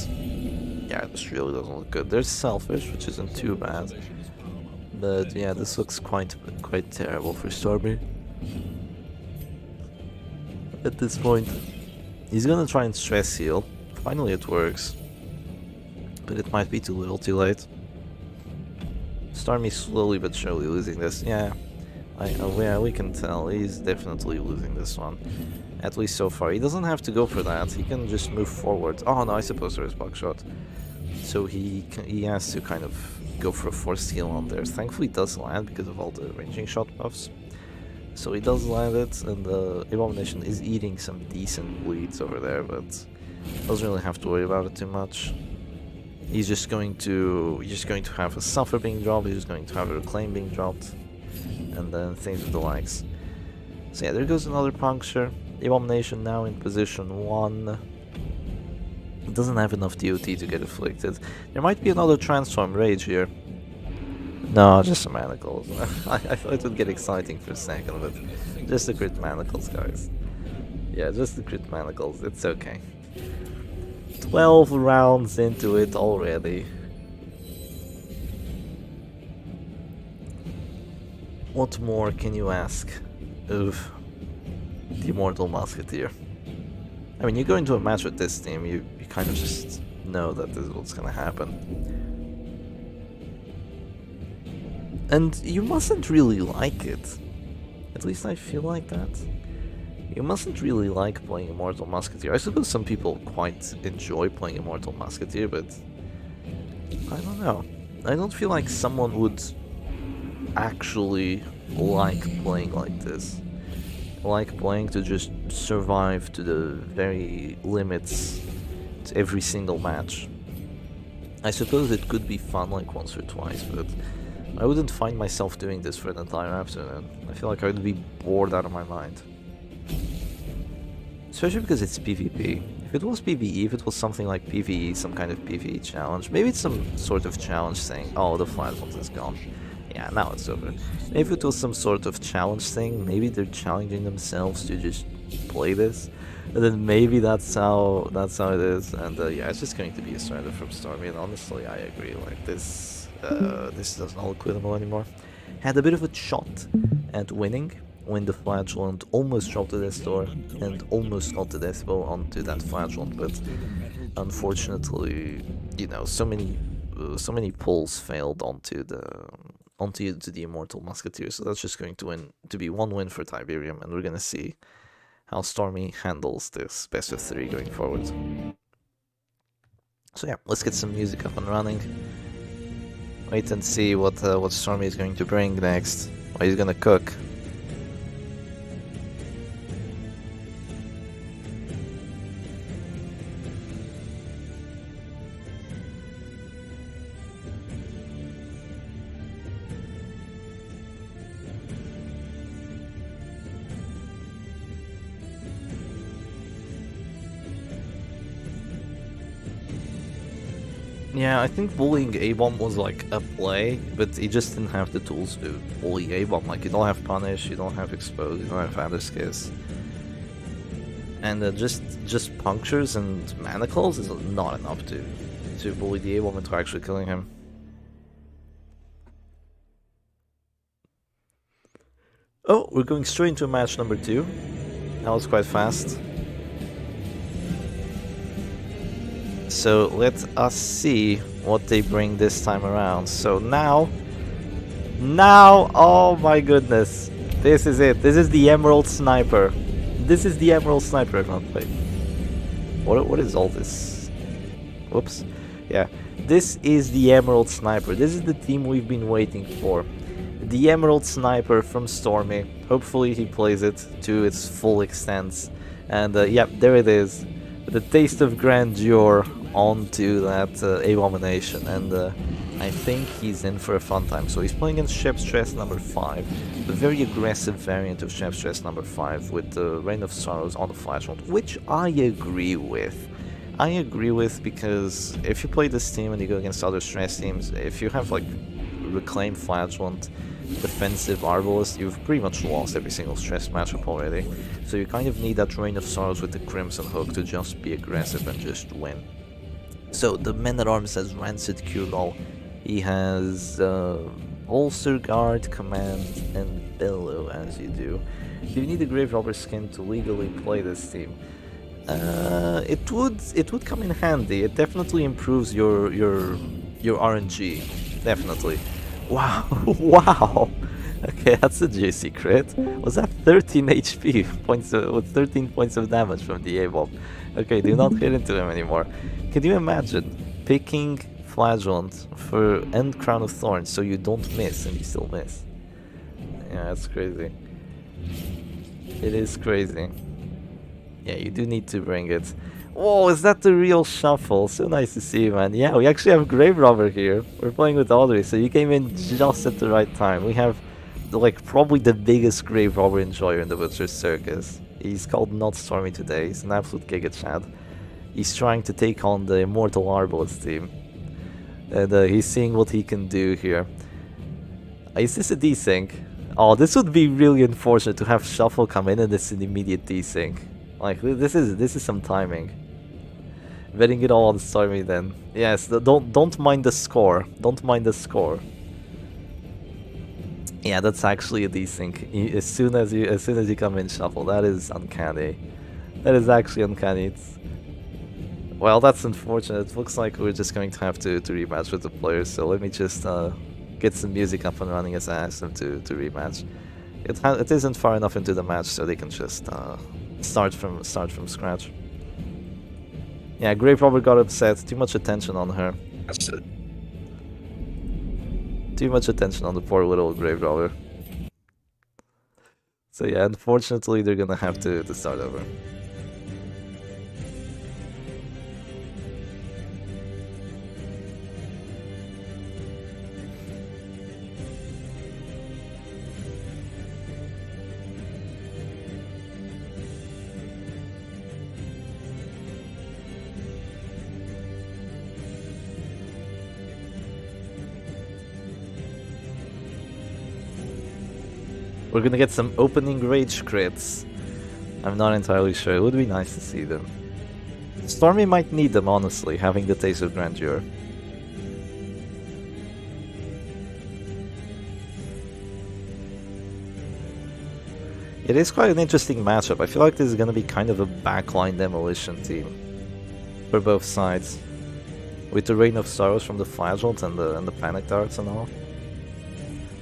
Yeah, this really doesn't look good. There's Selfish, which isn't too bad. But yeah, this looks quite terrible for Stormy. At this point, he's gonna try and stress heal. Finally it works. But it might be too little too late. Stormy slowly but surely losing this. Yeah, yeah, we can tell. He's definitely losing this one. At least so far. He doesn't have to go for that. He can just move forward. Oh no, I suppose there is Buckshot. So he has to kind of go for a forced heal on there. Thankfully it does land because of all the ranging shot buffs. So he does land it, and the Abomination is eating some decent bleeds over there, but doesn't really have to worry about it too much. He's just going to have a Suffer being dropped, he's just going to have a Reclaim being dropped, and then things with the likes. So yeah, there goes another Puncture. Abomination now in position 1. It doesn't have enough DOT to get afflicted. There might be another Transform Rage here. No, just some Manacles. I thought it would get exciting for a second, but just the crit Manacles, guys. Yeah, just the crit Manacles, it's okay. 12 rounds into it already. What more can you ask of the Immortal Musketeer? I mean, you go into a match with this team, you kind of just know that this is what's gonna happen. And you mustn't really like it. At least I feel like that. You mustn't really like playing Immortal Musketeer. I suppose some people quite enjoy playing Immortal Musketeer, but I don't know. I don't feel like someone would actually like playing like this. Like playing to just survive to the very limits to every single match. I suppose it could be fun like once or twice, but I wouldn't find myself doing this for an entire afternoon. I feel like I would be bored out of my mind. Especially because it's PvP. If it was PvE, if it was something like PvE, some kind of PvE challenge, maybe it's some sort of challenge saying, oh, the Flagellant is gone. Yeah, now it's over. Maybe if it was some sort of challenge thing, maybe they're challenging themselves to just play this, and then maybe that's how it is. And yeah, it's just going to be a surrender from Stormy. And honestly, I agree. Like this does not look winnable anymore. Had a bit of a shot at winning when the Flagellant almost dropped the Death Door and almost got the Death Bow onto that Flagellant, but unfortunately, you know, so many pulls failed onto the Immortal Musketeer, so that's just going to be one win for Tiberium, and we're gonna see how Stormy handles this best of 3 going forward. So yeah, let's get some music up and running. Wait and see what Stormy is going to bring next. What he's gonna cook. Yeah, I think bullying A-Bomb was like a play, but he just didn't have the tools to bully A-Bomb. Like, you don't have Punish, you don't have Expose, you don't have Vanderskiss. And just Punctures and Manacles is not enough to bully the A-Bomb into actually killing him. Oh, we're going straight into match number 2. That was quite fast. So let us see what they bring this time around. So now, oh my goodness, this is it. This is the Emerald Sniper. This is the Emerald Sniper, everyone. Wait, what is all this? Whoops. Yeah, this is the Emerald Sniper. This is the team we've been waiting for. The Emerald Sniper from Stormy. Hopefully he plays it to its full extent. And yeah, there it is. The taste of grandeur onto that Abomination. And I think he's in for a fun time. So he's playing against Chef Stress number 5. A very aggressive variant of Chef Stress number 5 with the Reign of Sorrows on the Flash Round, which I agree with. I agree with because if you play this team and you go against other stress teams, if you have like Reclaim Flagellant, defensive Arbalist, you've pretty much lost every single stress matchup already. So you kind of need that Reign of Sorrows with the Crimson Hook to just be aggressive and just win. So the Man-at-Arms has Rancid Curel, he has Ulcer Guard, Command, and Bellow as you do. Do you need a Grave Robber skin to legally play this team? It would come in handy. It definitely improves your RNG, definitely. Wow, wow. Okay, that's a juicy crit. Was that 13 HP points with 13 points of damage from the A-Bomb? Okay, do not hit into him anymore. Can you imagine picking Flagellant for End Crown of Thorns so you don't miss and you still miss? Yeah, that's crazy. It is crazy. Yeah, you do need to bring it. Oh, is that the real shuffle? So nice to see you, man. Yeah, we actually have Grave Robber here. We're playing with Audrey, so you came in just at the right time. We have, like, probably the biggest Grave Robber enjoyer in the Butcher's Circus. He's called Not Stormy today. He's an absolute Giga Chad. He's trying to take on the Immortal Arbalest team. And he's seeing what he can do here. Is this a desync? Oh, this would be really unfortunate to have Shuffle come in and it's an immediate desync. Like, this is some timing. Betting it all on Stormy then. Yes, don't mind the score. Don't mind the score. Yeah, that's actually a desync. As soon as you come in Shuffle, that is uncanny. That is actually uncanny. Well, that's unfortunate. It looks like we're just going to have to rematch with the players. So let me just get some music up and running as I ask them to rematch. It isn't far enough into the match, so they can just start from scratch. Yeah, Grave Robber got upset. Too much attention on her. That's it. Too much attention on the poor little Grave Robber. So yeah, unfortunately they're gonna have to start over. We're gonna get some opening rage crits. I'm not entirely sure. It would be nice to see them. Stormy might need them, honestly, having the taste of grandeur. It is quite an interesting matchup. I feel like this is gonna be kind of a backline demolition team for both sides, with the Reign of Sorrows from the Flagellant and the Panic Darts and all.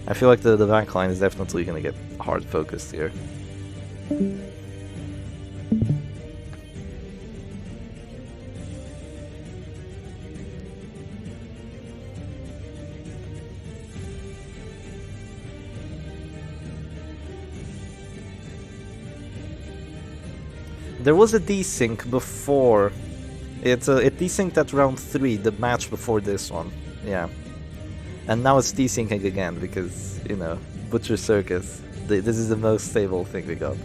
I feel like the backline is definitely gonna get hard focused here. There was a desync before. It desynced at round 3, the match before this one. Yeah. And now it's desyncing again because, you know, Butcher Circus. This is the most stable thing we got.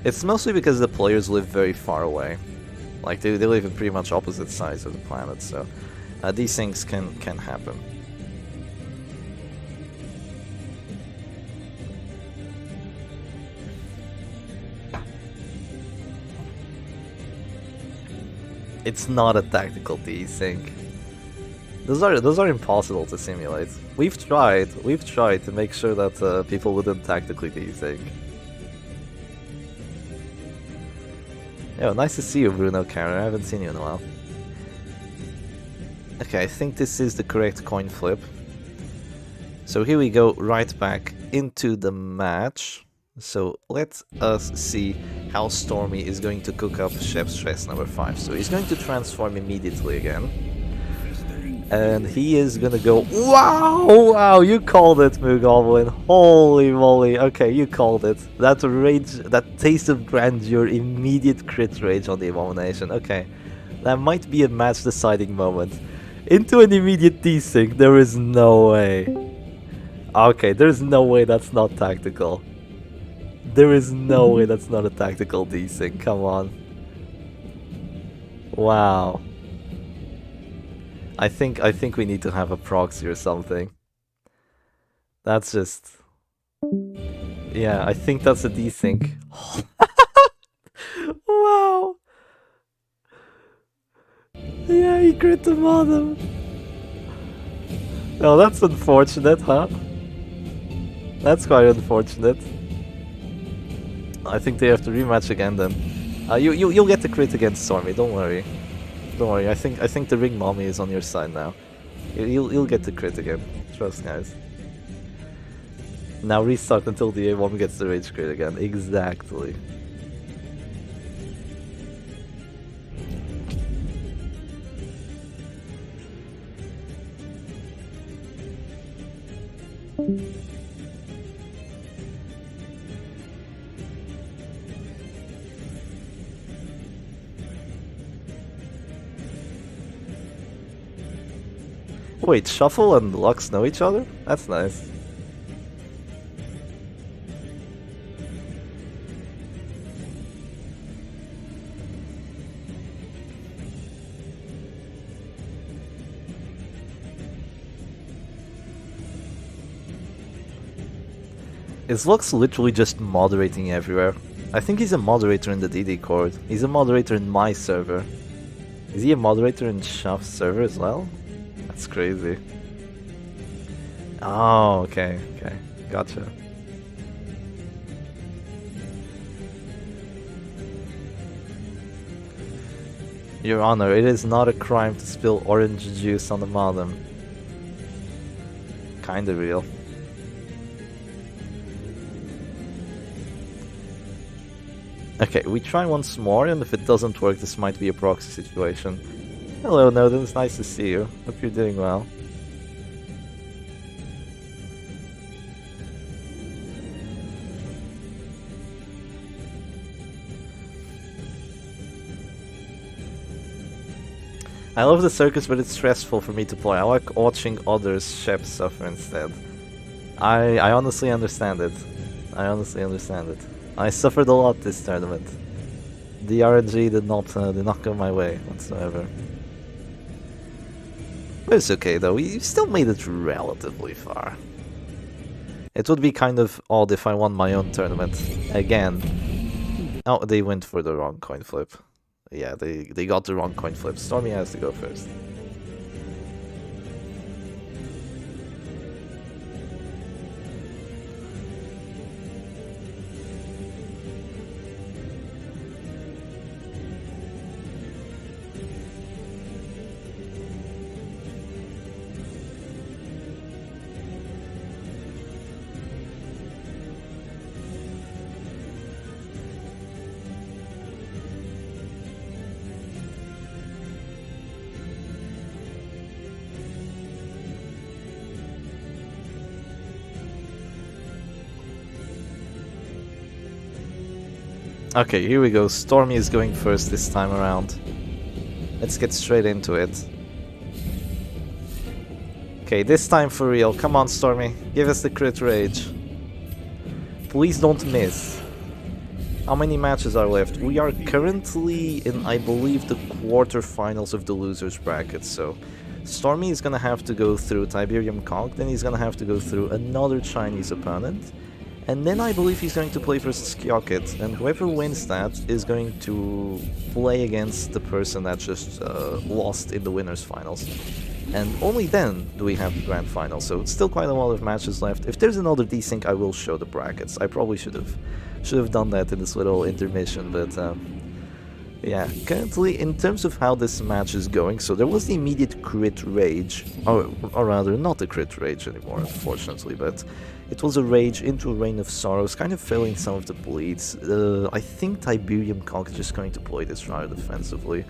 It's mostly because the players live very far away. Like they live in pretty much opposite sides of the planet, so these things can happen. It's not a tactical desync. Those are impossible to simulate. We've tried to make sure that people wouldn't tactically desync. Yo, nice to see you, Bruno Carter. I haven't seen you in a while. Okay, I think this is the correct coin flip. So here we go, right back into the match. So let us see how Stormy is going to cook up Chef's Stress number 5. So he's going to transform immediately again. And he is gonna go, wow, you called it, Mugoblin. Holy moly, okay, you called it. That rage, that taste of grandeur, immediate crit rage on the Abomination. Okay, that might be a match deciding moment. Into an immediate desync, there is no way. Okay, there's no way that's not tactical. There is no way that's not a tactical desync, come on. Wow. I think we need to have a proxy or something. That's just... Yeah, I think that's a desync. Wow! Yeah, he crit the bottom. No, that's unfortunate, huh? That's quite unfortunate. I think they have to rematch again then. You'll get the crit against Stormy, don't worry. Don't worry, I think the ring mommy is on your side now. You'll get the crit again. Trust, guys. Now restart until the A1 gets the rage crit again. Exactly. Wait, Shuffle and Lux know each other? That's nice. Is Lux literally just moderating everywhere? I think he's a moderator in the DD Court. He's a moderator in my server. Is he a moderator in Shuff's server as well? That's crazy. Oh, okay, gotcha. Your Honor, it is not a crime to spill orange juice on the modem. Kinda real. Okay, we try once more, and if it doesn't work, this might be a proxy situation. Hello, Noden, it's nice to see you. Hope you're doing well. I love the circus, but it's stressful for me to play. I like watching others chefs suffer instead. I honestly understand it. I honestly understand it. I suffered a lot this tournament. The RNG did not go my way whatsoever. But it's okay though, we still made it relatively far. It would be kind of odd if I won my own tournament again. Oh, they went for the wrong coin flip. Yeah, they got the wrong coin flip. Stormy has to go first. Okay, here we go. Stormy is going first this time around. Let's get straight into it. Okay, this time for real. Come on, Stormy. Give us the crit rage. Please don't miss. How many matches are left? We are currently in, I believe, the quarterfinals of the losers bracket, so Stormy is gonna have to go through Tiberium Conk, then he's gonna have to go through another Chinese opponent, and then I believe he's going to play versus Kyokit, and whoever wins that is going to play against the person that just lost in the winners finals. And only then do we have the grand final, so it's still quite a lot of matches left. If there's another desync, I will show the brackets. I probably should have done that in this little intermission, but yeah, currently in terms of how this match is going, so there was the immediate crit rage, or rather not a crit rage anymore, unfortunately, but it was a rage into a Rain of Sorrows, kind of filling some of the bleeds. I think Tiberium Conk is just going to play this rather defensively.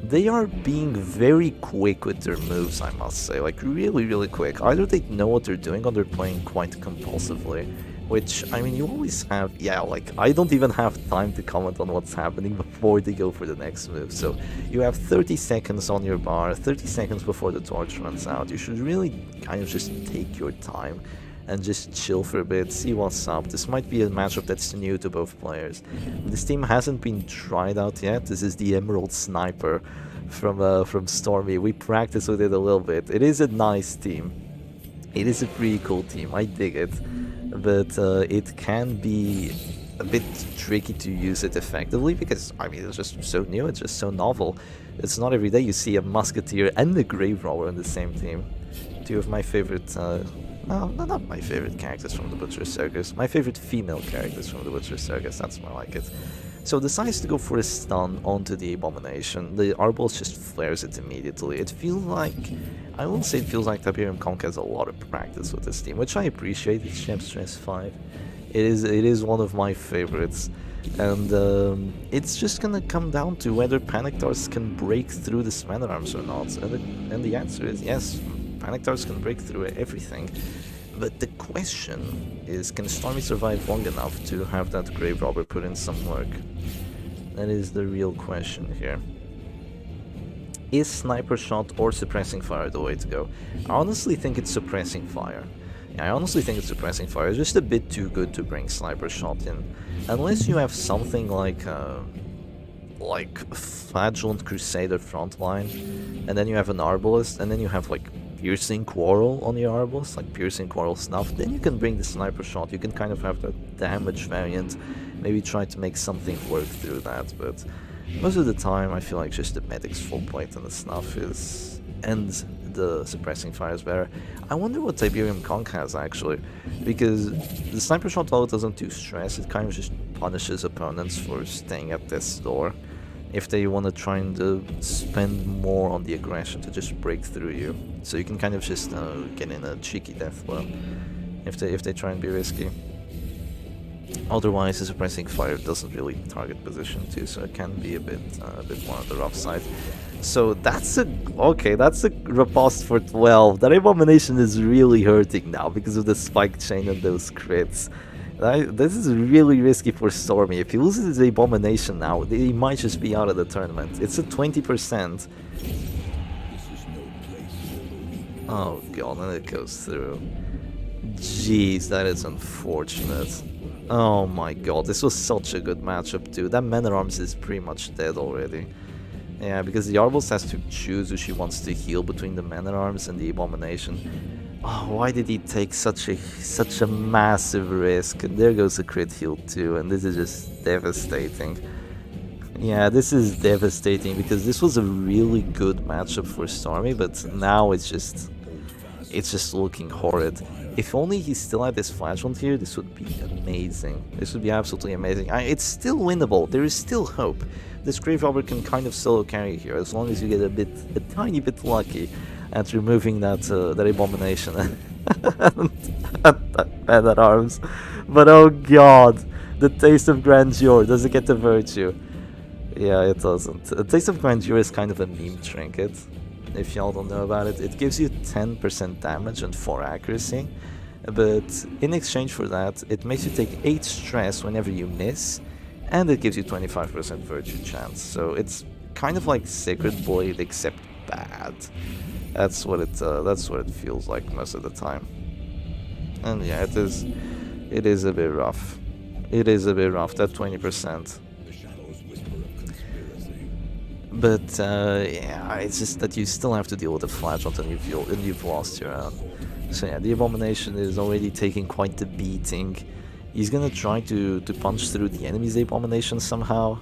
They are being very quick with their moves, I must say, like really quick. Either they know what they're doing or they're playing quite compulsively, which, I mean, you always have, yeah, like, I don't even have time to comment on what's happening before they go for the next move. So you have 30 seconds on your bar, 30 seconds before the torch runs out. You should really kind of just take your time and just chill for a bit, see what's up. This might be a matchup that's new to both players. This team hasn't been tried out yet. This is the Emerald Sniper from Stormy. We practiced with it a little bit. It is a nice team. It is a pretty cool team. I dig it. But it can be a bit tricky to use it effectively because, I mean, it's just so new, it's just so novel. It's not every day you see a Musketeer and a Grave Robber in the same team. Two of my favorite, no, not my favorite characters from the Butcher Circus. My favorite female characters from the Butcher Circus, that's more like it. So decides to go for a stun onto the Abomination. The Arbalest just flares it immediately. It feels like, I won't say it feels like Tiberium Conk has a lot of practice with this team, which I appreciate. It's Gem Stress 5. It is one of my favorites. And it's just gonna come down to whether Panic Tars can break through the Man at Arms or not. And the answer is yes, Panic Tars can break through everything. But the question is, can Stormy survive long enough to have that Grave Robber put in some work? That is the real question here. Is Sniper Shot or Suppressing Fire the way to go? I honestly think it's Suppressing Fire. Yeah, I honestly think it's Suppressing Fire. It's just a bit too good to bring Sniper Shot in. Unless you have something like Flagellant Crusader frontline, and then you have an Arbalest, and then you have like Piercing Quarrel on your Arbalest, like Piercing Quarrel Snuff, then you can bring the Sniper Shot. You can kind of have that damage variant, maybe try to make something work through that, but most of the time I feel like just the Medic's full plate and the Snuff is, and the Suppressing Fire is better. I wonder what Tiberium Conk has actually, because the Sniper Shot, while it doesn't do stress, it kind of just punishes opponents for staying at this door. If they want to try and spend more on the aggression to just break through you, so you can kind of just get in a cheeky death blow if they try and be risky. Otherwise, the Suppressing Fire doesn't really target position too, so it can be a bit more on the rough side. So that's a riposte for 12. That Abomination is really hurting now because of the Spike Chain and those crits. This is really risky for Stormy. If he loses the Abomination now, he might just be out of the tournament. It's a 20%. Oh god, and it goes through. Jeez, that is unfortunate. Oh my god, this was such a good matchup too. That Man at Arms is pretty much dead already. Yeah, because the Arbalest has to choose who she wants to heal between the Man at Arms and the Abomination. Oh, why did he take such a massive risk? And there goes a crit heal too, and this is just devastating. Yeah, this is devastating because this was a really good matchup for Stormy, but now it's just looking horrid. If only he still had this Flagellant here, this would be amazing. This would be absolutely amazing. It's still winnable. There is still hope. This Grave Robber can kind of solo carry here, as long as you get a tiny bit lucky at removing that Abomination and Man at Arms. But oh god, the Taste of Grandeur, does it get the Virtue? Yeah, it doesn't. The Taste of Grandeur is kind of a meme trinket, if y'all don't know about it. It gives you 10% damage and 4 accuracy, but in exchange for that, it makes you take 8 stress whenever you miss, and it gives you 25% Virtue chance. So it's kind of like Sacred Blade, except bad. That's what it feels like most of the time. And yeah, it is a bit rough. It is a bit rough, that 20%. But yeah, it's just that you still have to deal with the flagellant and you've lost your own. So yeah, the Abomination is already taking quite the beating. He's gonna try to punch through the enemy's Abomination somehow.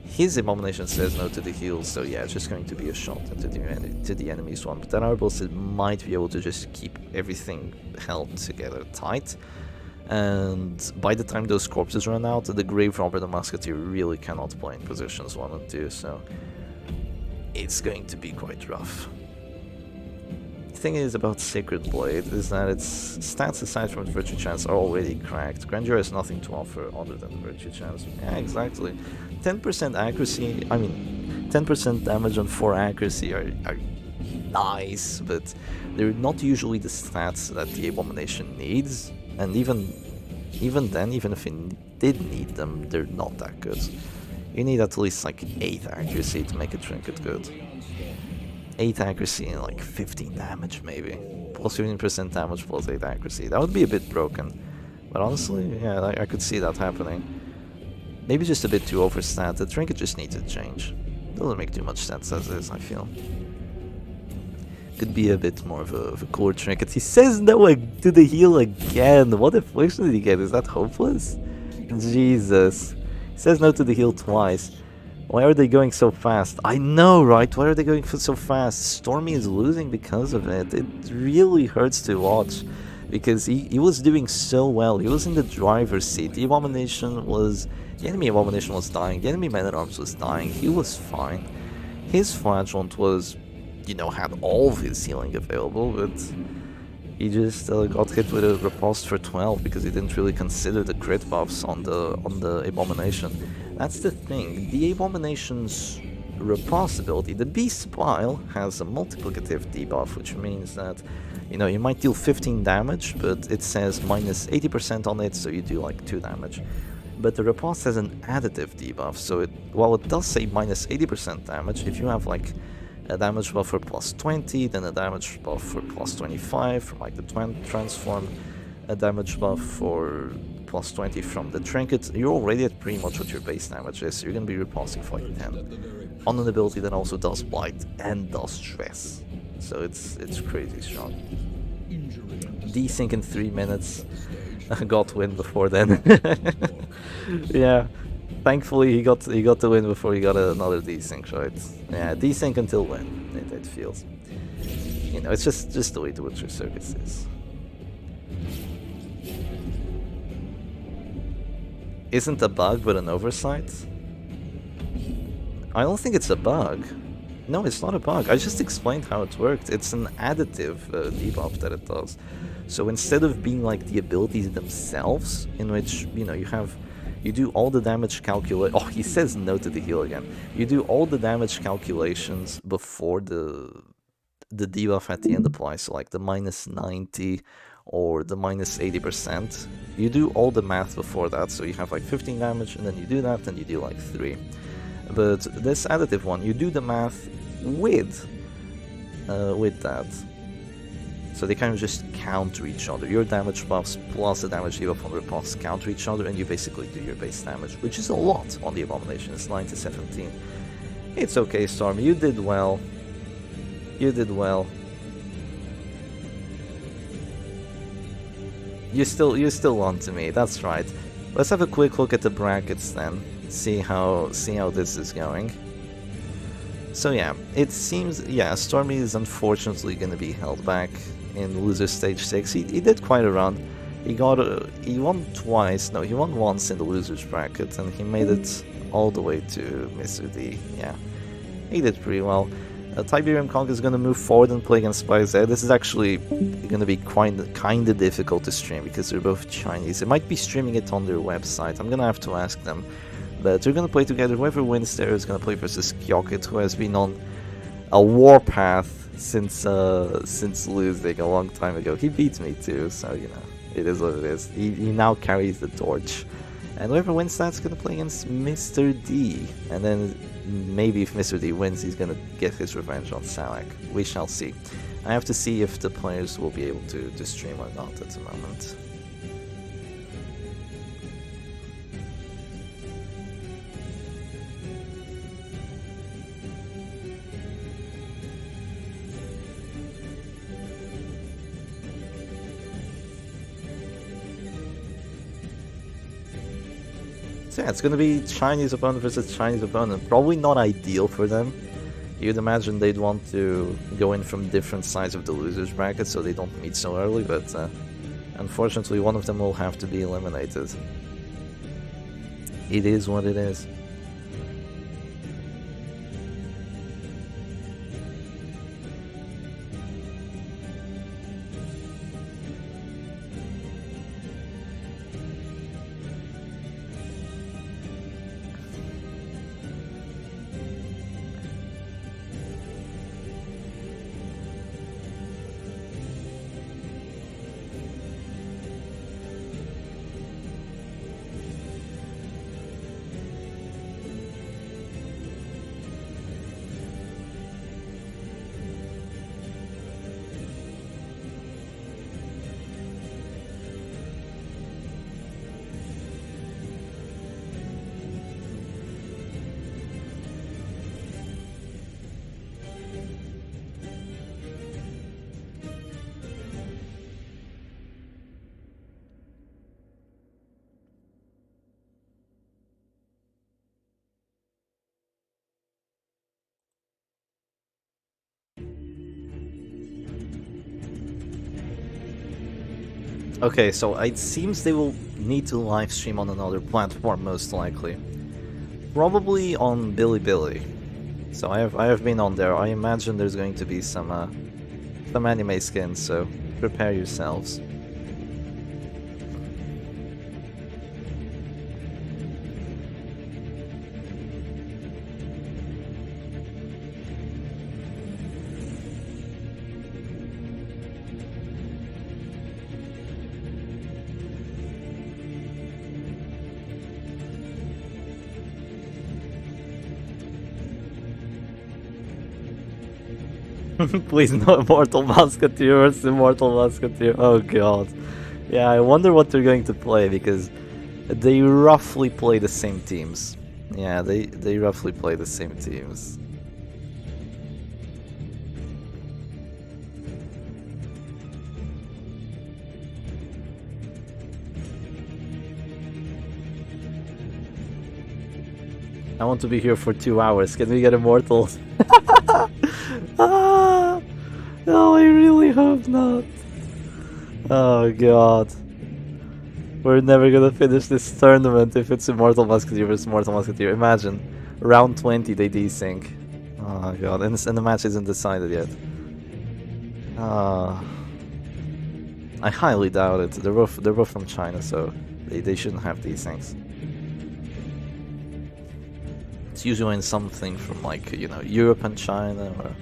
His Abomination says no to the heal, so yeah, it's just going to be a shot into the enemy's one. But that Arbalest might be able to just keep everything held together tight. And by the time those corpses run out, the Grave Robber and the Musketeer really cannot play in positions 1 and 2, so it's going to be quite rough. The thing is about Sacred Blade is that its stats aside from its Virtue Chance are already cracked. Grandeur has nothing to offer other than Virtue Chance. Yeah, exactly. 10% accuracy, I mean, 10% damage on 4 accuracy are nice, but they're not usually the stats that the Abomination needs. And even then, even if it did need them, they're not that good. You need at least like 8 accuracy to make a trinket good. 8 accuracy and like 15 damage maybe. Plus 15% damage plus 8 accuracy. That would be a bit broken. But honestly, yeah, I could see that happening. Maybe just a bit too overstat. The trinket just needs a change. Doesn't make too much sense as is, I feel. Could be a bit more of a core trinket. He says no to the heal again. What affliction did he get? Is that hopeless? Jesus. He says no to the heal twice. Why are they going so fast? I know, right? Why are they going so fast? Stormy is losing because of it. It really hurts to watch. Because he was doing so well. He was in the driver's seat. The enemy Abomination was dying. The enemy Man-at-Arms was dying. He was fine. His Flagellant was, you know, had all of his healing available, but he just got hit with a riposte for 12 because he didn't really consider the crit buffs on the Abomination. That's the thing. The Abomination's riposte ability, the Beast Spile, has a multiplicative debuff, which means that, you know, you might deal 15 damage, but it says minus 80% on it, so you do like 2 damage. But the riposte has an additive debuff, so while it does say minus 80% damage, if you have like a damage buff for plus 20, then a damage buff for plus 25 from like the transform, a damage buff for plus 20 from the trinket, you're already at pretty much what your base damage is, so you're going to be riposting for like 10. On an ability that also does blight and does stress, so it's crazy strong. Desync in 3 minutes, got win before then. Yeah. Thankfully, he got the win before he got another desync, right? Yeah, desync until win, it feels. You know, it's just the way the Witcher Circus is. Isn't a bug, but an oversight? I don't think it's a bug. No, it's not a bug. I just explained how it worked. It's an additive debuff that it does. So instead of being like the abilities themselves, in which, you know, you do all the damage oh, he says no to the heal again. You do all the damage calculations before the debuff at the end applies, so like the minus 90 or the minus 80%. You do all the math before that, so you have like 15 damage, and then you do that, and you do like 3. But this additive one, you do the math with that. So they kind of just counter each other. Your damage buffs plus the damage debuff on riposte counter each other, and you basically do your base damage, which is a lot on the Abomination. It's 9 to 17. It's okay, Storm. You did well. You did well. You still on to me. That's right. Let's have a quick look at the brackets then. See how this is going. So yeah, it seems, yeah, Stormy is unfortunately going to be held back in loser stage 6. He did quite a run. He won twice. No, he won once in the losers bracket, and he made it all the way to Mr. D. Yeah, he did pretty well. Tiberium Kong is going to move forward and play against Spy Z. This is actually going to be kind of difficult to stream because they're both Chinese. They might be streaming it on their website. I'm going to have to ask them. But they're going to play together. Whoever wins there is going to play versus Kyokit, who has been on a warpath since losing a long time ago. He beat me too, so you know, it is what it is. He now carries the torch. And whoever wins that's going to play against Mr. D. And then maybe if Mr. D wins, he's going to get his revenge on Syac. We shall see. I have to see if the players will be able to stream or not at the moment. So yeah, it's gonna be Chinese opponent versus Chinese opponent. Probably not ideal for them. You'd imagine they'd want to go in from different sides of the losers bracket so they don't meet so early, but unfortunately one of them will have to be eliminated. It is what it is. Okay, so it seems they will need to live stream on another platform, most likely. Probably on Bilibili. So I have been on there. I imagine there's going to be some anime skins, so prepare yourselves. Please, no Immortal Musketeer versus Immortal Musketeer. Oh god. Yeah, I wonder what they're going to play, because they roughly play the same teams. Yeah, they roughly play the same teams. I want to be here for 2 hours. Can we get Immortals? Ah, no, I really hope not. Oh god. We're never gonna finish this tournament if it's Immortal Musketeer versus Immortal Musketeer. Imagine, round 20 they desync. Oh god, and the match isn't decided yet. I highly doubt it. They're both from China, so they shouldn't have these things. It's usually in something from, like, you know, Europe and China, or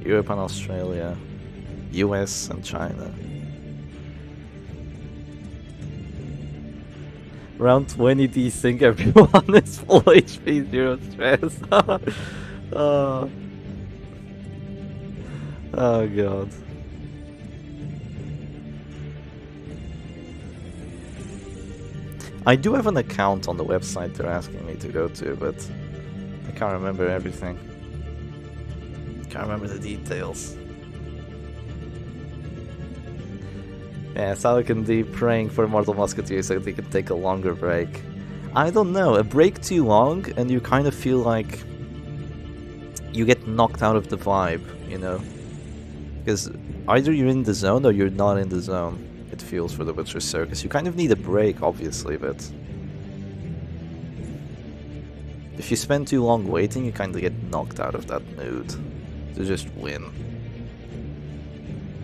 Europe and Australia, US and China. Round 20 desync, everyone is full HP, zero stress. Oh god. I do have an account on the website they're asking me to go to, but I can't remember everything. Can't remember the details. Yeah, Syac and D praying for Immortal Musketeer so they can take a longer break. I don't know, a break too long and you kind of feel like you get knocked out of the vibe, you know? Because either you're in the zone or you're not in the zone, it feels, for the Butcher Circus. You kind of need a break, obviously, but if you spend too long waiting, you kind of get knocked out of that mood to just win.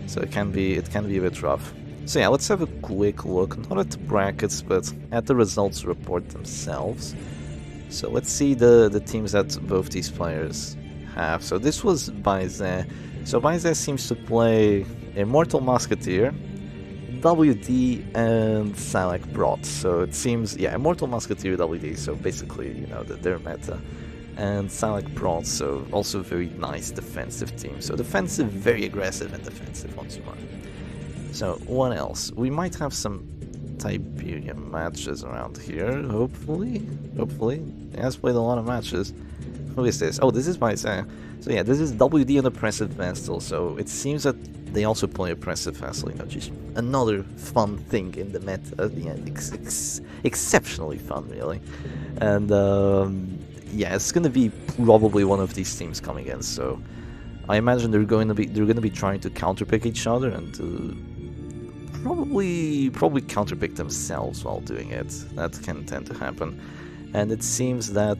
So it can be a bit rough. So yeah, let's have a quick look, not at the brackets, but at the results report themselves. So let's see the teams that both these players have. So this was Baize. So Baize seems to play Immortal Musketeer, WD, and Syac Brot. So it seems, yeah, Immortal Musketeer, WD, so basically, you know, their meta. And Syac Brot, so also very nice defensive team. So defensive, very aggressive, and defensive once more. So what else? We might have some Tiberium matches around here, hopefully. Hopefully. He has played a lot of matches. Who is this? Oh, this is Baize. So yeah, this is WD and Oppressive Vestal. So it seems that they also play Oppressive Vassal, you know, just another fun thing in the meta. Yeah, exceptionally fun, really. And yeah, it's gonna be probably one of these teams coming in. So I imagine they're gonna be trying to counterpick each other and to probably counterpick themselves while doing it. That can tend to happen. And it seems that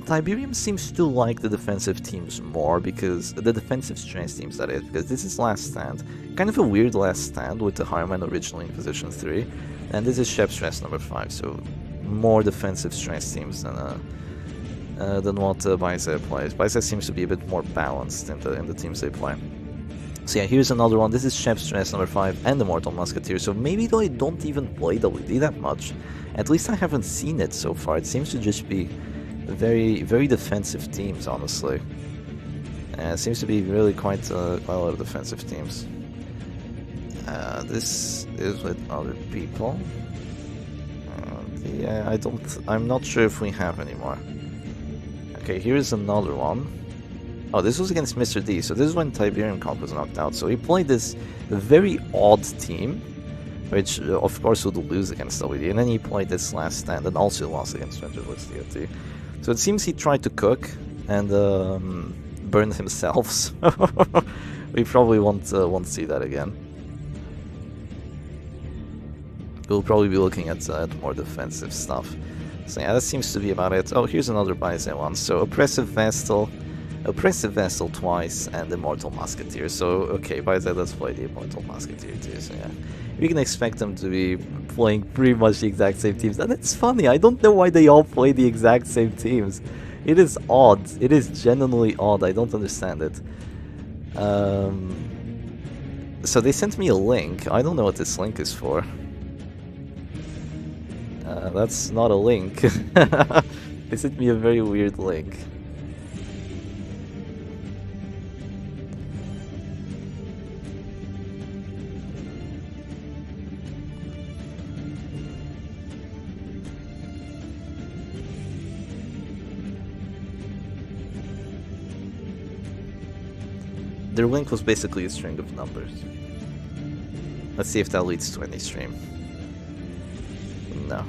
Tiberium seems to like the defensive teams more, because the defensive stress teams, that is, because this is last stand. Kind of a weird last stand with the Harman originally in position 3, and this is Shep stress number 5, so more defensive stress teams than what Baize plays. Baize seems to be a bit more balanced in the teams they play. So yeah, here's another one. This is Shep stress number 5 and the Mortal Musketeer, so maybe they don't even play WD that much. At least I haven't seen it so far. It seems to just be very defensive teams, honestly. It seems to be really quite a lot of defensive teams. This is with other people. Yeah, I'm not sure if we have any more. Okay, here's another one. Oh, this was against Mr. D, so this is when Tiberium Comp was knocked out. So he played this very odd team, which of course would lose against WD, and then he played this last stand and also lost against Ventureless DOT. So it seems he tried to cook and burn himself, so we probably won't see that again. We'll probably be looking at more defensive stuff. So yeah, that seems to be about it. Oh, here's another Baize one. So Oppressive Vassal twice, and Immortal Musketeer. So okay, Baize does play the Immortal Musketeer too, so yeah. We can expect them to be playing pretty much the exact same teams. And it's funny, I don't know why they all play the exact same teams. It is odd. It is genuinely odd. I don't understand it. So they sent me a link. I don't know what this link is for. That's not a link. They sent me a very weird link. Their link was basically a string of numbers. Let's see if that leads to any stream. No.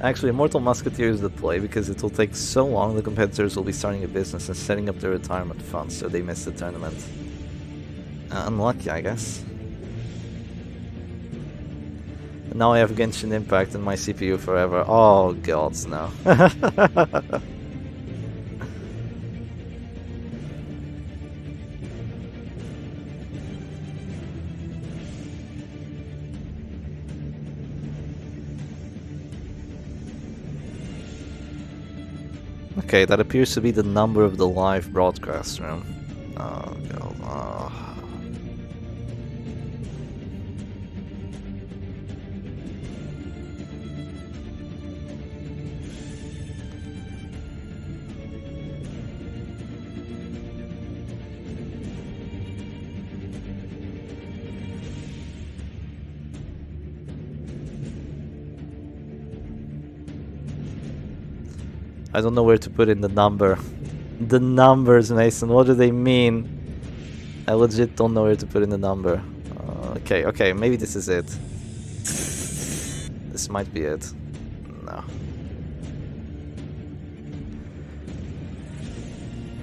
Actually, Immortal Musketeer is the play, because it will take so long. The competitors will be starting a business and setting up their retirement funds, so they miss the tournament. Unlucky, I guess. And now I have Genshin Impact in my CPU forever. Oh, gods, no. Okay, that appears to be the number of the live broadcast room. Oh, God. Oh. I don't know where to put in the number. The numbers, Mason, what do they mean? I legit don't know where to put in the number. Okay, maybe this is it. This might be it. No.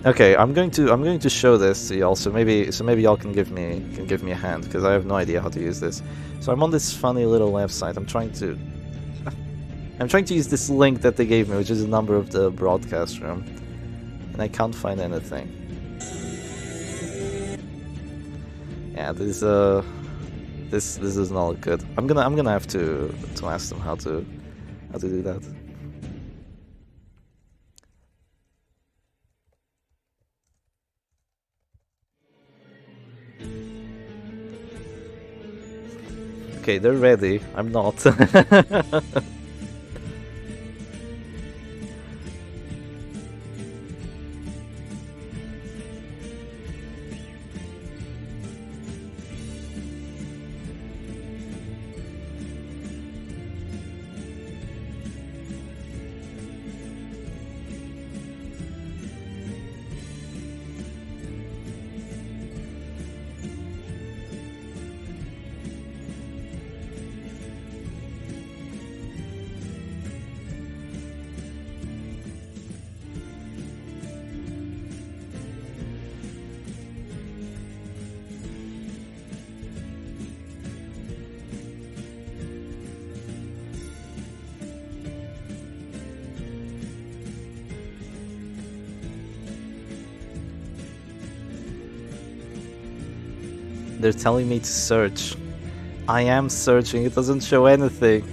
Okay, I'm going to show this to y'all, so maybe y'all can give me a hand, because I have no idea how to use this. So I'm on this funny little website. I'm trying to use this link that they gave me, which is the number of the broadcast room, and I can't find anything. Yeah, this is not good. I'm gonna have to ask them how to do that. Okay, they're ready. I'm not. They're telling me to search. I am searching, it doesn't show anything.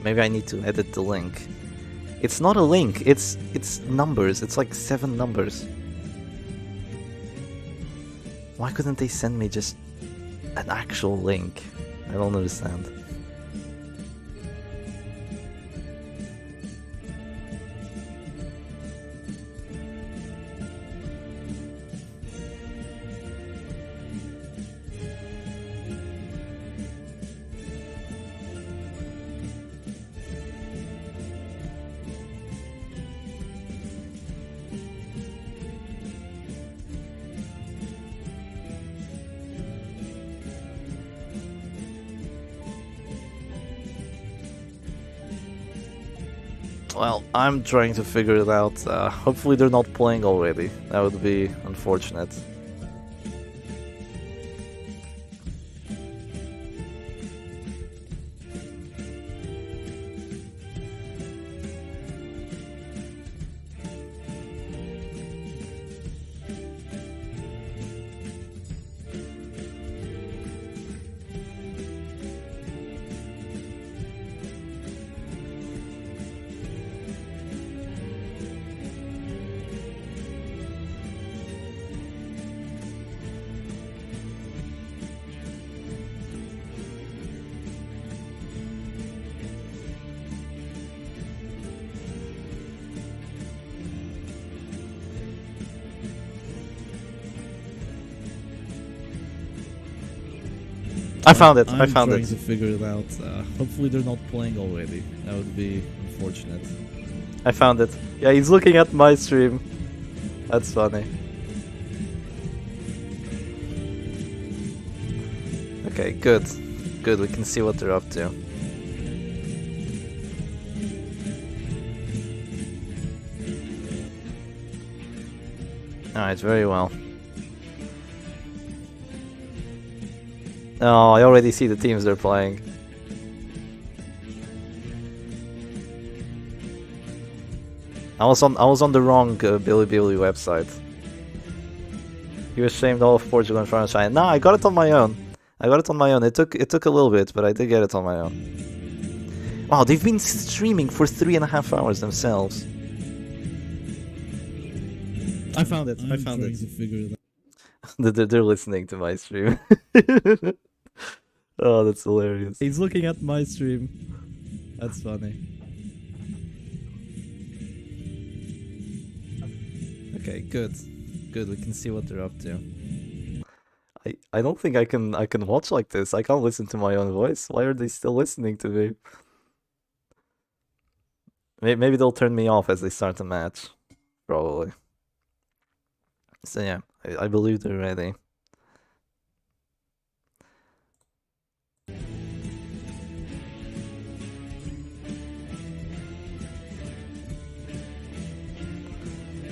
Maybe I need to edit the link. It's not a link, it's numbers. It's like 7 numbers. Why couldn't they send me just an actual link? I don't understand. Well, I'm trying to figure it out. Hopefully they're not playing already. That would be unfortunate. I found it. I found it. I'm trying to figure it out. Hopefully they're not playing already. That would be unfortunate. I found it. Yeah, he's looking at my stream. That's funny. Okay, good. Good, we can see what they're up to. Alright, very well. Oh, I already see the teams they're playing. I was on the wrong Bilibili website. You ashamed all of Portugal in front of China. No, I got it on my own. I got it on my own. It took a little bit, but I did get it on my own. Wow, they've been streaming for 3.5 hours themselves. I found it. I found it. To figure it out. They're listening to my stream. Oh, that's hilarious. He's looking at my stream. That's funny. Okay, good. Good, we can see what they're up to. I don't think I can watch like this. I can't listen to my own voice. Why are they still listening to me? Maybe they'll turn me off as they start the match. Probably. So yeah, I believe they're ready.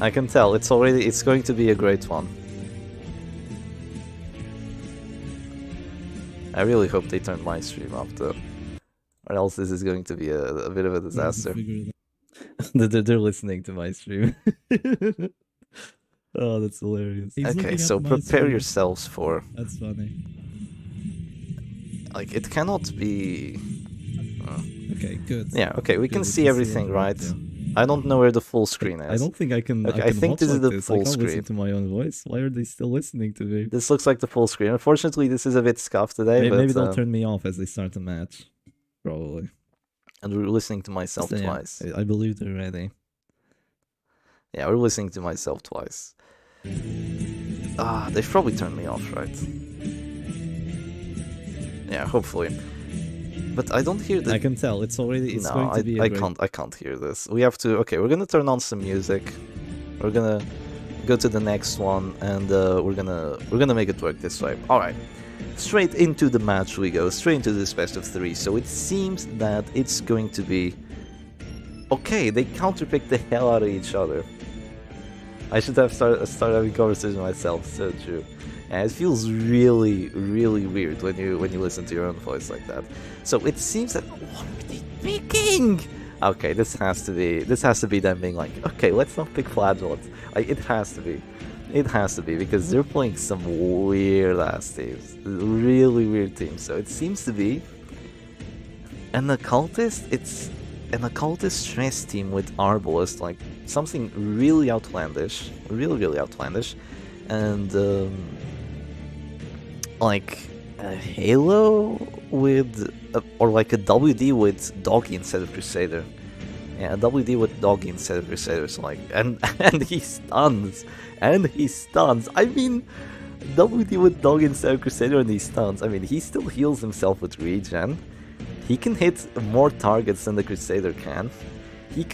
I can tell, it's going to be a great one. I really hope they turn my stream off though. Or else this is going to be a bit of a disaster. They're listening to my stream. Oh, that's hilarious. Okay, so prepare yourselves for... That's funny. Like, it cannot be... Okay, good. Yeah, okay, we can see everything, right? I don't know where the full screen is. I don't think I can. Okay, I think this is the full I can't screen. listen to my own voice. Why are they still listening to me? This looks like the full screen. Unfortunately, this is a bit scuffed today. Maybe they'll turn me off as they start the match. Probably. And we're listening to myself So, yeah, twice. I believe they're ready. Yeah, we're listening to myself twice. They've probably turned me off, right? Yeah, hopefully. But I don't hear the... I can tell. It's already... It's no, going to be I can't hear this. We have to... Okay, we're gonna turn on some music. We're gonna go to the next one, and we're gonna make it work this way. Alright. straight into the match we go, straight into this best of 3. So it seems that it's going to be... Okay, they counterpick the hell out of each other. I should have started having conversation myself, so true. And it feels really, really weird when you listen to your own voice like that. So it seems that... What are they picking? Okay, this has to be them being like, okay, let's not pick Flagellant. It has to be. It has to be, because they're playing some weird-ass teams. Really weird teams. So it seems to be an Occultist. It's an Occultist stress team with Arbalist, like something really outlandish. Really outlandish. And, like a Halo with... or like a WD with Doggy instead of Crusader. Yeah, a WD with Doggy instead of Crusader, so like, and he stuns, I mean, WD with Doggy instead of Crusader and he stuns. I mean, he still heals himself with regen. He can hit more targets than the Crusader can. He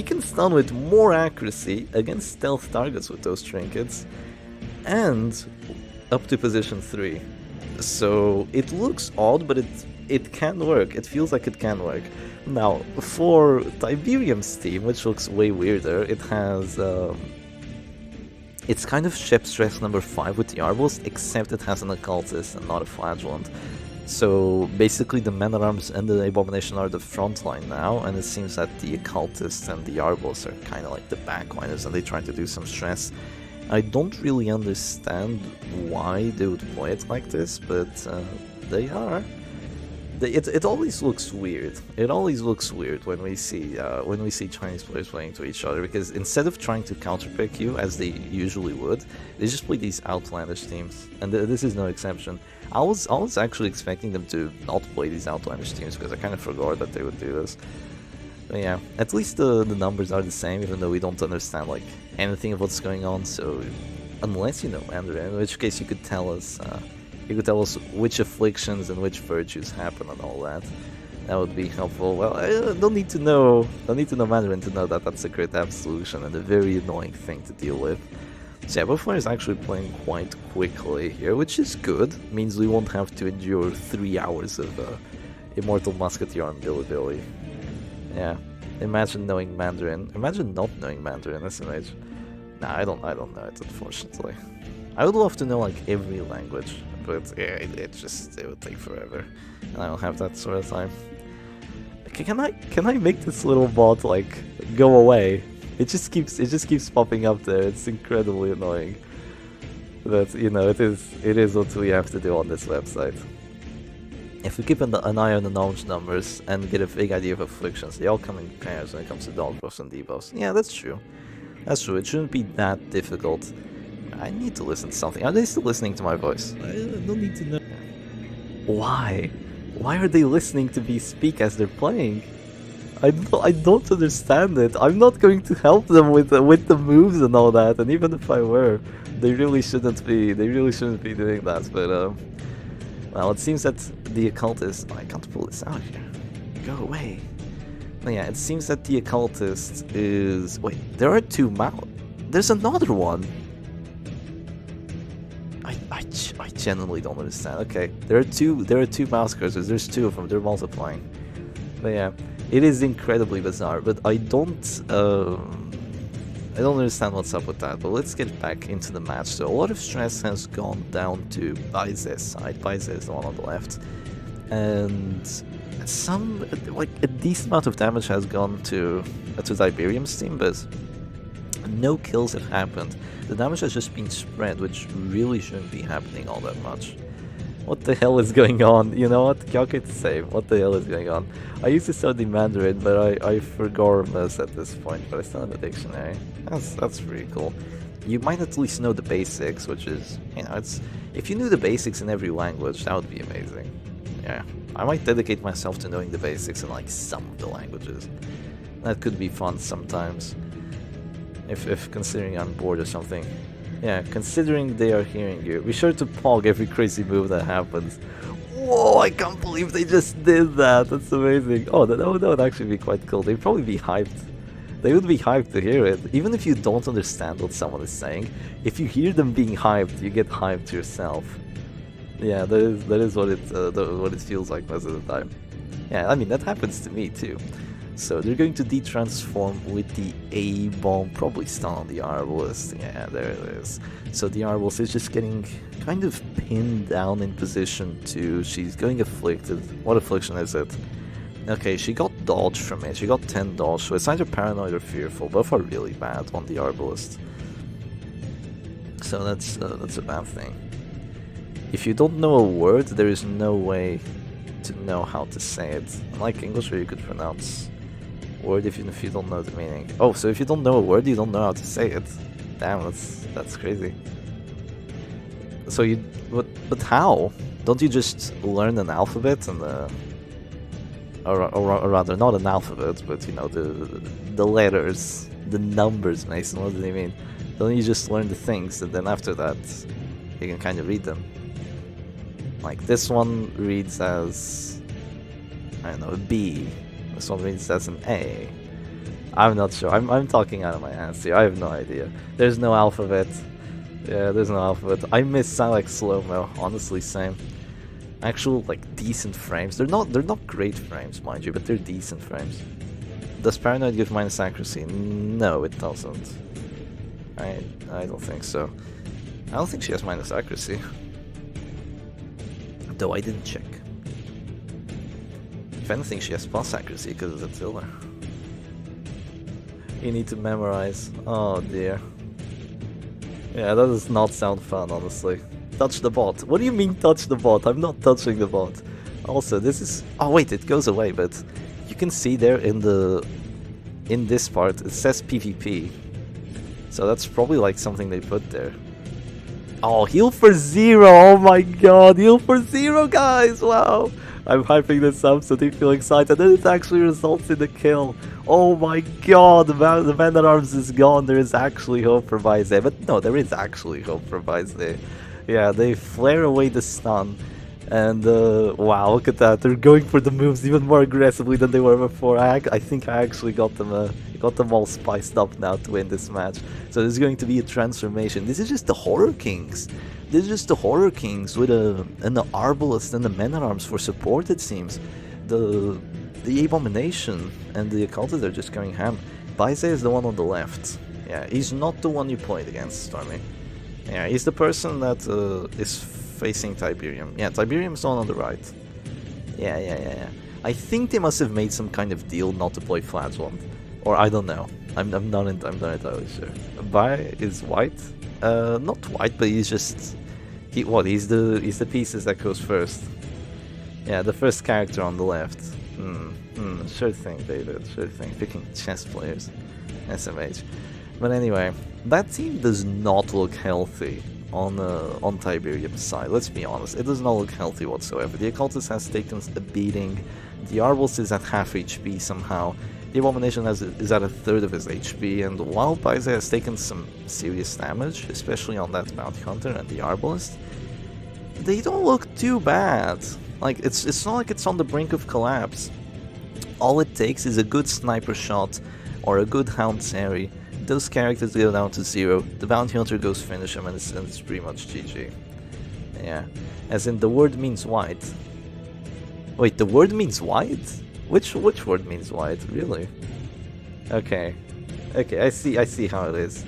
can stun with more accuracy against stealth targets with those trinkets, and up to position 3. So it looks odd, but it can work. It feels like it can work. Now, for Tiberium's team, which looks way weirder, it has... it's kind of Shep Stress number 5 with the Arbalist, except it has an Occultist and not a Flagellant. So basically the Men-at-Arms and the Abomination are the front line now, and it seems that the Occultist and the Arbalist are kind of like the backliners, and they try to do some stress. I don't really understand why they would play it like this, but they are. It always looks weird. It always looks weird when we see Chinese players playing to each other, because instead of trying to counterpick you as they usually would, they just play these outlandish teams, and this is no exception. I was actually expecting them to not play these outlandish teams, because I kind of forgot that they would do this. But yeah, at least the numbers are the same, even though we don't understand like anything of what's going on. So unless you know Mandarin, in which case you could tell us. You could tell us which afflictions and which virtues happen and all that. That would be helpful. Well, I don't need to know Mandarin to know that that's a great absolution and a very annoying thing to deal with. So yeah, both players actually playing quite quickly here, which is good. Means we won't have to endure 3 hours of Immortal Musketeer on Billy. Yeah, imagine knowing Mandarin. Imagine not knowing Mandarin, SMH. Nah, I don't know it, unfortunately. I would love to know like every language, but yeah, it would take forever, and I don't have that sort of time. Can I make this little bot like go away? It just keeps popping up there. It's incredibly annoying. But you know, it is what we have to do on this website. If we keep an eye on the knowledge numbers and get a big idea of afflictions, they all come in pairs when it comes to dog buffs and debuffs. Yeah, that's true. That's true. It shouldn't be that difficult. I need to listen to something. Are they still listening to my voice? I don't need to know. Why? Why are they listening to me speak as they're playing? I don't understand it. I'm not going to help them with the moves and all that. And even if I were, they really shouldn't be doing that. But well, it seems that the Occultist... I can't pull this out here. Go away. But yeah, it seems that the Occultist is... Wait, there are 2 mouse... There's another one! I genuinely don't understand. Okay, there are two mouse cursors. There's 2 of them. They're multiplying. But yeah, it is incredibly bizarre. But I don't understand what's up with that. But let's get back into the match. So a lot of stress has gone down to Baize's side. Baize is the one on the left, and a decent amount of damage has gone to Tiberium's team, but no kills have happened. The damage has just been spread, which really shouldn't be happening all that much. What the hell is going on? You know what? Calculate the same. What the hell is going on? I used to study Mandarin, but I forgot most at this point, but I still have the dictionary. That's pretty cool. You might at least know the basics, which is, you know, if you knew the basics in every language, that would be amazing. Yeah, I might dedicate myself to knowing the basics in like some of the languages. That could be fun sometimes. If considering I'm bored or something. Yeah, considering they are hearing you. Be sure to pog every crazy move that happens. Whoa, I can't believe they just did that. That's amazing. Oh, that would actually be quite cool. They'd probably be hyped. They would be hyped to hear it. Even if you don't understand what someone is saying, if you hear them being hyped, you get hyped yourself. Yeah, that is what what it feels like most of the time. Yeah, I mean that happens to me too. So they're going to de-transform with the A-bomb, probably stun on the Arbalist. Yeah, there it is. So the Arbalist is just getting kind of pinned down in position too. She's going afflicted. What affliction is it? Okay, she got dodge from it. She got 10 dodge, so it's either paranoid or fearful. Both are really bad on the Arbalist. So that's a bad thing. If you don't know a word, there is no way to know how to say it. Unlike English, where you could pronounce word even if you don't know the meaning. Oh, so if you don't know a word, you don't know how to say it. Damn, that's crazy. So but how? Don't you just learn an alphabet and or rather not an alphabet, but you know the letters, the numbers, Mason. What do they mean? Don't you just learn the things and then after that you can kind of read them? Like this one reads as, I don't know, a B. This one reads as an A. I'm not sure. I'm talking out of my ass here. I have no idea. There's no alphabet. Yeah, there's no alphabet. I miss Syac slow-mo. Honestly, same. Actual like decent frames. They're not great frames, mind you, but they're decent frames. Does Paranoid give minus accuracy? No, it doesn't. I don't think so. I don't think she has minus accuracy. Though I didn't check. If anything, she has plus accuracy because it's a Tiller. You need to memorize. Oh dear. Yeah, that does not sound fun, honestly. Touch the bot. What do you mean touch the bot? I'm not touching the bot. Also, this is... Oh wait, it goes away, but you can see there in this part, it says PvP. So that's probably like something they put there. Oh, heal for 0! Oh my god, heal for 0, guys! Wow! I'm hyping this up so they feel excited, and it actually results in a kill. Oh my god, the man at arms is gone. There is actually hope for Baise. But no, there is actually hope for Baise. Yeah, they flare away the stun. And wow, look at that. They're going for the moves even more aggressively than they were before. I think I actually got them all spiced up now to win this match. So there's going to be a transformation. This is just the Horror Kings. This is just the Horror Kings with an Arbalist and the Men-at-Arms for support, it seems. The Abomination and the Occultist are just going ham. Baise is the one on the left. Yeah, he's not the one you played against, Stormy. Yeah, he's the person that is facing Tiberium. Yeah, Tiberium's the one on the right. Yeah. I think they must have made some kind of deal not to play Flagellant. Or I don't know. I'm not entirely sure. Bai is white? Not white, but he's just... He's the pieces that goes first. Yeah, the first character on the left. Sure thing, David. Sure thing. Picking chess players. SMH. But anyway, that team does not look healthy on Tiberium's side. Let's be honest, it does not look healthy whatsoever. The Occultist has taken a beating. The Arbalist is at half HP somehow. The Abomination is at a third of his HP, and while Baise has taken some serious damage, especially on that Bounty Hunter and the Arbalist, they don't look too bad. Like, it's not like it's on the brink of collapse. All it takes is a good sniper shot or a good Hound Seri. Those characters go down to 0, the Bounty Hunter goes finish him, and it's pretty much GG. Yeah, as in the word means white. Wait, the word means white? Which word means white? Really? Okay, I see how it is.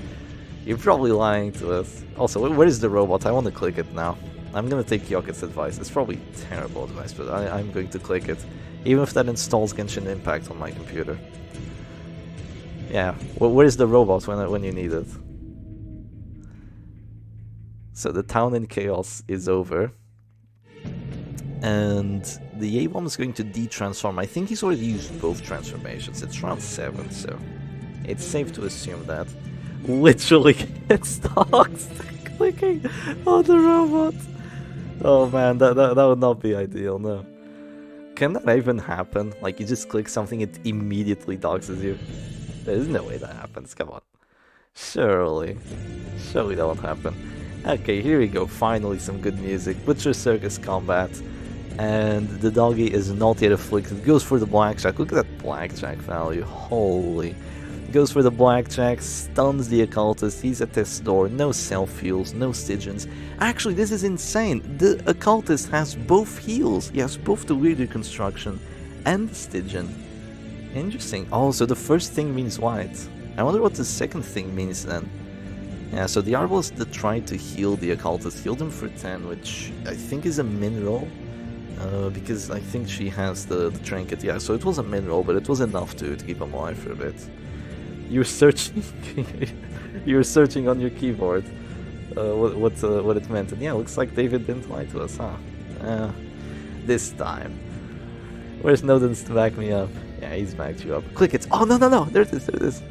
You're probably lying to us. Also, where is the robot? I want to click it now. I'm gonna take Yoket's advice. It's probably terrible advice, but I'm going to click it, even if that installs Genshin Impact on my computer. Yeah, where is the robot when you need it? So the town in chaos is over. And the A-bomb is going to de-transform. I think he's already used both transformations. It's round 7, so it's safe to assume that. Literally, it starts clicking on the robot. Oh man, that would not be ideal, no. Can that even happen? Like, you just click something, it immediately doxes you? There's no way that happens, come on. Surely that won't happen. Okay, here we go, finally some good music. Butcher Circus combat. And the doggy is not yet afflicted. Goes for the blackjack. Look at that blackjack value. Holy. Goes for the blackjack, stuns the occultist, he's at death's door, no self-heals, no Stygians. Actually, this is insane. The occultist has both heals. He has both the weirder construction and the Stygian. Interesting. Oh, so the first thing means white. I wonder what the second thing means then. Yeah, so the Arbalist that tried to heal the occultist healed him for 10, which I think is a mineral. Because I think she has the trinket. Yeah, so it was a mineral, but it was enough to keep him alive for a bit. You're searching. You're searching on your keyboard. What it meant. And yeah, looks like David didn't lie to us, huh? This time. Where's Nodens to back me up? Yeah, he's backed you up. Click it. Oh, no. There it is.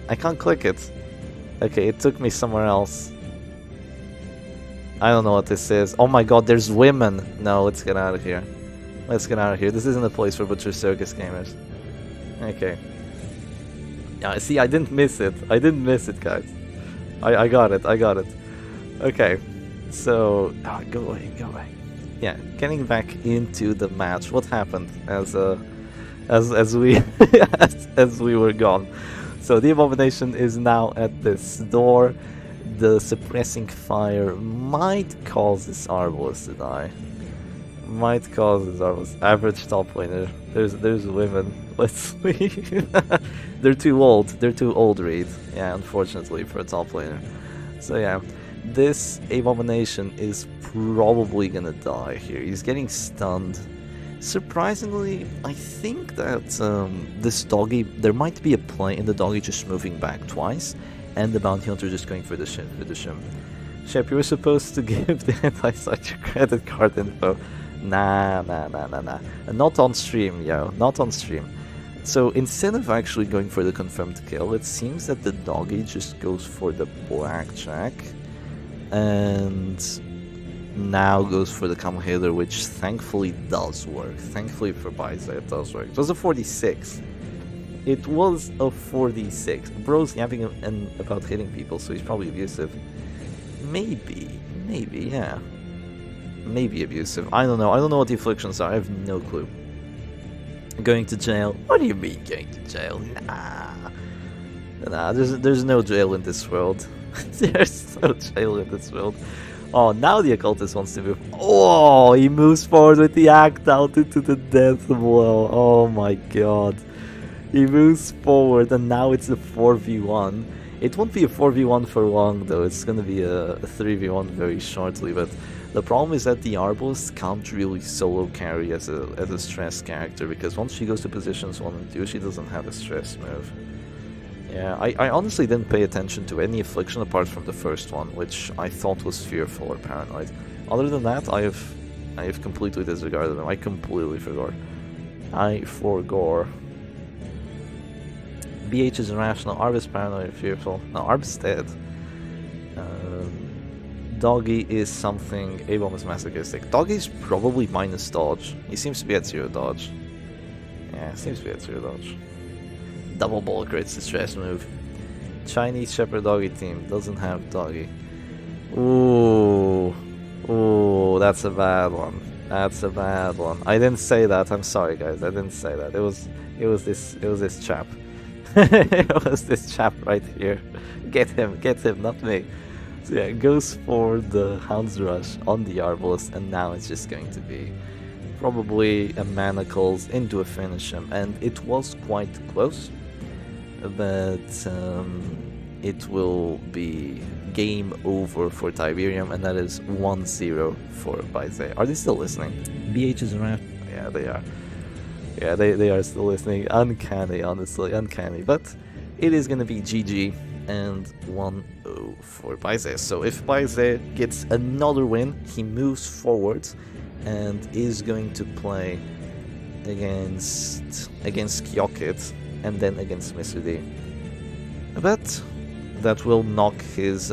I can't click it. Okay, it took me somewhere else. I don't know what this is. Oh my god, there's women. No, let's get out of here. Let's get out of here. This isn't a place for Butcher Circus gamers. Okay. Yeah, see, I didn't miss it. I didn't miss it, guys. I got it. Okay. So, go away. Yeah, getting back into the match. What happened as we as we were gone? So the Abomination is now at this door. The suppressing fire might cause this Arbalist to die. Might cause this Arbalist. Average top laner. There's women. Let's leave. They're too old. They're too old, Reed. Yeah, unfortunately for a top laner. So yeah, this Abomination is probably gonna die here. He's getting stunned. Surprisingly, I think that this doggy, there might be a play in the doggy just moving back twice, and the bounty hunter just going for the shim. Shep, you were supposed to give the anti-such credit card info. Nah. Not on stream, yo. Not on stream. So instead of actually going for the confirmed kill, it seems that the doggy just goes for the blackjack, and now goes for the Camel Healer, which thankfully does work. Thankfully for Baize, it does work. It was a 46. It was a 46. Bro's yapping about hitting people, so he's probably abusive. Maybe, yeah. Maybe abusive. I don't know. I don't know what the afflictions are. I have no clue. Going to jail? What do you mean going to jail? Nah. There's no jail in this world. There's no jail in this world. Oh, now the occultist wants to move. Oh, he moves forward with the act out into the death blow. Oh my god. He moves forward and now it's a 4v1. It won't be a 4v1 for long though. It's gonna be a 3v1 very shortly. But the problem is that the Arbalist can't really solo carry as a stress character, because once she goes to positions 1 and 2, she doesn't have a stress move. Yeah, I honestly didn't pay attention to any affliction apart from the first one, which I thought was fearful or paranoid. Other than that, I have completely disregarded them. I completely forgot. BH is irrational, Arb is paranoid or fearful. No, Arb's dead. Doggy is something, A-Bomb is masochistic. Doggy's probably minus dodge. He seems to be at 0 dodge. Yeah, seems to be at 0 dodge. Double ball crits, the stress move. Chinese Shepherd Doggy team doesn't have Doggy. Ooh, that's a bad one. That's a bad one. I didn't say that. I'm sorry, guys. I didn't say that. It was this chap. It was this chap right here. Get him, not me. So yeah, it goes for the Hound's Rush on the Arbalist, and now it's just going to be probably a Manacles into a finish him, and it was quite close, but it will be game over for Tiberium, and that is 1-0 for Baize. Are they still listening? BH is around. Yeah, they are. Yeah, they are still listening. Uncanny, honestly, uncanny. But it is going to be GG and 1-0 for Baize. So if Baize gets another win, he moves forward and is going to play against Kyokit and then against Mr. D. But that will knock his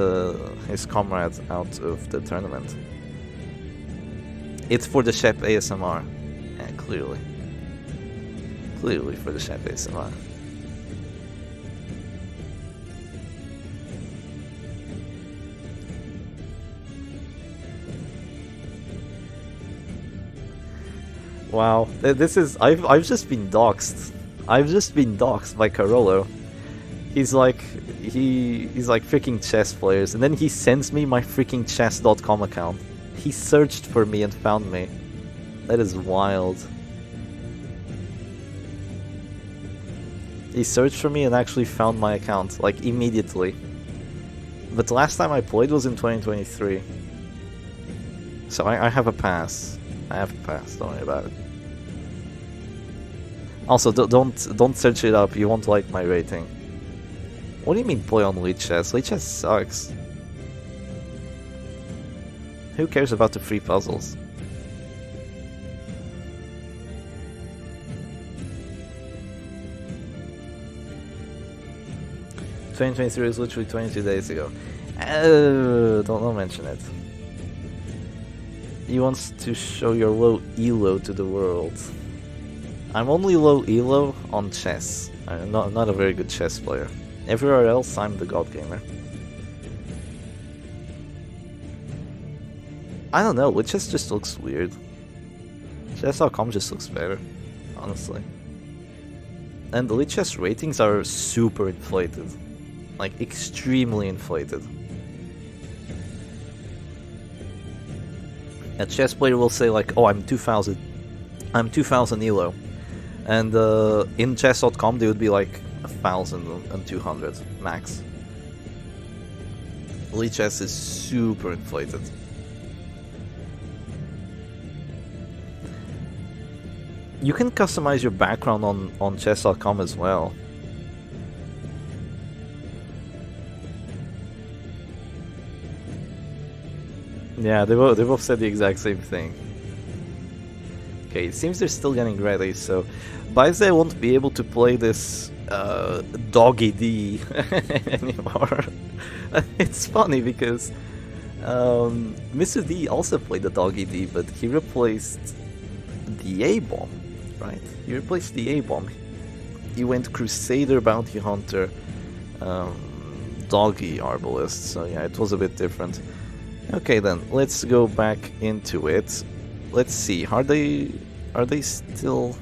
comrades out of the tournament. It's for the Shep ASMR. Yeah, clearly. Clearly for the Shep ASMR. Wow, this is I've just been doxxed. I've just been doxxed by Carolo. He's like freaking chess players, and then he sends me my freaking chess.com account. He searched for me and found me. That is wild. He searched for me and actually found my account, like, immediately. But the last time I played was in 2023. So I have a pass. I have a pass, don't worry about it. Also, don't search it up, you won't like my rating. What do you mean play on Lead Chess? Lead Chess sucks. Who cares about the free puzzles? ...2023 is literally 22 days ago. Oh, don't mention it. He wants to show your low elo to the world. I'm only low elo on chess. I'm not a very good chess player. Everywhere else, I'm the god gamer. I don't know, Lit Chess just looks weird. Chess.com just looks better, honestly. And the Lit Chess ratings are super inflated. Like, extremely inflated. A chess player will say like, oh, I'm 2000 elo. And in chess.com they would be like 1,200 max. Lit Chess is super inflated. You can customize your background on chess.com as well. Yeah, they both said the exact same thing. Okay, it seems they're still getting ready, so Baise won't be able to play this Doggy D anymore. It's funny because Mr. D also played the Doggy D, but he replaced the A-bomb, right? He replaced the A-bomb. He went Crusader, Bounty Hunter, Doggy Arbalist, so yeah, it was a bit different. Okay then, let's go back into it. Let's see, are they still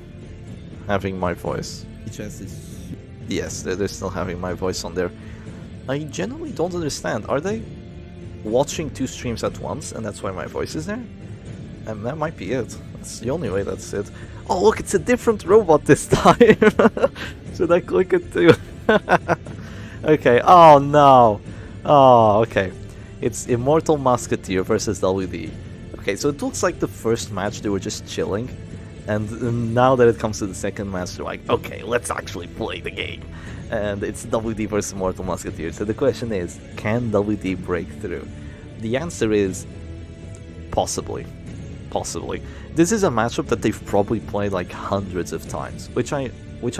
having my voice? Yes, they're still having my voice on there. I genuinely don't understand. Are they watching two streams at once and that's why my voice is there? And that might be it. That's the only way that's it. Oh look, it's a different robot this time! Should I click it too? Okay, oh no! Oh, okay. It's Immortal Musketeer versus WD. Okay, so it looks like the first match they were just chilling, and now that it comes to the second match, they're like, okay, let's actually play the game. And it's WD versus Immortal Musketeer. So the question is, can WD break through? The answer is possibly. Possibly. This is a matchup that they've probably played like hundreds of times, which I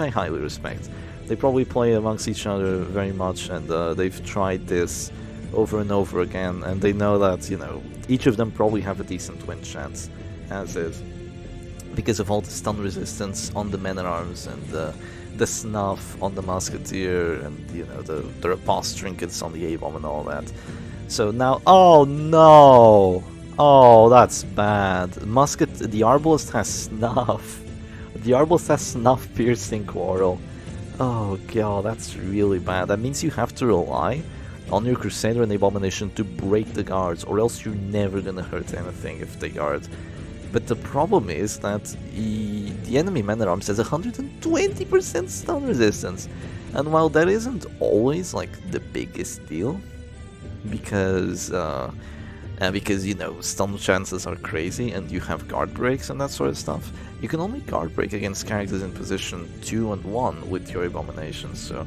highly respect. They probably play amongst each other very much, and they've tried this over and over again, and they know that, you know, each of them probably have a decent win chance, as is, because of all the stun resistance on the men-at-arms and the snuff on the Musketeer, and, you know, the riposte trinkets on the A-bomb and all that. So now, oh no! Oh, that's bad. The Arbalist has snuff. The Arbalist has snuff piercing quarrel. Oh god, that's really bad. That means you have to rely on your Crusader and Abomination to break the guards, or else you're never gonna hurt anything if they guard. But the problem is that the enemy man-at-arms has 120% stun resistance, and while that isn't always like the biggest deal, because you know, stun chances are crazy and you have guard breaks and that sort of stuff, you can only guard break against characters in position 2 and 1 with your Abominations, so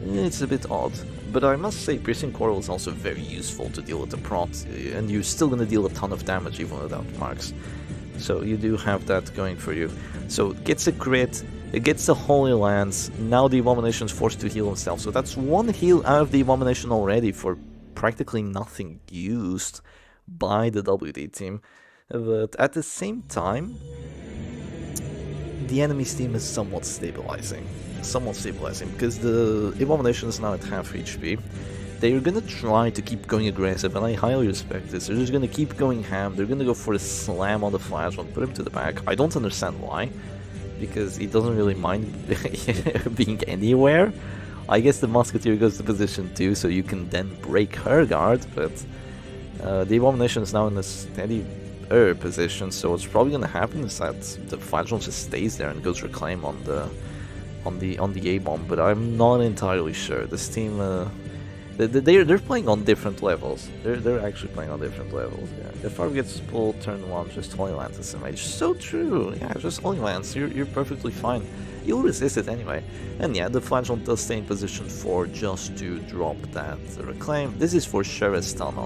it's a bit odd. But I must say, Piercing Quarrel is also very useful to deal with the prot, and you're still gonna deal a ton of damage even without marks. So you do have that going for you. So it gets a crit, it gets the Holy Lance, now the Abomination's forced to heal himself, so that's one heal out of the Abomination already for practically nothing used by the WD team. But at the same time, the enemy's team is somewhat stabilizing, because the Abomination is now at half HP. They're gonna try to keep going aggressive, and I highly respect this. They're just gonna keep going ham, they're gonna go for a slam on the flash one, put him to the back. I don't understand why. because he doesn't really mind being anywhere. I guess the Musketeer goes to position 2, so you can then break her guard, but the Abomination is now in a steadier position, so what's probably gonna happen is that the Flagellum just stays there and goes Reclaim on the A-bomb, but I'm not entirely sure. This team, they're playing on different levels. They're actually playing on different levels. Yeah. If Farm gets pulled turn 1, just Holy Lance as a mage. So true. Yeah, just Holy Lance. You're perfectly fine. You'll resist it anyway. And yeah, the Flagellum does stay in position 4 just to drop that Reclaim. This is for sure a stun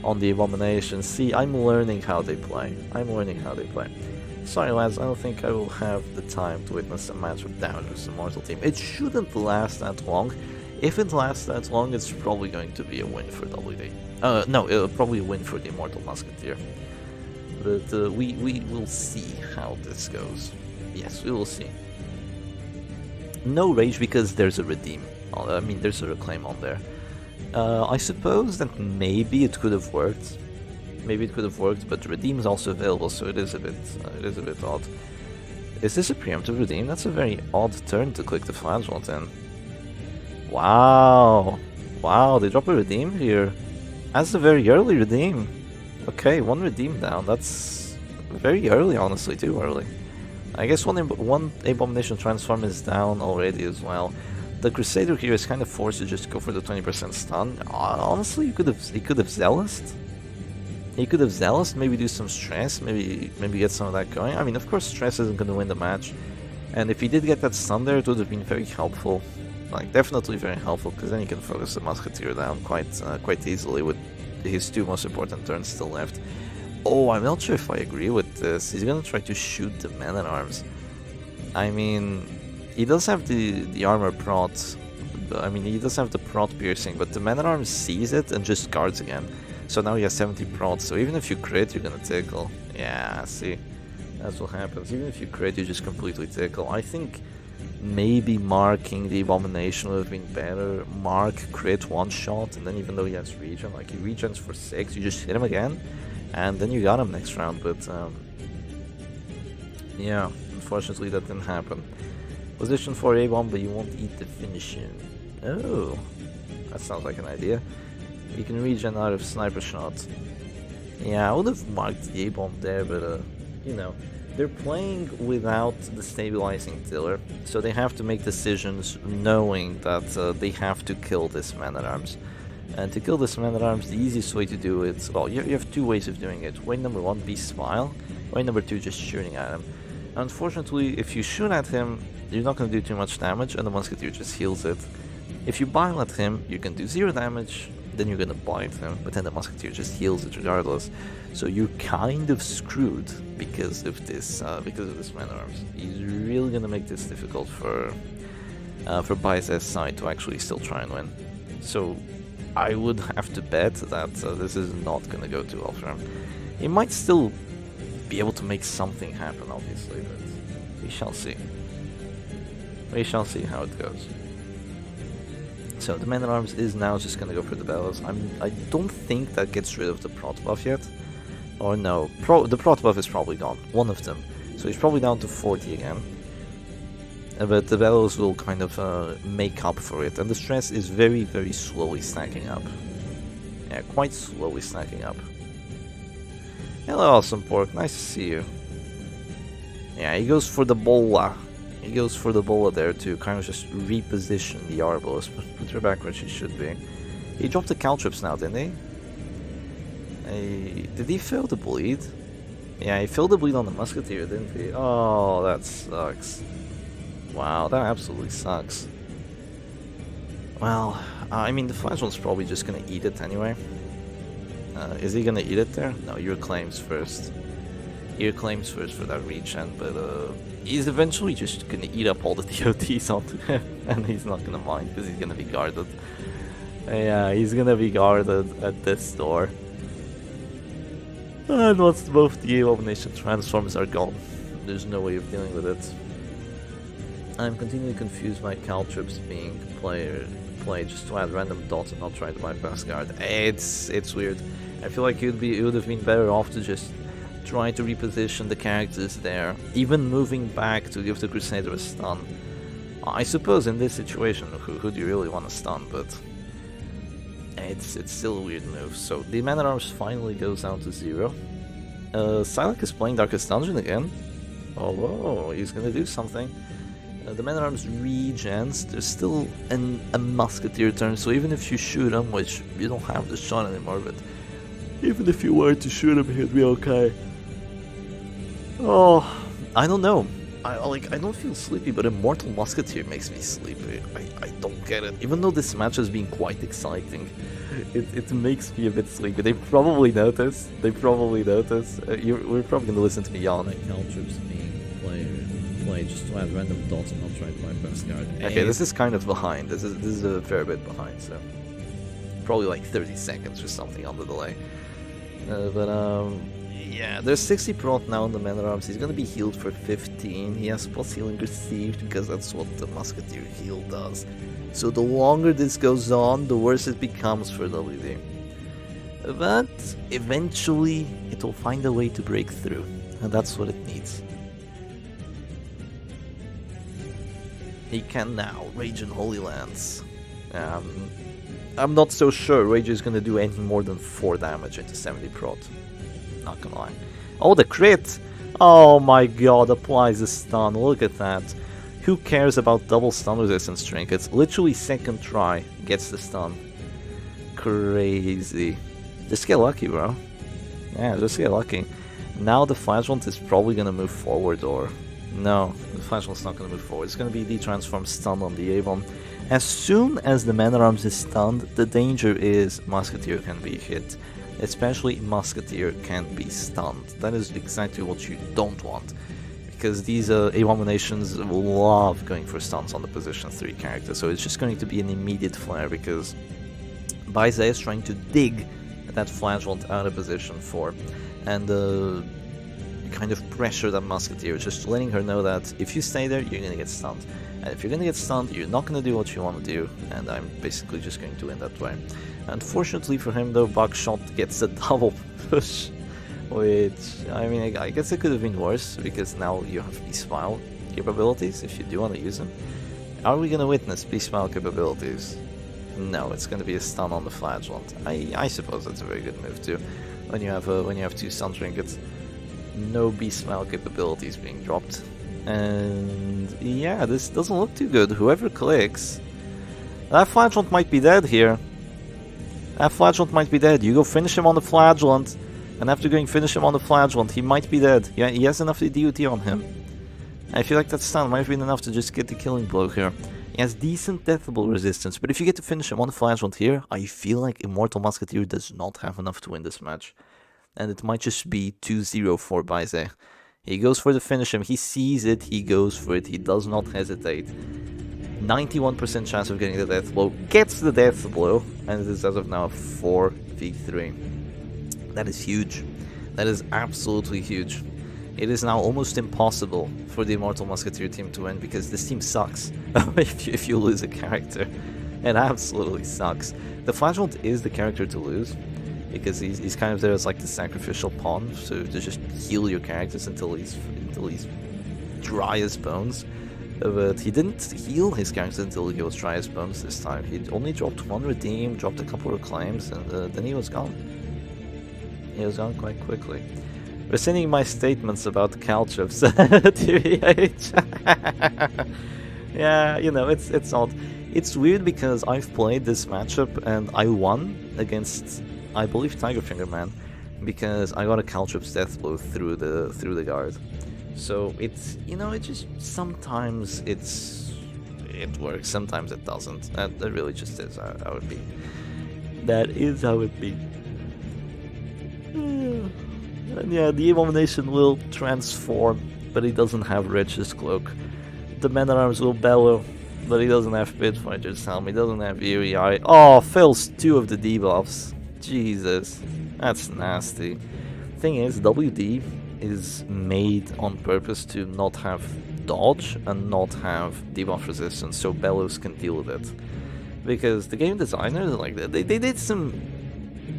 on the Abomination. See, I'm learning how they play. Sorry lads, I don't think I will have the time to witness a match with Downers Immortal team. It shouldn't last that long. If it lasts that long, it's probably going to be a win for WD. No, it'll probably a win for the Immortal Musketeer. But we will see how this goes. Yes, we will see. No rage because there's a redeem. I mean, there's a reclaim on there. I suppose that maybe it could have worked. But redeem is also available, so it is a bit odd. Is this a preemptive redeem? That's a very odd turn to click the flagellum in. Wow, they drop a redeem here. That's a very early redeem. Okay, one redeem down. That's very early, honestly, too early. I guess one Abomination Transform is down already as well. The Crusader here is kind of forced to just go for the 20% stun. Honestly, he could have Zealous. He could have Zealous, maybe do some stress, maybe get some of that going. I mean, of course, stress isn't going to win the match. And if he did get that stun there, it would have been very helpful. Like, definitely very helpful, because then he can focus the Musketeer down quite easily with his 2 most important turns still left. Oh, I'm not sure if I agree with this. He's gonna try to shoot the Man-at-Arms. I mean, he does have the armor prot. I mean, he does have the prot piercing, but the Man-at-Arms sees it and just guards again. So now he has 70 prot, so even if you crit, you're gonna tickle. Yeah, see, that's what happens. Even if you crit, you just completely tickle. I think maybe marking the Abomination would have been better. Mark, crit, 1 shot, and then even though he has regen, like he regens for 6, you just hit him again, and then you got him next round, but yeah, unfortunately that didn't happen. Position for A-bomb, but you won't eat the finishing. Oh, that sounds like an idea. You can regen out of sniper shot. Yeah, I would have marked the A-bomb there, but you know, they're playing without the stabilizing tiller, so they have to make decisions knowing that they have to kill this Man-at-Arms. And to kill this Man-at-Arms, the easiest way to do it, well, you have 2 ways of doing it. Way number 1, be Smile. Way number 2, just shooting at him. Unfortunately, if you shoot at him, you're not going to do too much damage, and the Musketeer just heals it. If you bile at him, you can do 0 damage, then you're going to bite him, but then the Musketeer just heals it regardless. So you're kind of screwed because of this Man-at-Arms. He's really going to make this difficult for Baez's side to actually still try and win. So I would have to bet that this is not going to go too well for him. He might still be able to make something happen, obviously, but we shall see. We shall see how it goes. So the Man-at-Arms is now just going to go for the bellows. I don't think that gets rid of the prot buff yet. Or no, the prot buff is probably gone. One of them. So he's probably down to 40 again. But the bellows will kind of make up for it. And the stress is very, very slowly stacking up. Yeah, quite slowly stacking up. Hello, Awesome Pork. Nice to see you. Yeah, he goes for the bola. He goes for the bola there to kind of just reposition the Arbalest. Put her back where she should be. He dropped the caltrips now, didn't he? Did he fill the bleed? Yeah, he filled the bleed on the Musketeer, didn't he? Oh, that sucks. Wow, that absolutely sucks. Well, I mean, the Flagellum's probably just gonna eat it anyway. Is he gonna eat it there? No, your claims first. Your claims first for that regen, but he's eventually just gonna eat up all the DOTs onto him, and he's not gonna mind because he's gonna be guarded. Yeah, he's gonna be guarded at this door. And once both the Abomination transforms are gone, there's no way of dealing with it. I'm continually confused by caltrips being played just to add random dots and not try to bypass guard. It's weird. I feel like it would have been better off to just try to reposition the characters there, even moving back to give the Crusader a stun. I suppose in this situation, who do you really want to stun, but it's still a weird move. So the Man-at-Arms finally goes down to 0. Syac is playing Darkest Dungeon again. Oh, whoa, he's gonna do something. The Man-at-Arms regens. There's still a Musketeer turn, so even if you shoot him, which you don't have the shot anymore, but even if you were to shoot him, he'd be okay. Oh, I don't know. I don't feel sleepy, but Immortal Musketeer makes me sleepy. I don't get it. Even though this match has been quite exciting, it makes me a bit sleepy. They probably notice. We're probably gonna listen to me yawning. Caltrips being played just to add random dots and not try to play best card. Okay, this is kind of behind. This is a fair bit behind, so probably like 30 seconds or something on the delay. Yeah, there's 60 prot now on the Man-at-Arms. He's gonna be healed for 15. He has plus healing received because that's what the Musketeer heal does. So the longer this goes on, the worse it becomes for WD. But eventually, it will find a way to break through, and that's what it needs. He can now Rage in Holy Lands. I'm not so sure Rage is gonna do any more than 4 damage into 70 prot. Not gonna lie. Oh, the crit! Oh my god, applies a stun. Look at that. Who cares about double stun resistance trinkets? Literally second try gets the stun. Crazy. Just get lucky, bro. Yeah, just get lucky. Now the Flagellant is probably gonna move forward, or... No, the Flagellant's not gonna move forward. It's gonna be the transform stun on the Avon. As soon as the Man-at-Arms is stunned, the danger is Musketeer can be hit. Especially Musketeer can be stunned. That is exactly what you don't want. Because these Abominations love going for stuns on the position 3 character. So it's just going to be an immediate flare because Baize is trying to dig that Flagellant out of position 4. And kind of pressure that Musketeer, just letting her know that if you stay there, you're going to get stunned. And if you're going to get stunned, you're not going to do what you want to do. And I'm basically just going to win that way. Unfortunately for him though, Buckshot gets a double push, which, I mean, I guess it could have been worse, because now you have Beast Smile capabilities, if you do want to use them. Are we gonna witness Beast Smile capabilities? No, it's gonna be a stun on the Flagellant. I suppose that's a very good move too, when you have 2 stun trinkets. No Beast Smile capabilities being dropped. And yeah, this doesn't look too good. Whoever clicks... That Flagellant might be dead here. That Flagellant might be dead. You go finish him on the Flagellant, and after going finish him on the Flagellant, he might be dead. Yeah, he has enough DUT on him. I feel like that stun might have been enough to just get the killing blow here. He has decent deathable resistance, but if you get to finish him on the Flagellant here, I feel like Immortal Musketeer does not have enough to win this match. And it might just be 2-0 for Baize. He goes for the finish him, he sees it, he goes for it, he does not hesitate. 91% chance of getting the death blow, gets the death blow, and it is as of now 4v3. That is huge. That is absolutely huge. It is now almost impossible for the Immortal Musketeer team to win because this team sucks if you lose a character. It absolutely sucks. The Flagellant is the character to lose because he's kind of there as like the sacrificial pawn, so to just heal your characters until he's dry as bones. But he didn't heal his characters until he was dry as bones this time. He only dropped 1 redeem, dropped a couple of reclaims, and then he was gone. He was gone quite quickly. Rescinding my statements about Caltrips TVH. Yeah, you know, it's odd. It's weird because I've played this matchup and I won against, I believe, Tigerfinger Man, because I got a Caltrips death blow through the guard. So it's, you know, it just sometimes it works, sometimes it doesn't. That really just is how it be. That is how it be. And yeah, the Abomination will transform, but he doesn't have Riches Cloak. The Man-at-Arms will bellow, but he doesn't have Pitfighter's Helm, he doesn't have Eerie Eye. Oh, fails 2 of the debuffs. Jesus, that's nasty. Thing is, WD is made on purpose to not have dodge and not have debuff resistance, so Bellows can deal with it. Because the game designers, like, they did some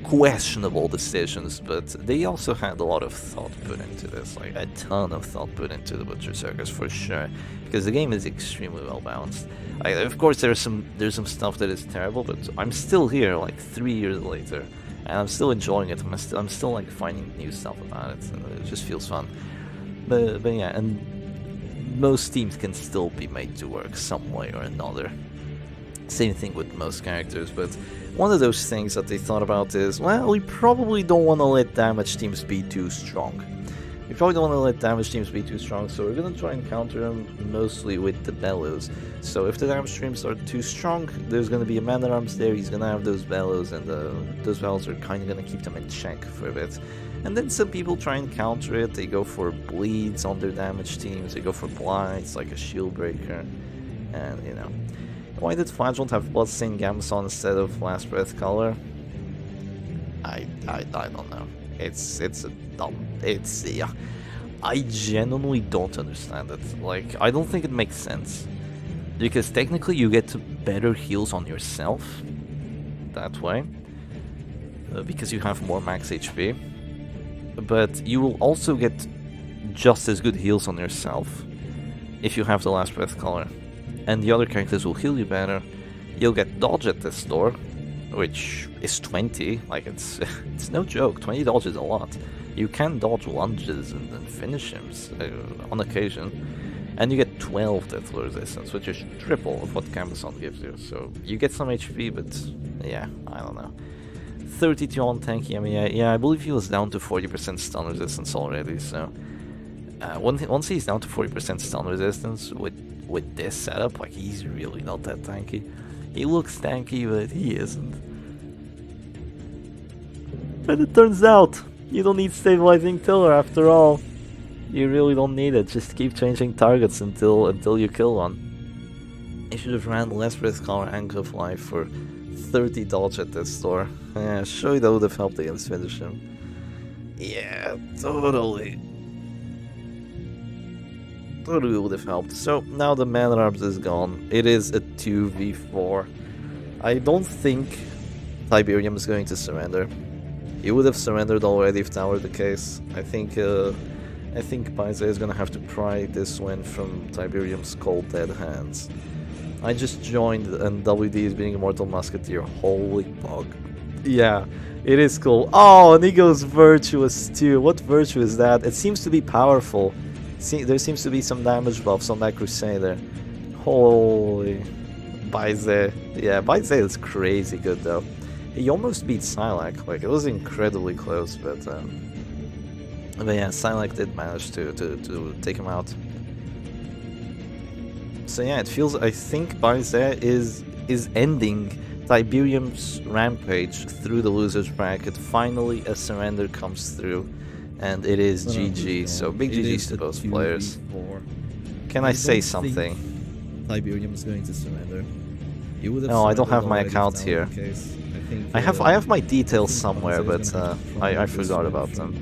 questionable decisions, but they also had a lot of thought put into this, like a ton of thought put into the Butcher Circus for sure, because the game is extremely well balanced. Of course, there's some stuff that is terrible, but I'm still here, like 3 years later, and I'm still enjoying it. I'm still like finding new stuff about it, and it just feels fun. But yeah, and most teams can still be made to work some way or another. Same thing with most characters, but one of those things that they thought about is, well, we probably don't want to let damage teams be too strong. We probably don't want to let damage teams be too strong, so we're going to try and counter them mostly with the bellows. So if the damage streams are too strong, there's going to be a man-at-arms there, he's going to have those bellows, and those bellows are kind of going to keep them in check for a bit. And then some people try and counter it, they go for bleeds on their damage teams, they go for blights, like a shield breaker, and you know. Why did Flagellant have Bloodstained Gamson instead of Last Breath Color? I don't know. Yeah. I genuinely don't understand it. Like, I don't think it makes sense. Because technically you get better heals on yourself that way. Because you have more max HP. But you will also get just as good heals on yourself if you have the Last Breath Color. And the other characters will heal you better. You'll get dodge at this door, which is 20. Like, it's no joke. 20 dodge is a lot. You can dodge lunges and finish him on occasion. And you get 12 death resistance, which is triple of what Gamson gives you. So you get some HP, but yeah, I don't know. 32 on tanky, I mean, yeah, I believe he was down to 40% stun resistance already, so... once he's down to 40% stun resistance with this setup, like, he's really not that tanky. He looks tanky, but he isn't. And it turns out, you don't need stabilizing tiller after all. You really don't need it, just keep changing targets until you kill one. You should have ran Last Breath Color and Cliff Life for 30 dodge at this store. Yeah, sure that would have helped against finish him. Yeah, totally. Totally would have helped. So now the man-at-arms is gone. It is a 2v4. I don't think Tiberium is going to surrender. He would have surrendered already if that were the case. I think Paise is gonna have to pry this win from Tiberium's cold dead hands. I just joined and WD is being Immortal Musketeer. Holy bug. Yeah, it is cool. Oh, and he goes Virtuous too. What virtue is that? It seems to be powerful. There seems to be some damage buffs on that Crusader. Holy... Paise. Yeah, Paise is crazy good though. He almost beat Syac. Like, it was incredibly close, but yeah, Syac did manage to take him out. So yeah, it feels, I think Paise is ending Tiberium's rampage through the loser's bracket. Finally a surrender comes through, and it is GG, so big GG's to both players. Can I say something? Tiberium is going to surrender. No, I don't have my account here. I have my details somewhere, but I forgot about them.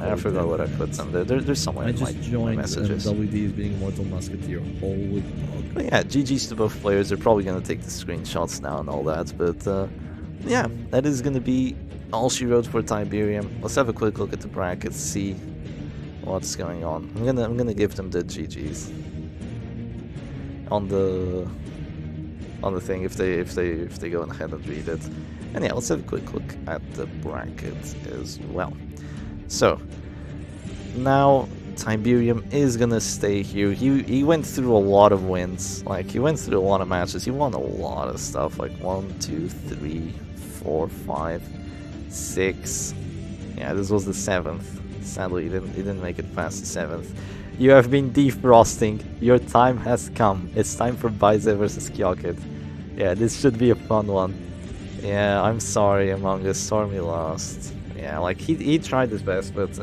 I forgot what I put them. They're somewhere in my messages. WD is being Immortal Musketeer. Holy bug. But yeah, GG's to both players. They're probably gonna take the screenshots now and all that, but yeah, that is gonna be all she wrote for Tiberium. Let's have a quick look at the brackets, see what's going on. I'm gonna give them the GG's on the thing if they go ahead and read it. And yeah, let's have a quick look at the bracket as well. So now Tiberium is gonna stay here. He went through a lot of wins. Like, he went through a lot of matches. He won a lot of stuff. Like 1, 2, 3, 4, 5, 6. Yeah, this was the 7th. Sadly, he didn't make it past the 7th. You have been defrosting. Your time has come. It's time for Paise versus Kyokit. Yeah, this should be a fun one. Yeah, I'm sorry, Among Us. Stormy lost. Yeah, like, he tried his best, but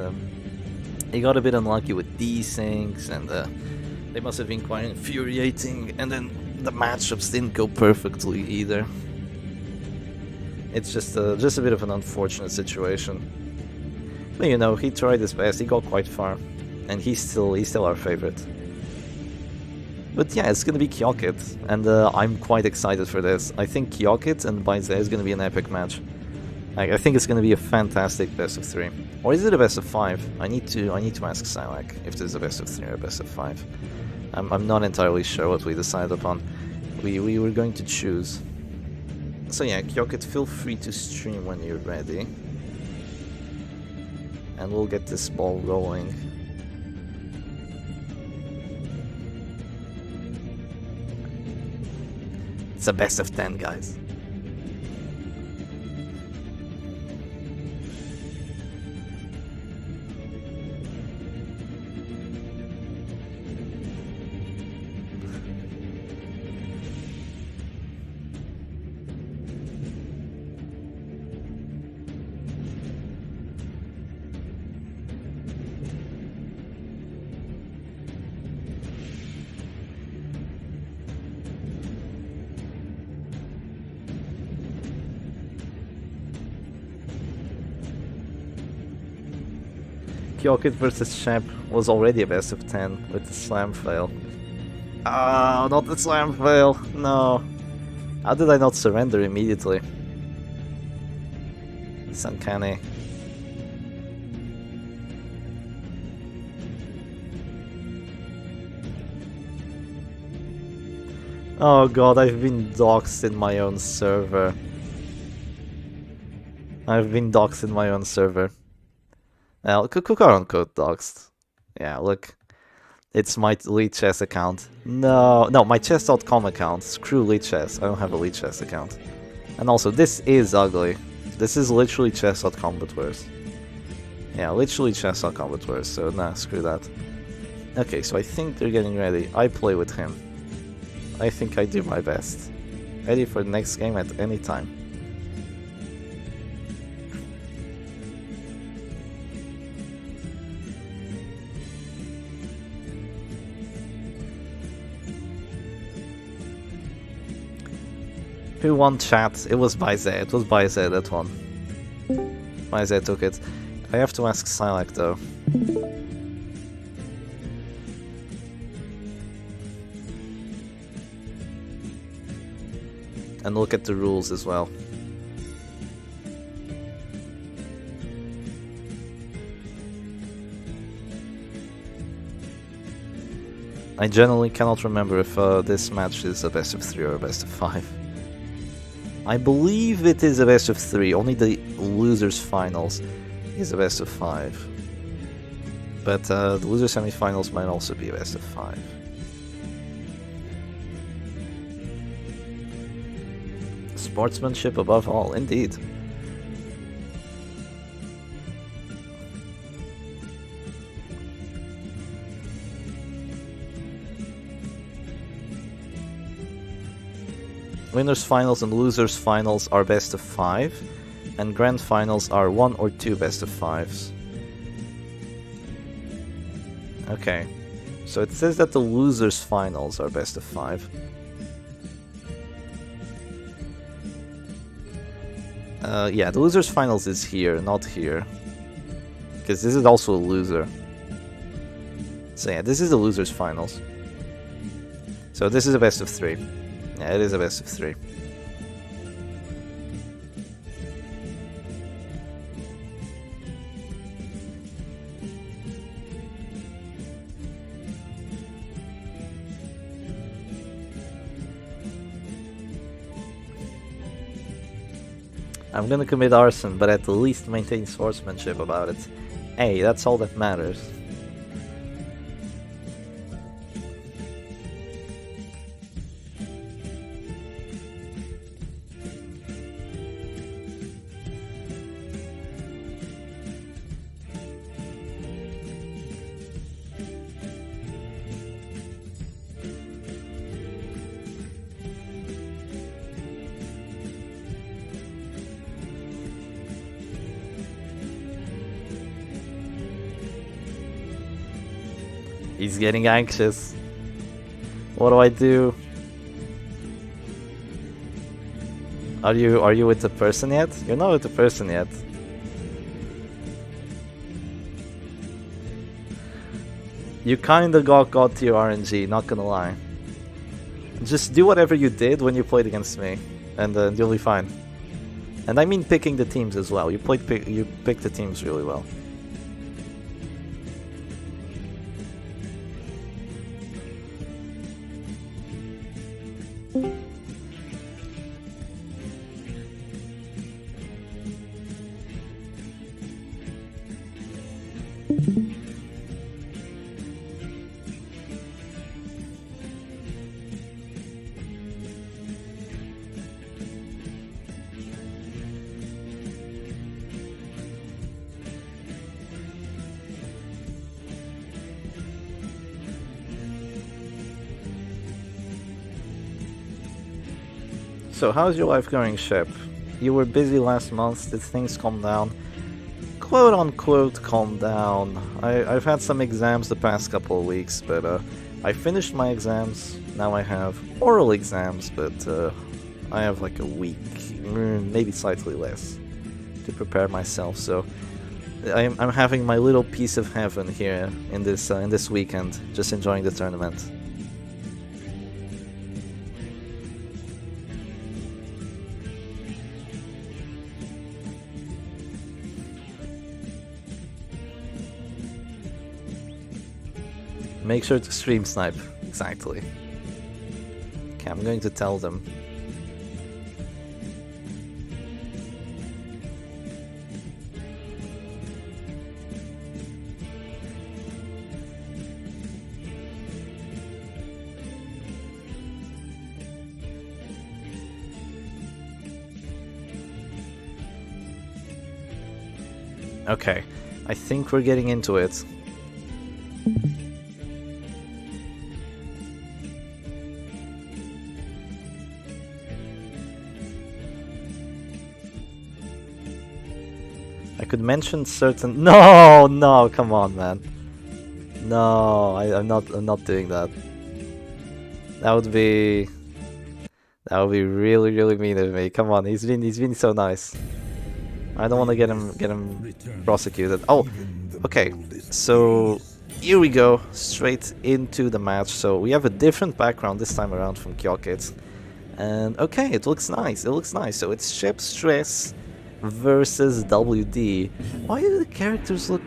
he got a bit unlucky with desyncs, and they must have been quite infuriating, and then the matchups didn't go perfectly either. It's just a bit of an unfortunate situation. But you know, he tried his best, he got quite far, and he's still our favorite. But yeah, it's gonna be Kyokit, and I'm quite excited for this. I think Kyokit and Paise is gonna be an epic match. I think it's gonna be a fantastic best of 3. Or is it a best of 5? I need to ask Syac if there's a best of 3 or a best of 5. I'm not entirely sure what we decided upon. We were going to choose. So yeah, Kyokit, feel free to stream when you're ready. And we'll get this ball rolling. It's a best of 10, guys. Kyokit versus Champ was already a best of 10 with the slam fail. Oh, not the slam fail. No. How did I not surrender immediately? It's uncanny. Oh god, I've been doxxed in my own server. I've been doxxed in my own server. Well, quote-unquote doxed. Yeah, look. It's my Lead Chess account. No, my chess.com account. Screw Lead Chess. I don't have a Lead Chess account. And also, this is ugly. This is literally chess.com but worse. Yeah, literally chess.com but worse, so nah, screw that. Okay, so I think they're getting ready. I play with him. I think I do my best. Ready for the next game at any time. Who won chat? It was Baize. It was Baize that won. Baize took it. I have to ask Syac though. And look at the rules as well. I generally cannot remember if this match is a best of 3 or a best of 5. I believe it is a best of 3, only the losers finals is a best of 5. But the loser semifinals might also be a best of 5. Sportsmanship above all, indeed. Winners finals and losers finals are best of 5, and grand finals are 1 or 2 best of 5s. Okay, so it says that the losers finals are best of 5. Yeah, the losers finals is here, not here. Because this is also a loser. So yeah, this is the losers finals. So this is a best of 3. Yeah, it is a best of 3. I'm gonna commit arson, but at least maintain sportsmanship about it. Hey, that's all that matters. He's getting anxious. What do I do? Are you with the person yet? You're not with the person yet. You kinda got to your RNG, not gonna lie. Just do whatever you did when you played against me, and you'll be fine. And I mean picking the teams as well. You picked the teams really well. So how's your life going, Shep? You were busy last month, did things calm down? Quote unquote calm down. I've had some exams the past couple of weeks, but I finished my exams. Now I have oral exams, but I have like a week, maybe slightly less, to prepare myself. So I'm having my little piece of heaven here in this weekend, just enjoying the tournament. Make sure to stream snipe. Exactly. Okay, I'm going to tell them. Okay, I think we're getting into it. I could mention certain. No, come on, man. No, I'm not doing that. That would be really mean of me. Come on, he's been so nice. I don't want to get him prosecuted. Oh, okay. So here we go, straight into the match. So we have a different background this time around from Kyokit, and okay, it looks nice. It looks nice. So it's Shep Stress versus WD. Why do the characters look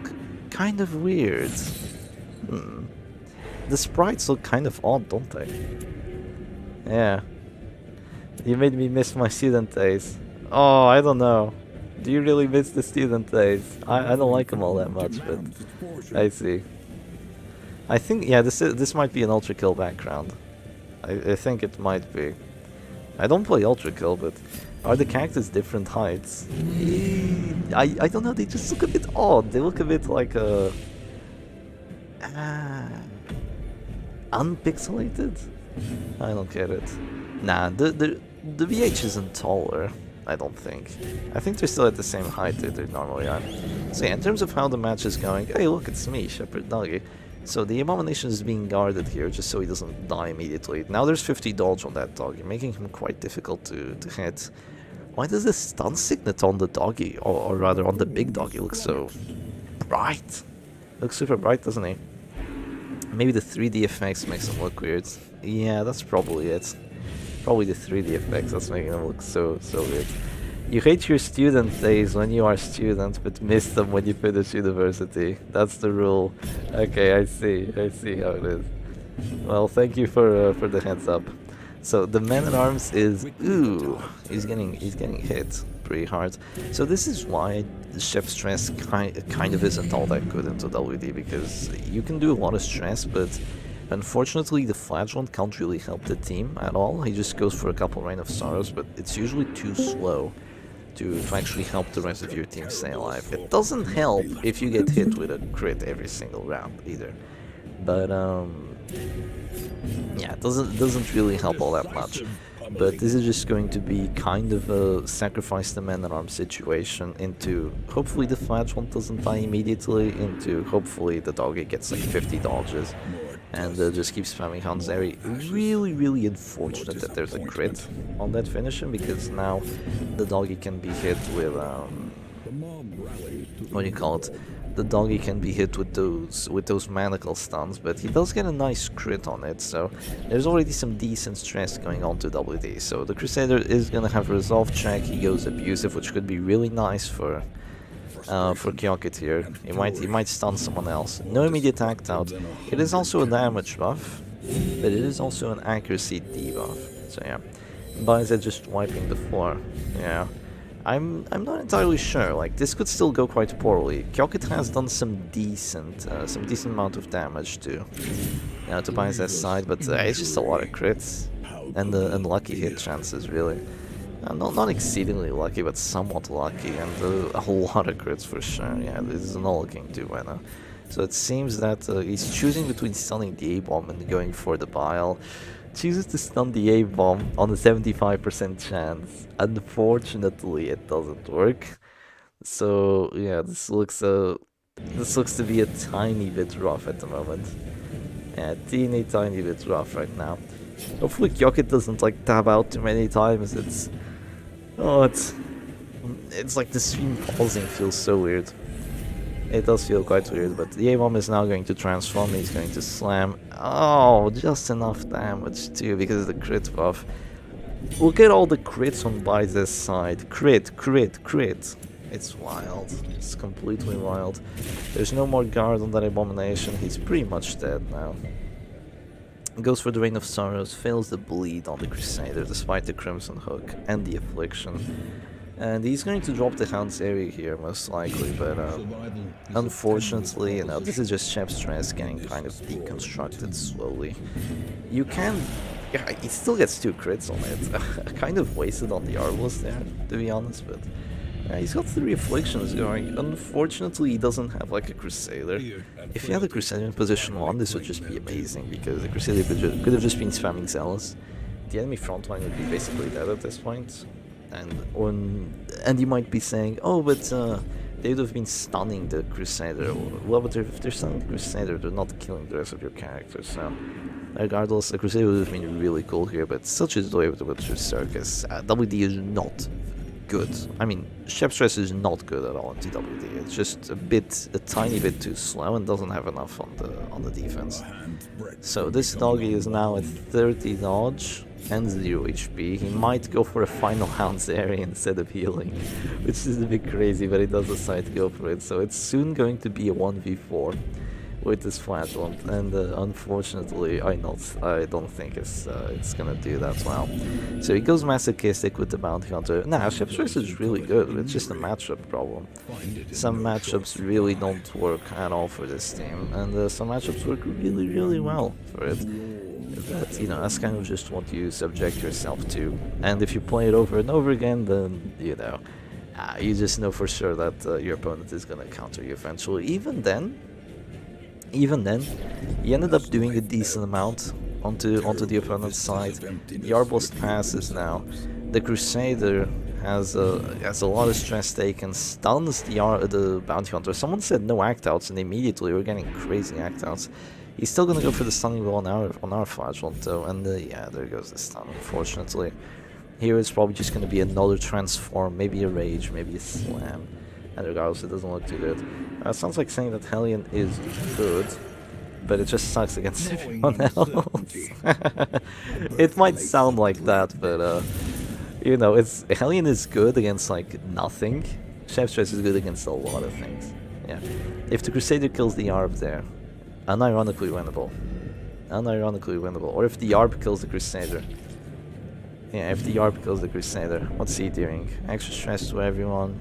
kind of weird? The sprites look kind of odd, don't they? Yeah. You made me miss my student days. Oh, I don't know. Do you really miss the student days? I don't like them all that much, but I see. I think, yeah, this might be an Ultra Kill background. I think it might be. I don't play Ultra Kill, but are the characters different heights? I don't know, they just look a bit odd. They look a bit like a... unpixelated? I don't get it. Nah, the VH isn't taller, I don't think. I think they're still at the same height that they normally are. So yeah, in terms of how the match is going, hey look, it's me, Shepherd Doggy. So the Abomination is being guarded here just so he doesn't die immediately. Now there's 50 dodge on that doggy, making him quite difficult to hit. Why does the stun signet on the doggy, or rather on the big doggy, look so bright? Looks super bright, doesn't he? Maybe the 3D effects makes him look weird. Yeah, that's probably it. Probably the 3D effects that's making him look so weird. You hate your student days when you are student, but miss them when you finish university. That's the rule. Okay, I see how it is. Well, thank you for the heads up. So the Man-at-Arms is he's getting hit pretty hard. So this is why Chef Stress kind of isn't all that good into WD, because you can do a lot of stress, but unfortunately the Flagellant can't really help the team at all. He just goes for a couple Rain of Sorrows, but it's usually too slow to actually help the rest of your team stay alive. It doesn't help if you get hit with a crit every single round either. But yeah, it doesn't really help all that much. But this is just going to be kind of a sacrifice the Man-at-Arms situation into hopefully the Flagellant doesn't die immediately, into hopefully the doggy gets like 50 dodges and just keeps spamming Hanzeri. Really unfortunate that there's a crit on that finisher, because now the doggy can be hit with what do you call it? the doggy can be hit with those manacle stuns, but he does get a nice crit on it, so there's already some decent stress going on to WD. So the Crusader is gonna have a resolve check. He goes abusive, which could be really nice for Kyokit here. He might stun someone else. No immediate act out. It is also a damage buff, but it is also an accuracy debuff. So yeah, Baize just wiping the floor. Yeah. I'm not entirely sure. Like, this could still go quite poorly. Kyokit has done some decent amount of damage to Baize's side, but it's just a lot of crits and unlucky hit chances, really. Not exceedingly lucky, but somewhat lucky, and a whole lot of crits for sure. Yeah, this is not looking too well. So it seems that he's choosing between stunning the A-bomb and going for the bile. Chooses to stun the A-bomb on a 75% chance. Unfortunately, it doesn't work. So yeah, this looks to be a tiny bit rough at the moment. Yeah, tiny bit rough right now. Hopefully Kyokit doesn't like tab out too many times. It's like the stream pausing feels so weird. It does feel quite weird, but the A-bomb is now going to transform. He's going to slam. Oh, just enough damage too because of the crit buff. Look at all the crits on Baize's side. Crit. It's wild. It's completely wild. There's no more guard on that abomination. He's pretty much dead now. Goes for the Rain of Sorrows, fails the bleed on the Crusader despite the Crimson Hook and the Affliction. And he's going to drop the Hound's area here, most likely, but unfortunately, you know, this is just Chef's Stress getting kind of deconstructed slowly. You can... Yeah, he still gets 2 crits on it. Kind of wasted on the Arbalest there, to be honest, but... he's got 3 Afflictions going. Unfortunately, he doesn't have like a Crusader. If he had a Crusader in position 1, this would just be amazing, because the Crusader could have just been spamming Zealous. The enemy frontline would be basically dead at this point. And you might be saying, oh, but they would have been stunning the Crusader. Well, but if they're stunning the Crusader, they're not killing the rest of your characters. So, regardless, the Crusader would have been really cool here, but such is the way with Circus. WD is not good. I mean, Chef's Stress is not good at all in TWD. It's just a tiny bit too slow and doesn't have enough on the defense. So this doggy is now at 30 dodge and 0 HP. He might go for a final Hound's area instead of healing, which is a bit crazy, but he does decide to go for it. So it's soon going to be a 1v4 with this Flagellant, and unfortunately I don't think it's gonna do that well. So he goes Masochistic with the Bounty Hunter. Nah, Chef's Stress is really good, it's just a matchup problem. Some matchups really don't work at all for this team, and some matchups work really well for it. But, you know, that's kind of just what you subject yourself to, and if you play it over and over again, then, you know, you just know for sure that your opponent is gonna counter you eventually. Even then, he ended up doing a decent amount onto the opponent's side. The Arbalest passes now. The Crusader has a lot of stress taken, stuns the Bounty Hunter. Someone said no act outs, and immediately we're getting crazy act outs. He's still gonna go for the stunning blow on our Flagellant though, and yeah, there goes the stun, unfortunately. Here it's probably just gonna be another transform, maybe a rage, maybe a slam. And regardless, it doesn't look too good. Sounds like saying that Hellion is good, but it just sucks against everyone else. It might sound like that, but you know, Hellion is good against like nothing. Chef's Stress is good against a lot of things. Yeah, if the Crusader kills the Arb there, unironically winnable. Or if the Arb kills the Crusader. Yeah, if the Arb kills the Crusader, what's he doing? Extra stress to everyone.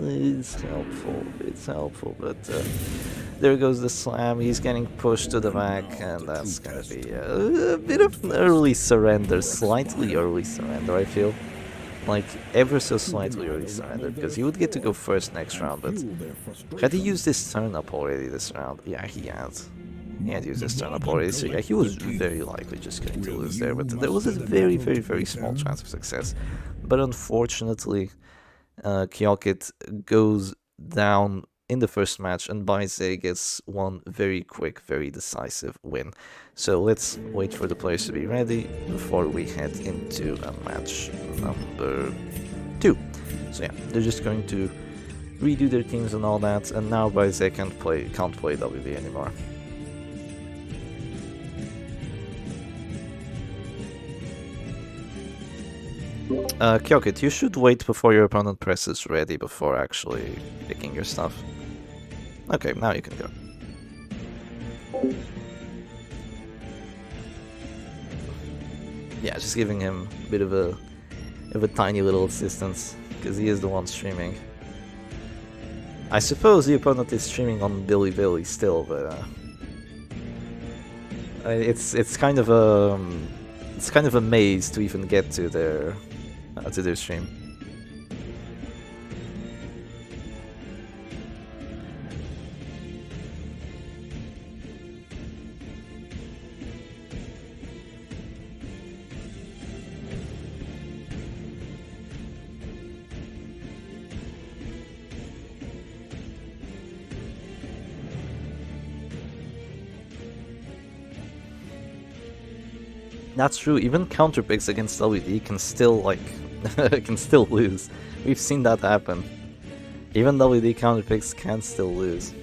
It's helpful, but there goes the slam. He's getting pushed to the back, and that's gonna be a bit of an early surrender, slightly early surrender, I feel. Like, ever so slightly early surrender, because he would get to go first next round, but had he used his turn up already this round? Yeah, he had. He had used his turn up already, so yeah, he was very likely just going to lose there, but there was a very small chance of success. But unfortunately, Kyokit goes down in the first match, and Baize gets one very quick, very decisive win. So let's wait for the players to be ready before we head into match number 2. So yeah, they're just going to redo their teams and all that, and now Baise can't play WD anymore. Kyokit, you should wait before your opponent presses ready before actually picking your stuff. Okay, now you can go. Yeah, just giving him a bit of a tiny little assistance, because he is the one streaming. I suppose the opponent is streaming on Billy still, but it's kind of a maze to even get to their stream. That's true, even counter picks against WD can still lose. We've seen that happen. Even WD counter picks can still lose.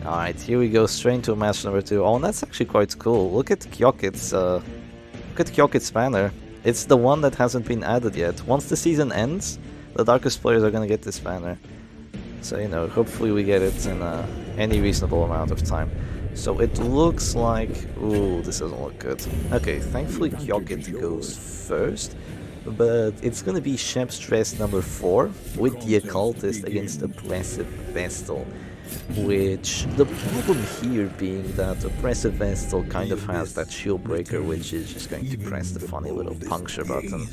Alright, here we go straight into match number 2. Oh, and that's actually quite cool. Look at Kyokit's banner. It's the one that hasn't been added yet. Once the season ends, the Darkest players are gonna get this banner. So, you know, hopefully we get it in any reasonable amount of time. So it looks like... Ooh, this doesn't look good. Okay, thankfully Kyokit goes first, but it's gonna be Shep's Dress number 4 with the Occultist against Oppressive Vestal, which the problem here being that Oppressive Vestal kind of has that shield breaker, which is just going to press the funny little puncture button.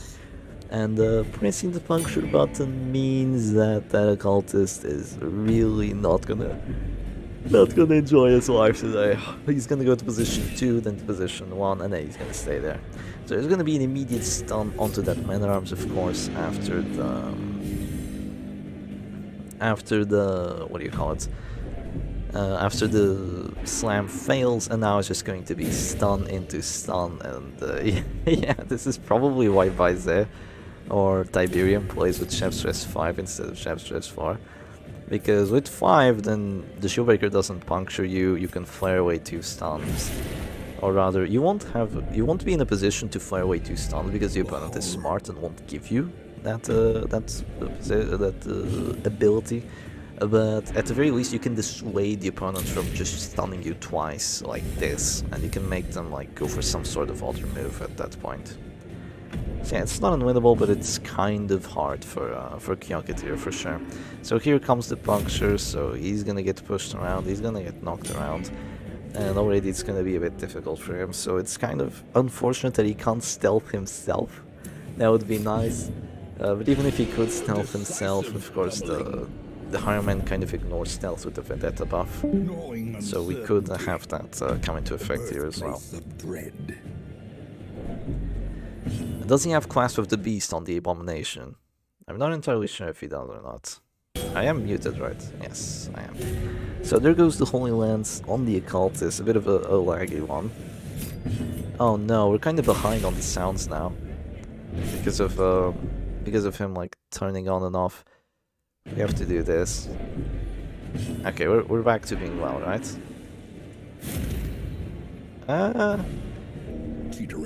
And pressing the puncture button means that Occultist is really not gonna enjoy his life today. He's gonna go to position 2, then to position 1, and then he's gonna stay there. So there's gonna be an immediate stun onto that man-at-arms, of course, after the what do you call it? After the slam fails, and now it's just going to be stun into stun, and yeah, this is probably why Baise or Tiberium plays with Chef's Dress 5 instead of Chef's Dress 4. Because with 5, then the Shieldbreaker doesn't puncture you, you can flare away 2 stuns. Or rather, you won't be in a position to flare away 2 stuns because the opponent is smart and won't give you that ability. But at the very least, you can dissuade the opponent from just stunning you twice like this, and you can make them like go for some sort of other move at that point. So yeah, it's not unwinnable, but it's kind of hard for Kyokit here for sure. So here comes the puncture, so he's gonna get pushed around, he's gonna get knocked around, and already it's gonna be a bit difficult for him. So it's kind of unfortunate that he can't stealth himself. That would be nice, but even if he could stealth himself, of course the Higher Man kind of ignores stealth with the Vendetta buff. So we could have that come into effect here as well. Does he have Clasp of the Beast on the Abomination? I'm not entirely sure if he does or not. I am muted, right? Yes, I am. So there goes the Holy Lance on the Occultist, a bit of a laggy one. Oh no, we're kind of behind on the sounds now. Because of him like turning on and off. We have to do this. Okay, we're back to being well, right?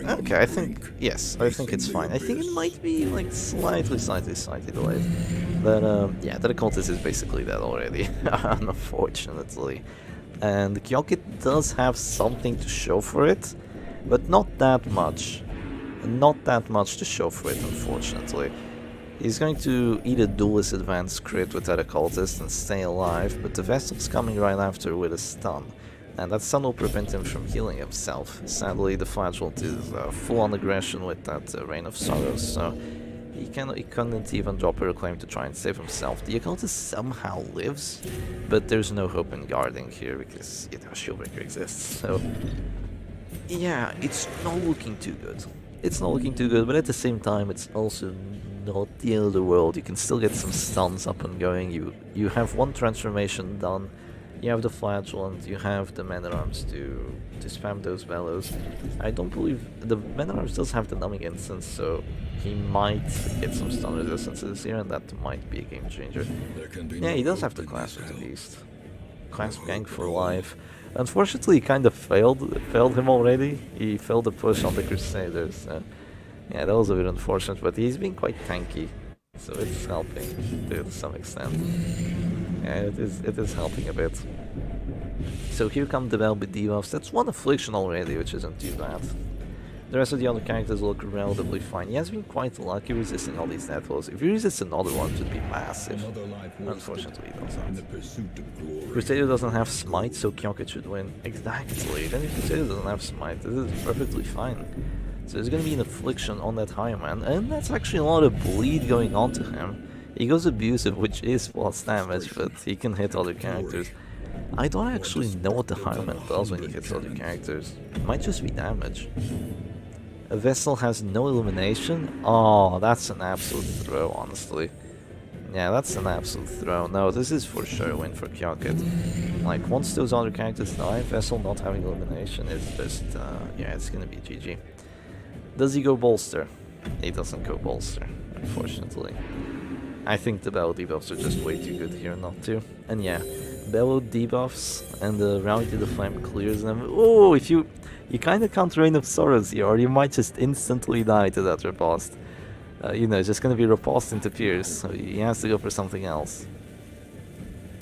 Okay, I think, yes, I think it's fine. I think it might be like slightly delayed. But yeah, the Occultist is basically dead already, unfortunately. And Kyokit does have something to show for it, but not that much. Not that much to show for it, unfortunately. He's going to eat a Duelist Advanced crit with that Occultist and stay alive, but the Vestal's coming right after with a stun. And that stun will prevent him from healing himself. Sadly, the Flagellant is full-on aggression with that Rain of Sorrows, so he couldn't even drop a Reclaim to try and save himself. The Occultist somehow lives, but there's no hope in guarding here because, you know, Shieldbreaker exists, so... Yeah, it's not looking too good. It's not looking too good, but at the same time, it's also not the end of the world. You can still get some stuns up and going. You have one transformation done, You have the Flagellant, you have the Man-at-Arms to spam those bellows. I don't believe... The Man-at-Arms does have the numbing instance, so he might get some stun resistances here, and that might be a game changer. Yeah, he does have the Clasp of the Beast. Clasp Gang for life. Unfortunately, he kind of failed him already. He failed the push on the Crusaders. So yeah, that was a bit unfortunate, but he's been quite tanky, so it's helping to some extent. Yeah, it is helping a bit. So here come the Velvet debuffs. That's one affliction already, which isn't too bad. The rest of the other characters look relatively fine. He has been quite lucky resisting all these death blows. If he resists another one, it would be massive. Unfortunately, he doesn't. Crusader doesn't have Smite, so Kyoket should win. Exactly. Then if Crusader doesn't have Smite, this is perfectly fine. So there's gonna be an affliction on that High Man, and that's actually a lot of bleed going on to him. He goes abusive, which is plus damage, but he can hit other characters. I don't actually know what the High Man does when he hits other characters. It might just be damage. A Vessel has no illumination? Oh, that's an absolute throw, honestly. Yeah, that's an absolute throw. No, this is for sure a win for Kyoket. Like, once those other characters die, Vessel not having illumination is just, yeah, it's gonna be GG. Does he go bolster? He doesn't go bolster, unfortunately. I think the Bellow debuffs are just way too good here not to. And yeah, Bellow debuffs and the Rally to the Flame clears them. Oh, if you kind of can't Reign of Sorrows here, or you might just instantly die to that riposte. You know, it's just gonna be riposte into Pierce, so he has to go for something else.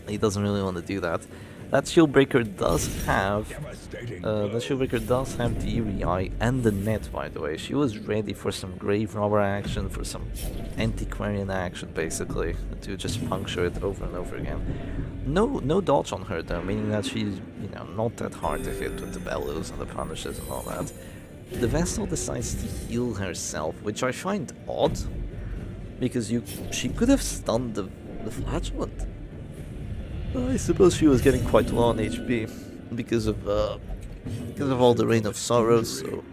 He doesn't really want to do that. That Shieldbreaker does have the Eerie Eye and the net, by the way. She was ready for some Grave Robber action, for some Antiquarian action, basically, to just puncture it over and over again. No dodge on her though, meaning that she's, you know, not that hard to hit with the bellows and the punishes and all that. The Vestal decides to heal herself, which I find odd, because she could have stunned the Flagellant. I suppose she was getting quite low on HP because of all the Reign of Sorrows. So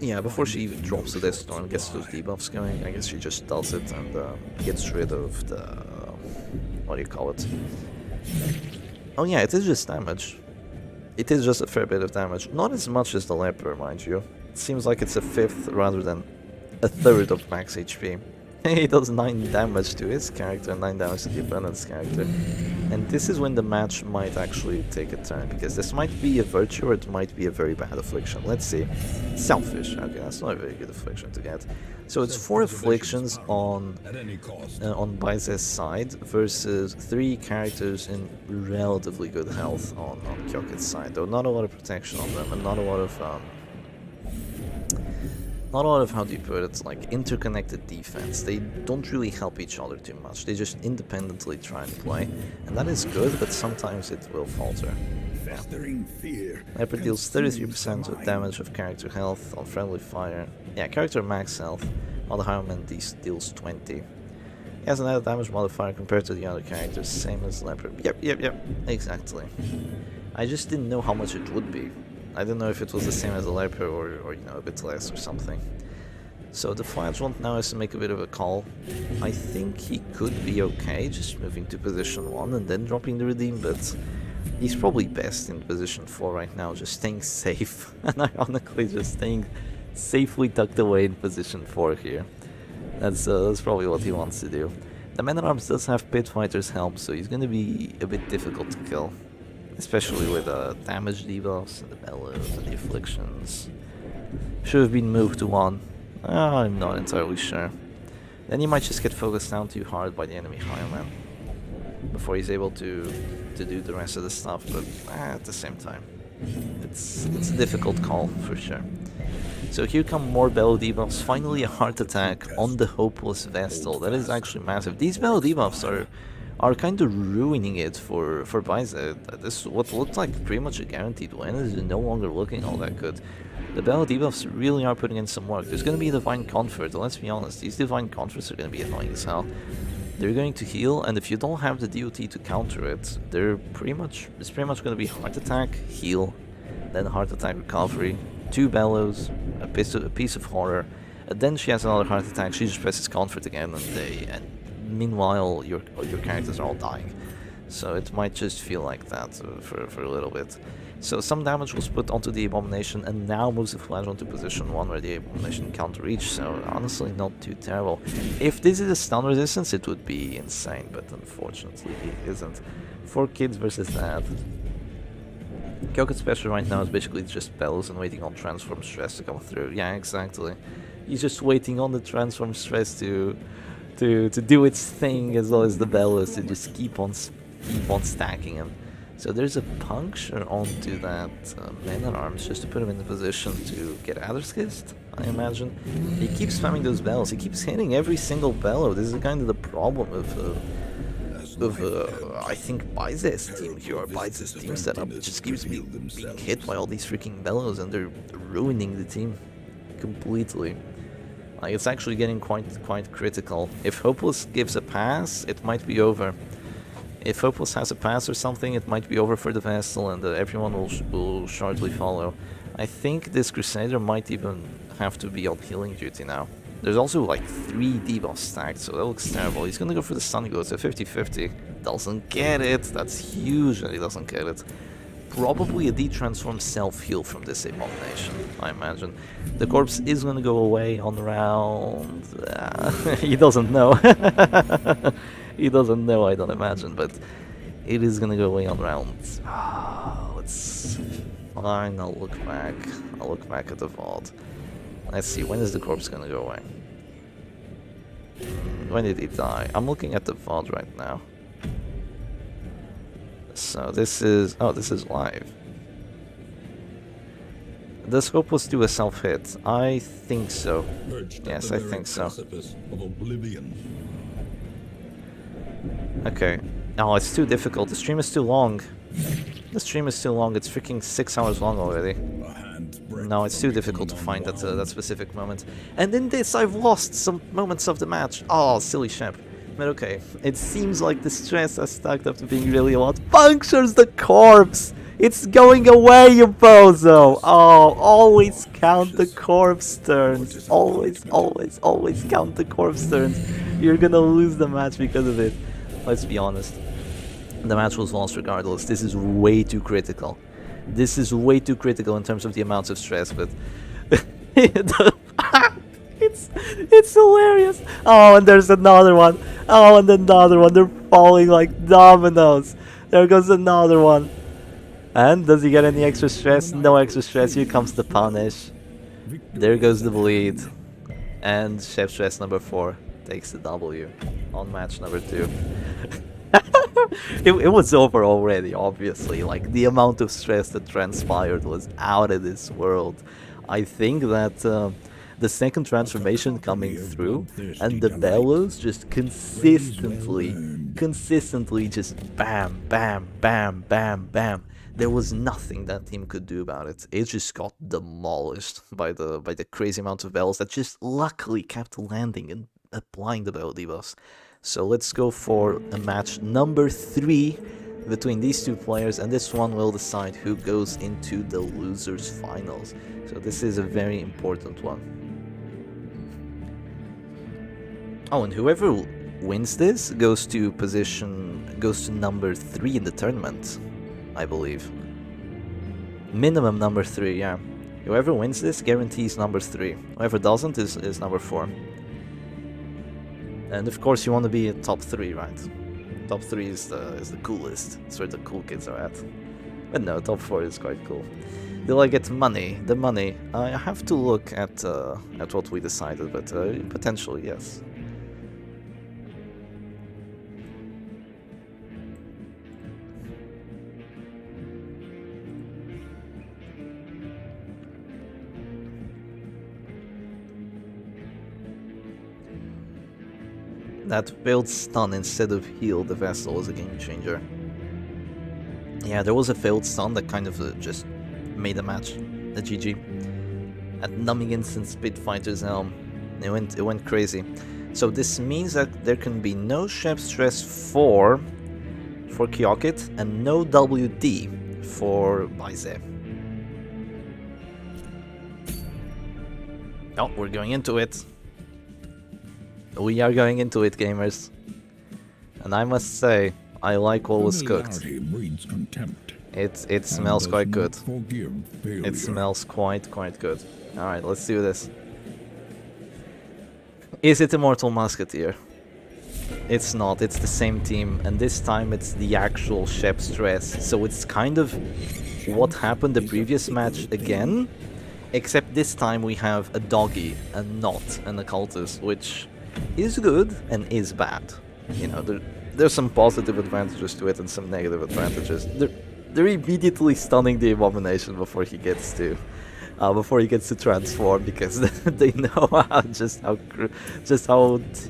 yeah, before she even drops the Death Storm and gets those debuffs going, I guess she just does it and gets rid of the what do you call it? Oh yeah, it is just damage. It is just a fair bit of damage, not as much as the Leper, mind you. It seems like it's a fifth rather than a third of max HP. He does 9 damage to his character and 9 damage to the opponent's character. And this is when the match might actually take a turn, because this might be a virtue or it might be a very bad affliction. Let's see. Selfish. Okay, that's not a very good affliction to get. So it's 4 afflictions on Baize's side versus 3 characters in relatively good health on Kyoket's side, though not a lot of protection on them and not a lot of how do you put it, like interconnected defense. They don't really help each other too much. They just independently try and play, and that is good, but sometimes it will falter. Yeah. Leopard deals 33% of damage of character health on friendly fire. Yeah, character max health, while the Highwayman deals 20. He has an added damage modifier compared to the other characters, same as Leopard. Yep, exactly. I just didn't know how much it would be. I don't know if it was the same as a Leper or you know, a bit less or something. So the Flagellant now has to make a bit of a call. I think he could be okay just moving to position 1 and then dropping the Redeem, but he's probably best in position 4 right now, just staying safe. And ironically just staying safely tucked away in position 4 here. That's probably what he wants to do. The Man-at-Arms does have Pit Fighter's help, so he's gonna be a bit difficult to kill. Especially with damage debuffs and the bellows and the afflictions. Should have been moved to 1. I'm not entirely sure. Then he might just get focused down too hard by the enemy Highwayman before he's able to do the rest of the stuff, but at the same time, it's a difficult call for sure. So here come more bellow debuffs, finally a heart attack on the Hopeless Vestal. That is actually massive. These bellow debuffs are kind of ruining it for Baize. This, what looked like pretty much a guaranteed win, is no longer looking all that good. The Bellow debuffs really are putting in some work. There's going to be a Divine Comfort, and let's be honest, these Divine Comforts are going to be annoying as hell. They're going to heal, and if you don't have the DOT to counter it, it's pretty much going to be Heart Attack, heal, then Heart Attack recovery, 2 Bellows, a piece of Horror, and then she has another Heart Attack, she just presses Comfort again, and meanwhile your characters are all dying. So it might just feel like that for a little bit. So some damage was put onto the Abomination, and now moves the Flash onto position 1 where the Abomination can't reach, so honestly not too terrible. If this is a stun resistance, it would be insane, but unfortunately it isn't. 4 kids versus that. Kyokut's special right now is basically just bellows and waiting on Transform Stress to come through. Yeah, exactly. He's just waiting on the Transform Stress to do its thing, as well as the bellows to just keep on stacking him. So there's a puncture onto that Man-at-Arms just to put him in the position to get Adderskist, I imagine. He keeps spamming those bells, he keeps hitting every single bellow. This is kind of the problem of I think Baize's team here, or Baize's team setup. It just keeps being hit by all these freaking bellows, and they're ruining the team completely. Like, it's actually getting quite critical. If Hopeless gives a pass, it might be over. If Hopeless has a pass or something, it might be over for the Vestal, and everyone will shortly follow. I think this Crusader might even have to be on healing duty now. There's also like 3 debuffs stacked, so that looks terrible. He's gonna go for the Sun Goats at 50-50. Doesn't get it. That's huge that he doesn't get it. Probably a de-transform self-heal from this Abomination, I imagine. The corpse is gonna go away on round... he doesn't know. He doesn't know, I don't imagine, but it is gonna go away on round... it's fine, I'll look back. I'll look back at the vault. Let's see, when is the corpse gonna go away? When did he die? I'm looking at the vault right now. So this is... oh, this is live. Does Hopeless do a self-hit? I think so. Yes, I think so. Okay. Oh, it's too difficult. The stream is too long. The stream is too long. It's freaking 6 hours long already. No, it's too difficult to find that specific moment. And in this, I've lost some moments of the match. Oh, silly Shep. But okay, it seems like the stress has stacked up to being really a lot. Punctures the corpse! It's going away, you bozo! Oh, always count the corpse turns. Always, always, always count the corpse turns. You're gonna lose the match because of it. Let's be honest. The match was lost regardless. This is way too critical. This is way too critical in terms of the amounts of stress, but... It's hilarious. Oh, and there's another one. Oh, and another one. They're falling like dominoes. There goes another one. And does he get any extra stress? No extra stress. Here comes the punish. There goes the bleed. And Chef Stress number 4 takes the W on match number 2. It was over already, obviously. Like, the amount of stress that transpired was out of this world. I think that the second transformation coming through and the bellows just consistently just bam, bam, bam, bam, bam. There was nothing that team could do about it. It just got demolished by the crazy amount of bells that just luckily kept landing and applying the bell debuffs. So let's go for a match number 3 between these two players, and this one will decide who goes into the losers finals. So this is a very important one. Oh, and whoever wins this goes to number 3 in the tournament, I believe. Minimum number 3, yeah. Whoever wins this guarantees number 3. Whoever doesn't is number 4. And of course you want to be a top 3, right? Top 3 is the coolest. It's where the cool kids are at. But no, top 4 is quite cool. Will I get money? The money. I have to look at what we decided, but potentially yes. That failed stun instead of heal the Vestal was a game changer. Yeah, there was a failed stun that kind of just made the match a GG. At Numbing Instant Spitfighter's Helm, it went crazy. So this means that there can be no Chef Stress for Kyokut and no WD for Baize. Oh, we're going into it. We are going into it, gamers. And I must say, I like what was cooked. Familiarity breeds contempt. It and smells does quite not good. forgive failure. It smells quite good. Alright, let's do this. Is it Immortal Musketeer? It's not, it's the same team, and this time it's the actual Shep's dress. So it's kind of what happened the previous match again, except this time we have a doggy and not an occultist, which is good and is bad. You know, there's some positive advantages to it and some negative advantages. They're immediately stunning the Abomination before he gets to transform, because they know just how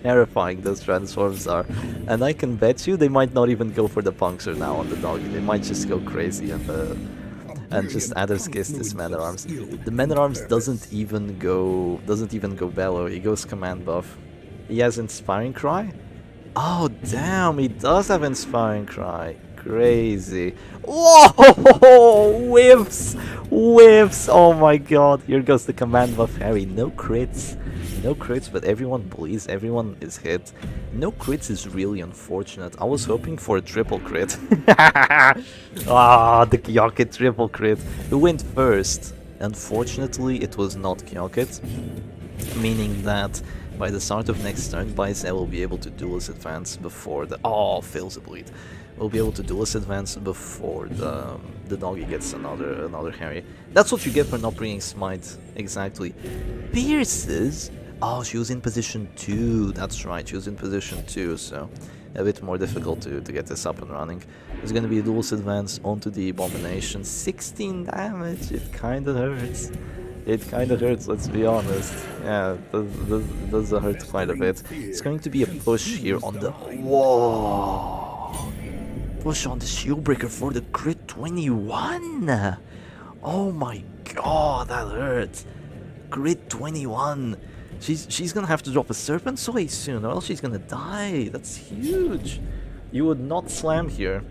terrifying those transforms are. And I can bet you they might not even go for the puncture now on the doggy. They might just go crazy and just Adder's Kiss this Man at Arms. The Man at Arms doesn't even go bellow. He goes command buff. He has Inspiring Cry. Oh damn, he does have Inspiring Cry. Crazy. Whoa! Whiffs! Whiffs! Oh my god. Here goes the command buff Harry. No crits. No crits, but everyone bleeds. Everyone is hit. No crits is really unfortunate. I was hoping for a triple crit. Ah, the Kyokit triple crit. Who went first? Unfortunately, it was not Kyokit. Meaning that by the start of next turn, Bicep will be able to duelist advance before the... Oh, fails a bleed. We'll be able to duelist advance before the doggy gets another Harry. That's what you get for not bringing Smite. Exactly. Pierces? Oh, she was in position 2. That's right, she was in position 2, so a bit more difficult to get this up and running. There's gonna be a duelist advance onto the Abomination. 16 damage, it kinda hurts. It kind of hurts, let's be honest. Yeah, it does hurt quite a bit. It's going to be a push here on the... Whoa! Push on the Shieldbreaker for the crit 21! Oh my god, that hurt! Crit 21! She's gonna have to drop a Serpent Sway soon, or else she's gonna die. That's huge! You would not slam here.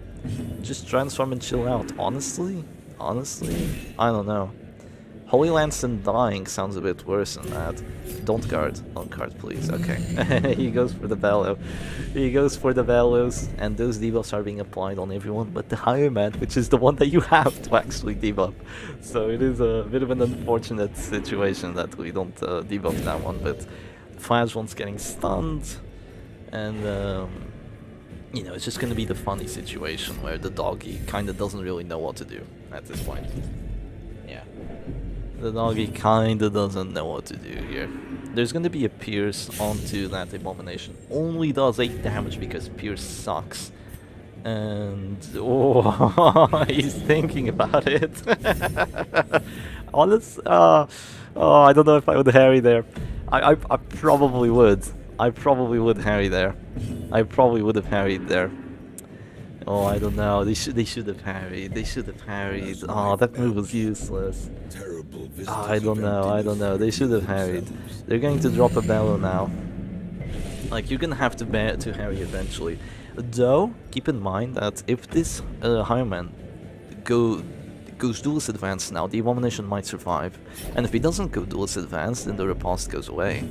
Just transform and chill out. Honestly, I don't know. Holy Lance and dying sounds a bit worse than that. Don't guard, please. Okay. He goes for the bellow. He goes for the bellows, and those debuffs are being applied on everyone but the higher man, which is the one that you have to actually debuff. So it is a bit of an unfortunate situation that we don't debuff that one, but Flash one's getting stunned, and you know, it's just gonna be the funny situation where the doggy kinda doesn't really know what to do at this point. Yeah. The doggy kinda doesn't know what to do here. There's gonna be a Pierce onto that Abomination. Only does 8 damage because Pierce sucks. And... oh, he's thinking about it. Honest... oh, I don't know if I would harry there. I probably would. I probably would harry there. I probably would have harried there. Oh, I don't know. They should have harried. They should have harried. Oh, that move was useless. Oh, I don't know. They should have harried. They're going to drop a bellow now. Like, you're gonna have to harry eventually. Though, keep in mind that if this Higher Man goes duelist advance now, the Abomination might survive. And if he doesn't go duelist advance, then the riposte goes away.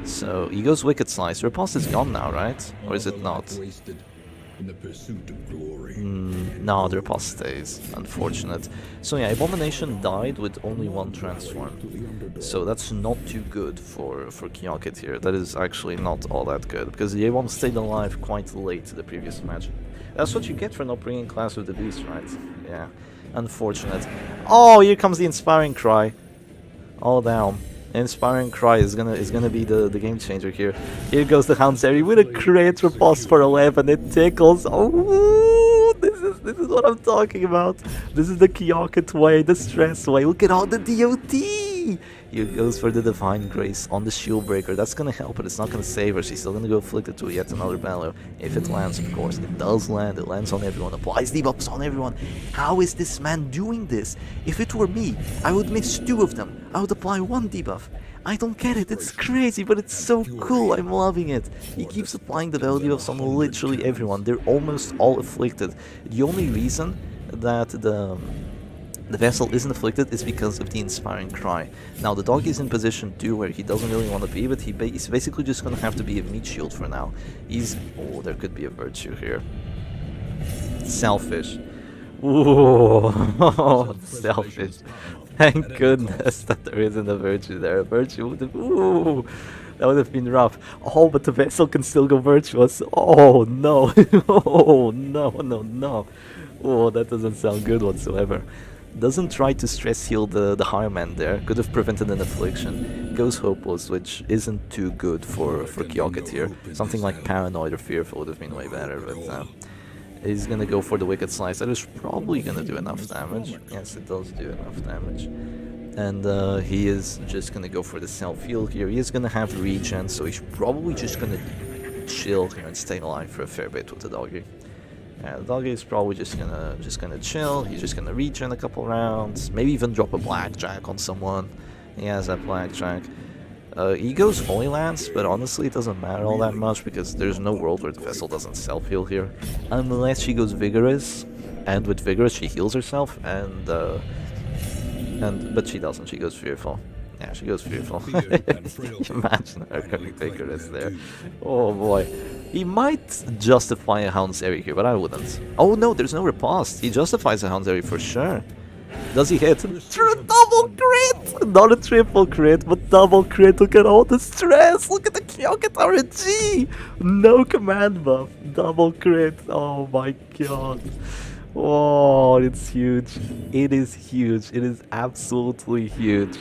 So, he goes Wicked Slice. Riposte is gone now, right? Or is it not? In the pursuit of glory. No, the riposte stays. Unfortunate. So yeah, Abomination died with only 1 transform. So that's not too good for Kyokit here. That is actually not all that good, because the A1 stayed alive quite late the previous match. That's what you get for not bringing Class of the Beast, right? Yeah. Unfortunate. Oh, here comes the Inspiring Cry. All down. Inspiring Cry is gonna be the game changer here. Here goes the Houndsary with a crit riposte for 11. It tickles. Oh, this is what I'm talking about. This is the Kyokit way, the stress way. Look at all the DOT. Here goes for the Divine Grace on the Shieldbreaker. That's gonna help, but it's not gonna save her. She's still gonna go afflicted to yet another bellow. If it lands, of course. It does land. It lands on everyone. Applies debuffs on everyone. How is this man doing this? If it were me, I would miss 2 of them. I would apply 1 debuff. I don't get it. It's crazy, but it's so cool. I'm loving it. He keeps applying the bellow debuffs on literally everyone. They're almost all afflicted. The only reason that the vessel isn't afflicted is because of the Inspiring Cry. Now, the dog is in position 2 where he doesn't really want to be, but he's basically just going to have to be a meat shield for now. Oh, there could be a virtue here. Selfish. Ooh, selfish. Thank goodness that there isn't a Virtue there. A Virtue would have... Ooh, that would have been rough. Oh, but the vessel can still go Virtuous. Oh, no. Oh, no, no, no. Oh, that doesn't sound good whatsoever. Doesn't try to stress heal the higher man there. Could have prevented an affliction. Goes hopeless, which isn't too good for Kyoket here. Something like paranoid or fearful would have been way better, but he's gonna go for the wicked slice. That is probably gonna do enough damage. Yes, it does do enough damage. And he is just gonna go for the self-heal here. He is gonna have regen, so he's probably just gonna chill here and stay alive for a fair bit with the doggy. Yeah, the doggy is probably just gonna chill. He's just gonna regen a couple rounds, maybe even drop a blackjack on someone. He has that blackjack. He goes Holy Lance, but honestly it doesn't matter all that much because there's no world where the vessel doesn't self-heal here. Unless she goes Vigorous, and with Vigorous she heals herself, but she doesn't, she goes Fearful. Yeah, she goes Fearful. Imagine her going Vigorous there. Oh boy. He might justify a Hound's Airy here, but I wouldn't. Oh no, there's no riposte. He justifies a Hound's Airy for sure. Does he hit? Double crit! Not a triple crit, but double crit. Look at all the stress. Look at the Kyoket RNG. No command buff. Double crit. Oh my god. Oh, it's huge. It is huge. It is absolutely huge.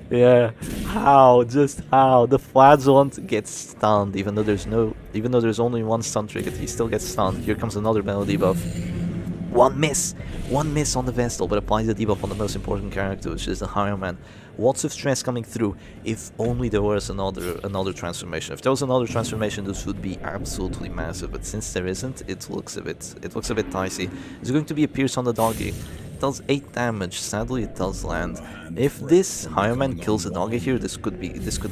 Yeah. How? Just how? The Flagellant gets stunned, even though there's only one stun trinket, he still gets stunned. Here comes another battle debuff. One miss on the Vestal, but applies the debuff on the most important character, which is the Higher Man. Lots of stress coming through. If only there was another transformation. If there was another transformation, this would be absolutely massive. But since there isn't, it looks a bit dicey. There's going to be a Pierce on the doggy. It does 8 damage. Sadly, it does land. If this Higher Man kills the doggy here, this could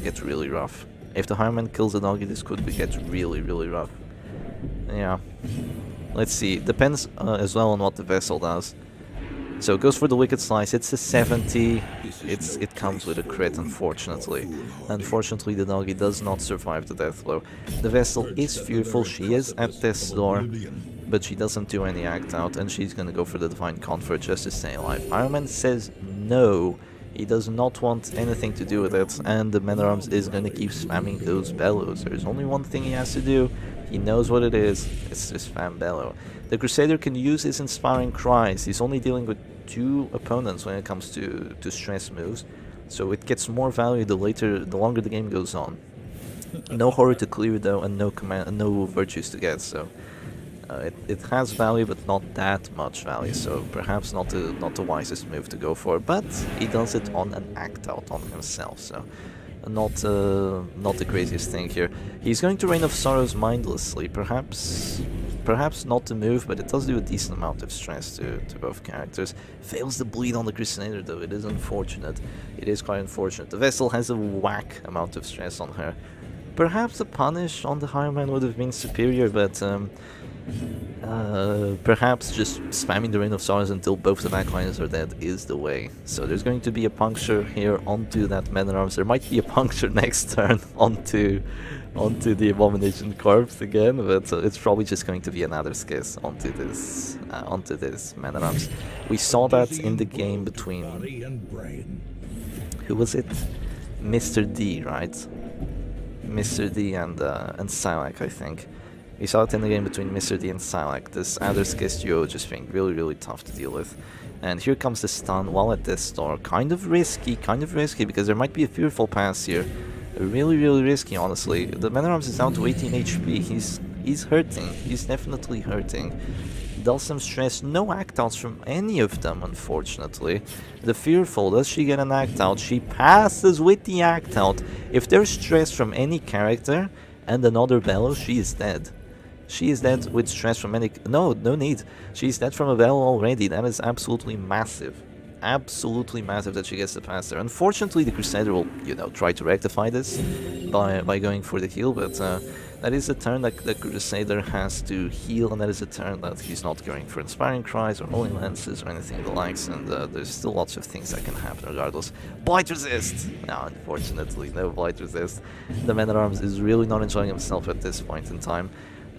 get really rough. If the Higher Man kills the doggy, this could get really rough. Yeah. Let's see, depends as well on what the vessel does. So it goes for the Wicked Slice, it's a 70, it comes with a crit, unfortunately. Unfortunately, the doggy does not survive the death blow. The vessel is fearful, she is at death's door, but she doesn't do any act out, and she's gonna go for the Divine Comfort just to stay alive. Iron Man says no, he does not want anything to do with it, and the Man at Arms is gonna keep spamming those bellows. There's only one thing he has to do. He knows what it is, it's just spam bellow. The Crusader can use his Inspiring Cries. He's only dealing with 2 opponents when it comes to stress moves, so it gets more value the longer the game goes on. No horror to clear though, and no virtues to get, so it has value but not that much value, so perhaps not the wisest move to go for, but he does it on an act out on himself, so not the craziest thing here. He's going to Reign of Sorrows mindlessly, perhaps not the move, but it does do a decent amount of stress to both characters. Fails the bleed on the Crusader though, it is unfortunate. It is quite unfortunate. The Vessel has a whack amount of stress on her. Perhaps the punish on the Higher Man would have been superior, but perhaps just spamming the Reign of Sorrows until both the backlines are dead is the way. So there's going to be a puncture here onto that Man at Arms. There might be a puncture next turn onto the Abomination Corpse again, but it's probably just going to be another skiss onto this Man at Arms. We saw that in the game between, who was it? Mr. D, right? Mr. D and Syac, I think. We saw it in the game between Mr. D and Syac, this Adder Skiss duo just being really tough to deal with. And here comes the stun while at this store. Kind of risky because there might be a fearful pass here. Really risky, honestly. The Man at Arms is down to 18 HP. He's hurting. He's definitely hurting. Does some stress. No act outs from any of them, unfortunately. The fearful, does she get an act out? She passes with the act out. If there's stress from any character and another bellow, she is dead. She is dead with stress from any... No need. She's dead from a bellow already. That is absolutely massive. Absolutely massive that she gets the pass there. Unfortunately, the Crusader will, try to rectify this by going for the heal, but that is a turn that the Crusader has to heal, and that is a turn that he's not going for Inspiring Cries or Holy Lances or anything of the likes, and there's still lots of things that can happen regardless. Blight Resist! No, unfortunately, no Blight Resist. The Man at Arms is really not enjoying himself at this point in time.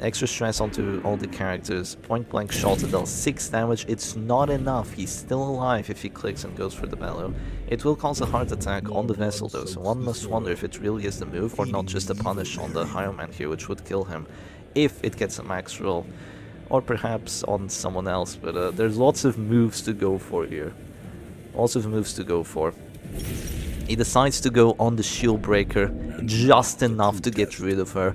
Extra stress onto all the characters. Point blank shot that does 6 damage. It's not enough. He's still alive if he clicks and goes for the bellow. It will cause a heart attack on the vessel though, so one must wonder if it really is the move or not just a punish on the Higher Man here, which would kill him if it gets a max roll. Or perhaps on someone else, but there's lots of moves to go for here. Lots of moves to go for. He decides to go on the shield breaker, just enough to get rid of her.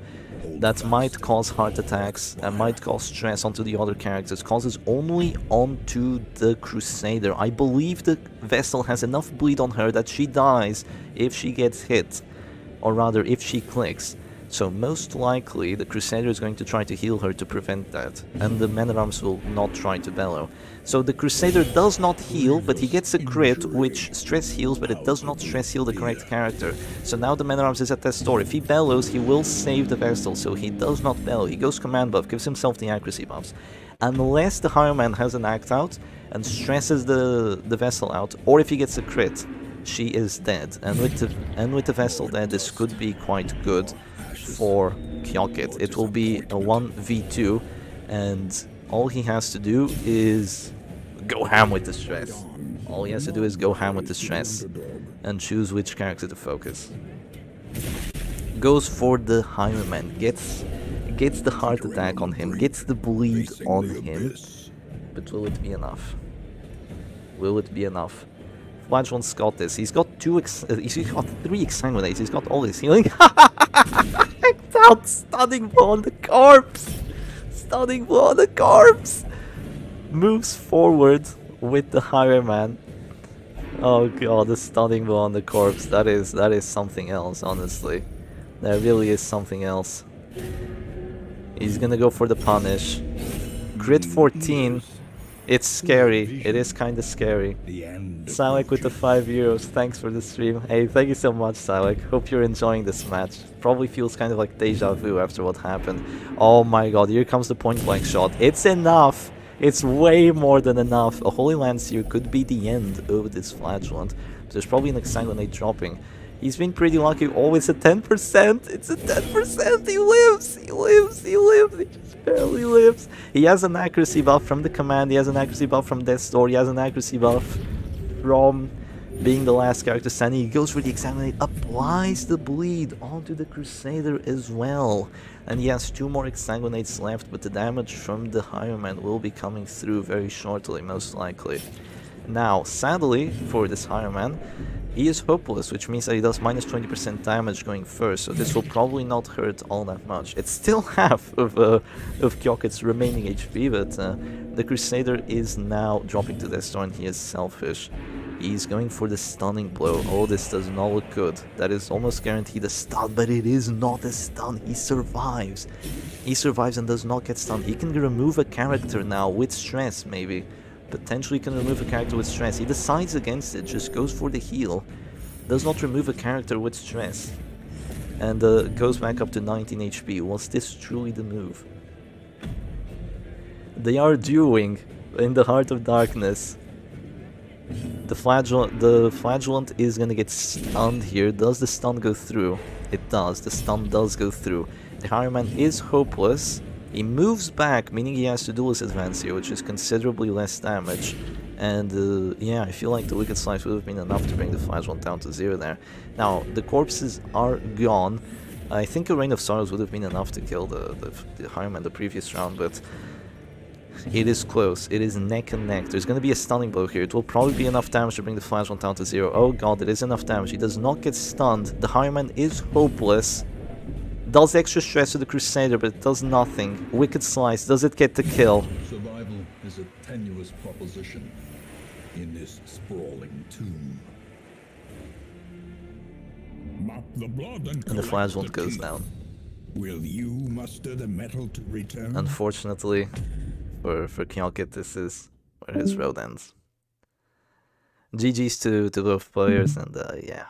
That might cause heart attacks and might cause stress onto the other characters. Causes only onto the Crusader. I believe the vessel has enough bleed on her that she dies if she gets hit. Or rather, if she clicks. So most likely the Crusader is going to try to heal her to prevent that, and the Man-at-Arms will not try to bellow. So the Crusader does not heal, but he gets a crit which stress heals, but it does not stress heal the correct character. So now the Man-at-Arms is at death's door. If he bellows, he will save the vessel, so he does not bellow. He goes command buff, gives himself the accuracy buffs. Unless the Higher Man has an act out and stresses the vessel out, or if he gets a crit, she is dead. And with the vessel dead, this could be quite good for Kyokit. It will be a 1v2, and all he has to do is go ham with the stress. All he has to do is go ham with the stress and choose which character to focus. Goes for the Higher Man, gets the heart attack on him, gets the bleed on him, but will it be enough? Will it be enough? Flagellant's got this. He's got he's got 3 exsanguinates. He's got all this healing. Out, stunning blow on the corpse. Stunning blow on the corpse. Moves forward with the Higher Man. Oh god, the stunning blow on the corpse. That is something else. Honestly, that really is something else. He's gonna go for the punish. Crit 14. It's scary. It is kind of scary. Syac with the €5. Thanks for the stream. Hey, thank you so much, Syac. Hope you're enjoying this match. Probably feels kind of like deja vu after what happened. Oh my god, here comes the point blank shot. It's enough. It's way more than enough. A Holy Lance here could be the end of this Flagellant. There's probably an Exsanguinate dropping. He's been pretty lucky. Always a 10%. It's a 10%. He lives. He lives. He lives. He just barely lives. He has an accuracy buff from the command. He has an accuracy buff from Death's Door. He has an accuracy buff from being the last character standing. He goes for the Examinate. Applies the bleed onto the Crusader as well. And he has 2 more Exsanguinates left. But the damage from the Higher Man will be coming through very shortly, most likely. Now, sadly, for this Higher Man, he is hopeless, which means that he does minus 20% damage going first, so this will probably not hurt all that much. It's still half of Kyokit's remaining HP, but the Crusader is now dropping to Death's Door and he is selfish. He's going for the stunning blow. Oh, this does not look good. That is almost guaranteed a stun, but it is not a stun. He survives. He survives and does not get stunned. He can remove a character now with stress, maybe. Potentially can remove a character with stress. He decides against it, just goes for the heal. Does not remove a character with stress. And goes back up to 19 HP. Was this truly the move? They are dueling in the Heart of Darkness. The Flagellant is gonna get stunned here. Does the stun go through? It does. The stun does go through. The Higher Man is hopeless. He moves back, meaning he has to duelist advance here, which is considerably less damage. And yeah, I feel like the Wicked Slice would have been enough to bring the Flagellant down to 0 there. Now, the corpses are gone. I think a Reign of Sorrows would have been enough to kill the Higher Man the previous round, but it is close. It is neck and neck. There's going to be a stunning blow here. It will probably be enough damage to bring the Flagellant down to 0. Oh god, it is enough damage. He does not get stunned. The Higher Man is hopeless. Does extra stress to the Crusader, but it does nothing. Wicked Slice, does it get the kill? Survival is a tenuous proposition in this sprawling tomb. Mop the blood and the Flagellant goes down. Will you muster the metal to return? Unfortunately, for Kyokit, this is where his road ends. GG's to both players, and yeah,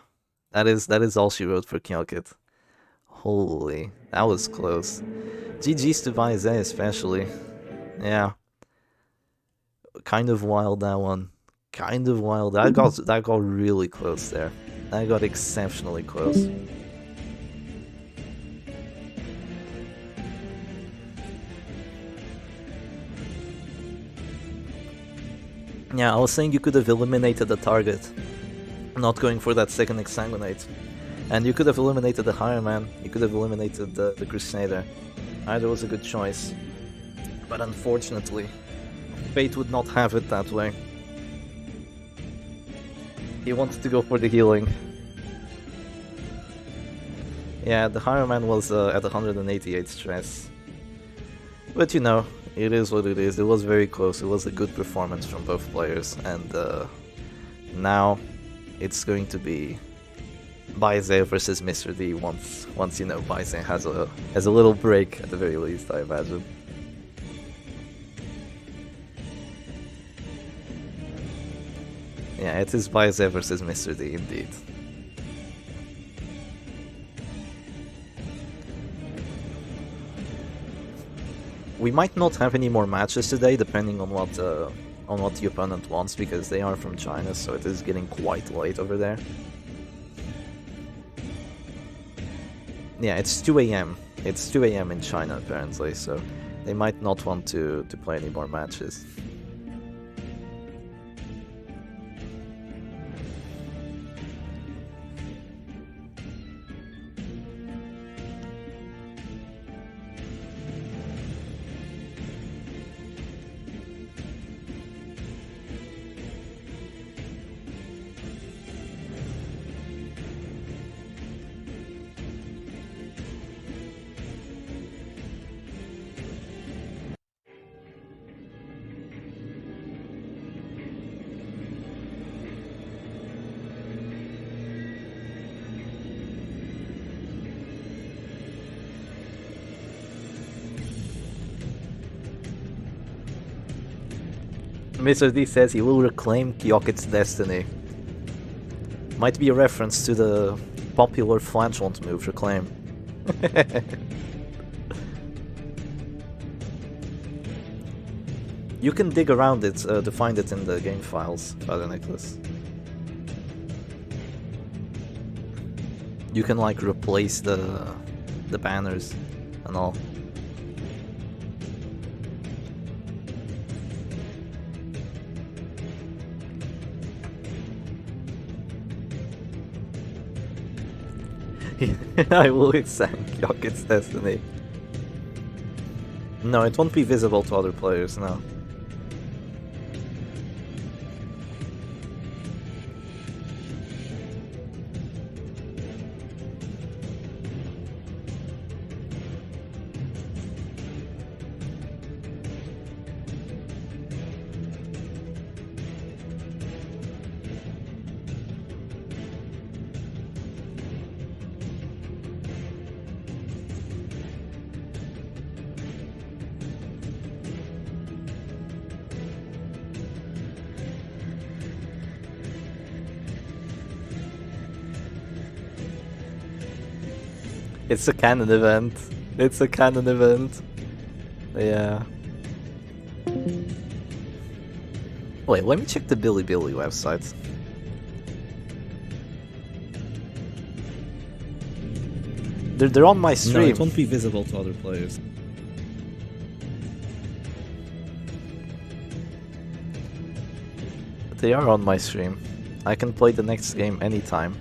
that is all she wrote for Kyokit. Holy, that was close. GG's to Vize especially. Yeah. Kind of wild, that one. Kind of wild. That got really close there. That got exceptionally close. Yeah, I was saying you could have eliminated the target, not going for that second Exsanguinate. And you could have eliminated the Higher Man, you could have eliminated the Crusader. Either was a good choice. But unfortunately, fate would not have it that way. He wanted to go for the healing. Yeah, the Higher Man was at 188 stress. But you know, it is what it is. It was very close. It was a good performance from both players. And now it's going to be Baize versus Mr. D once you know Baize has a little break at the very least, I imagine. Yeah, it is Baize versus Mr. D indeed. We might not have any more matches today, depending on what the opponent wants, because they are from China, so it is getting quite late over there. Yeah, it's 2 AM. It's 2 AM in China apparently, so they might not want to play any more matches. Mr. D says he will reclaim Kyokit's destiny. Might be a reference to the popular flanchant move, Reclaim. You can dig around it to find it in the game files, Father Nicholas. You can like replace the banners and all. I will examine Kyokit's destiny. No, it won't be visible to other players, no. It's a canon event. It's a canon event. Yeah. Wait, let me check the Bilibili website. They're on my stream. No, it won't be visible to other players. They are on my stream. I can play the next game anytime.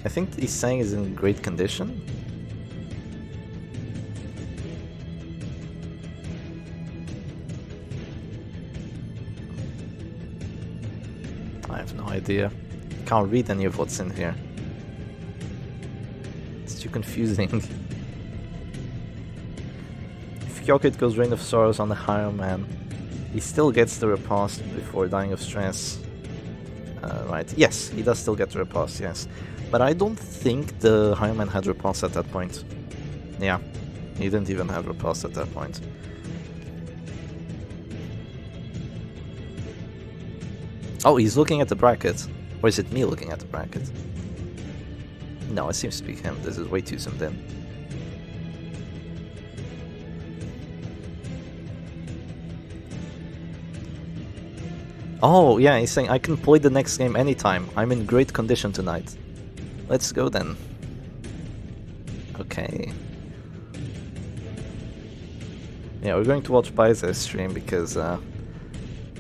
I think he's saying is in great condition. I have no idea. Can't read any of what's in here. It's too confusing. If Kyokit goes Reign of Sorrows on the Higher Man, he still gets the riposte before dying of stress. Right, yes, he does still get the riposte, yes. But I don't think the Higher Man had riposte at that point. Yeah, he didn't even have riposte at that point. Oh, he's looking at the bracket. Or is it me looking at the bracket? No, it seems to be him. This is way too zoomed in. Oh, yeah, he's saying I can play the next game anytime. I'm in great condition tonight. Let's go then. Okay. Yeah, we're going to watch Baize's stream because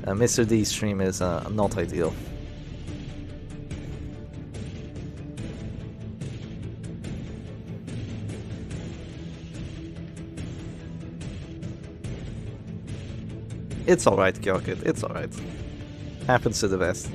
Mr. D's stream is not ideal. It's alright, Kyokit, it's alright. Happens to the best.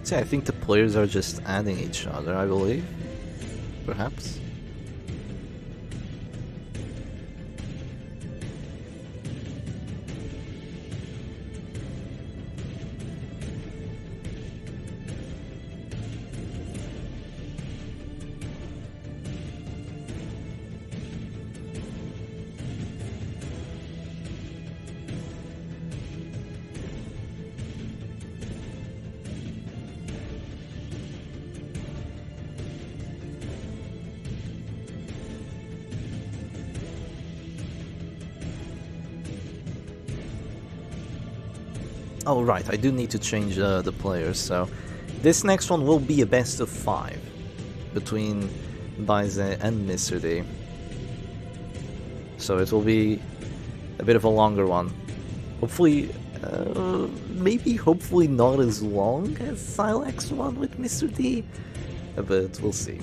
See, I think the players are just adding each other, I believe. Perhaps. Oh right, I do need to change the players, so this next one will be a best of 5 between Baize and Mr. D. So it will be a bit of a longer one. Hopefully, hopefully not as long as Syac's one with Mr. D, but we'll see.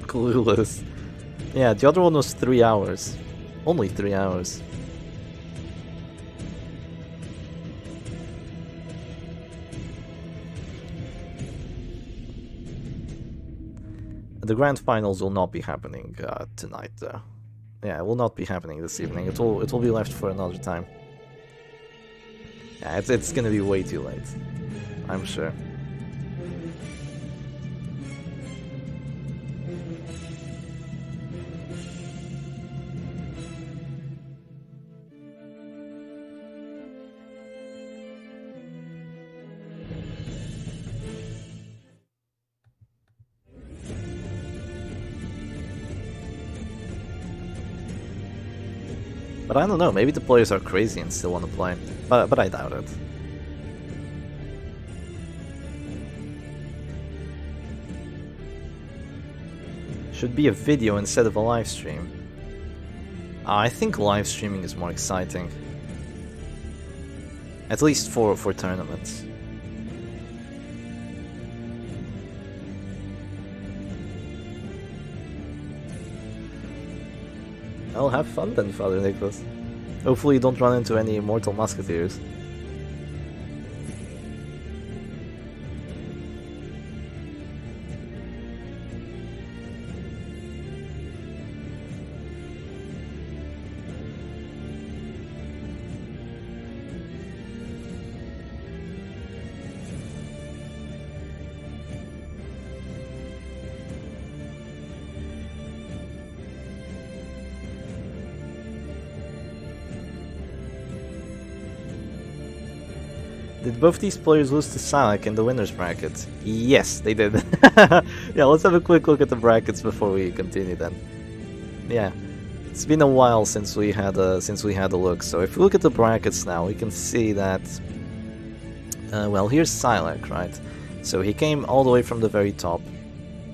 Clueless. Yeah, the other one was 3 hours. Only 3 hours. The grand finals will not be happening tonight, though. Yeah, it will not be happening this evening. It will be left for another time. Yeah, it's gonna be way too late, I'm sure. But I don't know, maybe the players are crazy and still want to play. But I doubt it. Should be a video instead of a live stream. I think live streaming is more exciting. At least for tournaments. I'll have fun then, Father Nicholas. Hopefully you don't run into any immortal musketeers. Did both these players lose to Syac in the winner's bracket? Yes, they did. Yeah, let's have a quick look at the brackets before we continue then. Yeah, it's been a while since we had a look. So if we look at the brackets now, we can see that. Well, here's Syac, right? So he came all the way from the very top.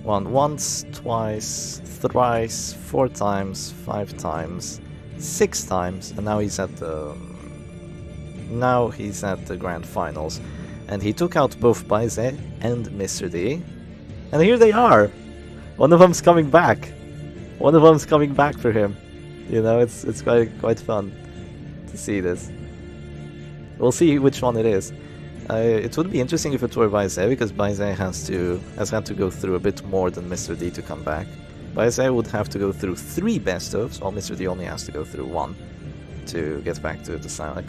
Won once, twice, thrice, 4 times, 5 times, 6 times, and now he's at the. Now he's at the grand finals, and he took out both Baize and Mr. D, and here they are. One of them's coming back. One of them's coming back for him. You know, it's quite fun to see this. We'll see which one it is. It would be interesting if it were Baizé, because Baizé has had to go through a bit more than Mr. D to come back. Baizé would have to go through 3 best-ofs, while Mr. D only has to go through 1 to get back to the Syac.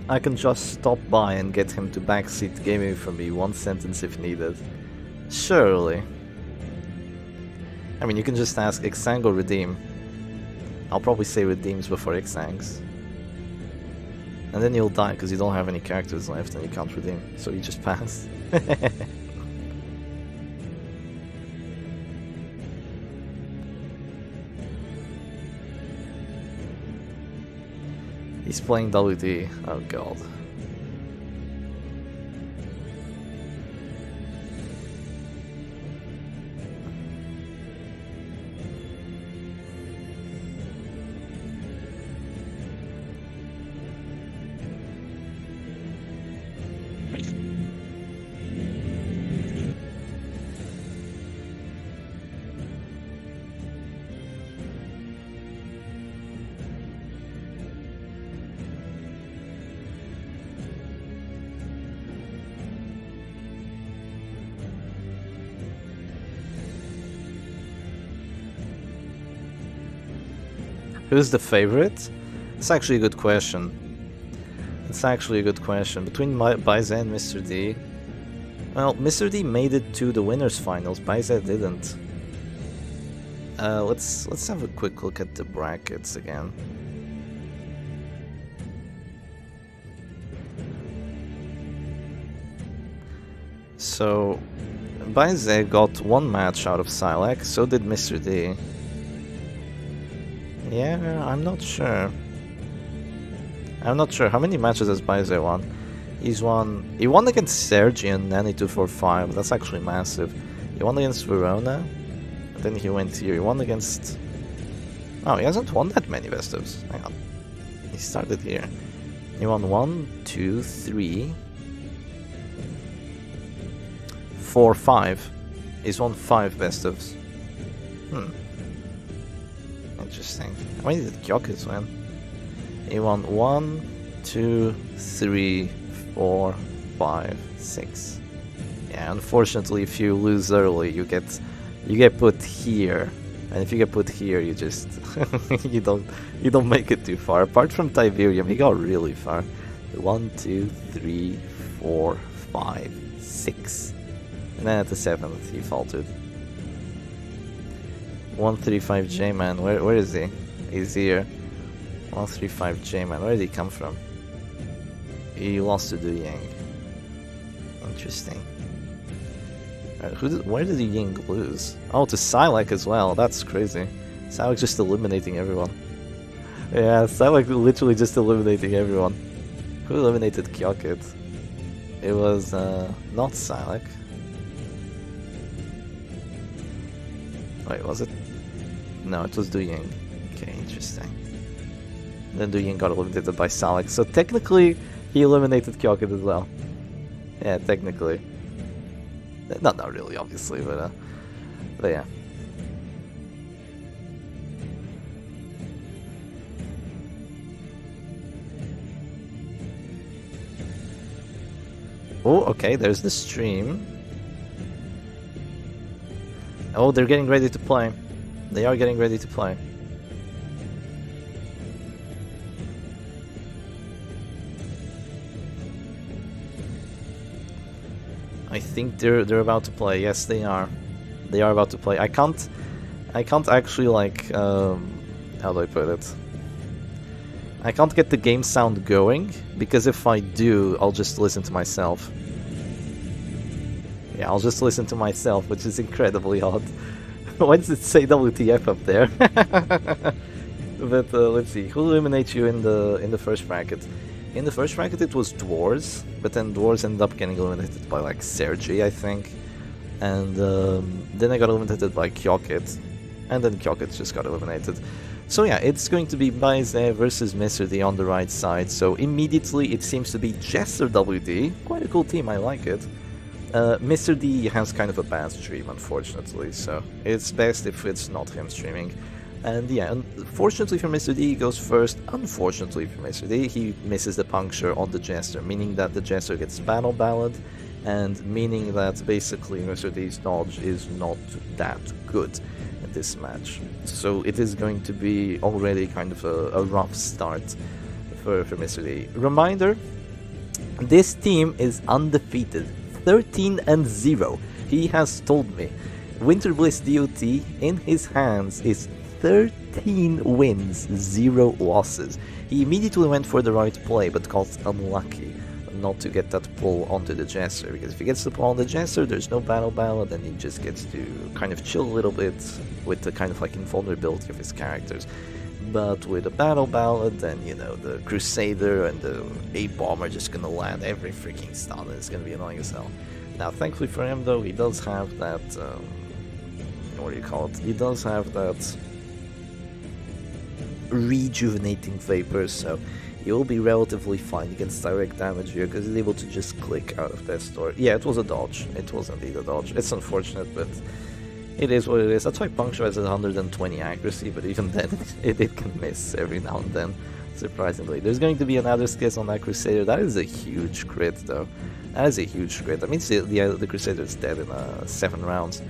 I can just stop by and get him to backseat gaming for me 1 sentence if needed. Surely. I mean, you can just ask Xang or redeem. I'll probably say redeems before Xang's. And then you'll die because you don't have any characters left and you can't redeem. So you just pass. He's playing WD. Oh god. Who's the favorite? It's actually a good question. It's actually a good question. Between Baizé and Mr. D. Well, Mr. D made it to the winners finals. Baizé didn't. Let's have a quick look at the brackets again. So, Baizé got 1 match out of Syac, so did Mr. D. Yeah, I'm not sure. I'm not sure. How many matches has Baizé won? He won against Sergy and Nanny 245. That's actually massive. He won against Verona. Then he went here. He won against... Oh, he hasn't won that many best ofs. Hang on. He started here. He won 1, 2, 3, 4, 5. He's won 5 best ofs. Interesting. How many did Circus win? He won 1, 2, 3, 4, 5, 6. Yeah, unfortunately, if you lose early, you get put here, and if you get put here, you just you don't make it too far. Apart from Tiberium, he got really far. 1, 2, 3, 4, 5, 6, and then at the 7th, he faltered. 135 J-Man, where is he? He's here. 135 J-Man, where did he come from? He lost to Du Ying. Interesting. Where did Du Ying lose? Oh, to Syac as well, that's crazy. Syac just eliminating everyone. Yeah, Syac literally just eliminating everyone. Who eliminated Kyokit? It was not Syac. Wait, was it? No, it was Du Ying. Okay, interesting. Then Du Ying got eliminated by Syac, so technically he eliminated Kyokit as well. Yeah, technically. Not really, obviously, but yeah. Oh, okay, there's the stream. Oh, they're getting ready to play. They are getting ready to play. I think they're about to play. Yes, they are. They are about to play. I can't actually like how do I put it? I can't get the game sound going because if I do, I'll just listen to myself. Yeah, I'll just listen to myself, which is incredibly odd. Why does it say WTF up there? But let's see, who eliminates you in the first bracket? In the first bracket it was Dwarves, but then Dwarves ended up getting eliminated by like Sergy, I think. And then I got eliminated by Kyokit, and then Kyokit just got eliminated. So yeah, it's going to be Baize versus Mr. D on the right side, so immediately it seems to be Jester WD, quite a cool team, I like it. Mr. D has kind of a bad stream, unfortunately, so it's best if it's not him streaming. And yeah, unfortunately for Mr. D, he goes first. Unfortunately for Mr. D, he misses the puncture on the Jester, meaning that the Jester gets battle ballad, and meaning that basically Mr. D's dodge is not that good in this match. So it is going to be already kind of a rough start for Mr. D. Reminder, this team is undefeated, 13-0. He has told me. Winter Bliss DOT in his hands is 13 wins, 0 losses. He immediately went for the right play, but got unlucky not to get that pull onto the Jester, because if he gets the pull on the Jester, there's no battle ballad, and he just gets to kind of chill a little bit with the kind of like invulnerability of his characters. But with a battle ballad, then you know, the Crusader and the A-Bomb are just gonna land every freaking stun, and it's gonna be annoying as hell. Now, thankfully for him though, he does have that, what do you call it? He does have that rejuvenating vapor, so he will be relatively fine against direct damage here because he's able to just click out of that store. Yeah, it was a dodge. It was indeed a dodge. It's unfortunate, but it is what it is. That's why Puncture has 120 accuracy, but even then it can miss every now and then, surprisingly. There's going to be another skis on that Crusader. That is a huge crit though. That is a huge crit. That means the Crusader is dead in 7 rounds.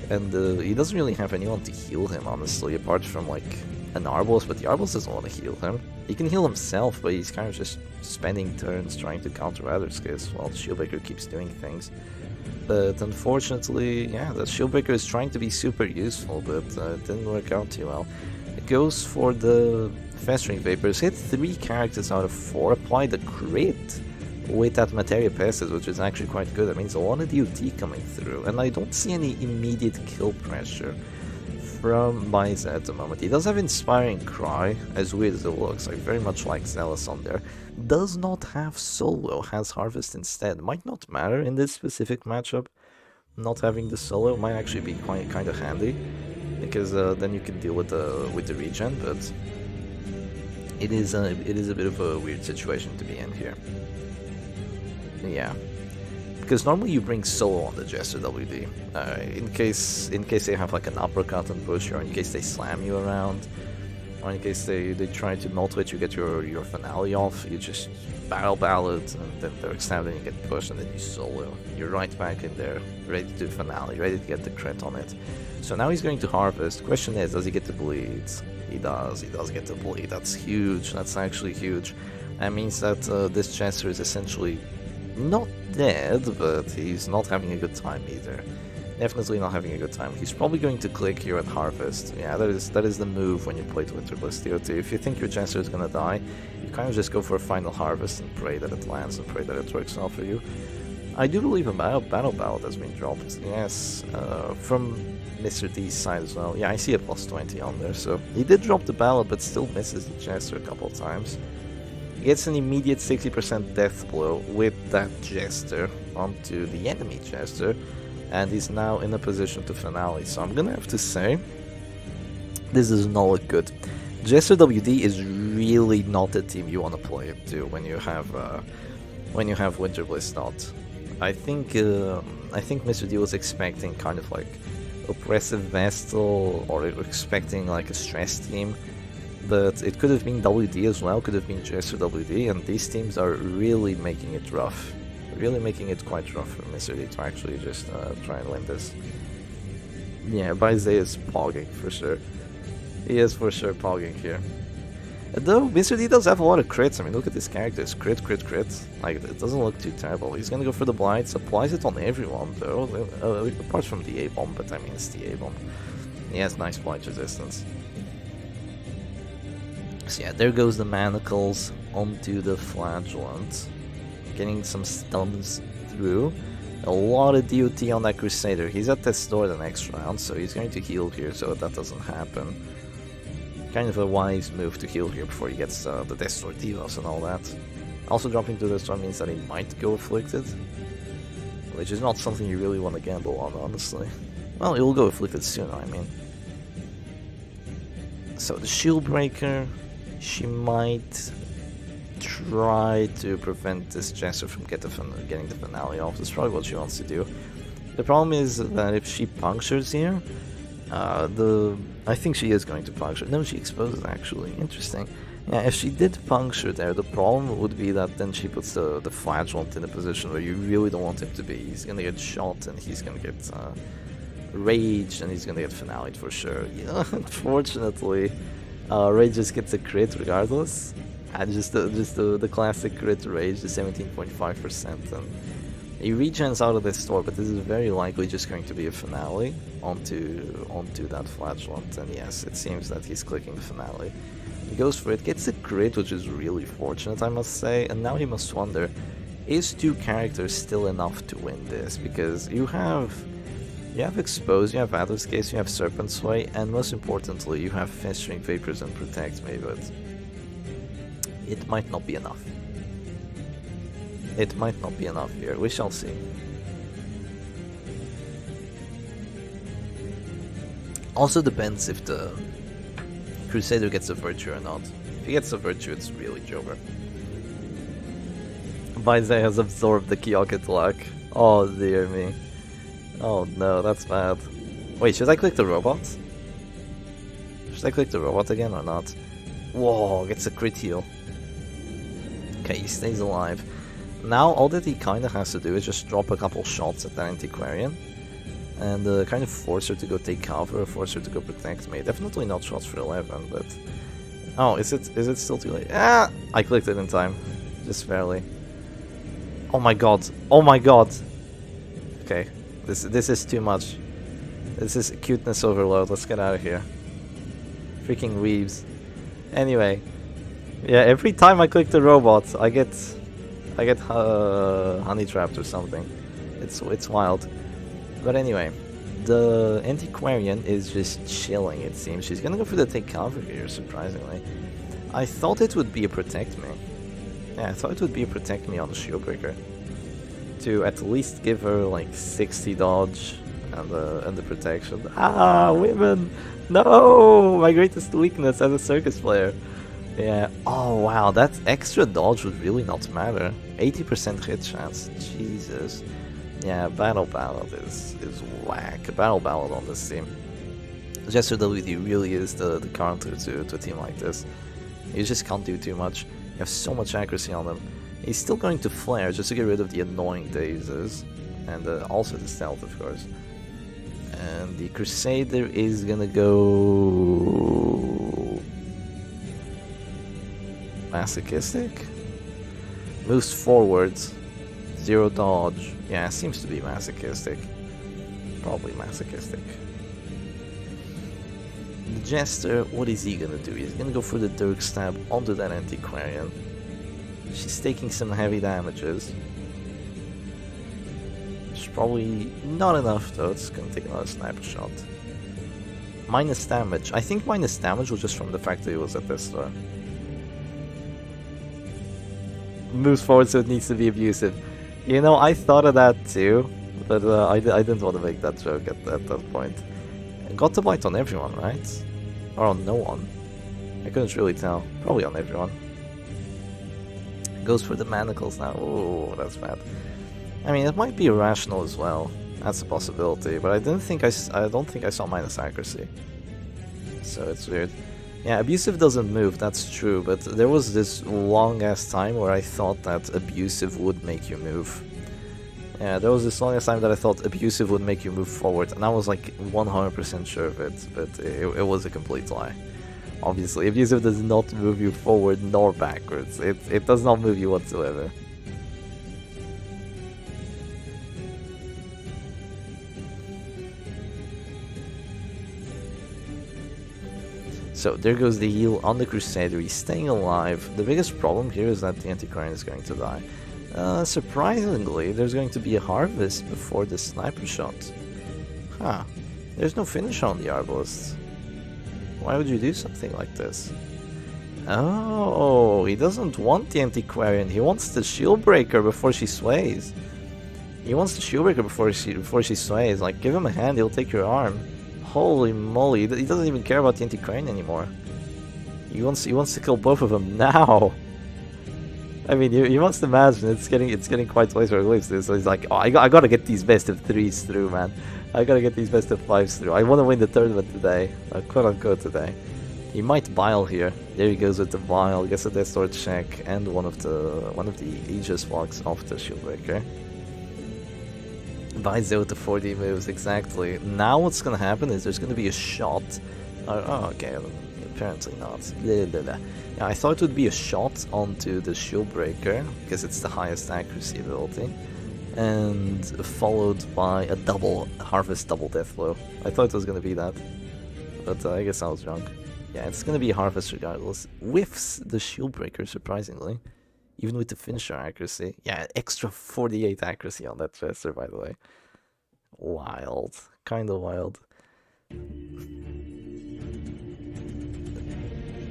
And he doesn't really have anyone to heal him, honestly, apart from like an Arbos, but the Arbos doesn't want to heal him. He can heal himself, but he's kind of just spending turns trying to counter other skills while the Shieldbreaker keeps doing things. But unfortunately, yeah, the Shieldbreaker is trying to be super useful, but it didn't work out too well. It goes for the Festering Vapors, hit 3 characters out of 4, applied a crit with that Materia Pestis, which is actually quite good. That means a lot of DOT coming through, and I don't see any immediate kill pressure from Baize at the moment. He does have Inspiring Cry, as weird as it looks, like very much like Zealous on there. Does not have Solo, has Harvest instead. Might not matter in this specific matchup. Not having the Solo might actually be kind of handy, because then you can deal with the regen, but it is a bit of a weird situation to be in here. Yeah. Because normally you bring Solo on the Jester WD, in case they have like an uppercut and push, or in case they slam you around, or in case they try to motivate you, get your finale off, you just battle ballad, and then they're extended and you get pushed, and then you solo. You're right back in there, ready to do finale, ready to get the crit on it. So now he's going to harvest. Question is, does he get the bleed? He does get the bleed. That's huge, that's actually huge. That means that this Jester is essentially not dead, but he's not having a good time either. Definitely not having a good time. He's probably going to click here at Harvest. Yeah, that is the move when you play Winter Bliss DOT. If you think your Jester is gonna die, you kind of just go for a final Harvest and pray that it lands and pray that it works out for you. I do believe a battle ballad has been dropped. Yes, from Mr. D's side as well. Yeah, I see a plus 20 on there, so he did drop the ballad, but still misses the Jester a couple of times. Gets an immediate 60% death blow with that Jester onto the enemy Jester, and he's now in a position to finale. So I'm gonna have to say, this does not look good. Jester WD is really not the team you want to play into when you have Winter Bliss not. I think Mr. D was expecting kind of like Oppressive Vestal, or expecting like a stress team. But it could have been WD as well, could have been Jester WD, and these teams are really making it rough. Really making it quite rough for Mr. D to actually just try and win this. Yeah, Baize is pogging for sure. He is for sure pogging here. Though Mr. D does have a lot of crits. I mean, look at this character's crit, crit, crit. Like, it doesn't look too terrible. He's gonna go for the blights, applies it on everyone though, apart from the A-bomb, but I mean, it's the A-bomb. He has nice blight resistance. So yeah, there goes the manacles onto the flagellant. Getting some stuns through. A lot of DOT on that Crusader. He's at this door the next round, so he's going to heal here so that doesn't happen. Kind of a wise move to heal here before he gets the Destroy Divas and all that. Also dropping to the store means that he might go Afflicted, which is not something you really want to gamble on, honestly. Well, he'll go Afflicted sooner, I mean. So the Shield Breaker, she might try to prevent this Jester from getting the finale off. That's probably what she wants to do. The problem is that if she punctures here, I think she is going to puncture. No, she exposes actually. Interesting. Yeah, if she did puncture there, the problem would be that then she puts the flagellant in a position where you really don't want him to be. He's gonna get shot and he's gonna get raged and he's gonna get finaled for sure. Yeah, unfortunately, Rage just gets a crit regardless. And just the classic crit rage, the 17.5%, and he regens out of this store, but this is very likely just going to be a finale onto that flagellant, and yes, it seems that he's clicking the finale. He goes for it, gets a crit, which is really fortunate, I must say, and now he must wonder, is 2 characters still enough to win this? Because you have Expose, you have Adder's Case, you have Serpent Sway, and most importantly, you have Festering Vapors and Protect Me, but it might not be enough. It might not be enough here. We shall see. Also depends if the Crusader gets a Virtue or not. If he gets a Virtue, it's really Joker. Baizai has absorbed the Kyoket luck. Oh dear me. Oh no, that's bad. Wait, should I click the robot? Should I click the robot again or not? Whoa, gets a crit heal. Okay, he stays alive. Now all that he kind of has to do is just drop a couple shots at that Antiquarian and kind of force her to go take cover, force her to go protect me. Definitely not shots for 11, but... Oh, is it still too late? Ah! I clicked it in time. Just barely. Oh my god. Oh my god! Okay, this is too much. This is cuteness overload. Let's get out of here. Freaking weaves. Anyway. Yeah, every time I click the robot, I get honey trapped or something. It's wild. But anyway, the Antiquarian is just chilling, it seems. She's gonna go for the take cover here, surprisingly. I thought it would be a Protect Me. Yeah, I thought it would be a Protect Me on the Shield Breaker. To at least give her like 60 dodge and the protection. Ah, women! No! My greatest weakness as a Circus player. Yeah. Oh wow, that extra dodge would really not matter. 80% hit chance. Jesus. Yeah, Battle Ballad is whack. Battle Ballad on this team. Jester WD really is the counter to a team like this. You just can't do too much. You have so much accuracy on him. He's still going to flare just to get rid of the annoying dazes. And also the stealth, of course. And the Crusader is gonna go... masochistic? Moves forwards. 0 dodge. Yeah, seems to be masochistic. Probably masochistic. The Jester, what is he gonna do? He's gonna go for the Dirk Stab onto that Antiquarian. She's taking some heavy damages. It's probably not enough though, it's gonna take another sniper shot. Minus damage. I think minus damage was just from the fact that he was at this store. Moves forward so it needs to be abusive. You know, I thought of that too, but I didn't want to make that joke at that point. Got to bite on everyone, right? Or on no one? I couldn't really tell. Probably on everyone. Goes for the manacles now. Oh, that's bad. I mean, it might be irrational as well. That's a possibility, but I don't think I saw minus accuracy. So it's weird. Yeah, abusive doesn't move, that's true, but there was this long ass time where I thought that abusive would make you move. Yeah, there was this long ass time that I thought abusive would make you move forward, and I was like 100% sure of it, but it was a complete lie. Obviously, abusive does not move you forward nor backwards. It does not move you whatsoever. So there goes the heal on the Crusader. He's staying alive. The biggest problem here is that the Antiquarian is going to die. Surprisingly, there's going to be a harvest before the sniper shot. Huh. There's no finish on the Arbalist. Why would you do something like this? Oh, he doesn't want the Antiquarian. He wants the Shield Breaker before she sways. He wants the Shield Breaker before she sways. Like, give him a hand, he'll take your arm. Holy moly, he doesn't even care about the Antiquarian anymore. He wants to kill both of them now. I mean, you must imagine it's getting quite late for Eclipse. So he's like, oh, I gotta get these best of 3s through, man. I gotta get these best of 5s through. I want to win the tournament today, quote unquote today. He might Bile here. There he goes with the Bile. Gets a Death Sword check and one of the Aegis blocks off the Shieldbreaker. Buys out the 4D moves, exactly. Now what's gonna happen is there's gonna be a shot. Oh, okay, apparently not. Blah, blah, blah. Yeah, I thought it would be a shot onto the Shieldbreaker, because it's the highest accuracy ability. And followed by a Harvest double death blow. I thought it was gonna be that. But I guess I was wrong. Yeah, it's gonna be Harvest regardless. Whiffs the Shieldbreaker, surprisingly. Even with the finisher accuracy. Yeah, extra 48 accuracy on that Jester, by the way. Wild. Kinda wild.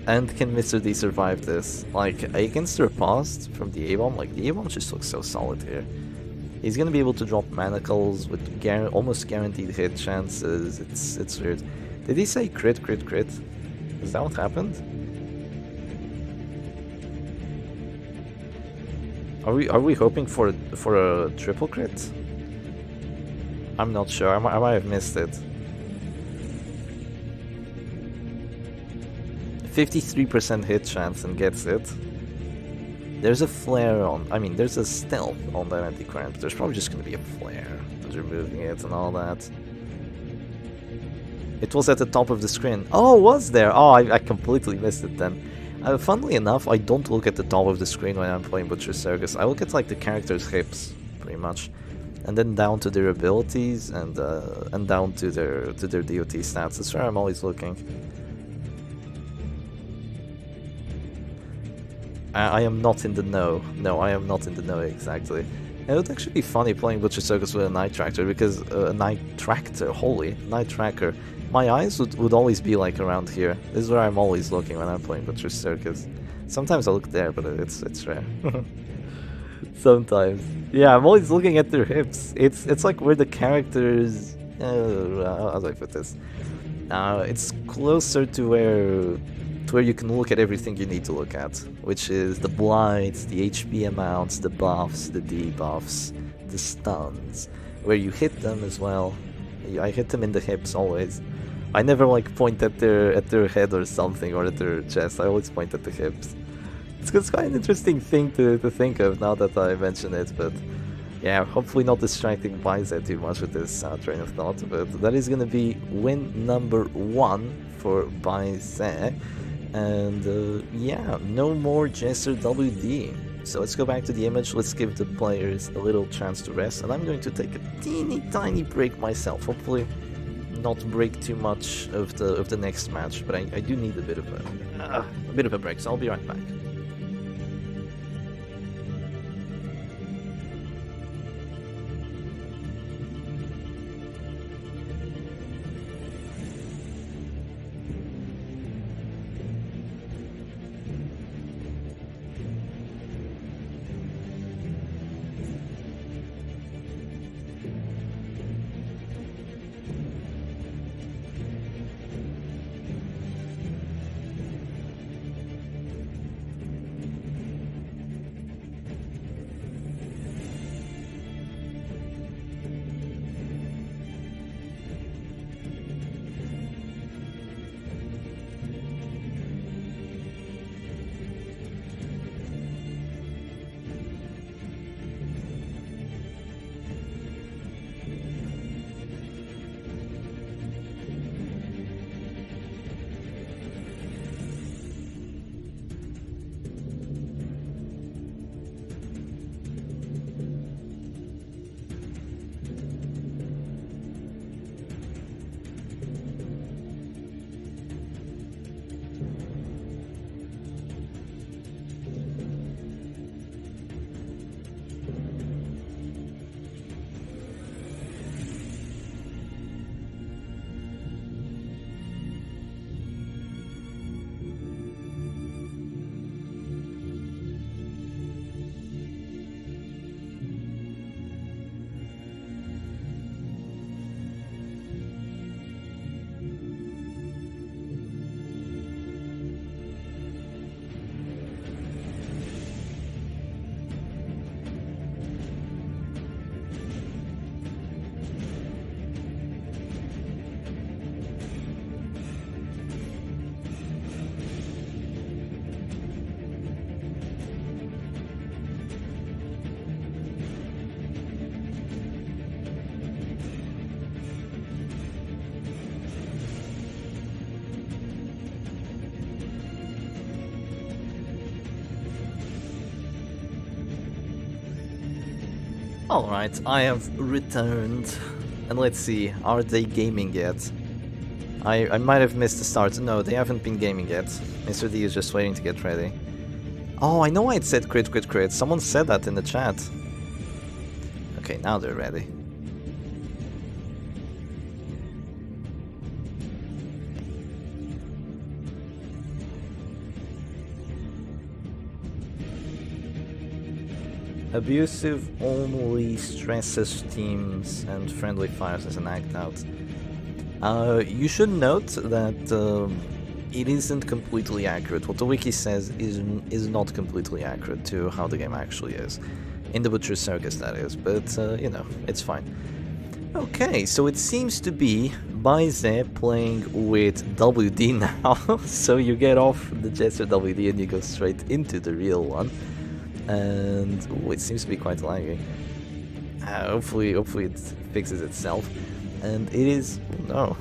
And can Mr. D survive this? Like, against the riposte from the A-Bomb, like, the A-Bomb just looks so solid here. He's gonna be able to drop manacles with almost guaranteed hit chances. It's weird. Did he say crit, crit, crit? Is that what happened? Are we hoping for a triple crit? I'm not sure. I might have missed it. 53% hit chance and gets it. There's a flare on. I mean, there's a stealth on that Antiquarian, but there's probably just gonna be a flare. Removing it and all that. It was at the top of the screen. Oh, was there? Oh, I completely missed it then. Funnily enough, I don't look at the top of the screen when I'm playing Butcher Circus. I look at like the character's hips, pretty much, and then down to their abilities and down to their DOT stats. That's where I'm always looking. I am not in the know. No, I am not in the know exactly. And it would actually be funny playing Butcher Circus with a Night Tractor, because a Night Tractor, holy, Night Tracker. My eyes would always be like around here. This is where I'm always looking when I'm playing Butcher Circus. Sometimes I look there, but it's rare. Sometimes. Yeah, I'm always looking at their hips. It's like where the characters... how do I put this? It's closer to where you can look at everything you need to look at, which is the blights, the HP amounts, the buffs, the debuffs, the stuns, where you hit them as well. I hit them in the hips always. I never like point at their head or something, or at their chest. I always point at the hips. It's quite an interesting thing to think of now that I mention it, but yeah, hopefully not distracting Baize too much with this train of thought, but that is gonna be win number 1 for Baize. And yeah, no more Jester WD. So let's go back to the image, let's give the players a little chance to rest, and I'm going to take a teeny tiny break myself, hopefully not break too much of the next match, but I do need a bit of a break, so I'll be right back. Alright, I have returned. And let's see, are they gaming yet? I might have missed the start. No, they haven't been gaming yet. Mr. D is just waiting to get ready. Oh, I know why it said crit, crit, crit. Someone said that in the chat. Okay, now they're ready. Abusive only stresses teams and friendly fires as an act out. You should note that it isn't completely accurate. What the wiki says is not completely accurate to how the game actually is. In the Butcher's Circus, that is, but you know, it's fine. Okay, so it seems to be Baize playing with WD now, so you get off the Jester WD and you go straight into the real one. And it seems to be quite laggy. Hopefully it fixes itself. And it is... no,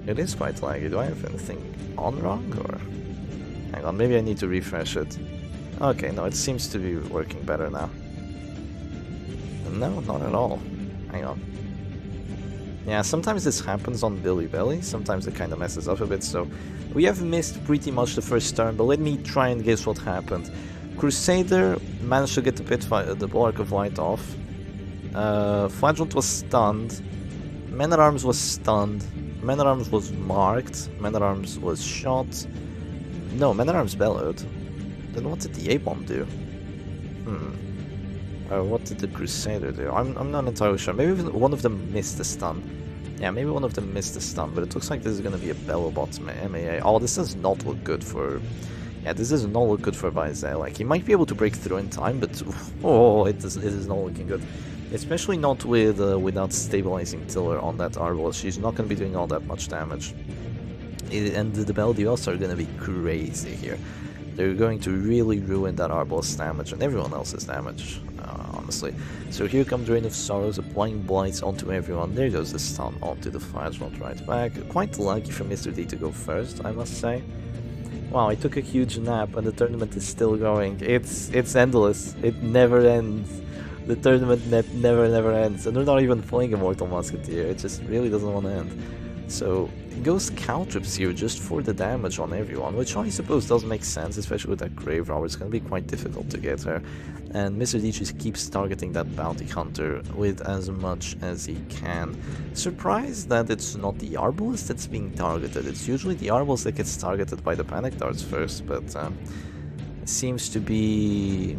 it is quite laggy. Do I have anything on wrong, or... hang on, maybe I need to refresh it. Okay, no, it seems to be working better now. No, not at all. Hang on. Yeah, sometimes this happens on Billy Belly, sometimes it kind of messes up a bit, so... we have missed pretty much the first turn, but let me try and guess what happened. Crusader managed to get the Bulwark of Light off. Flagellant was stunned. Man-at-Arms was stunned. Man-at-Arms was marked. Man-at-Arms was shot. No, Man-at-Arms bellowed. Then what did the A-bomb do? What did the Crusader do? I'm not entirely sure. Maybe one of them missed the stun. Yeah, maybe one of them missed the stun, but it looks like this is gonna be a Bellowbot MAA. Oh, this does not look good for... yeah, this does not look good for Baize. Like, he might be able to break through in time, but... oh, it is not looking good. Especially not with without stabilizing Tiller on that Arbol. She's not going to be doing all that much damage. And the Beldios are going to be crazy here. They're going to really ruin that Arbol's damage and everyone else's damage, honestly. So here comes Rain of Sorrows, applying blights onto everyone. There goes the stun onto the Flagellant right back. Quite lucky for Mr. D to go first, I must say. Wow, I took a huge nap and the tournament is still going. It's endless. It never ends. The tournament never ends. And they're not even playing Immortal Musketeer. It just really doesn't want to end. So, it goes Caltrips here just for the damage on everyone, which I suppose does make sense, especially with that Grave Robber. It's going to be quite difficult to get her. And Mr. D just keeps targeting that Bounty Hunter with as much as he can. Surprised that it's not the Arbalist that's being targeted. It's usually the Arbalist that gets targeted by the Panic Darts first, but it seems to be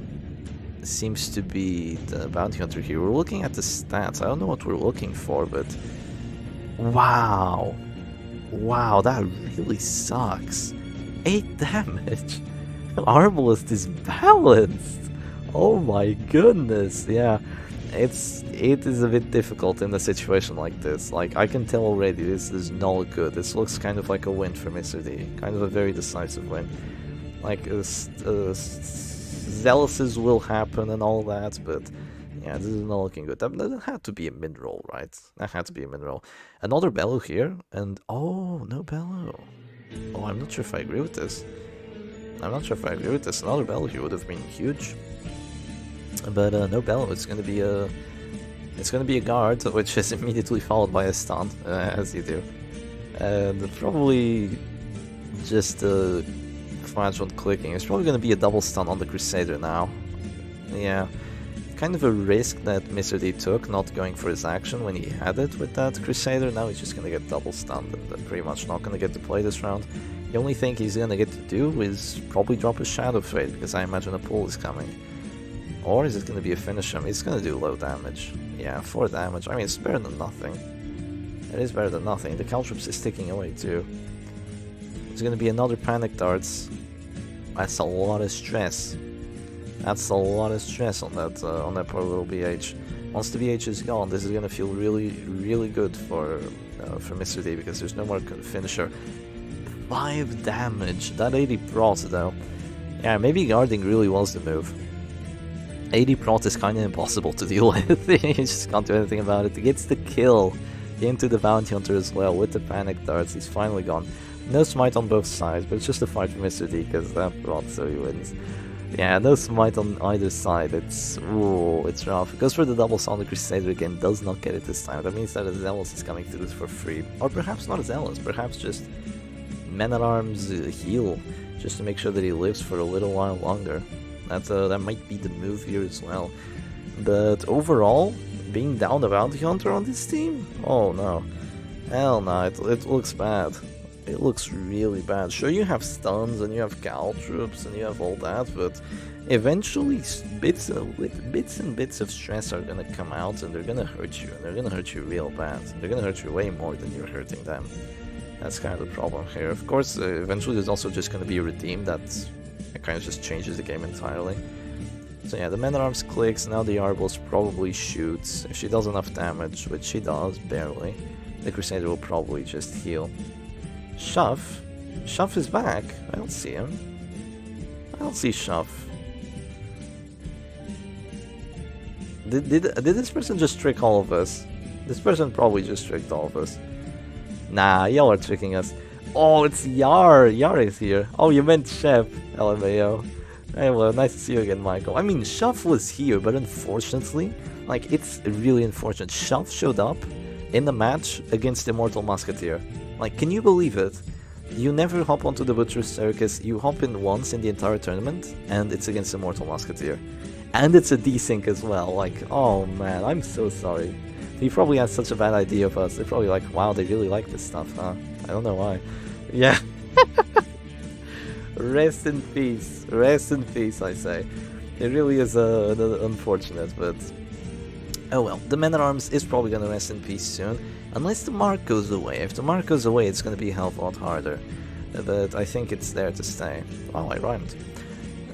the Bounty Hunter here. We're looking at the stats. I don't know what we're looking for, but... wow, that really sucks. 8 damage. Arbalist is balanced. Oh my goodness, yeah. It is a bit difficult in a situation like this. Like, I can tell already this is not good. This looks kind of like a win for Mr. D. Kind of a very decisive win. Like, Zealouses will happen and all that, but... yeah, this is not looking good. That had to be a mid-roll, right? That had to be a mid-roll. Another Bellow here, and... oh, no Bellow. Oh, I'm not sure if I agree with this. Another Bellow here would have been huge. But no Bellow, it's gonna be a guard, which is immediately followed by a stun, as you do. And probably just Flagellant clicking. It's probably gonna be a double stun on the Crusader now. Yeah. Kind of a risk that Mr. D took, not going for his action when he had it with that Crusader. Now he's just gonna get double stunned and pretty much not gonna get to play this round. The only thing he's gonna get to do is probably drop a Shadow Fade, because I imagine a pull is coming. Or is it gonna be a finish him? It's gonna do low damage. Yeah, 4 damage. I mean, it's better than nothing. It is better than nothing. The Caltrips is ticking away too. It's gonna be another Panic Darts. That's a lot of stress. That's a lot of stress on that poor little BH. Once the BH is gone, this is gonna feel really, really good for Mr. D, because there's no more finisher. 5 damage. That 80 prot though. Yeah, maybe guarding really was the move. 80 prot is kind of impossible to deal with. You just can't do anything about it. He gets the kill into the Bounty Hunter as well with the Panic Darts. He's finally gone. No smite on both sides, but it's just a fight for Mr. D, because that prot, so he wins. Yeah, no smite on either side. It's rough. Goes for the double Sonic Crusader again, does not get it this time. That means that Zealous is coming through for free. Or perhaps not Zealous, perhaps just Man-at-Arms heal, just to make sure that he lives for a little while longer. That might be the move here as well. But overall, being down a Bounty Hunter on this team? Oh no. Hell no, it looks bad. It looks really bad. Sure, you have stuns and you have Cal troops and you have all that, but eventually bits and bits of stress are gonna come out and they're gonna hurt you, and they're gonna hurt you real bad. They're gonna hurt you way more than you're hurting them. That's kind of the problem here. Of course, eventually there's also just gonna be a redeem that kind of just changes the game entirely. So yeah, the Man-at-Arms clicks, now the Arbos probably shoots. If she does enough damage, which she does, barely, the Crusader will probably just heal. Shuff is back. I don't see him. I don't see Shuff. Did this person just trick all of us? This person probably just tricked all of us. Nah, y'all are tricking us. Oh, it's Yar. Yar is here. Oh, you meant Shep. LMAO. Hey, well, nice to see you again, Michael. I mean, Shuff was here, but unfortunately, like, it's really unfortunate. Shuff showed up in the match against Immortal Musketeer. Like, can you believe it? You never hop onto the Butcher's Circus, you hop in once in the entire tournament, and it's against Immortal Musketeer. And it's a desync as well, like, oh man, I'm so sorry. He probably had such a bad idea of us, they're probably like, wow, they really like this stuff, huh? I don't know why. Yeah. Rest in peace, I say. It really is unfortunate, but... oh well, the Man-at-Arms is probably gonna rest in peace soon. Unless the mark goes away. If the mark goes away, it's gonna be a hell of a lot harder. But I think it's there to stay. Oh, I rhymed.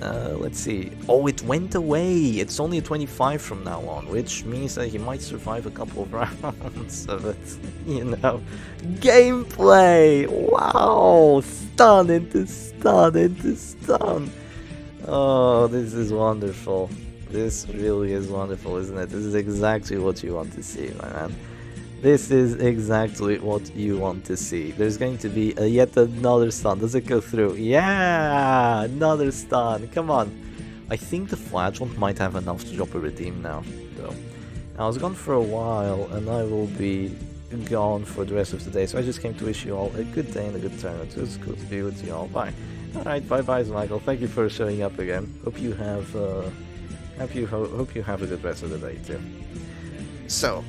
Let's see. Oh, it went away! It's only a 25 from now on, which means that he might survive a couple of rounds of it. You know. Gameplay! Wow! Stun into stun into stun! Oh, this is wonderful. This really is wonderful, isn't it? This is exactly what you want to see, my man. This is exactly what you want to see. There's going to be yet another stun. Does it go through? Yeah! Another stun. Come on. I think the Flagellant might have enough to drop a redeem now, though. I was gone for a while, and I will be gone for the rest of the day. So I just came to wish you all a good day and a good tournament. It was good to be with you all. Bye. Alright, bye-bye, Michael. Thank you for showing up again. Hope you have... hope you have a good rest of the day too. So,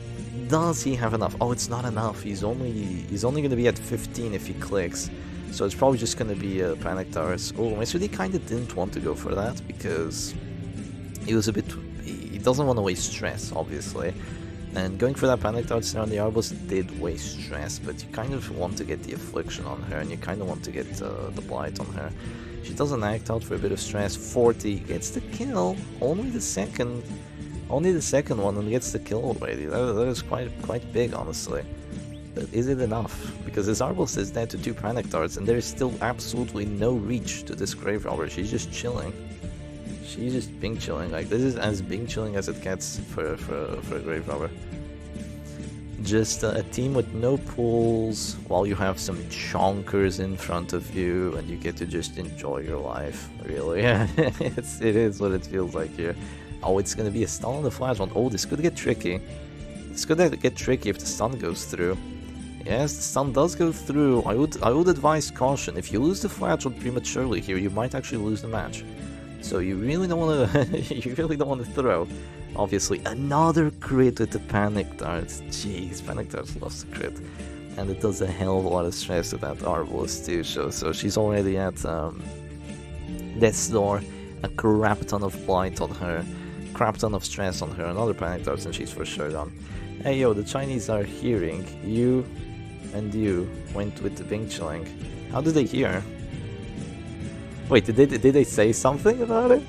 does he have enough? Oh, it's not enough. He's only going to be at 15 if he clicks. So it's probably just going to be a Panic Towers. Oh, Mr. D kind of didn't want to go for that because he was a bit... he doesn't want to waste stress, obviously. And going for that Panic Towers around the Arbos did waste stress, but you kind of want to get the Affliction on her and you kind of want to get the Blight on her. She doesn't act out for a bit of stress. 40 gets the kill. Only the second one and gets the kill already. That is quite big, honestly. But is it enough? Because his Arbos is dead to 2 Panic Darts and there is still absolutely no reach to this Grave Robber. She's just chilling. She's just Bing chilling. Like, this is as Bing chilling as it gets for a Grave Robber. Just a team with no pulls, while you have some chonkers in front of you, and you get to just enjoy your life, really. it is what it feels like here. Oh, it's gonna be a stun on the Flagellant. Oh, this could get tricky. This could get tricky if the stun goes through. Yes, the stun does go through. I would advise caution. If you lose the Flagellant prematurely here, you might actually lose the match. So you really don't want to throw. Obviously, another crit with the Panic Darts. Jeez, Panic Darts loves the crit. And it does a hell of a lot of stress to that Arbos too. So she's already at Death's Door. A crap ton of Blight on her. Crap ton of stress on her. Another Panic Darts and she's for sure done. Hey yo, the Chinese are hearing. You and you went with the Bing Chilling. How did they hear? Wait, did they say something about it?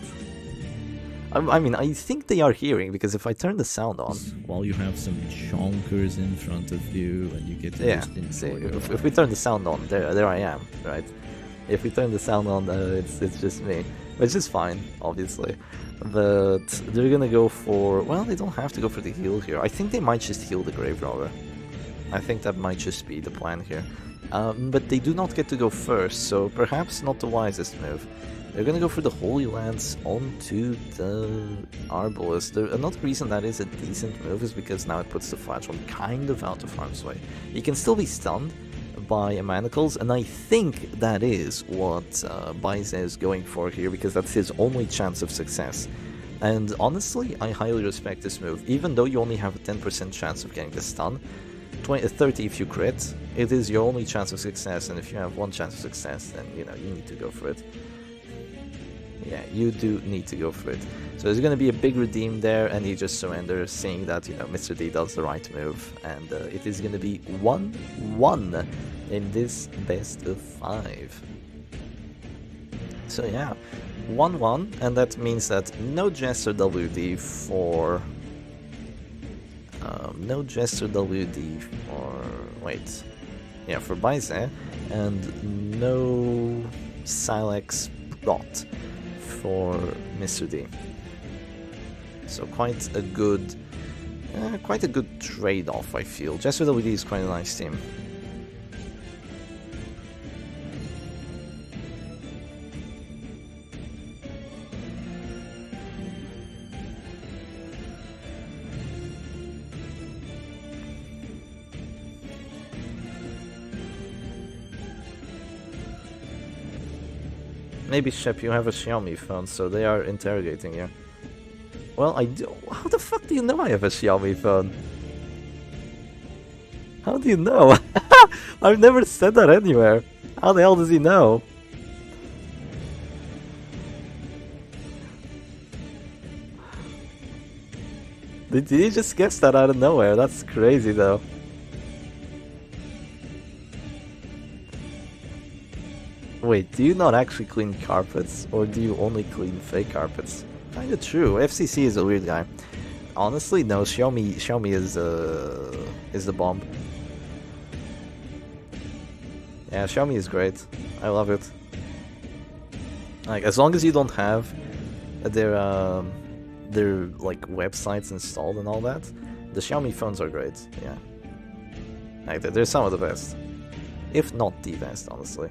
I mean, I think they are hearing, because if I turn the sound on... While you have some chonkers in front of you, and you get to just enjoy it. If we turn the sound on, there I am, right? If we turn the sound on, it's just me. Which is fine, obviously. But they're gonna go for... well, they don't have to go for the heal here. I think they might just heal the Grave Robber. I think that might just be the plan here. But they do not get to go first, so perhaps not the wisest move. They're gonna go for the Holy Lance onto the Arbalest. Another reason that is a decent move is because now it puts the Flash one kind of out of harm's way. He can still be stunned by Manacles, and I think that is what Baize is going for here, because that's his only chance of success. And honestly, I highly respect this move. Even though you only have a 10% chance of getting the stun, 30 if you crit, it is your only chance of success, and if you have one chance of success, then, you know, you need to go for it. Yeah, you do need to go for it. So there's going to be a big redeem there, and he just surrenders, seeing that, you know, Mr. D does the right move, and it is going to be 1-1 in this best of 5. So yeah, 1-1, and that means that no Jester WD for... no Jester WD for... wait. Yeah, for Baize, and no Silex Prot for Mr. D. So quite a good trade-off, I feel. Jester WD is quite a nice team. Maybe, Shep, you have a Xiaomi phone, so they are interrogating you. Well, I do. How the fuck do you know I have a Xiaomi phone? How do you know? I've never said that anywhere. How the hell does he know? Did he just guess that out of nowhere? That's crazy, though. Wait, do you not actually clean carpets, or do you only clean fake carpets? Kinda true. FCC is a weird guy. Honestly, no. Xiaomi is the bomb. Yeah, Xiaomi is great. I love it. Like, as long as you don't have their like websites installed and all that, the Xiaomi phones are great. Yeah, like they're some of the best, if not the best, honestly.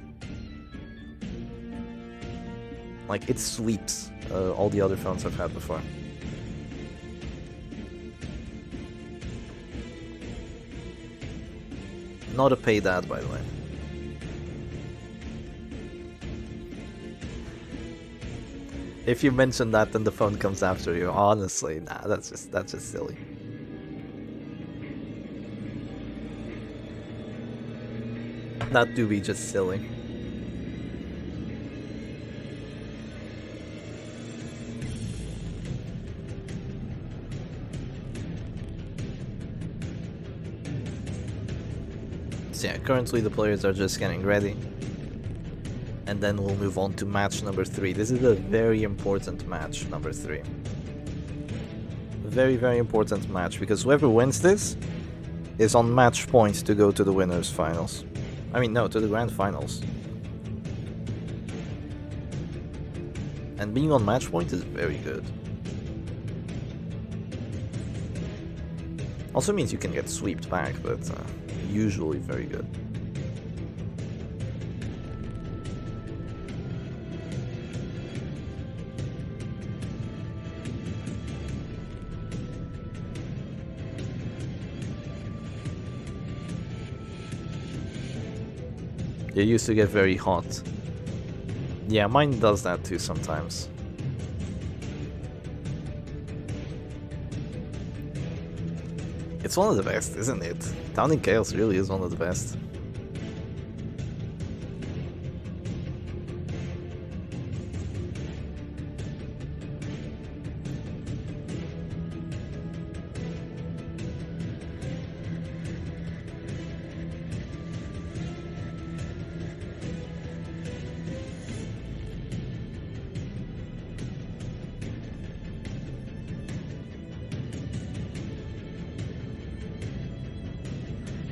Like, it sweeps all the other phones I've had before. Not a paid ad, by the way. If you mention that, then the phone comes after you. Honestly, nah, that's just silly. That do be just silly. So yeah, currently the players are just getting ready. And then we'll move on to match number 3. This is a very important match, number 3. Very, very important match, because whoever wins this is on match point to go to the winners finals. I mean, no, to the grand finals. And being on match point is very good. Also means you can get swept back, but usually very good. It used to get very hot. Yeah, mine does that too sometimes. It's one of the best, isn't it? Down in Chaos really is one of the best.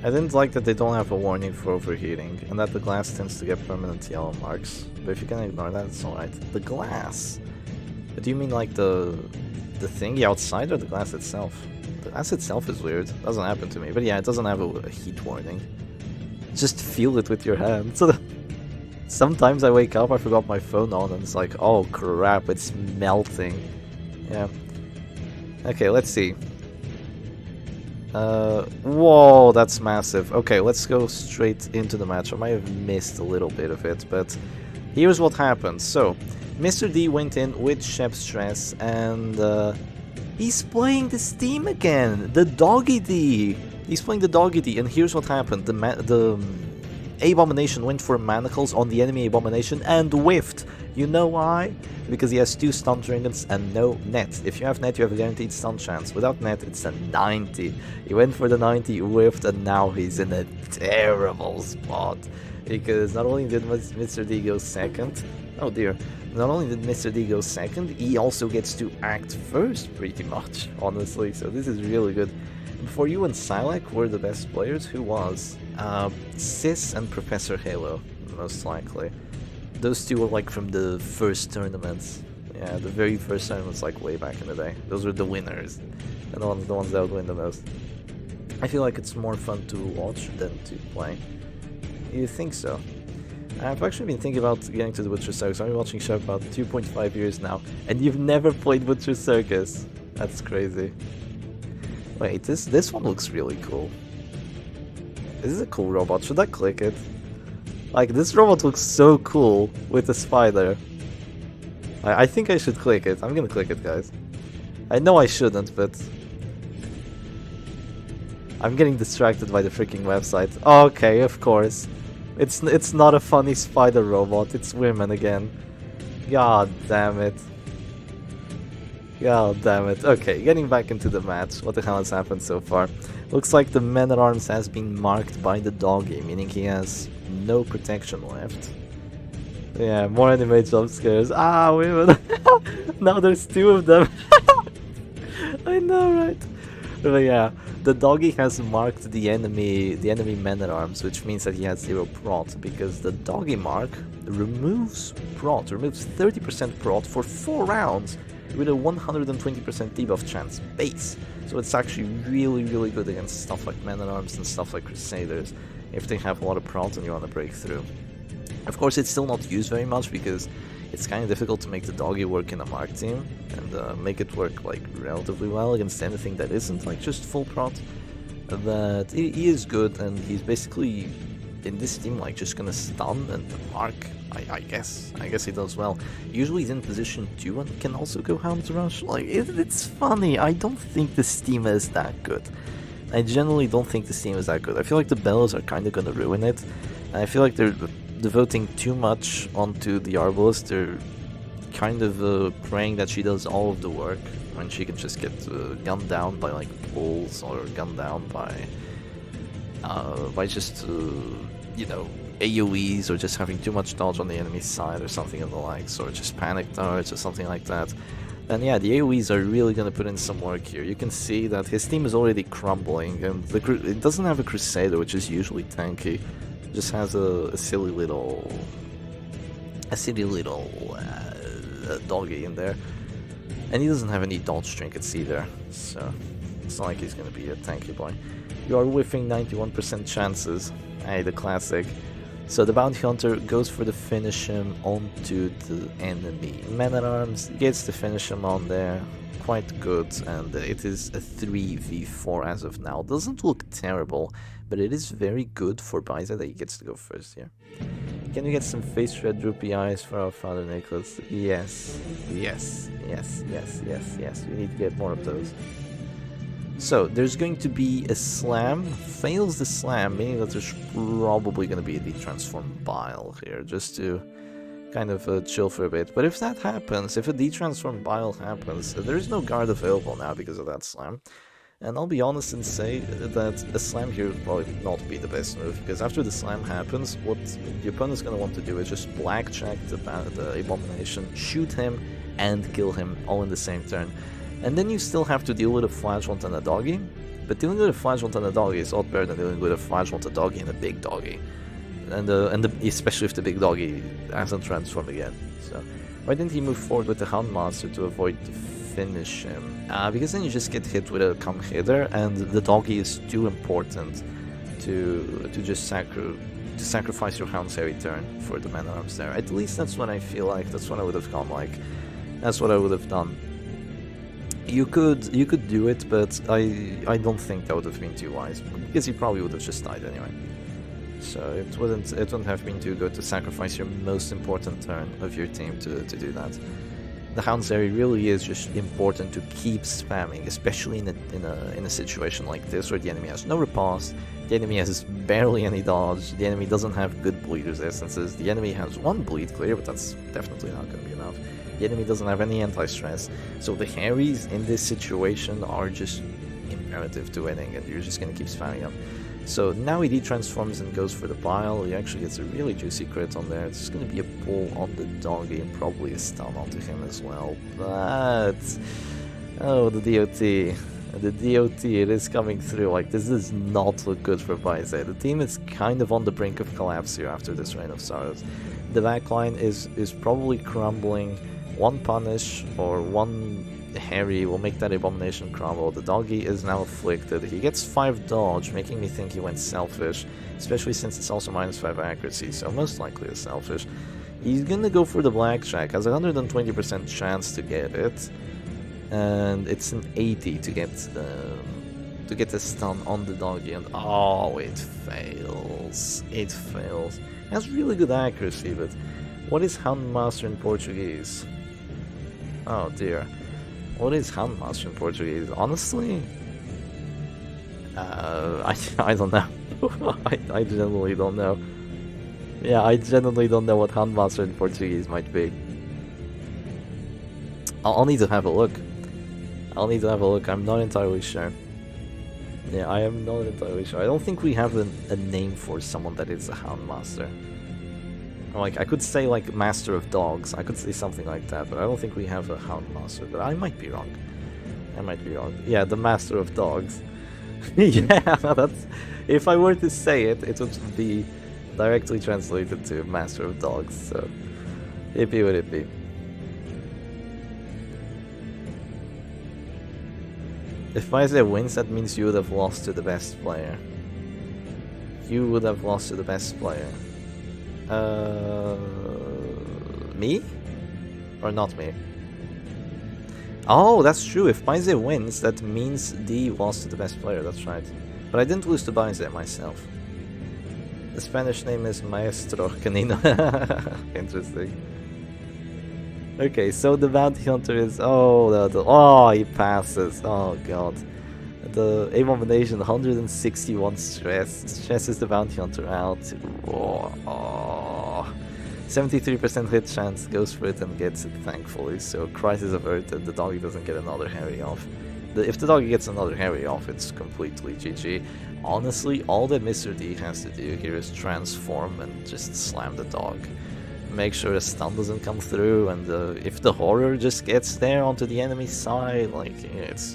I didn't like that they don't have a warning for overheating, and that the glass tends to get permanent yellow marks. But if you can ignore that, it's alright. The glass? Do you mean like the thingy outside, or the glass itself? The glass itself is weird. Doesn't happen to me. But yeah, it doesn't have a heat warning. Just feel it with your hand. Sometimes I wake up, I forgot my phone on, and it's like, oh crap, it's melting. Yeah. Okay, let's see. Whoa, that's massive. Okay, let's go straight into the match. I might have missed a little bit of it, but here's what happened. So, Mr. D went in with Chef Stress, and he's playing this team again, the Doggy D. He's playing the Doggy D, and here's what happened. The Abomination went for manacles on the enemy Abomination and whiffed. You know why? Because he has 2 stun trinkets and no net. If you have net, you have a guaranteed stun chance. Without net, it's a 90. He went for the 90, whiffed, and now he's in a terrible spot. Because not only did Mr. D go second, oh dear, not only did Mr. D go second, he also gets to act first, pretty much, honestly. So this is really good. For you and Syac were the best players. Who was? Sis and Professor Halo, most likely. Those two were like from the first tournaments. Yeah, the very first tournaments, like way back in the day. Those were the winners, and the ones that would win the most. I feel like it's more fun to watch than to play. You think so? I've actually been thinking about getting to the Butcher Circus. I've been watching show about 2.5 years now, and you've never played Butcher Circus. That's crazy. Wait, this one looks really cool. This is a cool robot. Should I click it? Like, this robot looks so cool with the spider. I think I should click it. I'm gonna click it, guys. I know I shouldn't, but I'm getting distracted by the freaking website. Okay, of course. It's not a funny spider robot. It's women again. God damn it. God damn it. Okay, getting back into the match. What the hell has happened so far? Looks like the man-at-arms has been marked by the doggy, meaning he has no protection left. Yeah, more anime jump scares. Ah, women. Now there's 2 of them. I know, right? But yeah, the doggy has marked the enemy man-at-arms, which means that he has 0 prot, because the doggy mark removes prot, removes 30% prot for 4 rounds with a 120% debuff chance base. So it's actually really, really good against stuff like man-at-arms and stuff like Crusaders, if they have a lot of prot and you want to break through. Of course, it's still not used very much because it's kind of difficult to make the doggy work in a mark team and make it work like relatively well against anything that isn't like just full prot. But he is good, and he's basically in this team like just gonna stun and mark. I guess he does well. Usually he's in position 2 and can also go Hound Rush. Like it's funny. I don't think this team is that good. I generally don't think this team is that good. I feel like the Bellows are kind of gonna ruin it. And I feel like they're devoting too much onto the Arbalest. They're kind of praying that she does all of the work when she can just get gunned down by like pulls or gunned down by just you know, AoEs or just having too much dodge on the enemy's side or something of the likes, or just panic darts or something like that. And yeah, the AoEs are really going to put in some work here. You can see that his team is already crumbling, and it doesn't have a Crusader, which is usually tanky. It just has a silly little doggy in there. And he doesn't have any dodge trinkets either, so it's not like he's going to be a tanky boy. You are whiffing 91% chances. Hey, the classic. So the Bounty Hunter goes for the finish him onto the enemy Man-at-Arms, gets to finish him on there, quite good, and it is a 3v4 as of now. Doesn't look terrible, but it is very good for Baiza that he gets to go first here. Can we get some face red droopy eyes for our father Nicholas? Yes, yes, yes, yes, yes, yes, we need to get more of those. So, there's going to be a slam, fails the slam, meaning that there's probably going to be a detransform bile here, just to kind of chill for a bit. But if that happens, if a detransform bile happens, there is no guard available now because of that slam. And I'll be honest and say that a slam here would probably not be the best move, because after the slam happens, what the opponent's going to want to do is just black check the Abomination, shoot him, and kill him all in the same turn. And then you still have to deal with a Flagellant and a doggy, but dealing with a Flagellant and a doggy is a lot better than dealing with a Flagellant, a doggy, and a big doggy. And especially if the big doggy hasn't transformed again. So why didn't he move forward with the Hound Monster to avoid the finish him? Because then you just get hit with a come hither, and the doggy is too important to just to sacrifice your Hound's Harry turn for the Man at Arms there. At least that's what I feel like. That's what I would have gone like. That's what I would have done. You could do it, but I don't think that would have been too wise, because he probably would have just died anyway. So it wouldn't have been too good to sacrifice your most important turn of your team to do that. The Hound's Harry really is just important to keep spamming, especially in a situation like this where the enemy has no riposte, the enemy has barely any dodge, the enemy doesn't have good bleed resistances, the enemy has one bleed clear, but that's definitely not going to be enough. The enemy doesn't have any anti-stress, so the Harrys in this situation are just imperative to winning, and you're just going to keep spamming them. So now he transforms and goes for the pile. He actually gets a really juicy crit on there. It's just going to be a pull on the doggy and probably a stun onto him as well. But oh, the DOT. The DOT, it is coming through. Like, this does not look good for Paise. The team is kind of on the brink of collapse here after this Reign of Sorrows. The backline is probably crumbling. One punish or one Harry will make that Abomination crumble. The doggy is now afflicted. He gets 5 dodge, making me think he went selfish, especially since it's also -5 accuracy, so most likely is selfish. He's gonna go for the blackjack, has a 120% chance to get it, and it's an 80 to get the stun on the doggy, and oh, it fails. It fails. It has really good accuracy, but what is Houndmaster in Portuguese? Oh dear. What is Houndmaster in Portuguese? Honestly, I don't know. I genuinely don't know. Yeah, I genuinely don't know what Houndmaster in Portuguese might be. I'll need to have a look. I'm not entirely sure. Yeah, I am not entirely sure. I don't think we have a name for someone that is a Houndmaster. Like, I could say, like, Master of Dogs. I could say something like that, but I don't think we have a Houndmaster. But I might be wrong. Yeah, the Master of Dogs. Yeah, that's... If I were to say it, it would be directly translated to Master of Dogs, so... Ippy would it be. If Paise wins, that means you would have lost to the best player. You would have lost to the best player. Me? Or not me? Oh, that's true. If Paise wins, that means D lost to the best player. That's right. But I didn't lose to Paise myself. The Spanish name is Maestro Canino. Interesting. Okay, so the bounty hunter is... Oh, oh, he passes. Oh, God. The Abomination, 161 stress. Stresses the bounty hunter out. Oh, 73% hit chance, goes for it and gets it, thankfully. So crisis averted, the doggy doesn't get another Harry off. If the doggy gets another Harry off, it's completely GG. Honestly, all that Mr. D has to do here is transform and just slam the dog. Make sure a stun doesn't come through, and if the horror just gets there onto the enemy side, like, it's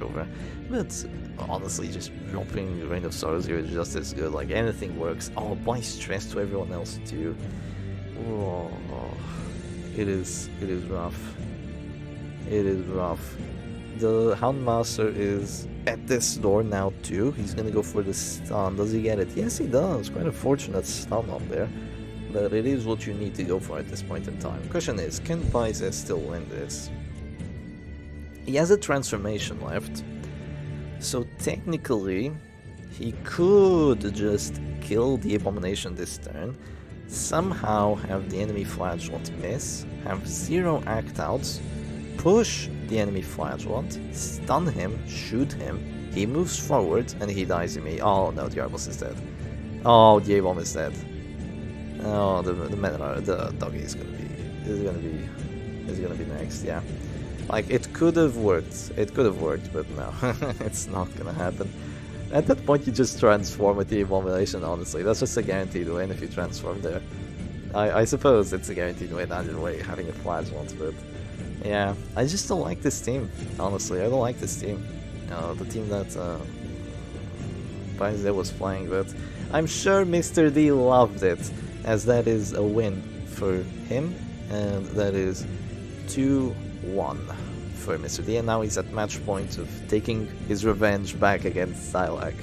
over. But honestly, just dropping Reign of Sorrows here is just as good. Like, anything works. Oh, apply stress to everyone else too. Oh, it is rough. It is rough. The Houndmaster is at this door now too. He's gonna go for the stun. Does he get it? Yes, he does. Quite a fortunate stun on there. But it is what you need to go for at this point in time. Question is, can Paise still win this? He has a transformation left, so technically he could just kill the Abomination this turn, somehow have the enemy Flagellant miss, have 0 act outs, push the enemy Flagellant, stun him, shoot him, he moves forward and he dies immediately. Oh no, the Arbos is dead. Oh, the A-bomb is dead. Oh, the doggy is gonna be next. Yeah, like, it could have worked. But no, it's not gonna happen. At that point, you just transform with the Abomination. Honestly, that's just a guaranteed win if you transform there. I suppose it's a guaranteed win either way, having a Flagellant. But yeah, I just don't like this team. Honestly, I don't like this team. The team that Paise was playing, but I'm sure Mr. D loved it, as that is a win for him, and that is 2-1 for Mr. D, and now he's at match point of taking his revenge back against Syac.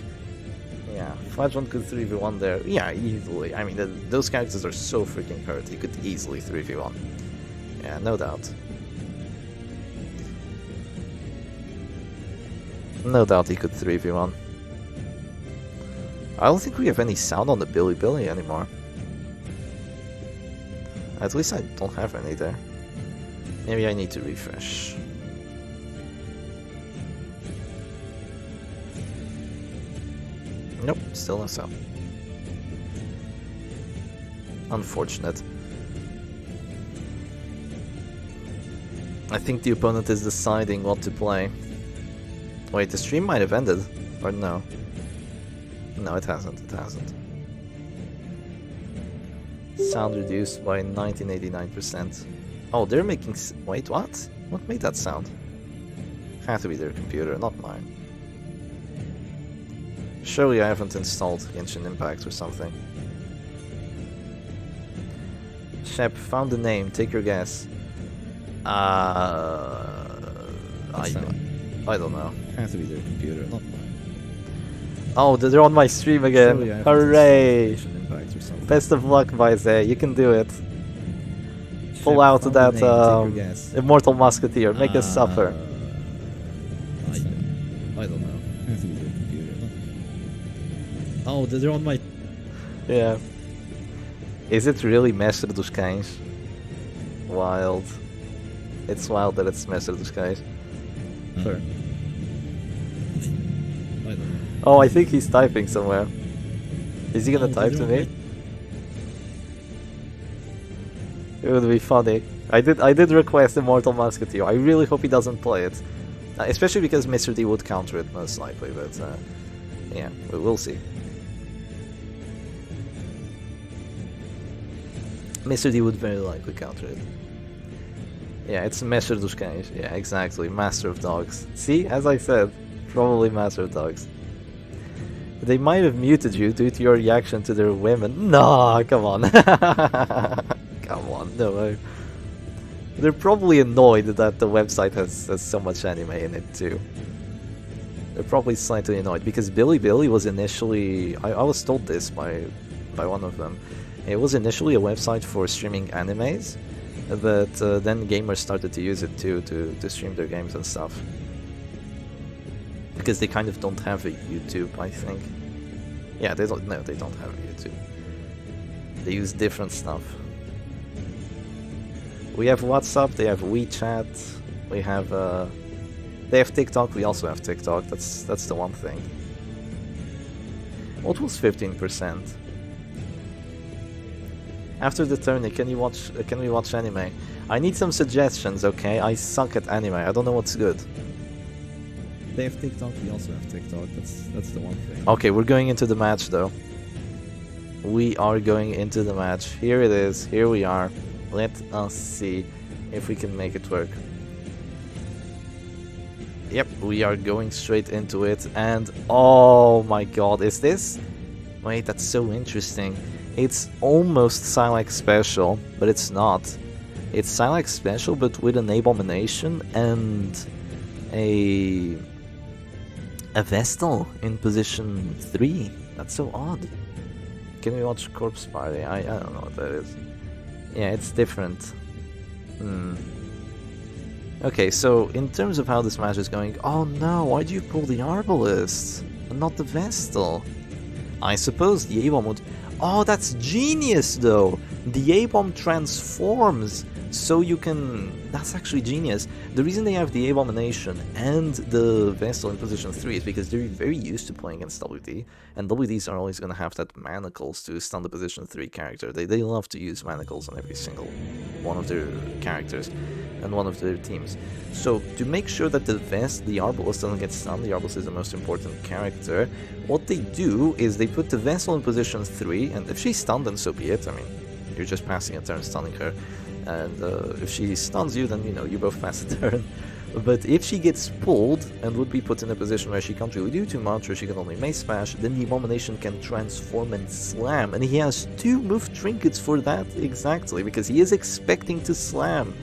Yeah, Fledgland could 3v1 there. Yeah, easily. I mean, those characters are so freaking hurt. He could easily 3v1. Yeah, no doubt. No doubt he could 3v1. I don't think we have any sound on the Billy Billy anymore. At least I don't have any there. Maybe I need to refresh. Nope, still no sound. Unfortunate. I think the opponent is deciding what to play. Wait, the stream might have ended, or no? No, it hasn't, it hasn't. Sound reduced by 1989%. Oh, they're making wait, what? What made that sound? Had to be their computer, not mine. Surely I haven't installed Genshin Impact or something. Shep, found the name, take your guess. I don't know. Has to be their computer, not mine. Oh, they're on my stream again. Surely I haven't Hooray! installed Genshin Impact or something. Best of luck, Vize. You can do it. Pull Shep, out found the that name, take your guess. Immortal Musketeer. Make us suffer. I don't know. Has to be their computer, not mine. Oh, they're on my... Yeah. Is it really Mestre dos Cães? Wild. It's wild that it's Mestre dos Cães. Sure. I don't know. Oh, I think he's typing somewhere. Is he gonna Oh, type they're to on me? It would be funny. I did request Immortal Musketeer. I really hope he doesn't play it. Especially because Mr. D would counter it most likely, but yeah, we'll see. Mr. D would very likely counter it. Yeah, it's Mestre dos Cães. Yeah, exactly. Master of Dogs. See, as I said, probably Master of Dogs. They might have muted you due to your reaction to their women. No, come on. Come on, no way. They're probably annoyed that the website has so much anime in it too. They're probably slightly annoyed because Billy Billy was initially... I was told this by one of them. It was initially a website for streaming animes, but then gamers started to use it too to stream their games and stuff. Because they kind of don't have a YouTube, I think. Yeah, they don't. No, they don't have a YouTube. They use different stuff. We have WhatsApp. They have WeChat. We have. They have TikTok. We also have TikTok. That's the one thing. What was 15%? After the tourney, can we watch anime? I need some suggestions, okay? I suck at anime. I don't know what's good. They have TikTok, we also have TikTok. That's the one thing. Okay, we're going into the match though. We are going into the match. Here it is. Here we are. Let us see if we can make it work. Yep, we are going straight into it. And oh my god, is this? Wait, that's so interesting. It's almost Syac Special, but it's not. It's Syac Special, but with an Abomination and a Vestal in position 3. That's so odd. Can we watch Corpse Party? I don't know what that is. Yeah, it's different. Okay, so in terms of how this match is going... Oh no, why do you pull the Arbalist and not the Vestal? I suppose the A-Bomb would... Oh, that's genius though! The A-Bomb transforms, so you can... That's actually genius. The reason they have the Abomination and the Vestal in position 3 is because they're very used to playing against WD, and WDs are always going to have that Manacles to stun the position 3 character. They love to use Manacles on every single one of their characters and one of their teams. So to make sure that the Arbalist doesn't get stunned, the Arbalist is the most important character, what they do is they put the Vestal in position 3, and if she's stunned, then so be it. I mean, you're just passing a turn stunning her. And if she stuns you, then you know you both pass the turn. But if she gets pulled and would be put in a position where she can't really do too much, or she can only Mace Smash, then the Abomination can transform and slam. And he has 2 move trinkets for that exactly, because he is expecting to slam.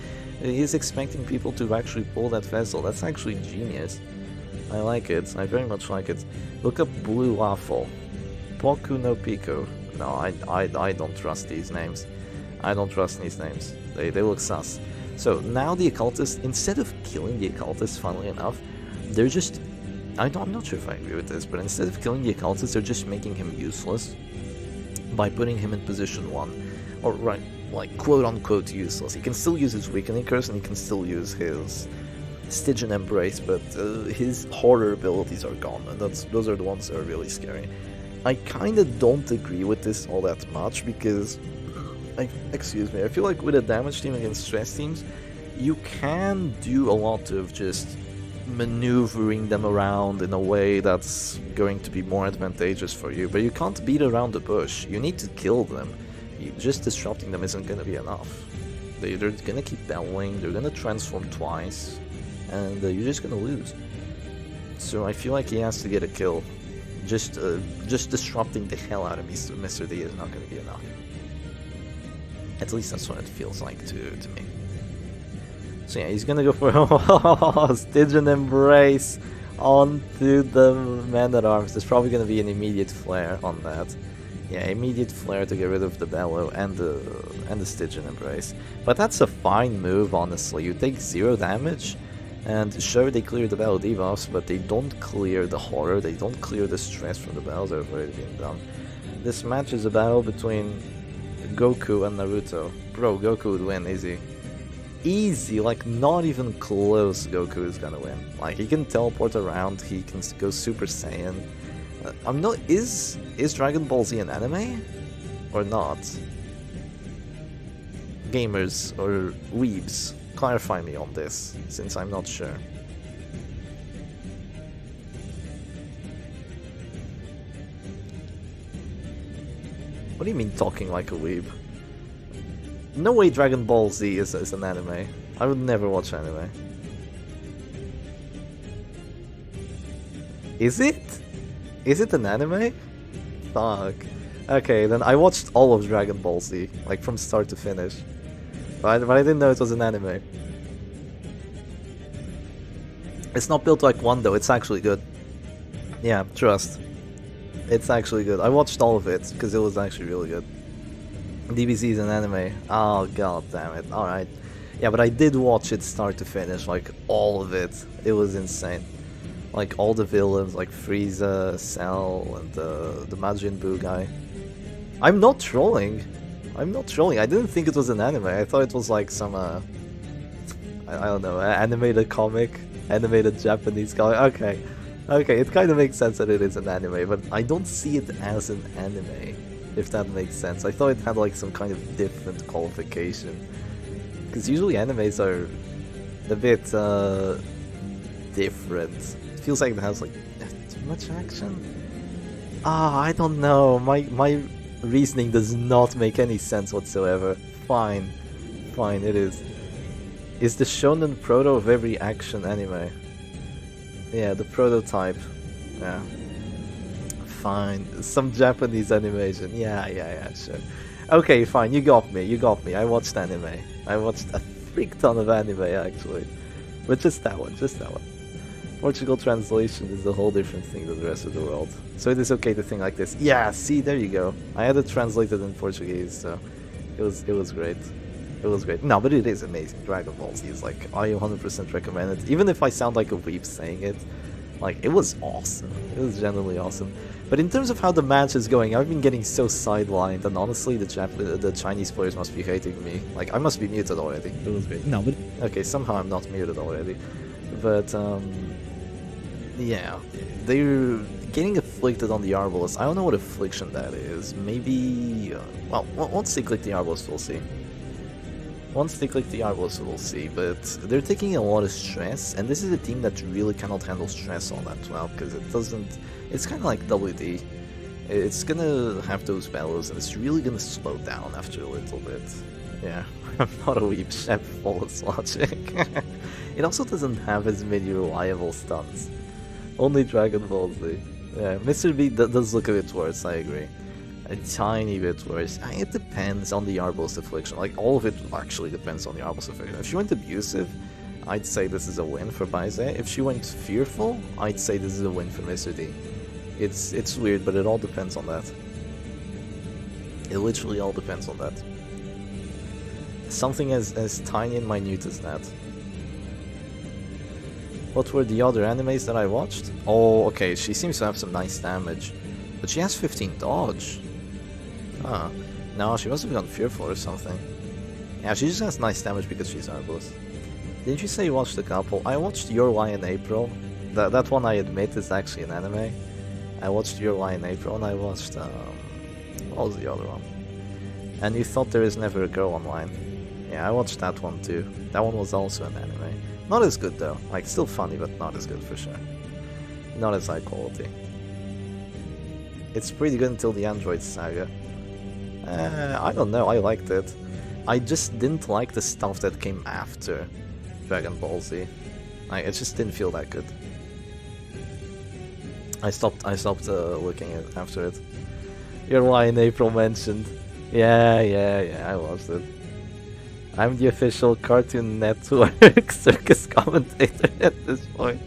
He is expecting people to actually pull that Vessel. That's actually genius. I like it. I very much like it. Look up Blue Waffle. Poku no Pico. No, I don't trust these names. I don't trust these names. They look sus. So now the occultist, instead of killing the occultist, funnily enough, they're just... I'm not sure if I agree with this, but instead of killing the occultist, they're just making him useless by putting him in position 1. Or, right, like, quote-unquote useless. He can still use his weakening curse, and he can still use his Stygian Embrace, but his horror abilities are gone, and those are the ones that are really scary. I kinda don't agree with this all that much, because... excuse me, I feel like with a damage team against stress teams, you can do a lot of just maneuvering them around in a way that's going to be more advantageous for you, but you can't beat around the bush. You need to kill them. Just disrupting them isn't gonna be enough. They're gonna keep battling, they're gonna transform twice, and you're just gonna lose. So I feel like he has to get a kill. Just disrupting the hell out of Mr. D is not gonna be enough. At least that's what it feels like to me. So yeah, he's gonna go for Stygian Embrace onto the Man-at-Arms. There's probably gonna be an immediate flare on that. Yeah, immediate flare to get rid of the Bellow and the Stygian Embrace. But that's a fine move, honestly. You take 0 damage, and sure, they clear the Bellow debuffs, but they don't clear the horror, they don't clear the stress from the battles that have already been done. This match is a battle between Goku and Naruto. Bro, Goku would win, easy. Easy, like not even close Goku is gonna win. Like, he can teleport around, he can go Super Saiyan. I'm not... Is Dragon Ball Z an anime? Or not? Gamers, or weebs, clarify me on this, since I'm not sure. What do you mean talking like a weeb? No way Dragon Ball Z is an anime. I would never watch anime. Is it? Is it an anime? Fuck. Okay, then I watched all of Dragon Ball Z, like from start to finish. But I didn't know it was an anime. It's not built like one though, it's actually good. Yeah, trust. It's actually good. I watched all of it, because it was actually really good. DBZ is an anime. Oh, god damn it. Alright. Yeah, but I did watch it start to finish, like, all of it. It was insane. Like, all the villains, like Frieza, Cell, and the Majin Buu guy. I'm not trolling. I'm not trolling. I didn't think it was an anime. I thought it was like some, I don't know, animated comic. Animated Japanese comic. Okay. Okay, it kind of makes sense that it is an anime, but I don't see it as an anime, if that makes sense. I thought it had like some kind of different qualification. Because usually animes are a bit different. It feels like it has like too much action. I don't know. My reasoning does not make any sense whatsoever. Fine. Fine, it is. Is the shonen proto of every action anime? Yeah, the prototype. Yeah. Fine. Some Japanese animation. Yeah, sure. Okay, fine. You got me. I watched anime. I watched a freak ton of anime, actually. But just that one. Portugal translation is a whole different thing than the rest of the world. So it is okay to think like this. Yeah, see, there you go. I had it translated in Portuguese, so it was great. It was great. No, but it is amazing. Dragon Ball Z is like, I 100% recommend it. Even if I sound like a weeb saying it, like, it was awesome. It was genuinely awesome. But in terms of how the match is going, I've been getting so sidelined, and honestly, the Chinese players must be hating me. Like, I must be muted already. It was great. No, but okay, somehow I'm not muted already. But, yeah, they're getting afflicted on the Arbalest. I don't know what affliction that is. Maybe, well, once they click the Arbalest, we'll see. Once they click the Arbalest, we'll see, but they're taking a lot of stress, and this is a team that really cannot handle stress all that well, because it doesn't... It's kind of like WD. It's gonna have those bellows, and it's really gonna slow down after a little bit. Yeah, I'm not a weep, Chef follows logic. It also doesn't have as many reliable stuns. Only Dragon Ball Z. Yeah, Mr. B does look a bit worse, I agree. A tiny bit worse. It depends on the Arbalest affliction. Like, all of it actually depends on the Arbalest affliction. If she went abusive, I'd say this is a win for Baize. If she went fearful, I'd say this is a win for Mr. D. It's weird, but it all depends on that. It literally all depends on that. Something as tiny and minute as that. What were the other animes that I watched? Oh, okay, she seems to have some nice damage. But she has 15 dodge. Huh. No, she must have gone fearful or something. Yeah, she just has nice damage because she's herbalist. Didn't you say you watched a couple? I watched Your Lie in April. That one I admit is actually an anime. I watched Your Lie in April and I watched... what was the other one? And You Thought There Is Never a Girl Online. Yeah, I watched that one too. That one was also an anime. Not as good though. Like, still funny, but not as good for sure. Not as high quality. It's pretty good until the Android Saga. I don't know, I liked it. I just didn't like the stuff that came after Dragon Ball Z. It just didn't feel that good. I stopped looking at after it. Your Lie in April mentioned. Yeah, I watched it. I'm the official Cartoon Network Circus commentator at this point.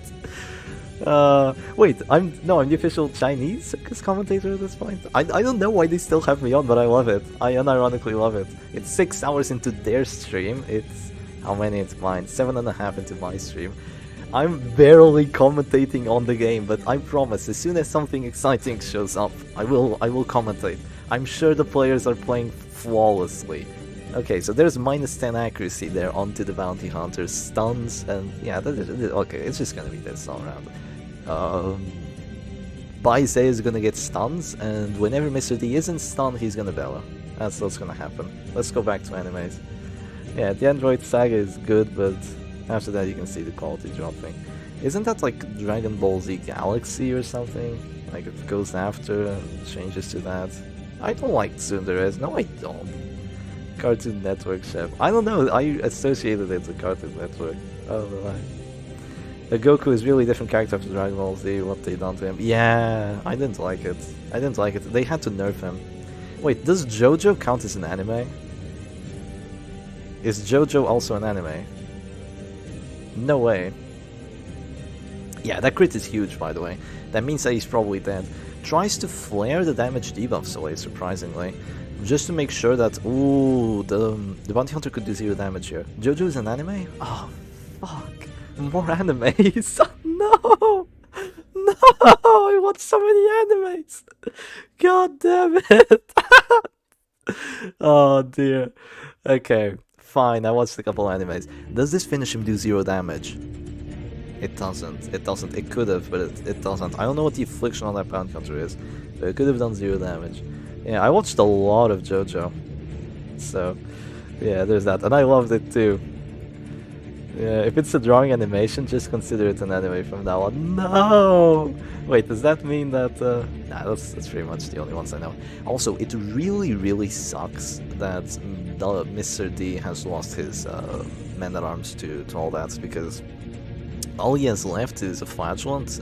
Wait, I'm the official Chinese Circus commentator at this point. I don't know why they still have me on, but I love it. I unironically love it. It's 6 hours into their stream. It's how many into mine? 7.5 into my stream. I'm barely commentating on the game, but I promise, as soon as something exciting shows up, I will commentate. I'm sure the players are playing flawlessly. Okay, so there's -10 accuracy there onto the bounty hunters, stuns, and yeah, okay, it's just gonna be this all around. Baise is gonna get stuns, and whenever Mr. D isn't stunned, he's gonna bellow. That's what's gonna happen. Let's go back to animes. Yeah, the Android Saga is good, but after that you can see the quality dropping. Isn't that like Dragon Ball Z Galaxy or something? Like it goes after and changes to that. I don't like Tsundere. No, I don't. Cartoon Network chef. I don't know, I associated it to Cartoon Network. I don't know why. Goku is really different character after Dragon Ball Z, what they done to him. Yeah, I didn't like it. They had to nerf him. Wait, does JoJo count as an anime? Is JoJo also an anime? No way. Yeah, that crit is huge, by the way. That means that he's probably dead. Tries to flare the damage debuffs away, surprisingly. Just to make sure that, ooh, the bounty hunter could do 0 damage here. JoJo is an anime? Oh, fuck. More animes. No! No! I watch so many animes! God damn it! Oh dear. Okay, fine, I watched a couple animes. Does this finish him do 0 damage? It doesn't. It could have, but it doesn't. I don't know what the affliction on that bounty hunter is, but it could have done 0 damage. Yeah, I watched a lot of JoJo. So, yeah, there's that. And I loved it too. Yeah, if it's a drawing animation, just consider it an anime from now on. No! Wait, does that mean that... Nah, that's pretty much the only ones I know. Also, it really sucks that Mr. D has lost his men-at-arms to all that, because all he has left is a Flagellant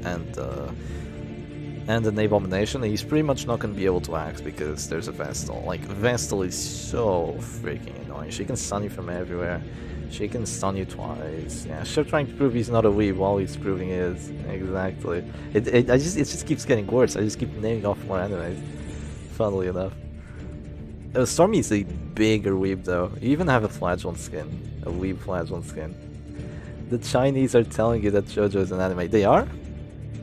and an Abomination, and he's pretty much not going to be able to act because there's a Vestal. Like, Vestal is so freaking annoying. She can stun you from everywhere. She can stun you twice. Yeah, she's trying to prove he's not a weeb while he's proving he is. Exactly. It just keeps getting worse. I just keep naming off more animes. Funnily enough. Stormy is a bigger weeb though. You even have a Flagellant skin. A weeb Flagellant skin. The Chinese are telling you that JoJo is an anime. They are?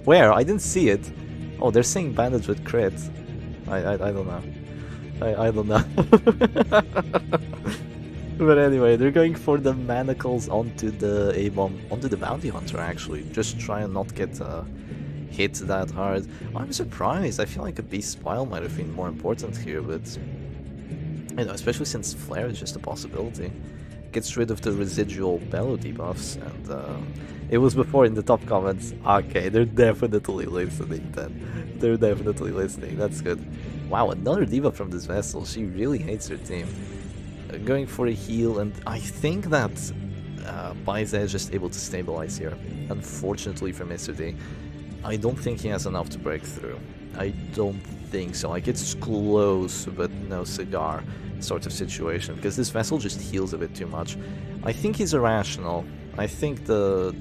Where? I didn't see it. Oh, they're saying bandage with crit. I don't know. I don't know. But anyway, they're going for the manacles onto the A-bomb, onto the bounty hunter actually. Just try and not get hit that hard. I'm surprised. I feel like a beast spile might have been more important here, but you know, especially since flare is just a possibility. Gets rid of the residual bellow debuffs, and it was before in the top comments. Okay, they're definitely listening then. They're definitely listening. That's good. Wow, another debuff from this Vestal. She really hates her team. Going for a heal, and I think that Baise is just able to stabilize here. Unfortunately for Mr. D, I don't think he has enough to break through. I don't think so. Like, it's close, but no cigar sort of situation, because this Vessel just heals a bit too much. I think he's irrational. I think the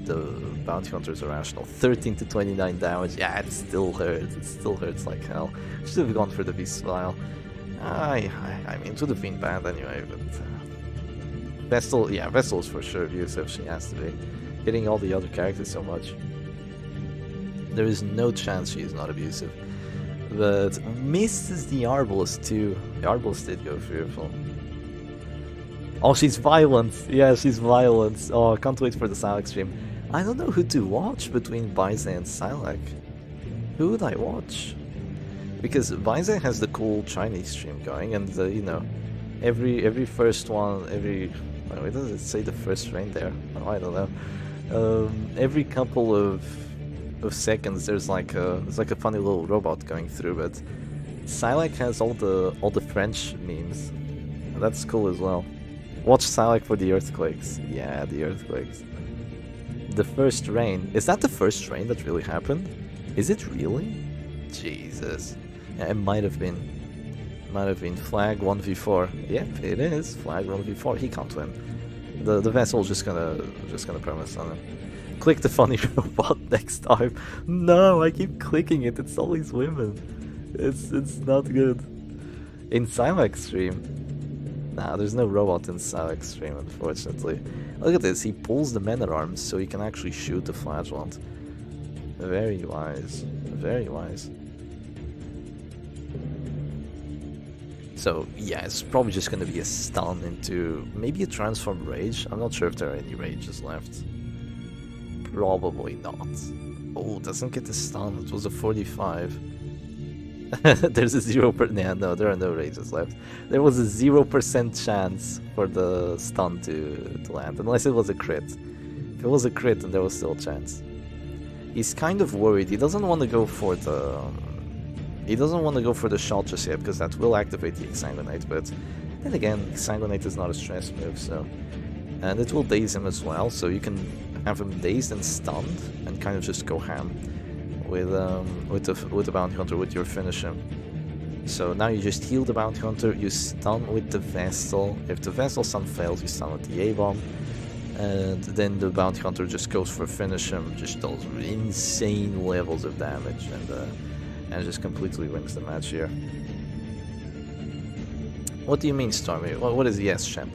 bounty hunters are rational. 13 to 29 damage. Yeah, it still hurts. It still hurts like hell. Should have gone for the beast file. I mean, it would have been bad anyway, but Vestal, yeah, Vestal is for sure abusive. She has to be hitting all the other characters so much. There is no chance she is not abusive. But misses the Arbalest too. The Arbalest did go fearful. Oh, she's violent. Yeah, she's violent. Oh, I can't wait for the Syac stream. I don't know who to watch between Baize and Syac. Who would I watch? Because Baize has the cool Chinese stream going, and you know, every first one, wait, does it say the first rain there? Oh, I don't know. Every couple of seconds, there's like a funny little robot going through. But Syac has all the French memes, and that's cool as well. Watch Syac for the earthquakes. Yeah, the earthquakes. The first rain. Is that the first rain that really happened? Is it really? Jesus. Yeah, it might have been. Might have been flag 1v4. Yep, it is. Flag 1v4. He can't win. The vessel's just gonna promise on him. Click the funny robot next time. No, I keep clicking it. It's always women. It's not good. In Syac stream. Nah, there's no robot in Syac stream, unfortunately. Look at this, he pulls the men-at-arms so he can actually shoot the flagellant. Very wise. Very wise. So, yeah, it's probably just gonna be a stun into maybe a transform rage. I'm not sure if there are any rages left. Probably not. Oh, doesn't get the stun. It was a 45. There's a 0%. Yeah, no, there are no rages left. There was a 0% chance for the stun to land, unless it was a crit. If it was a crit, then there was still a chance. He's kind of worried. He doesn't want to go for the. He doesn't want to go for the shot just yet because that will activate the Exsanguinate. But then again, Exsanguinate is not a stress move, so and it will daze him as well. So you can have him dazed and stunned and kind of just go ham with the bounty hunter with your finish him. So now you just heal the bounty hunter, you stun with the Vestal. If the Vestal stun fails, you stun with the A-bomb, and then the bounty hunter just goes for finish him, just does insane levels of damage, and just completely wins the match here. What do you mean, Stormy? What is yes, champ?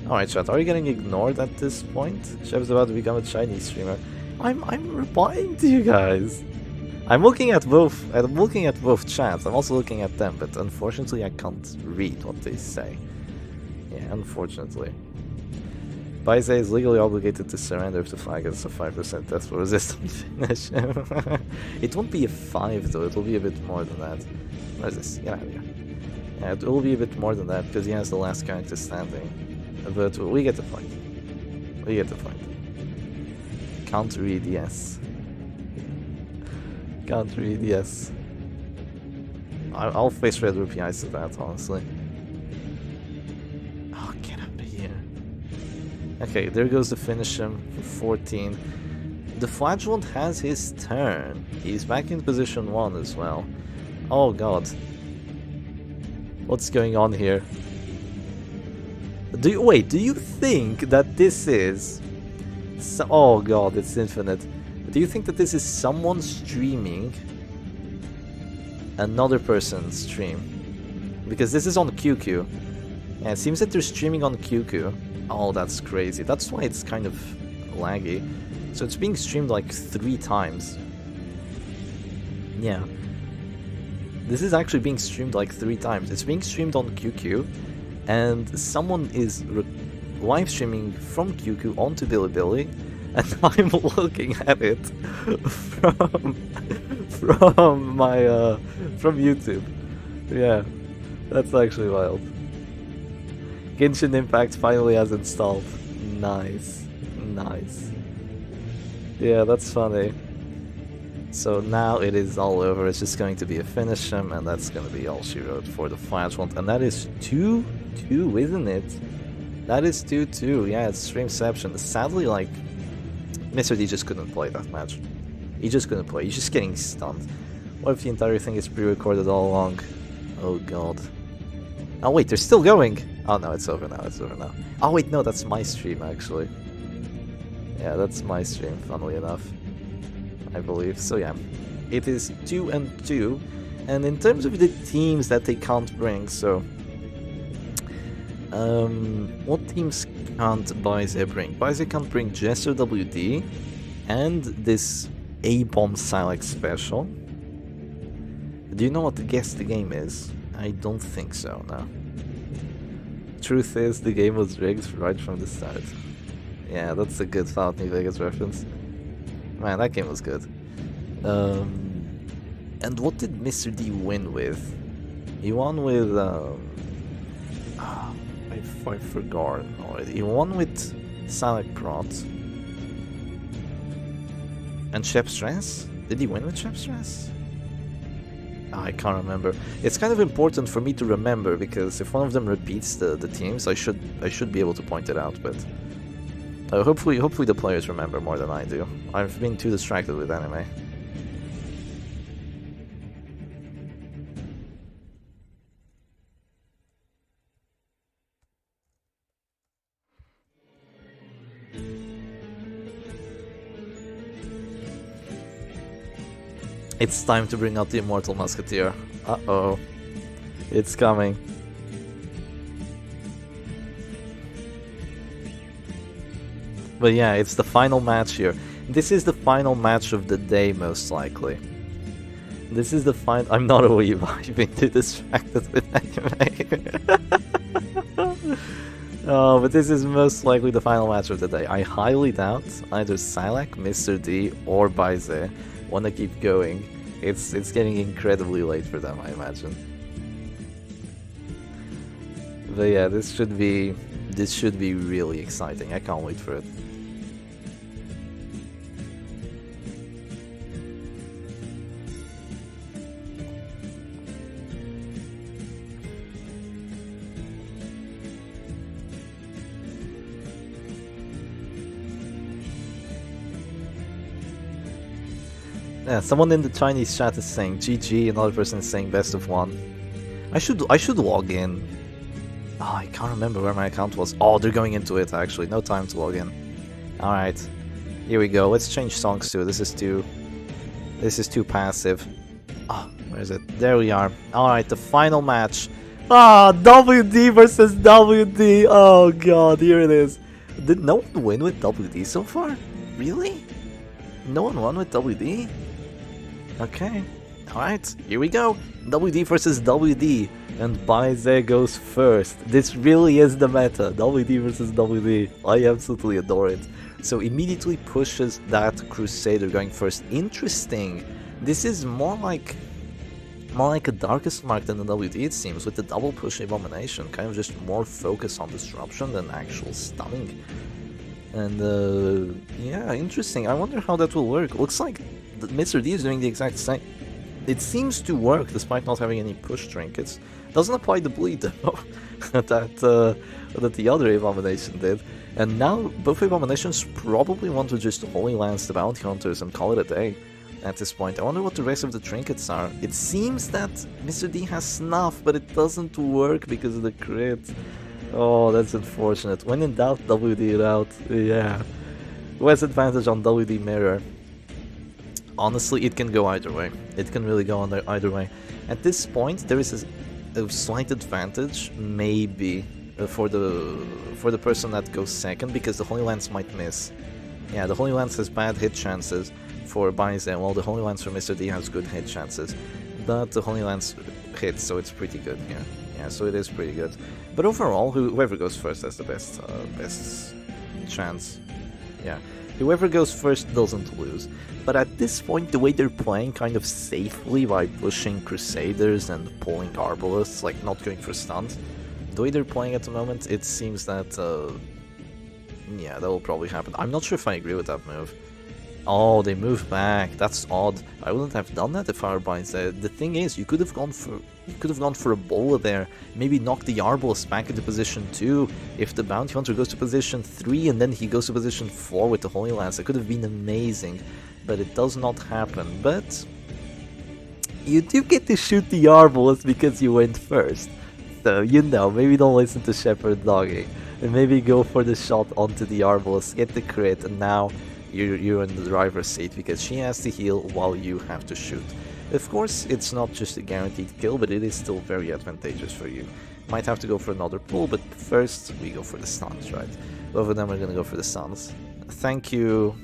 Alright, chat, are you getting ignored at this point? Chef's about to become a Chinese streamer. I'm replying to you guys. I'm looking at both chats. I'm also looking at them, but unfortunately I can't read what they say. Yeah, unfortunately. Baize is legally obligated to surrender if the flag has a 5% death for resistant finish. It won't be a 5 though, it will be a bit more than that. What is this? Get out of here. Yeah, it will be a bit more than that because he has the last character standing. But we get the point. We get the point. Can't read, yes. Can't read, yes. I'll face red rupee eyes to that, honestly. Oh, get up here. Okay, there goes the finish him for 14. The flagellant has his turn. He's back in position 1 as well. Oh god. What's going on here? Do you think that this is... oh god, it's infinite. Do you think that this is someone streaming another person's stream? Because this is on QQ. Yeah, it seems that they're streaming on QQ. Oh, that's crazy. That's why it's kind of laggy. So it's being streamed like 3 times. Yeah. This is actually being streamed like 3 times. It's being streamed on QQ, and someone is live streaming from QQ onto Bilibili, and I'm looking at it from YouTube. Yeah, that's actually wild. Genshin Impact finally has installed. Nice, nice. Yeah, that's funny. So now it is all over. It's just going to be a finish him, and that's going to be all she wrote for the flagellant. And that is 2-2, isn't it? That is 2-2. Yeah, it's Streamception. Sadly, like, Mr. D just couldn't play that match. He just couldn't play. He's just getting stunned. What if the entire thing is pre-recorded all along? Oh god. Oh wait, they're still going! Oh no, it's over now, it's over now. Oh wait, no, that's my stream actually. Yeah, that's my stream, funnily enough. I believe. So yeah, it is 2-2. And in terms of the teams that they can't bring, so... what teams can't Baize bring? Baize can't bring Jester WD and this A-Bomb Syac special. Do you know what the guess the game is? I don't think so, no. Truth is, the game was rigged right from the start. Yeah, that's a good Fallout New Vegas reference. Man, that game was good. And what did Mr. D win with? He won with... I forgot already. He won with Syac Prot. And Shep Stress? Did he win with Shep Stress? I can't remember. It's kind of important for me to remember because if one of them repeats the teams, I should be able to point it out. But hopefully the players remember more than I do. I've been too distracted with anime. It's time to bring out the Immortal Musketeer. Uh-oh. It's coming. But yeah, it's the final match here. This is the final match of the day, most likely. This is the final... I'm not a weeb, I've been too distracted with anime. Oh, but this is most likely the final match of the day. I highly doubt either Syac, Mr. D, or Baize want to keep going. It's getting incredibly late for them, I imagine. But yeah, this should be really exciting. I can't wait for it. Yeah, someone in the Chinese chat is saying GG, another person is saying best of one. I should log in. Oh, I can't remember where my account was. Oh, they're going into it actually. No time to log in. Alright. Here we go. Let's change songs too. This is too passive. Oh, where is it? There we are. Alright, the final match. Ah, WD versus WD. Oh god, here it is. Did no one win with WD so far? Really? No one won with WD? Okay, alright, here we go. WD versus WD, and Baize goes first. This really is the meta, WD versus WD. I absolutely adore it. So immediately pushes that Crusader going first. Interesting. This is more like a Darkest Mark than the WD, it seems, with the double push Abomination. Kind of just more focus on disruption than actual stunning. And yeah, interesting. I wonder how that will work. Looks like Mr. D is doing the exact same. It seems to work despite not having any push trinkets. Doesn't apply the bleed though that the other Abomination did. And now both Abominations probably want to just Holy Lance the Bounty Hunters and call it a day at this point. I wonder what the rest of the trinkets are. It seems that Mr. D has Snuff, but it doesn't work because of the crit. Oh, that's unfortunate. When in doubt, WD it out. Yeah. Who has advantage on WD Mirror? Honestly, it can go either way. It can really go on either way. At this point, there is a slight advantage, maybe, for the person that goes second, because the Holy Lance might miss. Yeah, the Holy Lance has bad hit chances for Baize, while the Holy Lance for Mr. D has good hit chances. But the Holy Lance hits, so it's pretty good here. Yeah, so it is pretty good. But overall, whoever goes first has the best chance. Yeah, whoever goes first doesn't lose. But at this point, the way they're playing kind of safely by pushing Crusaders and pulling Arbalists, like not going for stuns, the way they're playing at the moment, it seems that, yeah, that will probably happen. I'm not sure if I agree with that move. Oh, they moved back. That's odd. I wouldn't have done that if I were Baize. The thing is, you could have gone for a Bola there. Maybe knock the Arbalist back into position 2. If the Bounty Hunter goes to position 3 and then he goes to position 4 with the Holy Lance, it could have been amazing. But it does not happen. But you do get to shoot the Arbalist because you went first. So, you know, maybe don't listen to Shepherd Doggy. and maybe go for the shot onto the Arbalest, get the crit, and now you're in the driver's seat because she has to heal while you have to shoot. Of course, it's not just a guaranteed kill, but it is still very advantageous for you. Might have to go for another pull, but first we go for the stuns, right? Both of them are gonna go for the stuns. Thank you.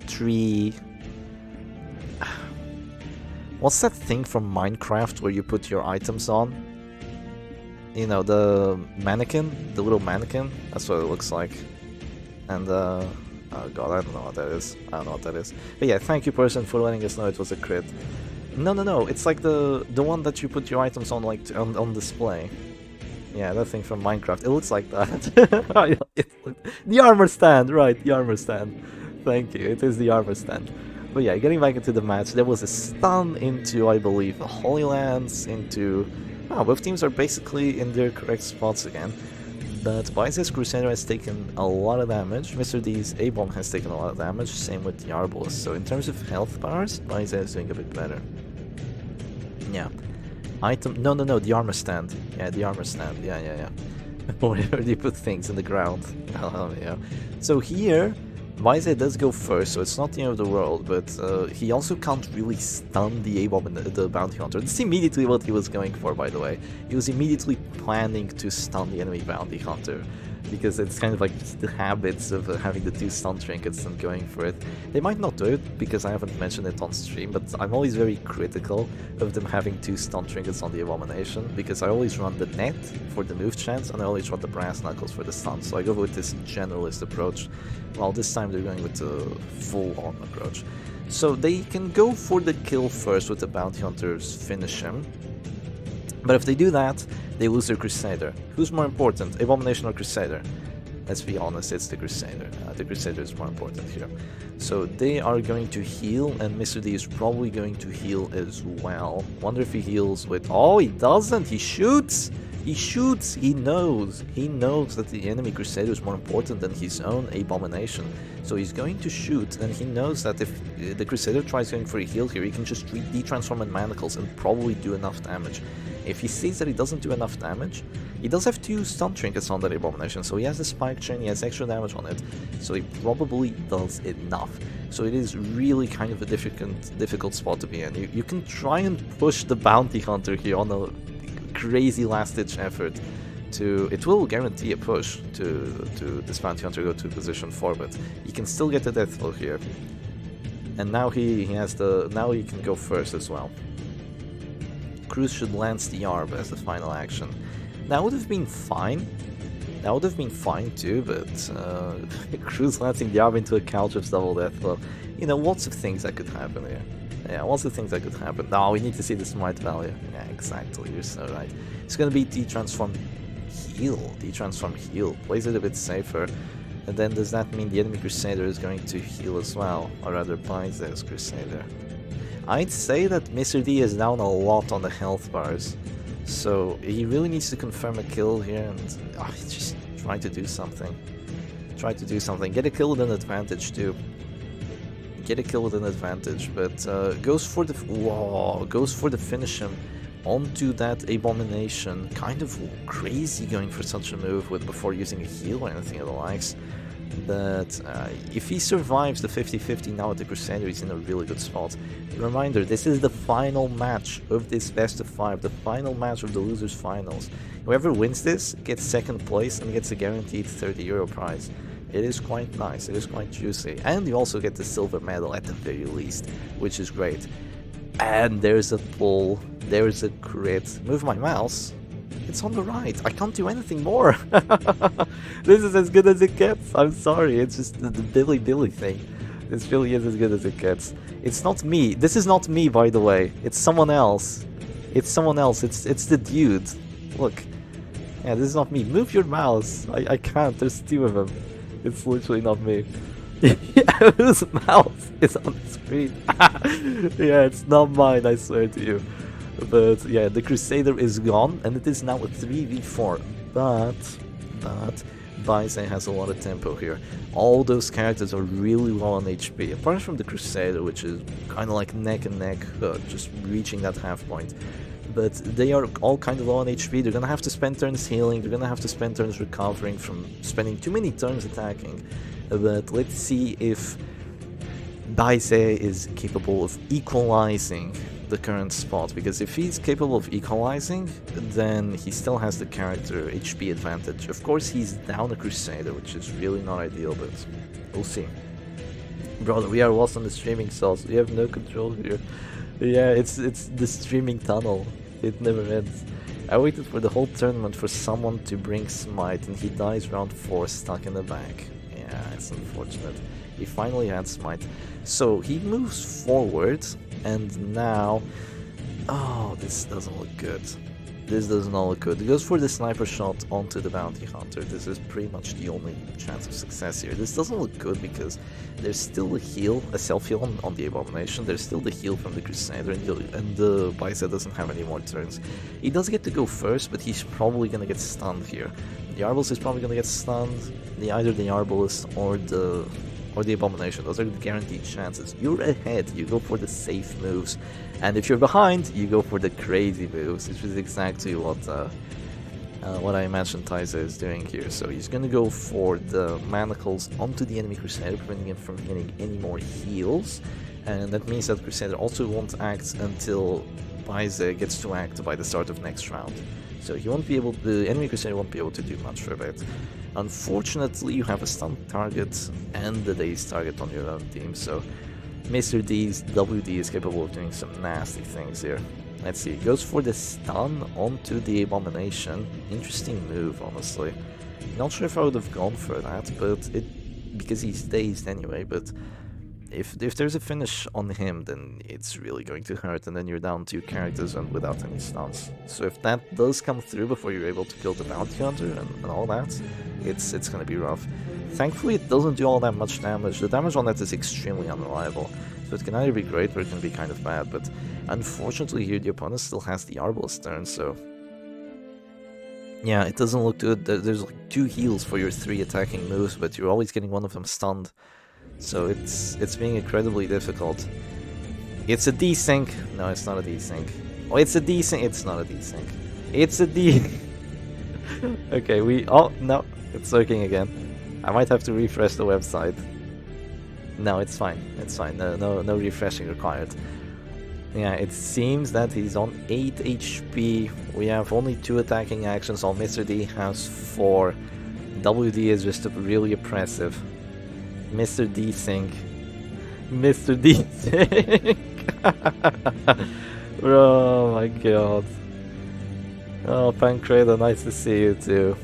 3. What's that thing from Minecraft where you put your items on? You know, the mannequin? The little mannequin? That's what it looks like. And, oh god, I don't know what that is. I don't know what that is. But yeah, thank you, person, for letting us know it was a crit. No, it's like the one that you put your items on, like, on display. Yeah, that thing from Minecraft. It looks like that. The armor stand, right, the armor stand. Thank you, it is the armor stand. But yeah, getting back into the match, there was a stun into, I believe, the Holy Lands, into... Oh, both teams are basically in their correct spots again. But Bice's Crusader has taken a lot of damage, Mr. D's A-Bomb has taken a lot of damage, same with the Arbalest. So in terms of health bars, Bice is doing a bit better. Yeah. Item... No, the armor stand. Yeah, the armor stand. Yeah. Wherever you put things in the ground. Yeah. So here, Bice does go first, so it's not the end of the world, but he also can't really stun the A-Bomb and the Bounty Hunter. This is immediately what he was going for, by the way. He was immediately planning to stun the enemy Bounty Hunter, because it's kind of like just the habits of having the 2 stun trinkets and going for it. They might not do it, because I haven't mentioned it on stream, but I'm always very critical of them having 2 stun trinkets on the Abomination, because I always run the net for the move chance, and I always run the Brass Knuckles for the stun, so I go with this generalist approach, while this time they're going with the full-on approach. So they can go for the kill first with the Bounty Hunters, finish him. But if they do that, they lose their Crusader. Who's more important, Abomination or Crusader? Let's be honest, it's the Crusader. The Crusader is more important here. So they are going to heal, and Mr. D is probably going to heal as well. Wonder if he heals with... Oh, he doesn't! He shoots! He shoots! He knows! He knows that the enemy Crusader is more important than his own Abomination. So he's going to shoot, and he knows that if the Crusader tries going for a heal here, he can just de-transform in Manacles and probably do enough damage. If he sees that he doesn't do enough damage, he does have 2 stun trinkets on that Abomination, so he has the Spike Chain, he has extra damage on it, so he probably does enough. So it is really kind of a difficult spot to be in. You can try and push the Bounty Hunter here on a crazy last-ditch effort. It will guarantee a push to this Bounty Hunter go to position 4, but he can still get the death blow here. And now he can go first as well. Cruz should lance the Arb as the final action. That would have been fine. That would have been fine too, but Cruz lancing the Arb into a Caltrip's double death blow. You know, lots of things that could happen here. Yeah, lots of things that could happen. Now we need to see the smite value. Yeah, exactly, you're so right. It's gonna be de-transform heal. De-transform heal. Plays it a bit safer. And then does that mean the enemy Crusader is going to heal as well? Or rather binds this Crusader. I'd say that Mr. D is down a lot on the health bars, so he really needs to confirm a kill here and just try to do something. Try to do something. Get a kill with an advantage too. Get a kill with an advantage, but goes for the finish him onto that Abomination. Kind of crazy going for such a move before using a heal or anything of the likes. But if he survives the 50-50 now at the Crusader, he's in a really good spot. Reminder, this is the final match of this best of 5, the final match of the losers finals. Whoever wins this gets 2nd place and gets a guaranteed €30 prize. It is quite nice, it is quite juicy, and you also get the silver medal at the very least, which is great. And there's a pull, there's a crit. Move my mouse. It's on the right. I can't do anything more. This is as good as it gets. I'm sorry. It's just the Billy thing. This really is as good as it gets. It's not me. This is not me, by the way. It's someone else. It's someone else. It's the dude. Look. Yeah, this is not me. Move your mouse. I can't. There's 2 of them. It's literally not me. Whose mouse is on the screen? Yeah, it's not mine, I swear to you. But yeah, the Crusader is gone, and it is now a 3v4. But Bice has a lot of tempo here. All those characters are really low on HP, apart from the Crusader, which is kind of like neck and neck, just reaching that half point. but they are all kind of low on HP. They're gonna have to spend turns healing, they're gonna have to spend turns recovering from spending too many turns attacking. But let's see if Baise is capable of equalizing the current spot, because if he's capable of equalizing, then he still has the character HP advantage. Of course, he's down a Crusader, which is really not ideal, but we'll see. Brother, we are lost on the streaming cells. We have no control here. Yeah, it's the streaming tunnel. It never ends. I waited for the whole tournament for someone to bring Smite, and he dies round 4 stuck in the back. Yeah, it's unfortunate. He finally had Smite. So he moves forward, and now... Oh, this doesn't look good. This does not look good. He goes for the sniper shot onto the bounty hunter. This is pretty much the only chance of success here. This doesn't look good because there's still a heal, a self-heal on the Abomination. There's still the heal from the Crusader, and the Baise doesn't have any more turns. He does get to go first, but he's probably gonna get stunned here. The Arbalist is probably gonna get stunned. Either the Arbalist or the Abomination. Those are the guaranteed chances. You're ahead, you go for the safe moves. And if you're behind, you go for the crazy moves, which is exactly what I imagine Taise is doing here. So he's gonna go for the manacles onto the enemy Crusader, preventing him from getting any more heals. And that means that Crusader also won't act until Baise gets to act by the start of next round. So he won't be able, the enemy Crusader won't be able to do much for a bit. Unfortunately, you have a stun target and the dazed target on your own team, so Mr. D's WD is capable of doing some nasty things here. Let's see, he goes for the stun onto the Abomination. Interesting move, honestly. Not sure if I would have gone for that, but because he's dazed anyway, but if there's a finish on him, then it's really going to hurt, and then you're down 2 characters and without any stuns. So if that does come through before you're able to kill the bounty hunter and all that, it's gonna be rough. Thankfully, it doesn't do all that much damage. The damage on that is extremely unreliable, so it can either be great or it can be kind of bad, but unfortunately here the opponent still has the Arbalist turn, so yeah, it doesn't look good. There's like 2 heals for your 3 attacking moves, but you're always getting one of them stunned. So it's being incredibly difficult. It's a desync. No, it's not a desync. Oh, it's a desync. It's not a desync. It's a D. Okay, oh no, it's working again. I might have to refresh the website. No, it's fine. It's fine. No refreshing required. Yeah, it seems that he's on 8 HP. We have only 2 attacking actions. While Mr. D has 4. WD is just really oppressive. Mr. Desync. Mr. Desync. Oh my god. Oh, Pancrata, nice to see you too.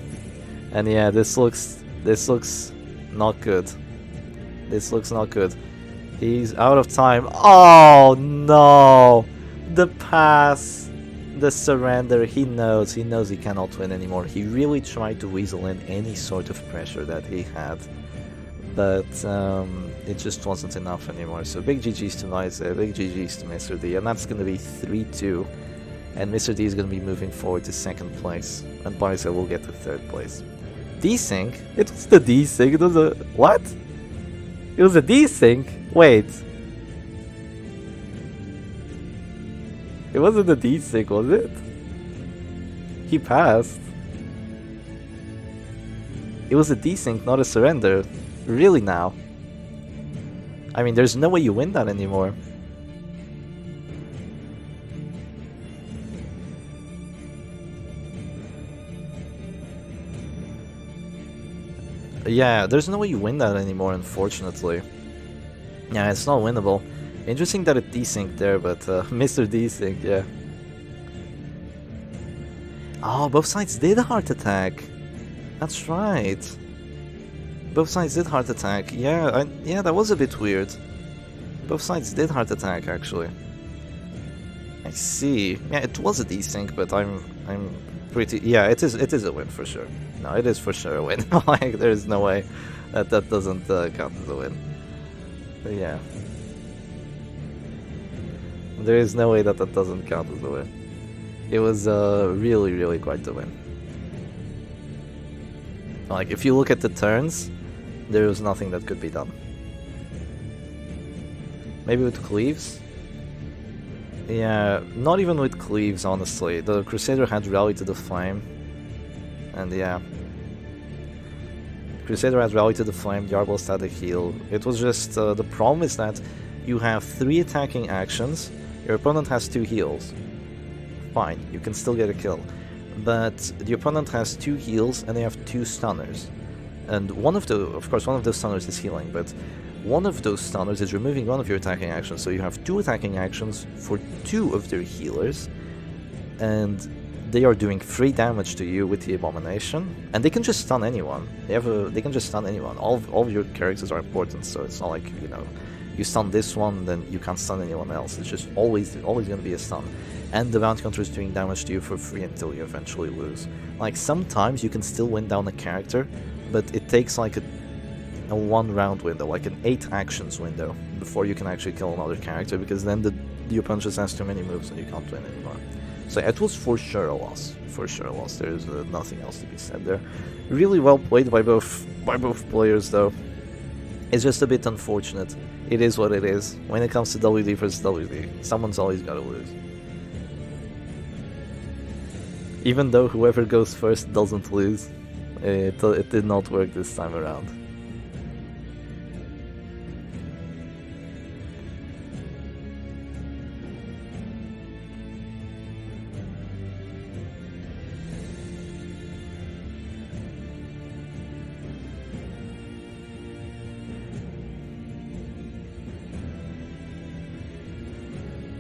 And yeah, this looks not good. This looks not good. He's out of time. Oh no! The pass, the surrender. He knows he cannot win anymore. He really tried to weasel in any sort of pressure that he had, but it just wasn't enough anymore. So big GG's to Baise, big GG's to Mr. D, and that's gonna be 3-2. And Mr. D is gonna be moving forward to 2nd place, and Baise will get to 3rd place. Desync? It was the desync. It was a what? It was a desync? Wait. It wasn't a desync, was it? He passed. It was a desync, not a surrender. Really now? I mean, there's no way you win that anymore. Yeah, there's no way you win that anymore, unfortunately. Yeah, it's not winnable. Interesting that it desynced there, but Mr. Desync, yeah. Oh, both sides did heart attack. That's right. Both sides did heart attack. Yeah, yeah, that was a bit weird. Both sides did heart attack, actually. I see. Yeah, it was a desync, but I'm pretty. Yeah, it is a win for sure. No, it is for sure a win. Like, there is no way that doesn't count as a win. But yeah. There is no way that doesn't count as a win. It was really, really quite the win. Like, if you look at the turns, there was nothing that could be done. Maybe with cleaves? Yeah, not even with cleaves, honestly. The Crusader had Rally to the Flame. And yeah. Crusader had Rally to the Flame, the Arbalest had a heal. It was just, the problem is that you have 3 attacking actions, your opponent has 2 heals. Fine, you can still get a kill. But the opponent has 2 heals and they have 2 stunners. And of course one of those stunners is healing, but one of those stunners is removing one of your attacking actions, so you have 2 attacking actions for 2 of their healers, and they are doing 3 damage to you with the Abomination, and they can just stun anyone. They can just stun anyone. All of your characters are important, so it's not like, you know, you stun this one, then you can't stun anyone else. It's just always gonna be a stun. And the bounty counter is doing damage to you for free until you eventually lose. Like, sometimes you can still win down a character, but it takes like a 1 round window, like an 8 actions window, before you can actually kill another character, because then the opponent just has too many moves and you can't win anymore. So it was for sure a loss. For sure a loss. There's nothing else to be said there. Really well played by both players, though. It's just a bit unfortunate. It is what it is. When it comes to WD versus WD, someone's always got to lose. Even though whoever goes first doesn't lose, it did not work this time around.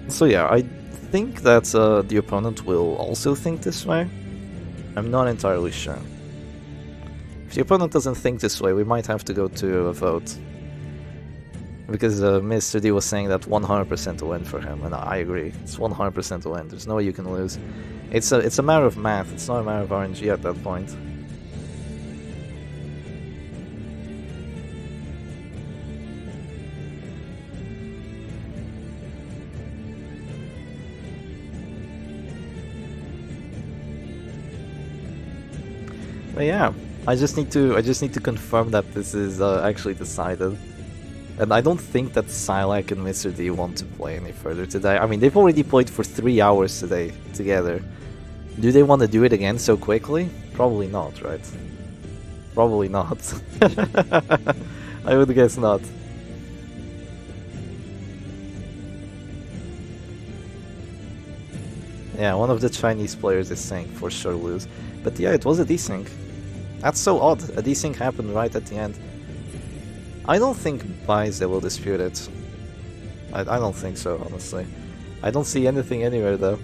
So yeah, I think that the opponent will also think this way. I'm not entirely sure. If the opponent doesn't think this way, we might have to go to a vote. Because Mr. D was saying that 100% a win for him, and I agree. It's 100% a win. There's no way you can lose. It's a matter of math. It's not a matter of RNG at that point. But yeah, I just need to confirm that this is actually decided. And I don't think that Syac and Mr. D want to play any further today. I mean, they've already played for 3 hours today together. Do they want to do it again so quickly? Probably not, right? Probably not. I would guess not. Yeah, one of the Chinese players is saying for sure lose. But yeah, it was a desync. That's so odd. A desync happened right at the end. I don't think Bize will dispute it. I don't think so, honestly. I don't see anything anywhere, though.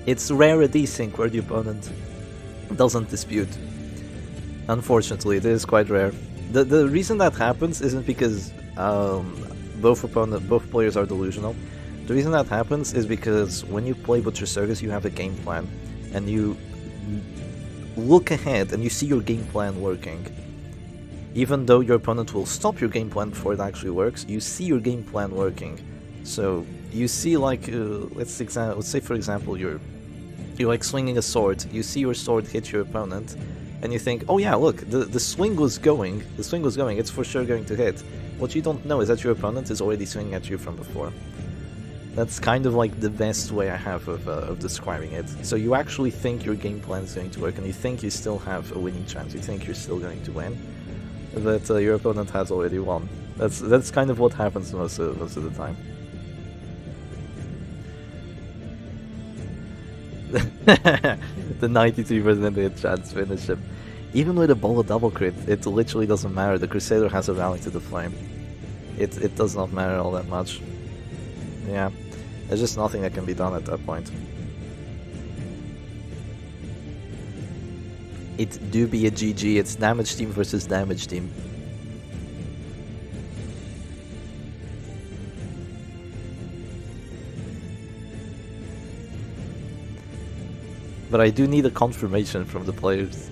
It's rare a desync where the opponent doesn't dispute. Unfortunately, it is quite rare. The reason that happens isn't because both players are delusional. The reason that happens is because when you play Butcher Circus, you have a game plan, and you look ahead and you see your game plan working. Even though your opponent will stop your game plan before it actually works, you see your game plan working. So you see, like, let's say for example you're like swinging a sword. You see your sword hit your opponent, and you think, oh yeah, look, the swing was going. It's for sure going to hit. What you don't know is that your opponent is already swinging at you from before. That's kind of like the best way I have of describing it. So you actually think your game plan is going to work, and you think you still have a winning chance. You think you're still going to win, but your opponent has already won. That's kind of what happens most of the time. The 93% hit chance finish him. Even with a Bola double crit, it literally doesn't matter. The Crusader has a rally to the flame. It does not matter all that much. Yeah, there's just nothing that can be done at that point. It do be a GG. It's damage team versus damage team. But I do need a confirmation from the players.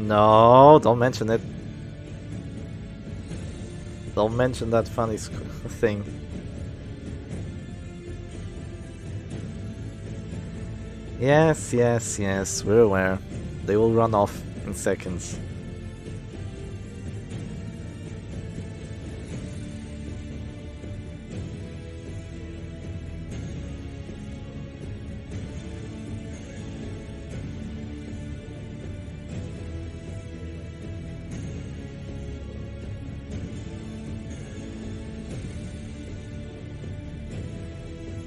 No, don't mention it. Don't mention that funny thing. Yes, yes, yes, we're aware. They will run off in seconds.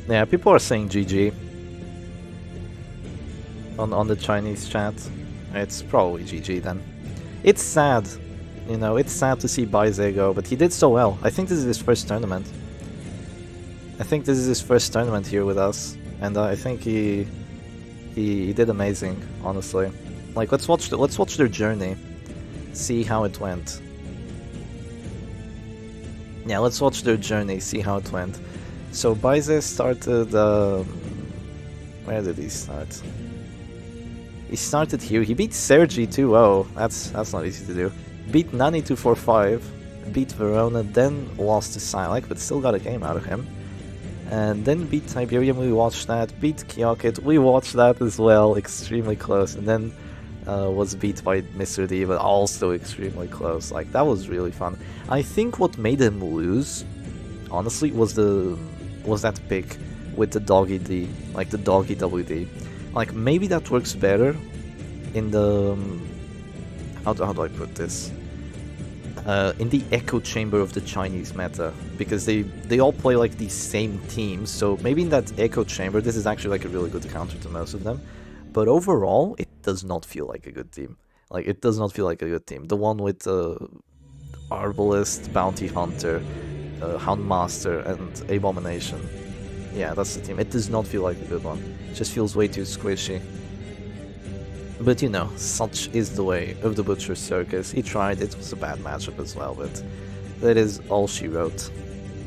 Yeah, people are saying GG on the Chinese chat. It's probably GG then. It's sad, you know, it's sad to see Baize go, but he did so well. I think this is his first tournament. I think this is his first tournament here with us, and I think he did amazing, honestly. Like, let's watch their journey, see how it went. Yeah, let's watch their journey, see how it went. So Baize started, where did he start? He started here, he beat Sergy 2-0, that's not easy to do. Beat Nani 2-4-5, beat Verona, then lost to Syac, but still got a game out of him. And then beat Tiberium, we watched that, beat Kyokit, we watched that as well, extremely close, and then was beat by Mr. D, but also extremely close. Like, that was really fun. I think what made him lose, honestly, was that pick with the doggy D, like the doggy WD. Like, maybe that works better in the... how do I put this? In the echo chamber of the Chinese meta, because they all play like the same teams, so maybe in that echo chamber this is actually like a really good counter to most of them, but overall it does not feel like a good team. Like, it does not feel like a good team. The one with Arbalist, Bounty Hunter, Houndmaster, and Abomination. Yeah, that's the team. It does not feel like a good one. It just feels way too squishy. But you know, such is the way of the Butcher Circus. He tried, it was a bad matchup as well, but that is all she wrote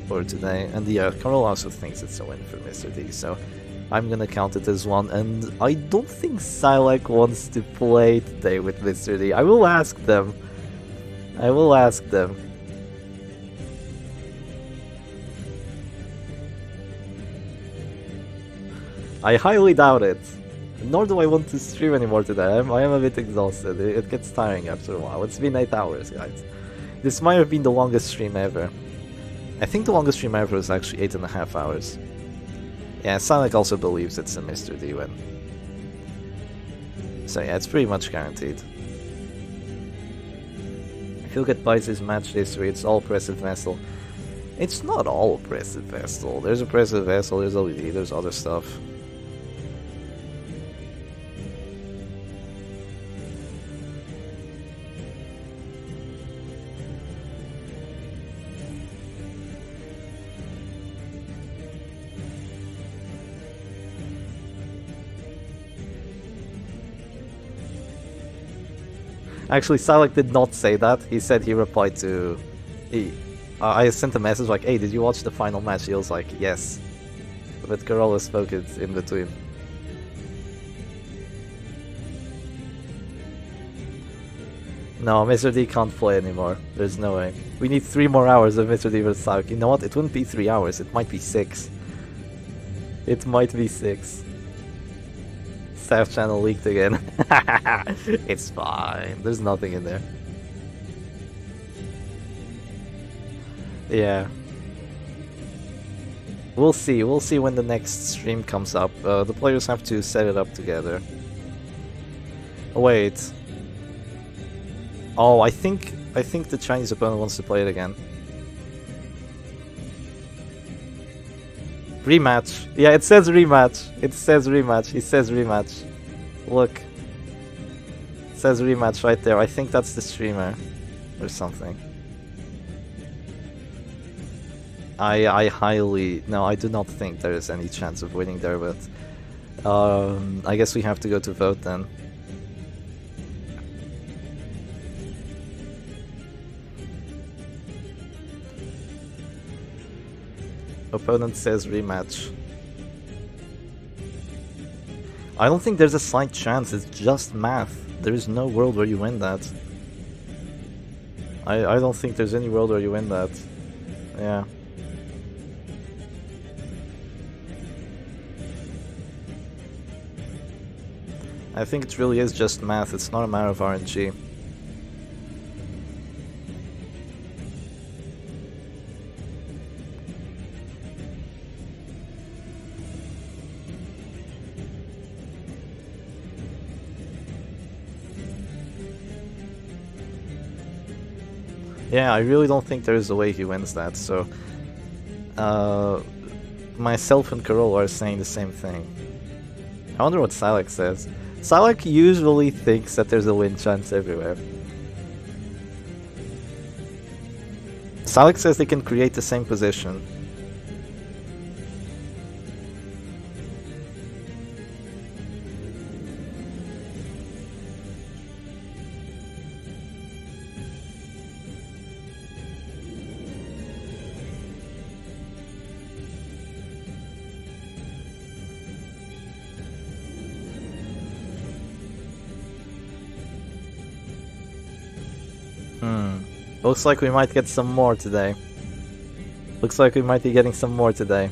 for today. And yeah, Carol also thinks it's a win for Mr. D, so I'm gonna count it as one. And I don't think Syac wants to play today with Mr. D. I will ask them. I will ask them. I highly doubt it. Nor do I want to stream anymore today. I am a bit exhausted. It gets tiring after a while. It's been 8 hours, guys. This might have been the longest stream ever. I think the longest stream ever was actually 8.5 hours. Yeah, Syac also believes it's a Mr. D win. So yeah, it's pretty much guaranteed. If you look at Baize's match history, it's all Oppressive Vessel. It's not all Oppressive Vessel. There's Oppressive Vessel, there's LED, there's other stuff. Actually, Syac did not say that. He said he replied to... I sent a message like, hey, did you watch the final match? He was like, yes. But Corolla spoke it in between. No, Mr. D can't play anymore. There's no way. We need 3 more hours of Mr. D vs Syac. You know what? It wouldn't be 3 hours. It might be 6. It might be 6. Staff channel leaked again. It's fine. There's nothing in there. Yeah. We'll see. We'll see when the next stream comes up. The players have to set it up together. Wait. Oh, I think the Chinese opponent wants to play it again. Rematch. Yeah, it says rematch. It says rematch. It says rematch. Look. It says rematch right there. I think that's the streamer. Or something. I highly... No, I do not think there is any chance of winning there, but... I guess we have to go to vote then. Opponent says rematch. I don't think there's a slight chance, it's just math. There is no world where you win that. I don't think there's any world where you win that. Yeah. I think it really is just math, it's not a matter of RNG. Yeah, I really don't think there is a way he wins that, so... myself and Karol are saying the same thing. I wonder what Syac says. Syac usually thinks that there's a win chance everywhere. Syac says they can create the same position. Looks like we might get some more today. Looks like we might be getting some more today.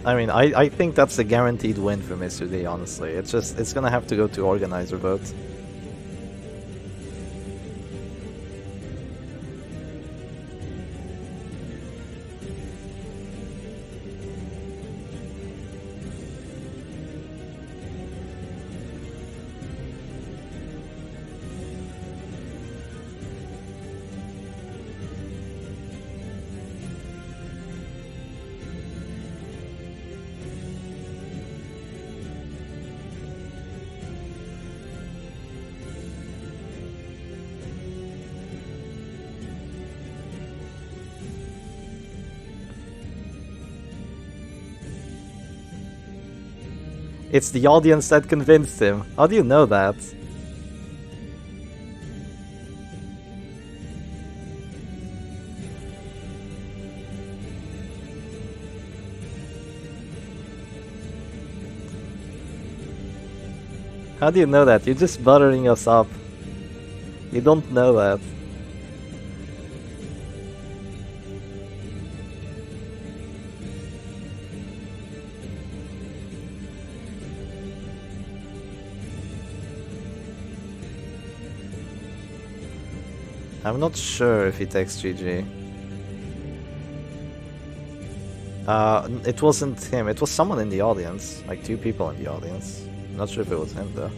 I mean, I think that's a guaranteed win for Mr. D, honestly. It's gonna have to go to organizer vote. It's the audience that convinced him. How do you know that? How do you know that? You're just buttering us up. You don't know that. I'm not sure if he takes GG. It wasn't him, it was someone in the audience. Like 2 people in the audience. Not sure if it was him though.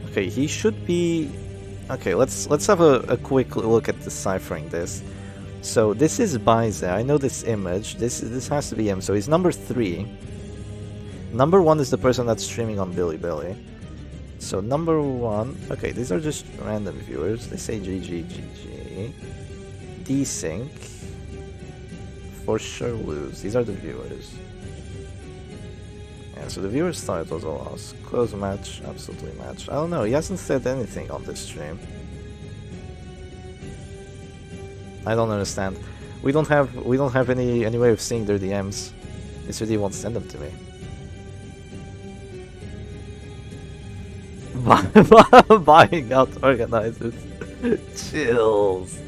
Okay, he should be... Okay, let's have a quick look at deciphering this. So this is Baize. I know this image. This has to be him. So he's number 3. Number 1 is the person that's streaming on Bilibili. So number 1, okay, these are just random viewers. They say GG. Desync. For sure lose. These are the viewers. Yeah, so the viewers thought it was a loss. Close match, absolutely match. I don't know, he hasn't said anything on this stream. I don't understand. We don't have any way of seeing their DMs. Mr. D won't send them to me. Buying out organizers. Chills.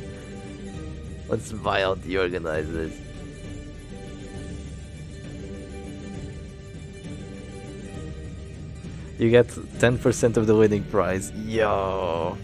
Let's buy out the organizers. You get 10% of the winning prize. Yo.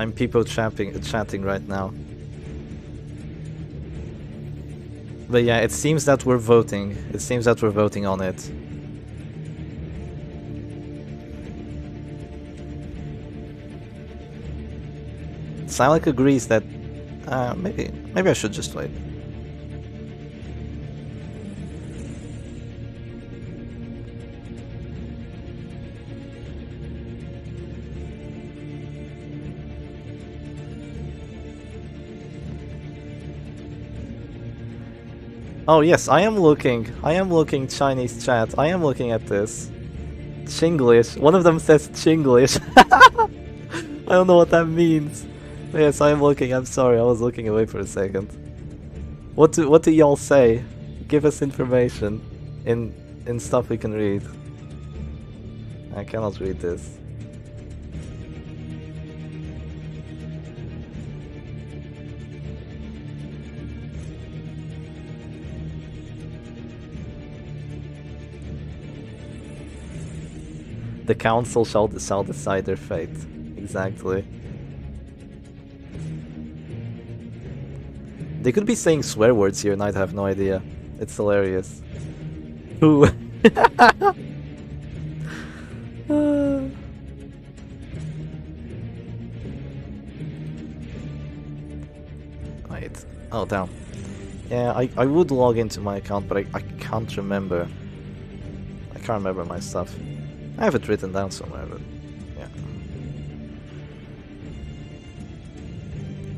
I'm people chatting right now. But yeah, it seems that we're voting. It seems that we're voting on it. Syac agrees that maybe I should just wait. Oh yes, I am looking Chinese chat. I am looking at this. Chinglish. One of them says Chinglish. I don't know what that means. Yes, I am looking. I'm sorry, I was looking away for a second. What do y'all say? Give us information in stuff we can read. I cannot read this. The council shall decide their fate. Exactly. They could be saying swear words here and I'd have no idea. It's hilarious. Who? Wait. Oh, damn. Yeah, I would log into my account, but I can't remember. I can't remember my stuff. I have it written down somewhere, but yeah.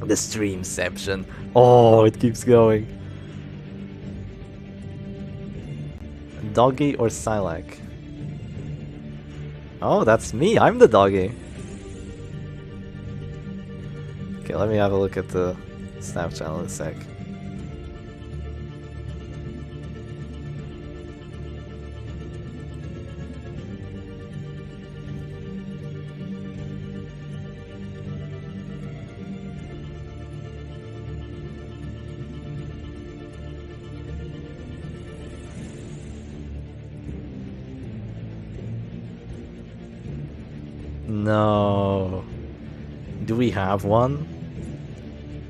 The streamception. Oh, it keeps going. Doggy or Syac? Oh, that's me. I'm the doggy. Okay, let me have a look at the Snap channel in a sec. No. Do we have one?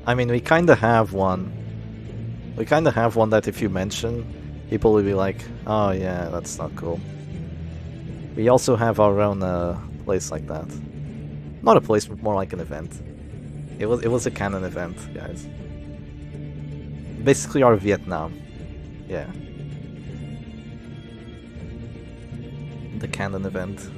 I mean, we kinda have one. We kinda have one that if you mention, people will be like, oh yeah, that's not cool. We also have our own place like that. Not a place, but more like an event. It was a canon event, guys. Basically our Vietnam. Yeah. The canon event.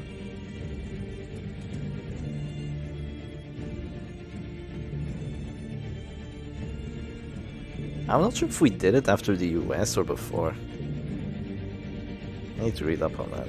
I'm not sure if we did it after the US or before. I need to read up on that.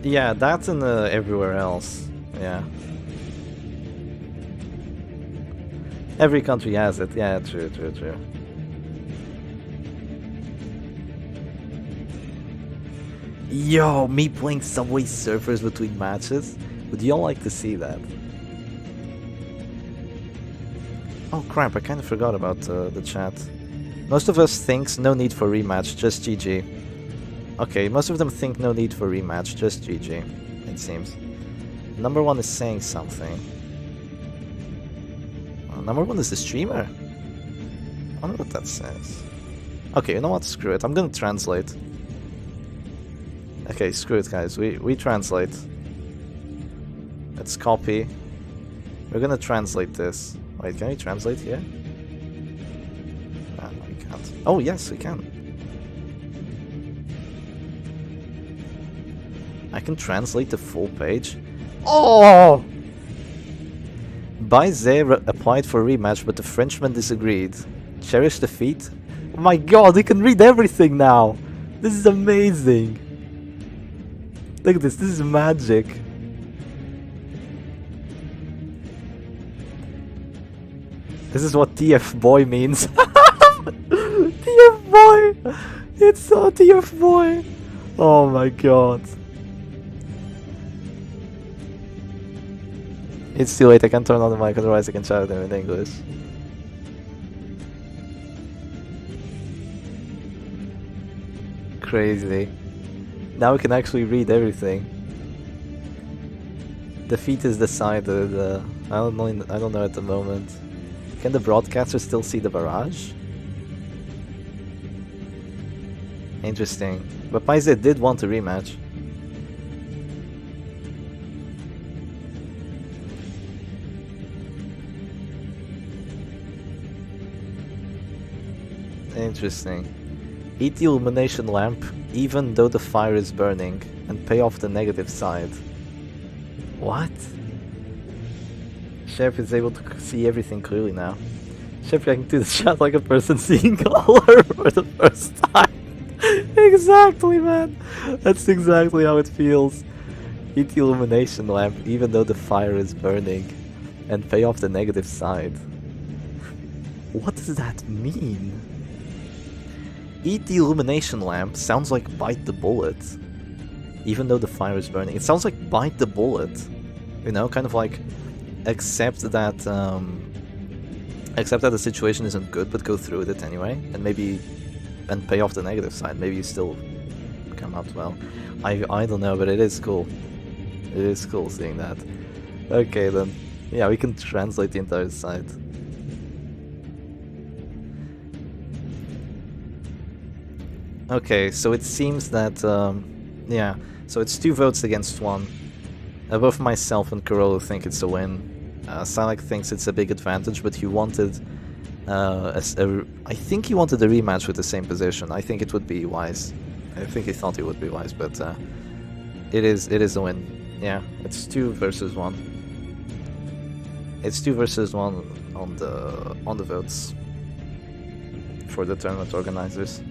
Yeah, that's in everywhere else. Yeah. Every country has it. Yeah, true. Yo, me playing Subway Surfers between matches? Would y'all like to see that? Oh crap, I kind of forgot about the chat. Most of us thinks no need for rematch, just GG. Okay, most of them think no need for rematch, just GG, it seems. Number one is saying something. Number one is the streamer? I wonder what that says. Okay, you know what? Screw it. I'm gonna translate. Okay, screw it, guys. We translate. Let's copy. We're gonna translate this. Wait, can we translate here? can't. Oh, yes, we can. I can translate the full page. Oh! Baizet applied for rematch, but the Frenchman disagreed. Cherish defeat? Oh my god, we can read everything now! This is amazing! Look at this is magic! This is what TF boy means. TF boy! It's so TF boy! Oh my god. It's too late, I can't turn on the mic, otherwise I can shout them in English. Crazy. Now we can actually read everything. Defeat is decided. I don't know at the moment. Can the broadcaster still see the barrage? Interesting. But Paise did want a rematch. Interesting. Eat the illumination lamp even though the fire is burning and pay off the negative side. What? Chef is able to see everything clearly now. Chef reacting to the chat like a person seeing color for the first time. Exactly, man. That's exactly how it feels. Eat the illumination lamp even though the fire is burning and pay off the negative side. What does that mean? Eat the illumination lamp sounds like bite the bullet. Even though the fire is burning. It sounds like bite the bullet. You know, kind of like accept that the situation isn't good, but go through with it anyway. And pay off the negative side. Maybe you still come out well. I don't know, but it is cool. It is cool seeing that. Okay then. Yeah, we can translate the entire side. Okay, so it seems that, yeah, so it's 2 votes against 1. Both myself and Carollo think it's a win. Syac thinks it's a big advantage, but he wanted, I think he wanted a rematch with the same position. I think it would be wise. I think he thought it would be wise, but it is a win. Yeah, it's 2 versus 1. It's 2 versus 1 on the votes for the tournament organizers.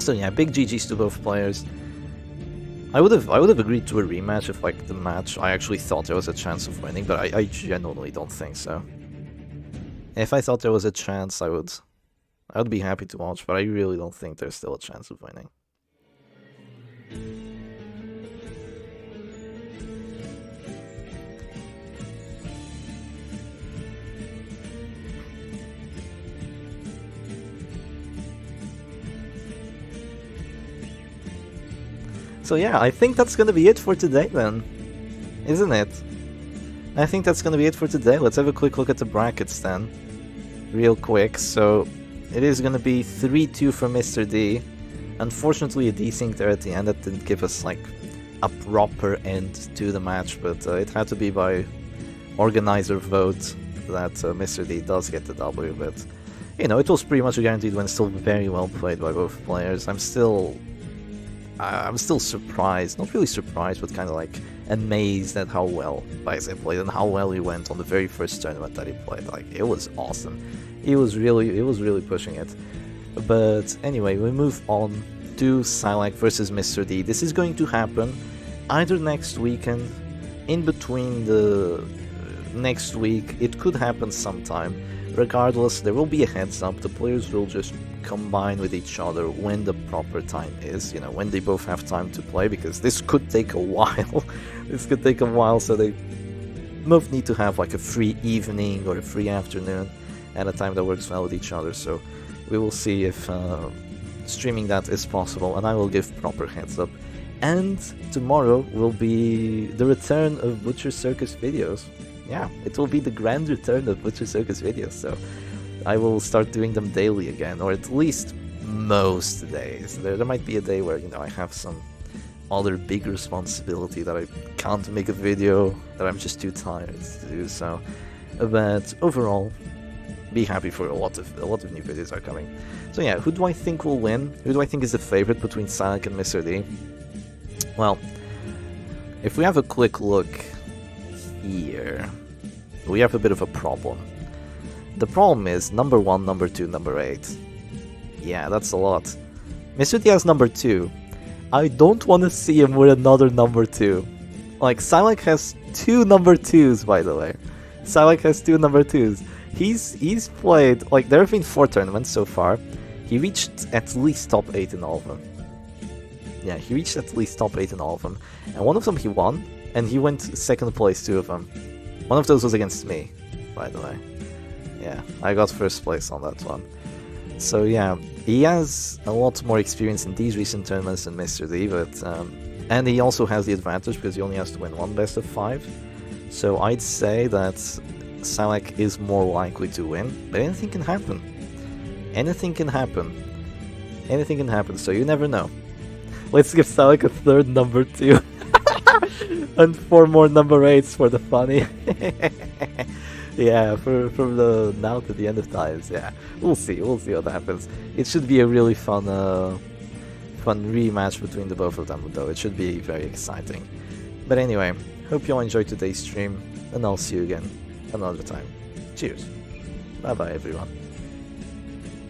So yeah, big GGs to both players. I would have agreed to a rematch if like the match I actually thought there was a chance of winning, but I genuinely don't think so. If I thought there was a chance, I would be happy to watch, but I really don't think there's still a chance of winning. So yeah, I think that's gonna be it for today then, isn't it? I think that's gonna be it for today. Let's have a quick look at the brackets then, real quick. So it is gonna be 3-2 for Mr. D. Unfortunately, a desync there at the end that didn't give us like a proper end to the match, but it had to be by organizer vote that Mr. D does get the W. But you know, it was pretty much a guaranteed win. Still very well played by both players. I'm still surprised, not really surprised, but kind of like amazed at how well Baizet played and how well he went on the very first tournament that he played. Like, it was awesome. He was really pushing it. But anyway, we move on to Syac versus Mr. D. This is going to happen either next weekend, in between the next week. It could happen sometime. Regardless, there will be a heads up. The players will just combine with each other when the proper time is, you know, when they both have time to play, because this could take a while. This could take a while, so they both need to have like a free evening or a free afternoon at a time that works well with each other. So we will see if streaming that is possible, and I will give proper heads up. And tomorrow will be the return of Butcher Circus videos. Yeah, it will be the grand return of Butcher Circus videos, so I will start doing them daily again, or at least most days. There might be a day where, you know, I have some other big responsibility that I can't make a video, that I'm just too tired to do so. But overall, be happy for a lot of new videos are coming. So yeah, who do I think will win? Who do I think is the favorite between Syac and Mr. D? Well, if we have a quick look here, we have a bit of a problem. The problem is number 1, number 2, number 8. Yeah, that's a lot. Mr. D has number 2. I don't want to see him with another number 2. Like, Syac has 2 number 2s, by the way. Syac has 2 number 2s. He's played, like, there have been 4 tournaments so far. He reached at least top 8 in all of them. Yeah, he reached at least top 8 in all of them. And one of them he won, and he went 2nd place 2 of them. One of those was against me, by the way. Yeah, I got 1st place on that one. So yeah, he has a lot more experience in these recent tournaments than Mr. D, but and he also has the advantage because he only has to win 1 best of 5. So I'd say that Syac is more likely to win, but anything can happen. Anything can happen. Anything can happen, so you never know. Let's give Syac a 3rd number 2. And 4 more number 8s for the funny. Yeah, from the now to the end of times, yeah. We'll see what happens. It should be a really fun rematch between the both of them, though. It should be very exciting. But anyway, hope you all enjoyed today's stream, and I'll see you again another time. Cheers. Bye bye everyone.